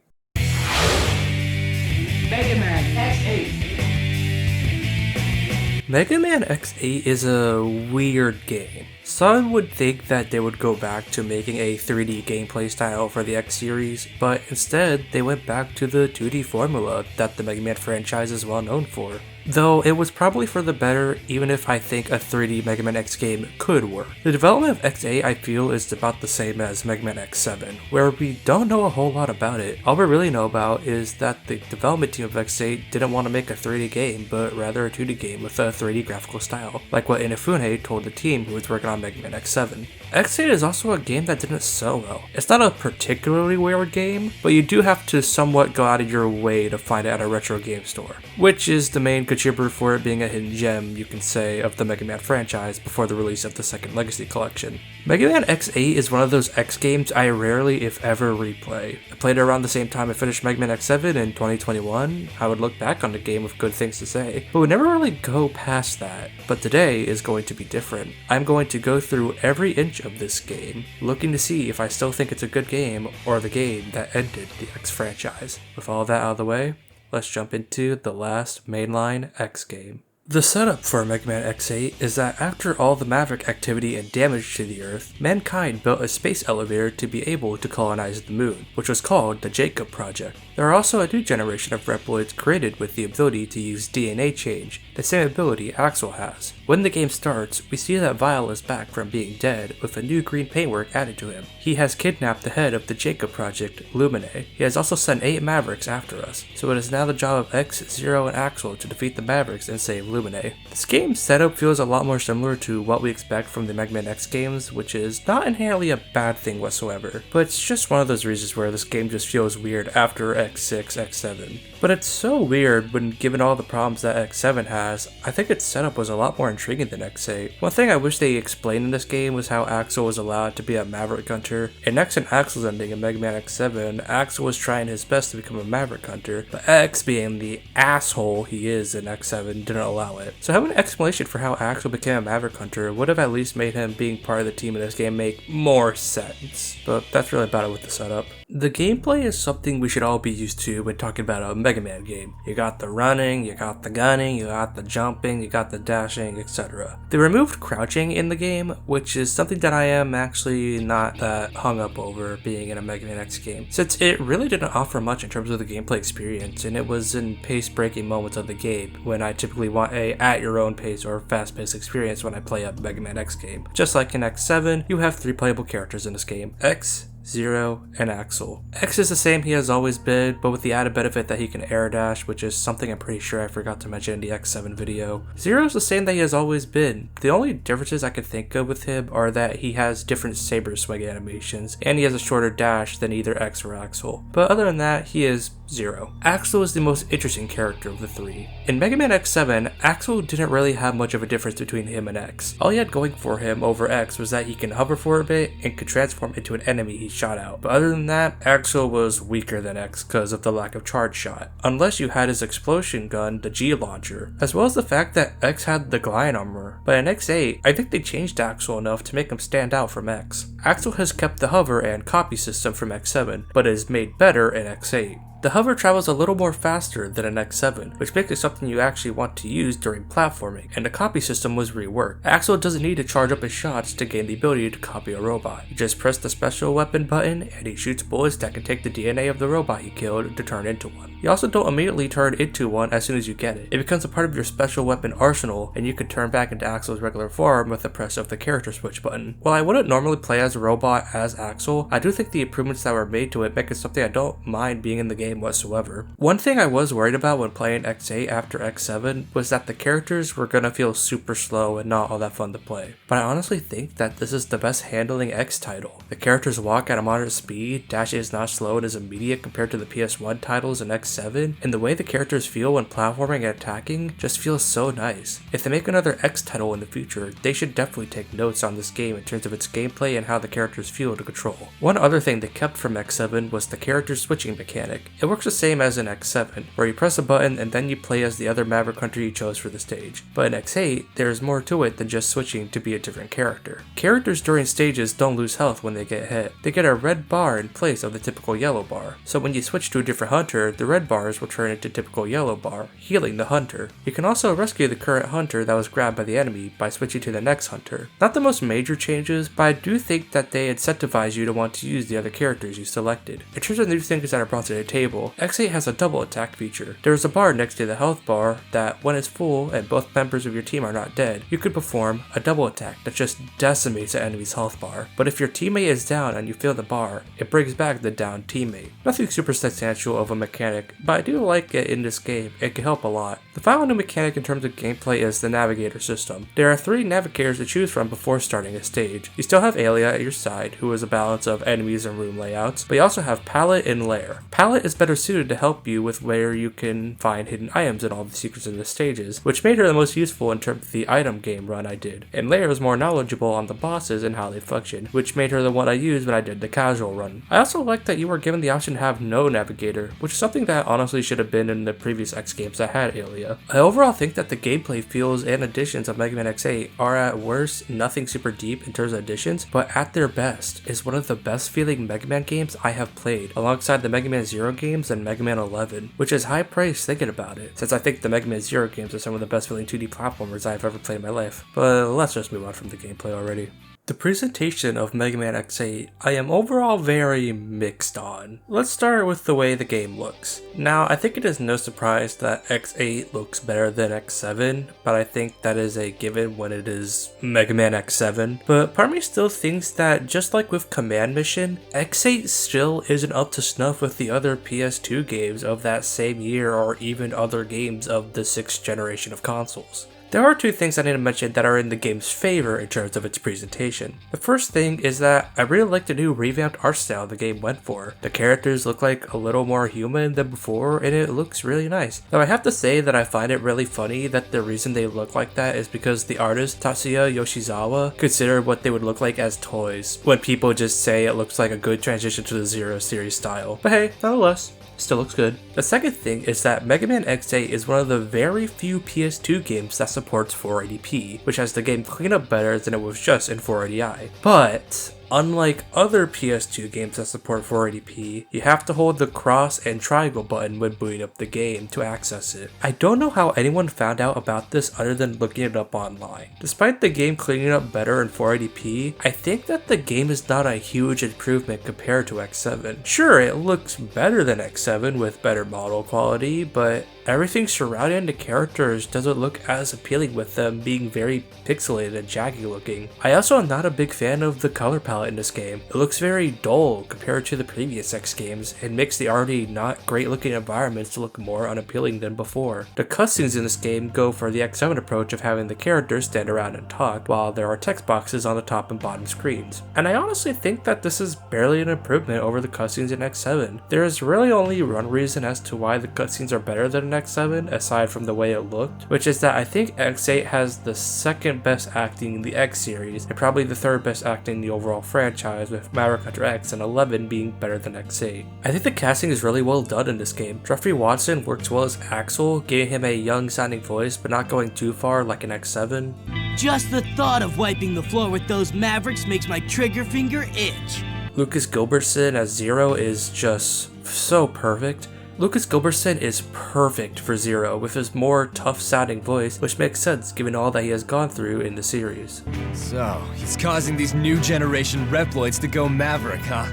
S16: Mega Man X8.
S2: Mega Man X8 is a weird game. Some would think that they would go back to making a 3D gameplay style for the X series, but instead they went back to the 2D formula that the Mega Man franchise is well known for. Though it was probably for the better, even if I think a 3D Mega Man X game could work. The development of X8 I feel is about the same as Mega Man X7, where we don't know a whole lot about it. All we really know about is that the development team of X8 didn't want to make a 3D game, but rather a 2D game with a 3D graphical style, like what Inafune told the team who was working on Mega Man X7. X8 is also a game that didn't sell well. It's not a particularly weird game, but you do have to somewhat go out of your way to find it at a retro game store, which is the main contributor for it being a hidden gem, you can say, of the Mega Man franchise before the release of the second Legacy Collection. Mega Man X8 is one of those X games I rarely, if ever, replay. I played it around the same time I finished Mega Man X7 in 2021. I would look back on the game with good things to say, but would never really go past that. But today is going to be different. I'm going to go through every inch of this game, looking to see if I still think it's a good game or the game that ended the X franchise. With all that out of the way, let's jump into the last mainline X game. The setup for Mega Man X8 is that after all the Maverick activity and damage to the Earth, mankind built a space elevator to be able to colonize the moon, which was called the Jacob Project. There are also a new generation of Reploids created with the ability to use DNA change, the same ability Axel has. When the game starts, we see that Vile is back from being dead with a new green paintwork added to him. He has kidnapped the head of the Jacob Project, Lumine. He has also sent 8 Mavericks after us, so it is now the job of X, Zero, and Axel to defeat the Mavericks and save Lumine. This game's setup feels a lot more similar to what we expect from the Mega Man X games, which is not inherently a bad thing whatsoever, but it's just one of those reasons where this game just feels weird after X6, X7. But it's so weird when given all the problems that X7 has. I think its setup was a lot more intriguing than X8. One thing I wish they explained in this game was how Axel was allowed to be a Maverick hunter. In X and Axel's ending in Mega Man X7, Axel was trying his best to become a Maverick hunter, but X, being the asshole he is in X7, didn't allow it. So having an explanation for how Axel became a Maverick hunter would have at least made him being part of the team in this game make more sense. But that's really about it with the setup. The gameplay is something we should all be used to when talking about a Mega Man game. You got the running, you got the gunning, you got the jumping, you got the dashing, etc. They removed crouching in the game, which is something that I am actually not that hung up over being in a Mega Man X game, since it really didn't offer much in terms of the gameplay experience, and it was in pace-breaking moments of the game when I typically want a at-your-own-pace or fast-paced experience when I play a Mega Man X game. Just like in X7, you have 3 playable characters in this game: X, Zero, and Axel. X is the same he has always been, but with the added benefit that he can air dash, which is something I'm pretty sure I forgot to mention in the X7 video. Zero is the same that he has always been. The only differences I can think of with him are that he has different saber swing animations, and he has a shorter dash than either X or Axel. But other than that, he is Zero. Axel is the most interesting character of the 3. In Mega Man X7, Axel didn't really have much of a difference between him and X. All he had going for him over X was that he can hover for a bit and could transform into an enemy he shot out. But other than that, Axel was weaker than X because of the lack of charge shot, unless you had his explosion gun, the G launcher, as well as the fact that X had the glide armor. But in X8, I think they changed Axel enough to make him stand out from X. Axel has kept the hover and copy system from X7, but is made better in X8. The hover travels a little more faster than an X7, which makes it something you actually want to use during platforming, and the copy system was reworked. Axel doesn't need to charge up his shots to gain the ability to copy a robot. You just press the special weapon button and he shoots bullets that can take the DNA of the robot he killed to turn into one. You also don't immediately turn into one as soon as you get it. It becomes a part of your special weapon arsenal, and you can turn back into Axel's regular form with the press of the character switch button. While I wouldn't normally play as a robot as Axel, I do think the improvements that were made to it make it something I don't mind being in the game whatsoever. One thing I was worried about when playing X8 after X7 was that the characters were gonna feel super slow and not all that fun to play. But I honestly think that this is the best handling X title. The characters walk at a moderate speed, dash is not slow and is immediate compared to the PS1 titles in X7, and the way the characters feel when platforming and attacking just feels so nice. If they make another X title in the future, they should definitely take notes on this game in terms of its gameplay and how the characters feel to control. One other thing they kept from X7 was the character switching mechanic. It works the same as in X7, where you press a button and then you play as the other Maverick hunter you chose for the stage. But in X8, there is more to it than just switching to be a different character. Characters during stages don't lose health when they get hit. They get a red bar in place of the typical yellow bar. So when you switch to a different hunter, the red bars will turn into typical yellow bar, healing the hunter. You can also rescue the current hunter that was grabbed by the enemy by switching to the next hunter. Not the most major changes, but I do think that they incentivize you to want to use the other characters you selected. In terms of new things that are brought to the table, X8 has a double attack feature. There is a bar next to the health bar that, when it's full and both members of your team are not dead, you could perform a double attack that just decimates an enemy's health bar. But if your teammate is down and you fill the bar, it brings back the downed teammate. Nothing super substantial of a mechanic, but I do like it in this game. It can help a lot. The final new mechanic in terms of gameplay is the navigator system. There are 3 navigators to choose from before starting a stage. You still have Alia at your side, who is a balance of enemies and room layouts, but you also have Palette and Lair. Palette is better suited to help you with where you can find hidden items in all the secrets in the stages, which made her the most useful in terms of the item game run I did. And Lair is more knowledgeable on the bosses and how they function, which made her the one I used when I did the casual run. I also like that you were given the option to have no navigator, which is something that honestly should have been in the previous X games that had Alia. I overall think that the gameplay feels and additions of Mega Man X8 are at worst nothing super deep in terms of additions, but at their best is one of the best feeling Mega Man games I have played, alongside the Mega Man Zero games and Mega Man 11, which is high praise thinking about it, since I think the Mega Man Zero games are some of the best feeling 2D platformers I've ever played in my life. But let's just move on from the gameplay already. The presentation of Mega Man X8 I am overall very mixed on. Let's start with the way the game looks. Now, I think it is no surprise that X8 looks better than X7, but I think that is a given when it is Mega Man X7. But part of me still thinks that just like with Command Mission, X8 still isn't up to snuff with the other PS2 games of that same year or even other games of the 6th generation of consoles. There are two things I need to mention that are in the game's favor in terms of its presentation. The first thing is that I really like the new revamped art style the game went for. The characters look like a little more human than before and it looks really nice. Though I have to say that I find it really funny that the reason they look like that is because the artist Tatsuya Yoshizawa considered what they would look like as toys, when people just say it looks like a good transition to the Zero series style. But hey, nonetheless, still looks good. The second thing is that Mega Man X8 is one of the very few PS2 games that supports 480p, which has the game clean up better than it was just in 480i. But unlike other PS2 games that support 480p, you have to hold the cross and triangle button when booting up the game to access it. I don't know how anyone found out about this other than looking it up online. Despite the game cleaning up better in 480p, I think that the game is not a huge improvement compared to X7. Sure, it looks better than X7 with better model quality, but everything surrounding the characters doesn't look as appealing with them being very pixelated and jaggy looking. I also am not a big fan of the color palette in this game. It looks very dull compared to the previous X games and makes the already not great looking environments look more unappealing than before. The cutscenes in this game go for the X7 approach of having the characters stand around and talk while there are text boxes on the top and bottom screens. And I honestly think that this is barely an improvement over the cutscenes in X7. There is really only one reason as to why the cutscenes are better than X7 aside from the way it looked, which is that I think X8 has the second best acting in the X series and probably the third best acting in the overall franchise, with Maverick Hunter X and 11 being better than X8. I think the casting is really well done in this game. Jeffrey Watson works well as Axel, giving him a young sounding voice but not going too far like in X7.
S17: Just the thought of wiping the floor with those Mavericks makes my trigger finger itch.
S2: Lucas Gilbertson as Zero is just so perfect. Lucas Gilbertson is perfect for Zero with his more tough sounding voice, which makes sense given all that he has gone through in the series.
S19: So, he's causing these new generation Reploids to go Maverick, huh?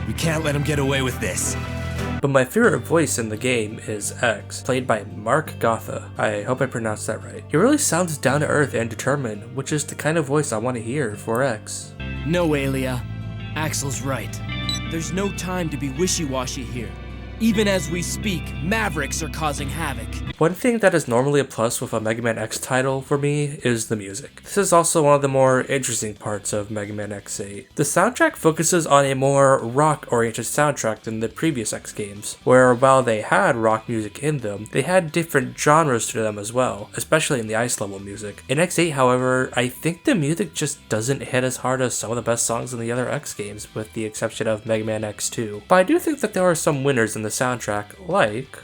S19: We can't let him get away with this.
S2: But my favorite voice in the game is X, played by Mark Gotha. I hope I pronounced that right. He really sounds down to earth and determined, which is the kind of voice I want to hear for X.
S8: No, Alia. Axel's right. There's no time to be wishy-washy here. Even as we speak, Mavericks are causing havoc.
S2: One thing that is normally a plus with a Mega Man X title for me is the music. This is also one of the more interesting parts of Mega Man X8. The soundtrack focuses on a more rock-oriented soundtrack than the previous X games, where while they had rock music in them, they had different genres to them as well, especially in the ice level music. In X8, however, I think the music just doesn't hit as hard as some of the best songs in the other X games, with the exception of Mega Man X2. But I do think that there are some winners in the soundtrack, like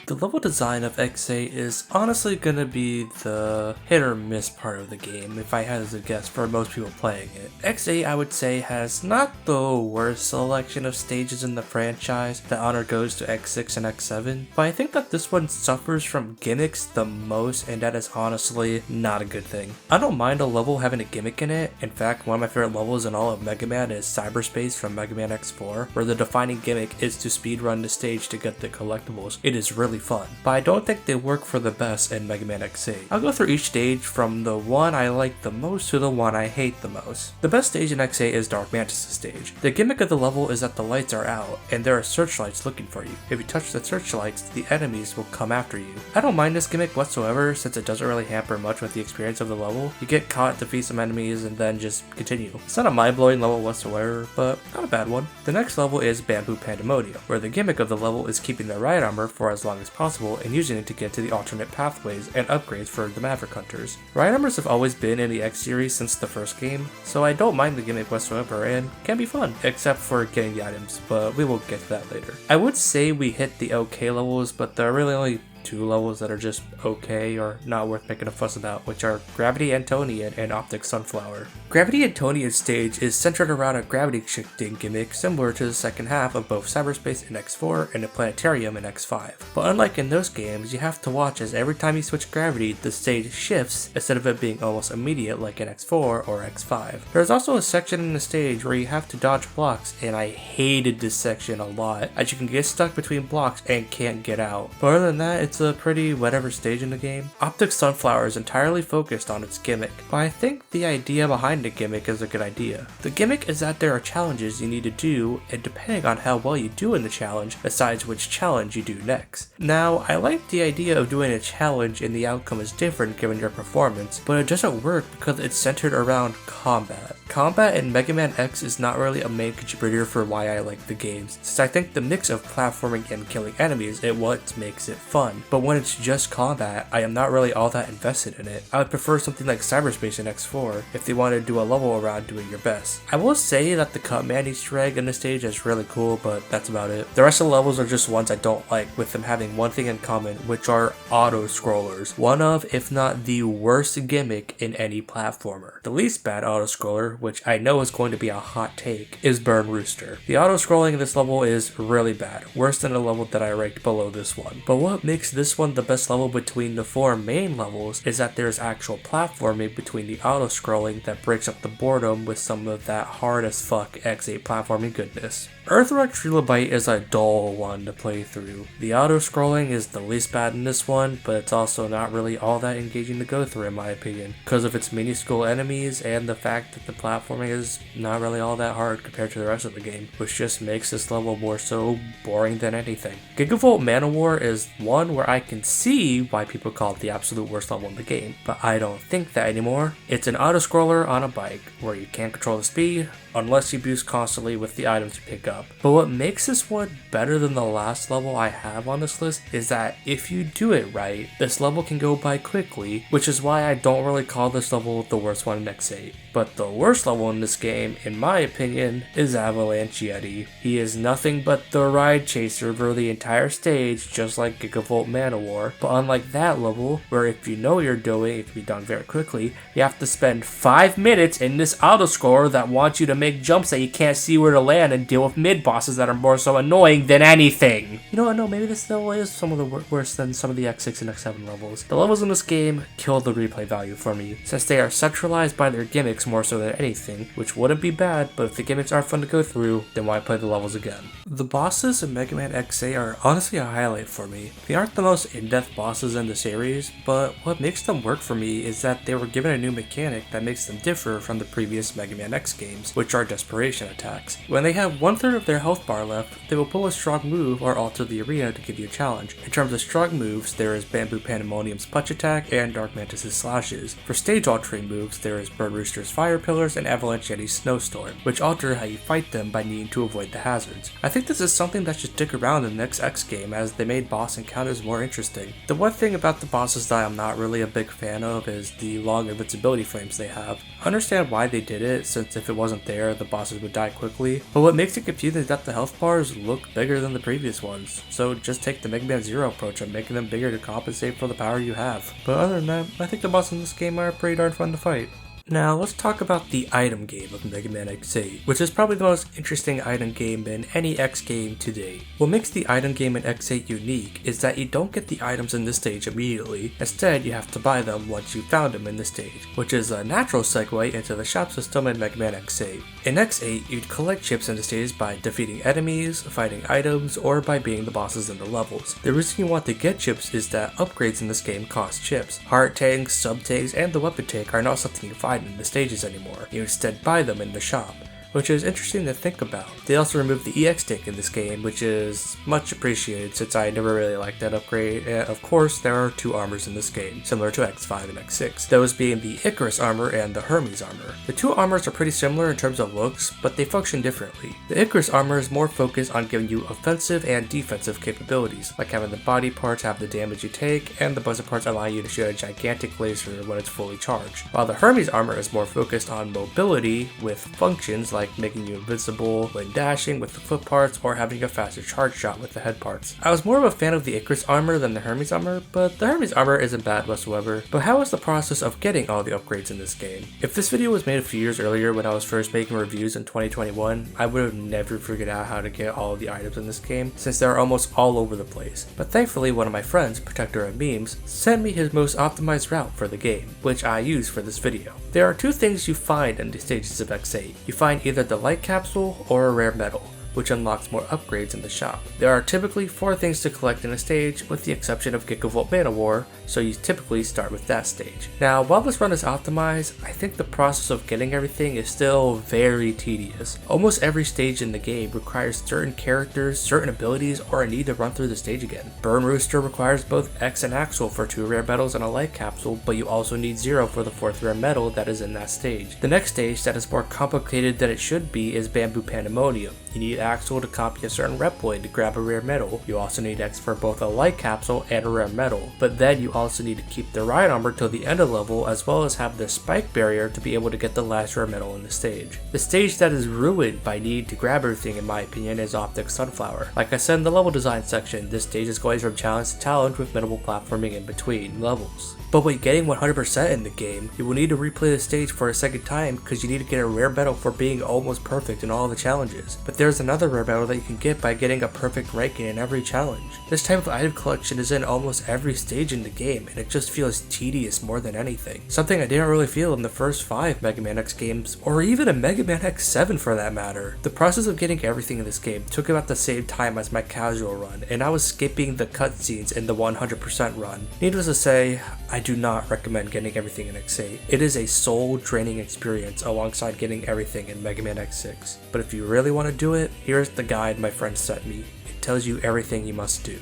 S2: the level design of X8 is honestly gonna be the hit or miss part of the game if I had to guess for most people playing it. X8 I would say has not the worst selection of stages in the franchise, the honor goes to X6 and X7, but I think that this one suffers from gimmicks the most and that is honestly not a good thing. I don't mind a level having a gimmick in it. In fact, one of my favorite levels in all of Mega Man is Cyberspace from Mega Man X4, where the defining gimmick is to speedrun the stage to get the collectibles. It is really fun, but I don't think they work for the best in Mega Man X8. I'll go through each stage from the one I like the most to the one I hate the most. The best stage in X8 is Dark Mantis' stage. The gimmick of the level is that the lights are out and there are searchlights looking for you. If you touch the searchlights, the enemies will come after you. I don't mind this gimmick whatsoever since it doesn't really hamper much with the experience of the level. You get caught, defeat some enemies, and then just continue. It's not a mind-blowing level whatsoever, but not a bad one. The next level is Bamboo Pandemonium, where the gimmick of the level is keeping the ride armor for as long as possible. possible and using it to get to the alternate pathways and upgrades for the Maverick Hunters. Ride numbers have always been in the X series since the first game, so I don't mind the gimmick whatsoever and can be fun, except for getting the items, but we will get to that later. I would say we hit the okay levels, but there are really only 2 levels that are just okay or not worth making a fuss about, which are Gravity Antonian and Optic Sunflower. Gravity Antonian's stage is centered around a gravity shifting gimmick similar to the second half of both Cyberspace in X4 and the Planetarium in X5. But unlike in those games, you have to watch as every time you switch gravity, the stage shifts instead of it being almost immediate like in X4 or X5. There's also a section in the stage where you have to dodge blocks, and I hated this section a lot, as you can get stuck between blocks and can't get out. But other than that, it's a pretty whatever stage in the game. Optic Sunflower is entirely focused on its gimmick, but I think the idea behind the gimmick is a good idea. The gimmick is that there are challenges you need to do, and depending on how well you do in the challenge, decides which challenge you do next. Now, I like the idea of doing a challenge and the outcome is different given your performance, but it doesn't work because it's centered around combat. Combat in Mega Man X is not really a main contributor for why I like the games, since I think the mix of platforming and killing enemies is what makes it fun. But when it's just combat, I am not really all that invested in it. I would prefer something like Cyberspace in X4 if they wanted to do a level around doing your best. I will say that the cut Man Xtreme egg in the stage is really cool, but that's about it. The rest of the levels are just ones I don't like, with them having one thing in common, which are auto-scrollers. One of, if not the worst gimmick in any platformer. The least bad auto-scroller, which I know is going to be a hot take, is Burn Rooster. The auto-scrolling in this level is really bad, worse than the level that I ranked below this one. But what makes this one the best level between the 4 main levels is that there's actual platforming between the auto-scrolling that breaks up the boredom with some of that hard as fuck X8 platforming goodness. Earthrock Trilobite is a dull one to play through. The auto-scrolling is the least bad in this one, but it's also not really all that engaging to go through in my opinion, because of its minuscule enemies and the fact that the platforming is not really all that hard compared to the rest of the game, which just makes this level more so boring than anything. Gigavolt Manowar is one where I can see why people call it the absolute worst level in the game, but I don't think that anymore. It's an auto-scroller on a bike, where you can't control the speed, unless you boost constantly with the items you pick up. But what makes this one better than the last level I have on this list is that if you do it right, this level can go by quickly, which is why I don't really call this level the worst one in X8. But the worst level in this game, in my opinion, is Avalanche Yeti. He is nothing but the ride chaser for the entire stage, just like Gigavolt Manowar. But unlike that level, where if you know what you're doing, it can be done very quickly, you have to spend 5 minutes in this auto-scroller that wants you to make jumps that you can't see where to land and deal with mid-bosses that are more so annoying than anything. You know what, no, maybe this level is some of the worse than some of the X6 and X7 levels. The levels in this game kill the replay value for me, since they are centralized by their gimmicks more so than anything, which wouldn't be bad, but if the gimmicks aren't fun to go through, then why play the levels again? The bosses in Mega Man X8 are honestly a highlight for me. They aren't the most in-depth bosses in the series, but what makes them work for me is that they were given a new mechanic that makes them differ from the previous Mega Man X games, which are desperation attacks. When they have 1/3 of their health bar left, they will pull a strong move or alter the arena to give you a challenge. In terms of strong moves, there is Bamboo Pandemonium's Punch Attack and Dark Mantis' Slashes. For stage altering moves, there is Burn Rooster's Fire Pillars and Avalanche Yeti's Snowstorm, which alter how you fight them by needing to avoid the hazards. I think this is something that should stick around in the next X game, as they made boss encounters more interesting. The one thing about the bosses that I'm not really a big fan of is the long invincibility frames they have. I understand why they did it, since if it wasn't there, the bosses would die quickly, but what makes it confusing is that the health bars look bigger than the previous ones, so just take the Mega Man Zero approach of making them bigger to compensate for the power you have. But other than that, I think the bosses in this game are pretty darn fun to fight. Now let's talk about the item game of Mega Man X8, which is probably the most interesting item game in any X game to date. What makes the item game in X8 unique is that you don't get the items in this stage immediately. Instead, you have to buy them once you've found them in the stage, which is a natural segue into the shop system in Mega Man X8. In X8, you'd collect chips in the stages by defeating enemies, fighting items, or by beating the bosses in the levels. The reason you want to get chips is that upgrades in this game cost chips. Heart tanks, sub tanks, and the weapon tank are not something you find in the stages anymore. You instead buy them in the shop. which is interesting to think about. They also removed the EX stick in this game, which is much appreciated since I never really liked that upgrade, and of course there are two armors in this game, similar to X5 and X6, those being the Icarus armor and the Hermes armor. The two armors are pretty similar in terms of looks, but they function differently. The Icarus armor is more focused on giving you offensive and defensive capabilities, like having the body parts have the damage you take, and the buzzer parts allow you to shoot a gigantic laser when it's fully charged, while the Hermes armor is more focused on mobility with functions like making you invincible when dashing with the foot parts or having a faster charge shot with the head parts. I was more of a fan of the Icarus armor than the Hermes armor, but the Hermes armor isn't bad whatsoever. But how was the process of getting all the upgrades in this game? If this video was made a few years earlier when I was first making reviews in 2021, I would have never figured out how to get all of the items in this game since they're almost all over the place. But thankfully one of my friends, Protector of Memes, sent me his most optimized route for the game, which I used for this video. There are two things you find in the stages of X8. You find either the light capsule or a rare metal, which unlocks more upgrades in the shop. There are typically 4 things to collect in a stage, with the exception of Gigavolt Mana War, so you typically start with that stage. Now, while this run is optimized, I think the process of getting everything is still very tedious. Almost every stage in the game requires certain characters, certain abilities, or a need to run through the stage again. Burn Rooster requires both X and Axel for 2 rare medals and a light capsule, but you also need 0 for the 4th rare medal that is in that stage. The next stage that is more complicated than it should be is Bamboo Pandemonium. You need Axel to copy a certain Reploid to grab a rare medal. You also need X for both a light capsule and a rare medal, but then you also need to keep the ride armor till the end of level, as well as have the spike barrier to be able to get the last rare medal in the stage. The stage that is ruined by need to grab everything in my opinion is Optic Sunflower. Like I said in the level design section, this stage is going from challenge to challenge with minimal platforming in between levels. But with getting 100% in the game, you will need to replay the stage for a second time because you need to get a rare medal for being almost perfect in all the challenges. But there's another rare medal that you can get by getting a perfect ranking in every challenge. This type of item collection is in almost every stage in the game, and it just feels tedious more than anything. Something I didn't really feel in the first 5 Mega Man X games, or even a Mega Man X7 for that matter. The process of getting everything in this game took about the same time as my casual run, and I was skipping the cutscenes in the 100% run. Needless to say, I do not recommend getting everything in X8. It is a soul-draining experience alongside getting everything in Mega Man X6. But if you really want to do it, here's the guide my friend sent me. It tells you everything you must do.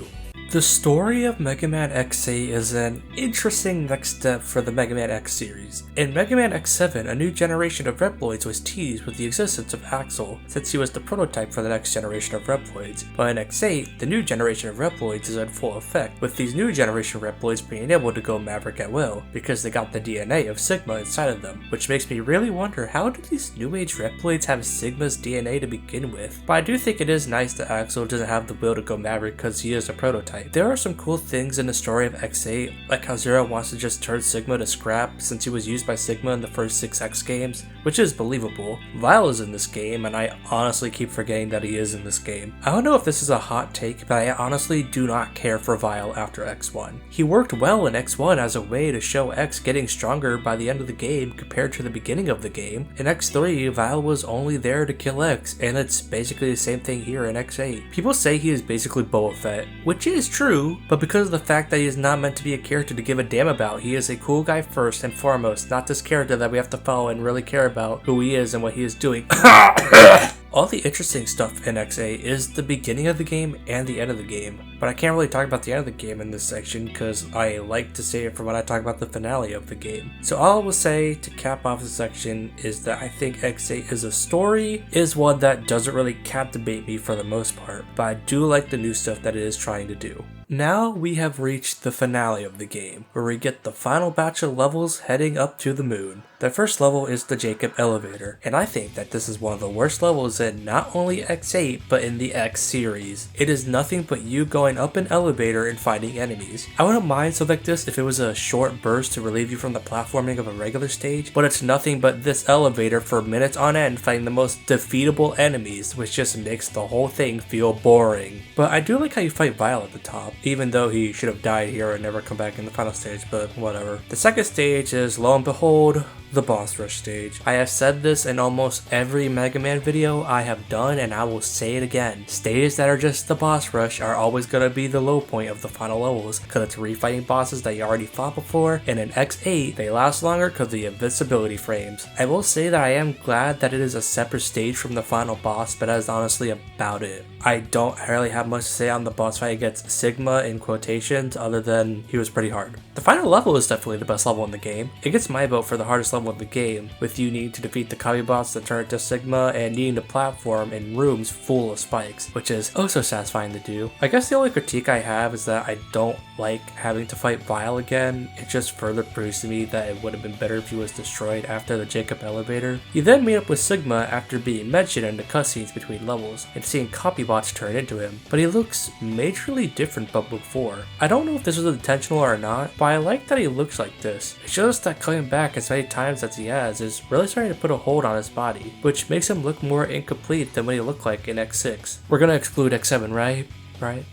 S2: The story of Mega Man X8 is an interesting next step for the Mega Man X series. In Mega Man X7, a new generation of Reploids was teased with the existence of Axel, since he was the prototype for the next generation of Reploids. But in X8, the new generation of Reploids is in full effect, with these new generation Reploids being able to go Maverick at will, because they got the DNA of Sigma inside of them, which makes me really wonder how do these new age Reploids have Sigma's DNA to begin with? But I do think it is nice that Axel doesn't have the will to go Maverick because he is a prototype. There are some cool things in the story of X8, like how Zero wants to just turn Sigma to scrap since he was used by Sigma in the first 6 X games, which is believable. Vile is in this game, and I honestly keep forgetting that he is in this game. I don't know if this is a hot take, but I honestly do not care for Vile after X1. He worked well in X1 as a way to show X getting stronger by the end of the game compared to the beginning of the game. In X3, Vile was only there to kill X, and it's basically the same thing here in X8. People say he is basically Boba Fett, which is true, but because of the fact that he is not meant to be a character to give a damn about, he is a cool guy first and foremost, not this character that we have to follow and really care about who he is and what he is doing. All the interesting stuff in X8 is the beginning of the game and the end of the game, but I can't really talk about the end of the game in this section because I like to save it for when I talk about the finale of the game. So all I will say to cap off this section is that I think X8 as a story is one that doesn't really captivate me for the most part, but I do like the new stuff that it is trying to do. Now we have reached the finale of the game, where we get the final batch of levels heading up to the moon. The first level is the Jacob Elevator, and I think that this is one of the worst levels in not only X8, but in the X series. It is nothing but you going up an elevator and fighting enemies. I wouldn't mind something like this if it was a short burst to relieve you from the platforming of a regular stage, but it's nothing but this elevator for minutes on end fighting the most defeatable enemies, which just makes the whole thing feel boring. But I do like how you fight Vile at the top, even though he should have died here and never come back in the final stage, but whatever. The second stage is, lo and behold, the boss rush stage. I have said this in almost every Mega Man video I have done, and I will say it again. Stages that are just the boss rush are always going to be the low point of the final levels, because it's refighting bosses that you already fought before, and in X8 they last longer because of the invincibility frames. I will say that I am glad that it is a separate stage from the final boss, but that is honestly about it. I don't really have much to say on the boss fight against Sigma in quotations, other than he was pretty hard. The final level is definitely the best level in the game. It gets my vote for the hardest level in the game, with you needing to defeat the Kami boss that turn into Sigma and needing to platform in rooms full of spikes, which is oh so satisfying to do. I guess the only critique I have is that I don't like having to fight Vile again. It just further proves to me that it would have been better if he was destroyed after the Jacob elevator. You then meet up with Sigma after being mentioned in the cutscenes between levels, and seeing copybots turn into him, but he looks majorly different but before. I don't know if this was intentional or not, but I like that he looks like this. It shows that coming back as many times as he has is really starting to put a hold on his body, which makes him look more incomplete than what he looked like in X6. We're gonna exclude X7, right?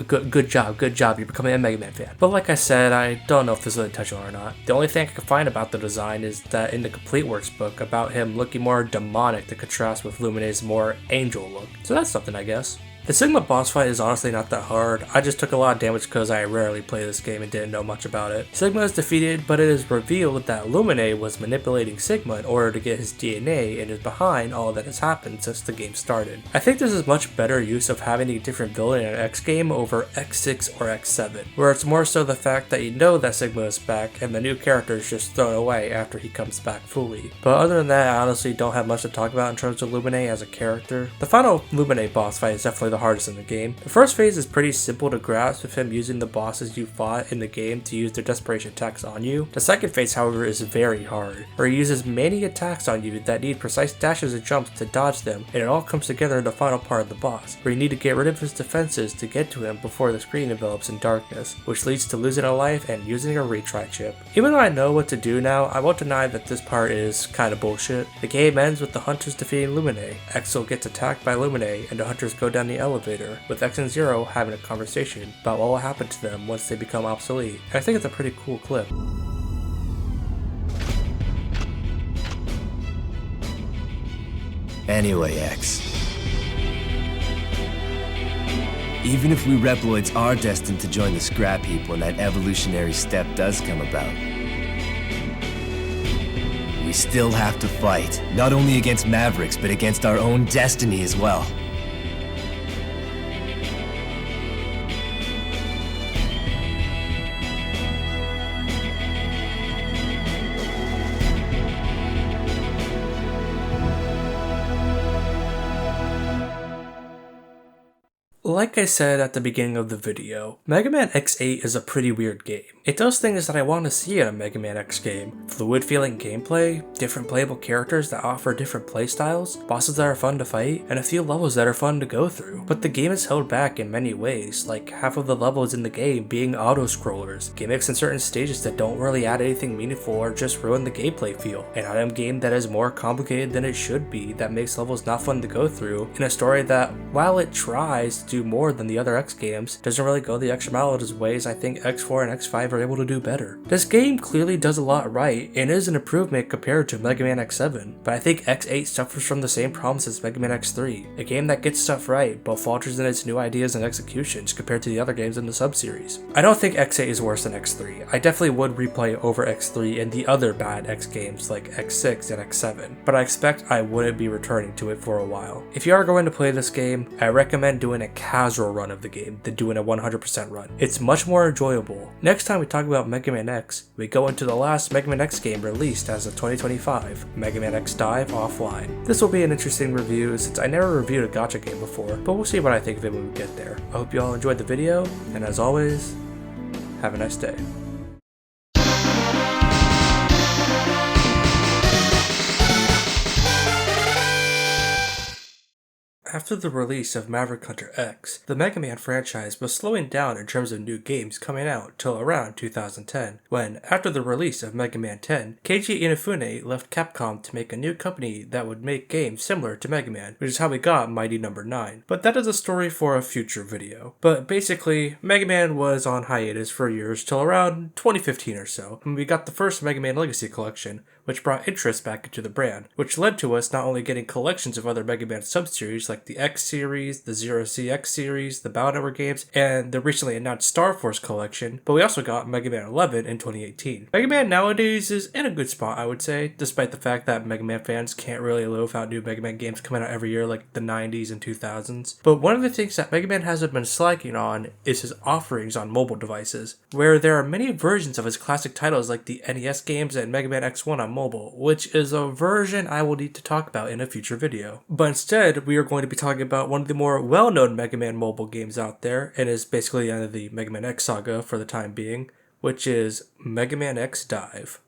S2: Good job, you're becoming a Mega Man fan. But like I said, I don't know if this is intentional or not. The only thing I can find about the design is that in the Complete Works book about him looking more demonic to contrast with Lumine's more angel look. So that's something, I guess. The Sigma boss fight is honestly not that hard. I just took a lot of damage because I rarely play this game and didn't know much about it. Sigma is defeated, but it is revealed that Lumine was manipulating Sigma in order to get his DNA and is behind all that has happened since the game started. I think this is much better use of having a different villain in an X game over X6 or X7, where it's more so the fact that you know that Sigma is back and the new character is just thrown away after he comes back fully. But other than that, I honestly don't have much to talk about in terms of Lumine as a character. The final Lumine boss fight is definitely the hardest in the game. The first phase is pretty simple to grasp with him using the bosses you fought in the game to use their desperation attacks on you. The second phase, however, is very hard, where he uses many attacks on you that need precise dashes and jumps to dodge them, and it all comes together in the final part of the boss, where you need to get rid of his defenses to get to him before the screen envelops in darkness, which leads to losing a life and using a retry chip. Even though I know what to do now, I won't deny that this part is kinda bullshit. The game ends with the hunters defeating Lumine, Exo gets attacked by Lumine, and the hunters go down the elevator, with X and Zero having a conversation about what will happen to them once they become obsolete. And I think it's a pretty cool clip.
S19: Anyway, X. Even if we Reploids are destined to join the scrap heap when that evolutionary step does come about, we still have to fight, not only against Mavericks, but against our own destiny as well.
S2: Like I said at the beginning of the video, Mega Man X8 is a pretty weird game. It does things that I want to see in a Mega Man X game. Fluid feeling gameplay, different playable characters that offer different playstyles, bosses that are fun to fight, and a few levels that are fun to go through. But the game is held back in many ways, like half of the levels in the game being auto-scrollers, gimmicks in certain stages that don't really add anything meaningful or just ruin the gameplay feel, an item game that is more complicated than it should be that makes levels not fun to go through, in a story that, while it tries to do more than the other X games, doesn't really go the extra mile in ways I think X4 and X5 are able to do better. This game clearly does a lot right and is an improvement compared to Mega Man X7, but I think X8 suffers from the same problems as Mega Man X3, a game that gets stuff right but falters in its new ideas and executions compared to the other games in the sub-series. I don't think X8 is worse than X3. I definitely would replay over X3 and the other bad X games like X6 and X7, but I expect I wouldn't be returning to it for a while. If you are going to play this game, I recommend doing a casual run of the game than doing a 100% run. It's much more enjoyable. Next time we talk about Mega Man X, we go into the last Mega Man X game released as of 2025, Mega Man X Dive Offline. This will be an interesting review since I never reviewed a gacha game before, but we'll see what I think of it when we get there. I hope you all enjoyed the video, and as always, have a nice day. After the release of Maverick Hunter X, the Mega Man franchise was slowing down in terms of new games coming out till around 2010, when, after the release of Mega Man 10, Keiji Inafune left Capcom to make a new company that would make games similar to Mega Man, which is how we got Mighty No. 9. But that is a story for a future video. But basically, Mega Man was on hiatus for years till around 2015 or so, when we got the first Mega Man Legacy Collection, which brought interest back into the brand, which led to us not only getting collections of other Mega Man subseries like the X series, the Zero CX series, the Battle Network games, and the recently announced Star Force collection, but we also got Mega Man 11 in 2018. Mega Man nowadays is in a good spot, I would say, despite the fact that Mega Man fans can't really live without new Mega Man games coming out every year like the 90s and 2000s. But one of the things that Mega Man hasn't been slacking on is his offerings on mobile devices, where there are many versions of his classic titles like the NES games and Mega Man X1 on mobile, which is a version I will need to talk about in a future video. But instead, we are going to be talking about one of the more well-known Mega Man mobile games out there, and is basically the end of the Mega Man X saga for the time being, which is Mega Man X Dive.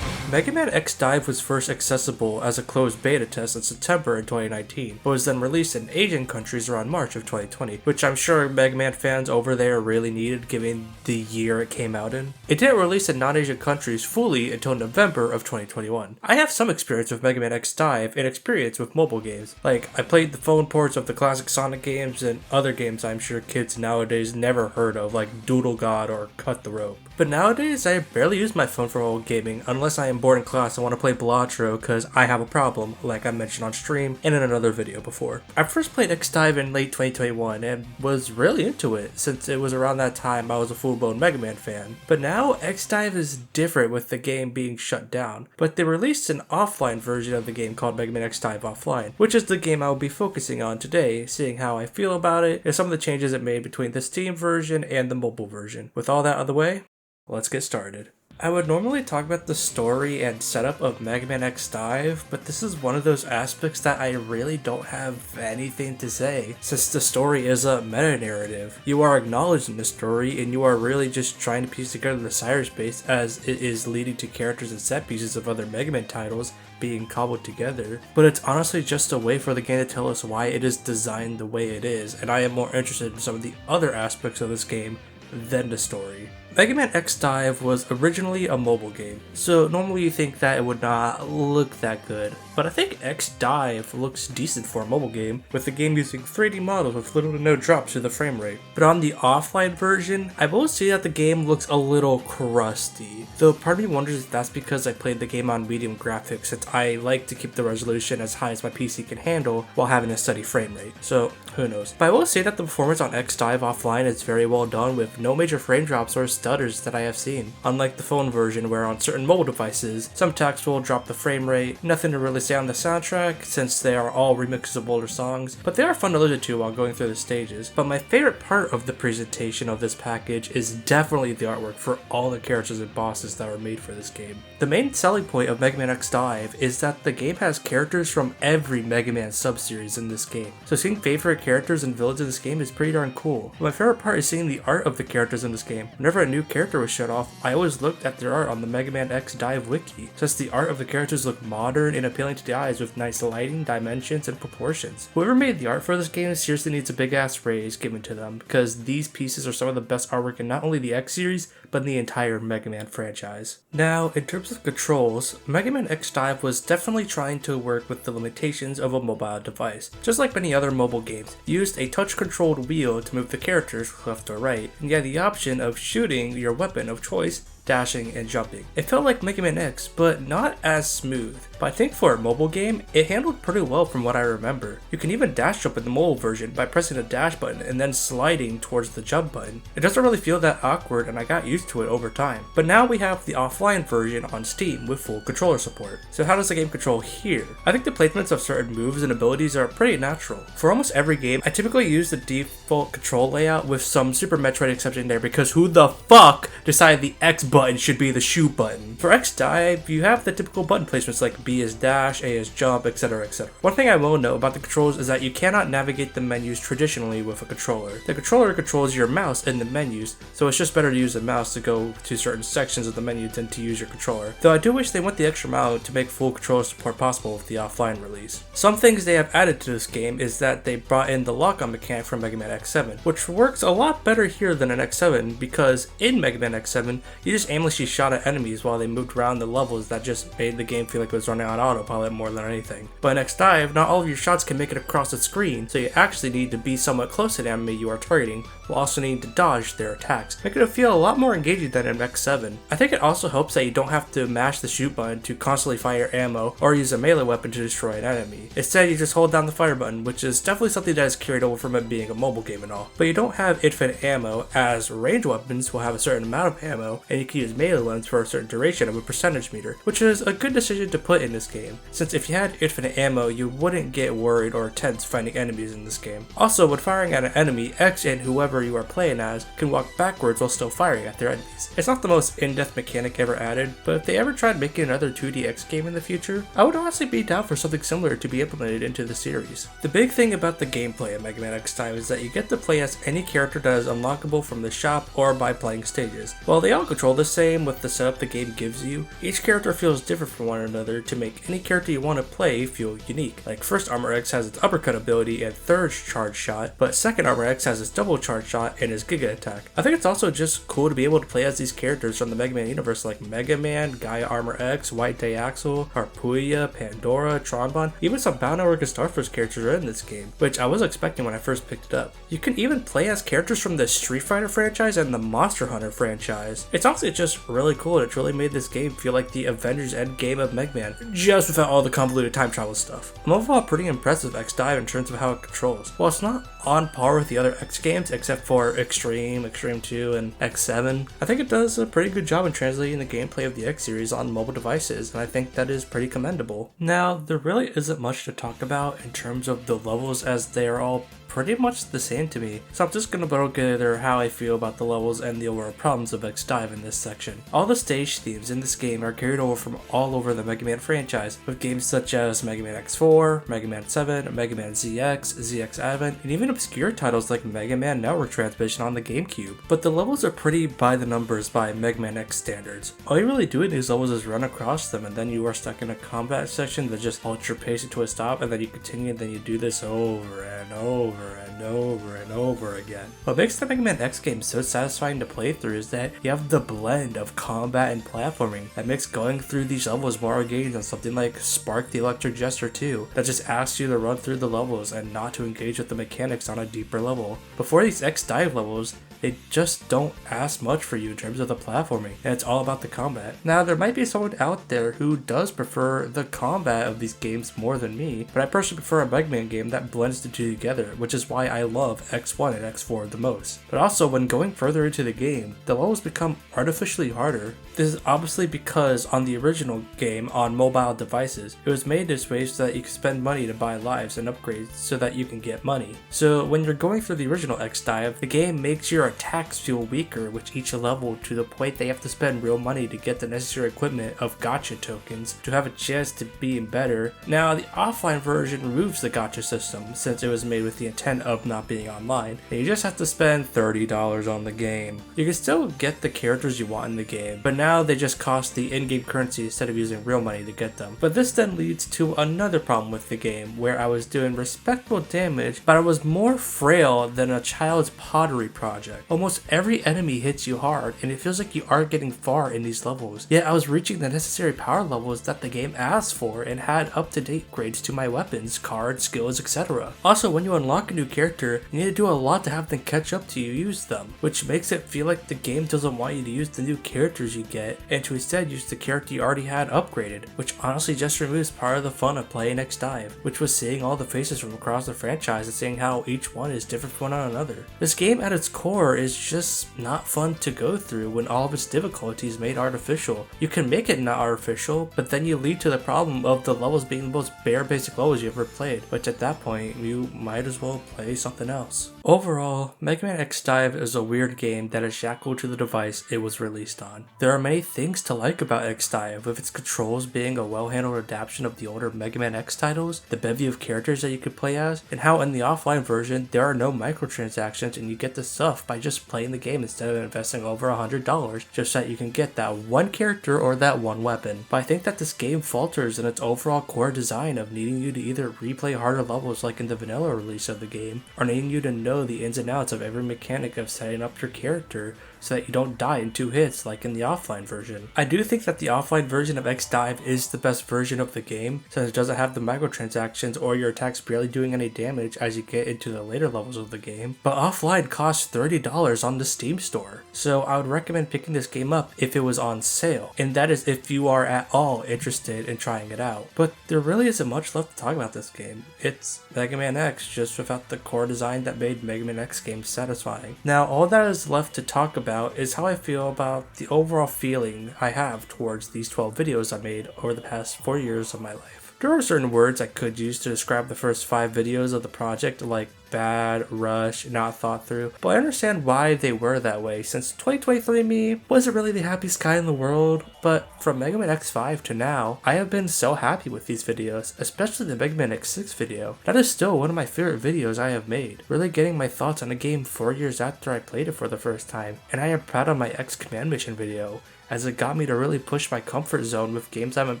S2: Mega Man X Dive was first accessible as a closed beta test in September in 2019, but was then released in Asian countries around March of 2020, which I'm sure Mega Man fans over there really needed given the year it came out in. It didn't release in non-Asian countries fully until November of 2021. I have some experience with Mega Man X Dive and experience with mobile games. Like, I played the phone ports of the classic Sonic games and other games I'm sure kids nowadays never heard of, like Doodle God or Cut the Rope. But nowadays, I barely use my phone for mobile gaming unless I am bored in class and want to play Balatro because I have a problem, like I mentioned on stream and in another video before. I first played X-Dive in late 2021 and was really into it since it was around that time I was a full-blown Mega Man fan. But now X-Dive is different with the game being shut down, but they released an offline version of the game called Mega Man X-Dive Offline, which is the game I will be focusing on today, seeing how I feel about it and some of the changes it made between the Steam version and the mobile version. With all that out of the way, let's get started. I would normally talk about the story and setup of Mega Man X Dive, but this is one of those aspects that I really don't have anything to say, since the story is a meta-narrative. You are acknowledged in the story, and you are really just trying to piece together the cyberspace as it is leading to characters and set pieces of other Mega Man titles being cobbled together. But it's honestly just a way for the game to tell us why it is designed the way it is, and I am more interested in some of the other aspects of this game than the story. Mega Man X Dive was originally a mobile game, so normally you think that it would not look that good, but I think X Dive looks decent for a mobile game, with the game using 3D models with little to no drops to the frame rate. But on the offline version, I will say that the game looks a little crusty, though part of me wonders if that's because I played the game on medium graphics, since I like to keep the resolution as high as my PC can handle while having a steady frame rate, so who knows. But I will say that the performance on X Dive Offline is very well done, with no major frame drops or stutters that I have seen, unlike the phone version where on certain mobile devices, some text will drop the frame rate. Nothing to really say on the soundtrack since they are all remixes of older songs, but they are fun to listen to while going through the stages. But my favorite part of the presentation of this package is definitely the artwork for all the characters and bosses that were made for this game. The main selling point of Mega Man X Dive is that the game has characters from every Mega Man subseries in this game, so seeing favorite characters and villains in this game is pretty darn cool. My favorite part is seeing the art of the characters in this game. Whenever a new character was shut off, I always looked at their art on the Mega Man X Dive wiki, since the art of the characters look modern and appealing to the eyes with nice lighting, dimensions, and proportions. Whoever made the art for this game seriously needs a big ass raise given to them, because these pieces are some of the best artwork in not only the X series, but in the entire Mega Man franchise. Now, in terms of controls, Mega Man X Dive was definitely trying to work with the limitations of a mobile device. Just like many other mobile games, you used a touch-controlled wheel to move the characters left or right, and you had the option of shooting your weapon of choice, dashing, and jumping. It felt like Mega Man X, but not as smooth. But I think for a mobile game, it handled pretty well from what I remember. You can even dash jump in the mobile version by pressing the dash button and then sliding towards the jump button. It doesn't really feel that awkward, and I got used to it over time. But now we have the offline version on Steam with full controller support. So how does the game control here? I think the placements of certain moves and abilities are pretty natural. For almost every game, I typically use the default control layout with some Super Metroid exception there, because who the fuck decided the X button should be the shoot button? For X Dive, you have the typical button placements like B is dash, A is jump, etc, etc. One thing I will note about the controls is that you cannot navigate the menus traditionally with a controller. The controller controls your mouse in the menus, so it's just better to use the mouse to go to certain sections of the menu than to use your controller. Though I do wish they went the extra mile to make full controller support possible with the offline release. Some things they have added to this game is that they brought in the lock-on mechanic from Mega Man X7, which works a lot better here than in X7, because in Mega Man X7, you just just aimlessly shot at enemies while they moved around the levels that just made the game feel like it was running on autopilot more than anything. But in X-Dive, not all of your shots can make it across the screen, so you actually need to be somewhat close to the enemy you are targeting, while also needing to dodge their attacks, making it feel a lot more engaging than in X7. I think it also helps that you don't have to mash the shoot button to constantly fire ammo or use a melee weapon to destroy an enemy. Instead, you just hold down the fire button, which is definitely something that is carried over from it being a mobile game and all. But you don't have infinite ammo, as range weapons will have a certain amount of ammo, and you can use melee ones for a certain duration of a percentage meter, which is a good decision to put in this game, since if you had infinite ammo, you wouldn't get worried or tense fighting enemies in this game. Also, when firing at an enemy, X and whoever you are playing as can walk backwards while still firing at their enemies. It's not the most in-depth mechanic ever added, but if they ever tried making another 2D X game in the future, I would honestly be down for something similar to be implemented into the series. The big thing about the gameplay of Mega Man X-Dive is that you get to play as any character that is unlockable from the shop or by playing stages. While they all control the same with the setup the game gives you, each character feels different from one another to make any character you want to play feel unique. Like First Armor X has its uppercut ability and third charge shot, but Second Armor X has its double charge shot and his Giga attack. I think it's also just cool to be able to play as these characters from the Mega Man universe like Mega Man, Gaia Armor X, White Day Axel, Harpuya, Pandora, Tronbon, even some Bound Network and Star Force characters are in this game, which I was expecting when I first picked it up. You can even play as characters from the Street Fighter franchise and the Monster Hunter franchise. It's honestly just really cool, and it's really made this game feel like the Avengers Endgame of Mega Man, just without all the convoluted time travel stuff. I'm overall pretty impressed with X-Dive in terms of how it controls. While it's not on par with the other X games, except for Xtreme, Xtreme 2, and X7, I think it does a pretty good job in translating the gameplay of the X series on mobile devices, and I think that is pretty commendable. Now, there really isn't much to talk about in terms of the levels, as they are all pretty much the same to me, so I'm just gonna throw together how I feel about the levels and the overall problems of X-Dive in this section. All the stage themes in this game are carried over from all over the Mega Man franchise, with games such as Mega Man X4, Mega Man 7, Mega Man ZX, ZX Advent, and even obscure titles like Mega Man Network Transmission on the GameCube. But the levels are pretty by the numbers by Mega Man X standards. All you really do in these levels is run across them, and then you are stuck in a combat section that just halts your pace to a stop, and then you continue, and then you do this over and over and over and over again. What makes the Mega Man X game so satisfying to play through is that you have the blend of combat and platforming that makes going through these levels more engaging than something like Spark the Electric Jester 2 that just asks you to run through the levels and not to engage with the mechanics on a deeper level. Before these X-Dive levels, they just don't ask much for you in terms of the platforming, and it's all about the combat. Now, there might be someone out there who does prefer the combat of these games more than me, but I personally prefer a Mega Man game that blends the two together, which is why I love X1 and X4 the most. But also, when going further into the game, the levels become artificially harder. This is obviously because on the original game on mobile devices, it was made this way so that you can spend money to buy lives and upgrades so that you can get money. So when you're going through the original X-Dive, the game makes your attacks feel weaker with each level to the point they have to spend real money to get the necessary equipment of gacha tokens to have a chance to be better. Now, the offline version removes the gacha system since it was made with the intent of not being online, and you just have to spend $30 on the game. You can still get the characters you want in the game, but now they just cost the in-game currency instead of using real money to get them. But this then leads to another problem with the game, where I was doing respectable damage, but I was more frail than a child's pottery project. Almost every enemy hits you hard, and it feels like you aren't getting far in these levels, yet I was reaching the necessary power levels that the game asked for and had up-to-date grades to my weapons, cards, skills, etc. Also, when you unlock a new character, you need to do a lot to have them catch up to you use them, which makes it feel like the game doesn't want you to use the new characters you get, and to instead use the character you already had upgraded, which honestly just removes part of the fun of playing X-Dive, which was seeing all the faces from across the franchise and seeing how each one is different from one another. This game at its core is just not fun to go through when all of its difficulty is made artificial. You can make it not artificial, but then you lead to the problem of the levels being the most bare basic levels you ever played, which at that point you might as well play something else. Overall, Mega Man X-Dive is a weird game that is shackled to the device it was released on. There are many things to like about X-Dive, with its controls being a well-handled adaptation of the older Mega Man X titles, the bevy of characters that you could play as, and how in the offline version there are no microtransactions and you get the stuff by just playing the game instead of investing over $100 just so that you can get that one character or that one weapon. But I think that this game falters in its overall core design of needing you to either replay harder levels like in the vanilla release of the game, or needing you to know know the ins and outs of every mechanic of setting up your character so that you don't die in 2 hits like in the offline version. I do think that the offline version of X-Dive is the best version of the game, since it doesn't have the microtransactions or your attacks barely doing any damage as you get into the later levels of the game. But offline costs $30 on the Steam store, so I would recommend picking this game up if it was on sale, and that is if you are at all interested in trying it out. But there really isn't much left to talk about this game. It's Mega Man X, just without the core design that made Mega Man X games satisfying. Now, all that is left to talk about is how I feel about the overall feeling I have towards these 12 videos I made over the past 4 years of my life. There are certain words I could use to describe the first 5 videos of the project, like bad, rush, not thought through, but I understand why they were that way, since 2023 me wasn't really the happiest guy in the world. But from Mega Man X5 to now, I have been so happy with these videos, especially the Mega Man X6 video. That is still one of my favorite videos I have made, really getting my thoughts on a game 4 years after I played it for the first time, and I am proud of my X Command Mission video, as it got me to really push my comfort zone with games I haven't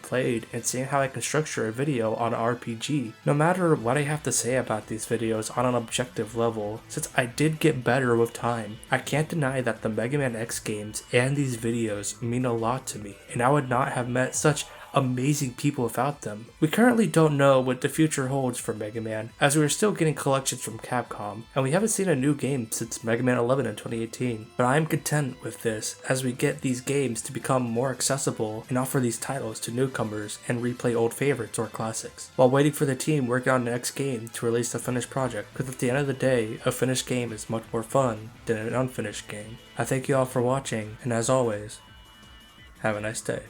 S2: played and seeing how I can structure a video on an RPG. No matter what I have to say about these videos on an objective level, since I did get better with time, I can't deny that the Mega Man X games and these videos mean a lot to me, and I would not have met such amazing people without them. We currently don't know what the future holds for Mega Man, as we are still getting collections from Capcom, and we haven't seen a new game since Mega Man 11 in 2018. But I am content with this, as we get these games to become more accessible and offer these titles to newcomers and replay old favorites or classics, while waiting for the team working on the next game to release a finished project, because at the end of the day, a finished game is much more fun than an unfinished game. I thank you all for watching, and as always, have a nice day.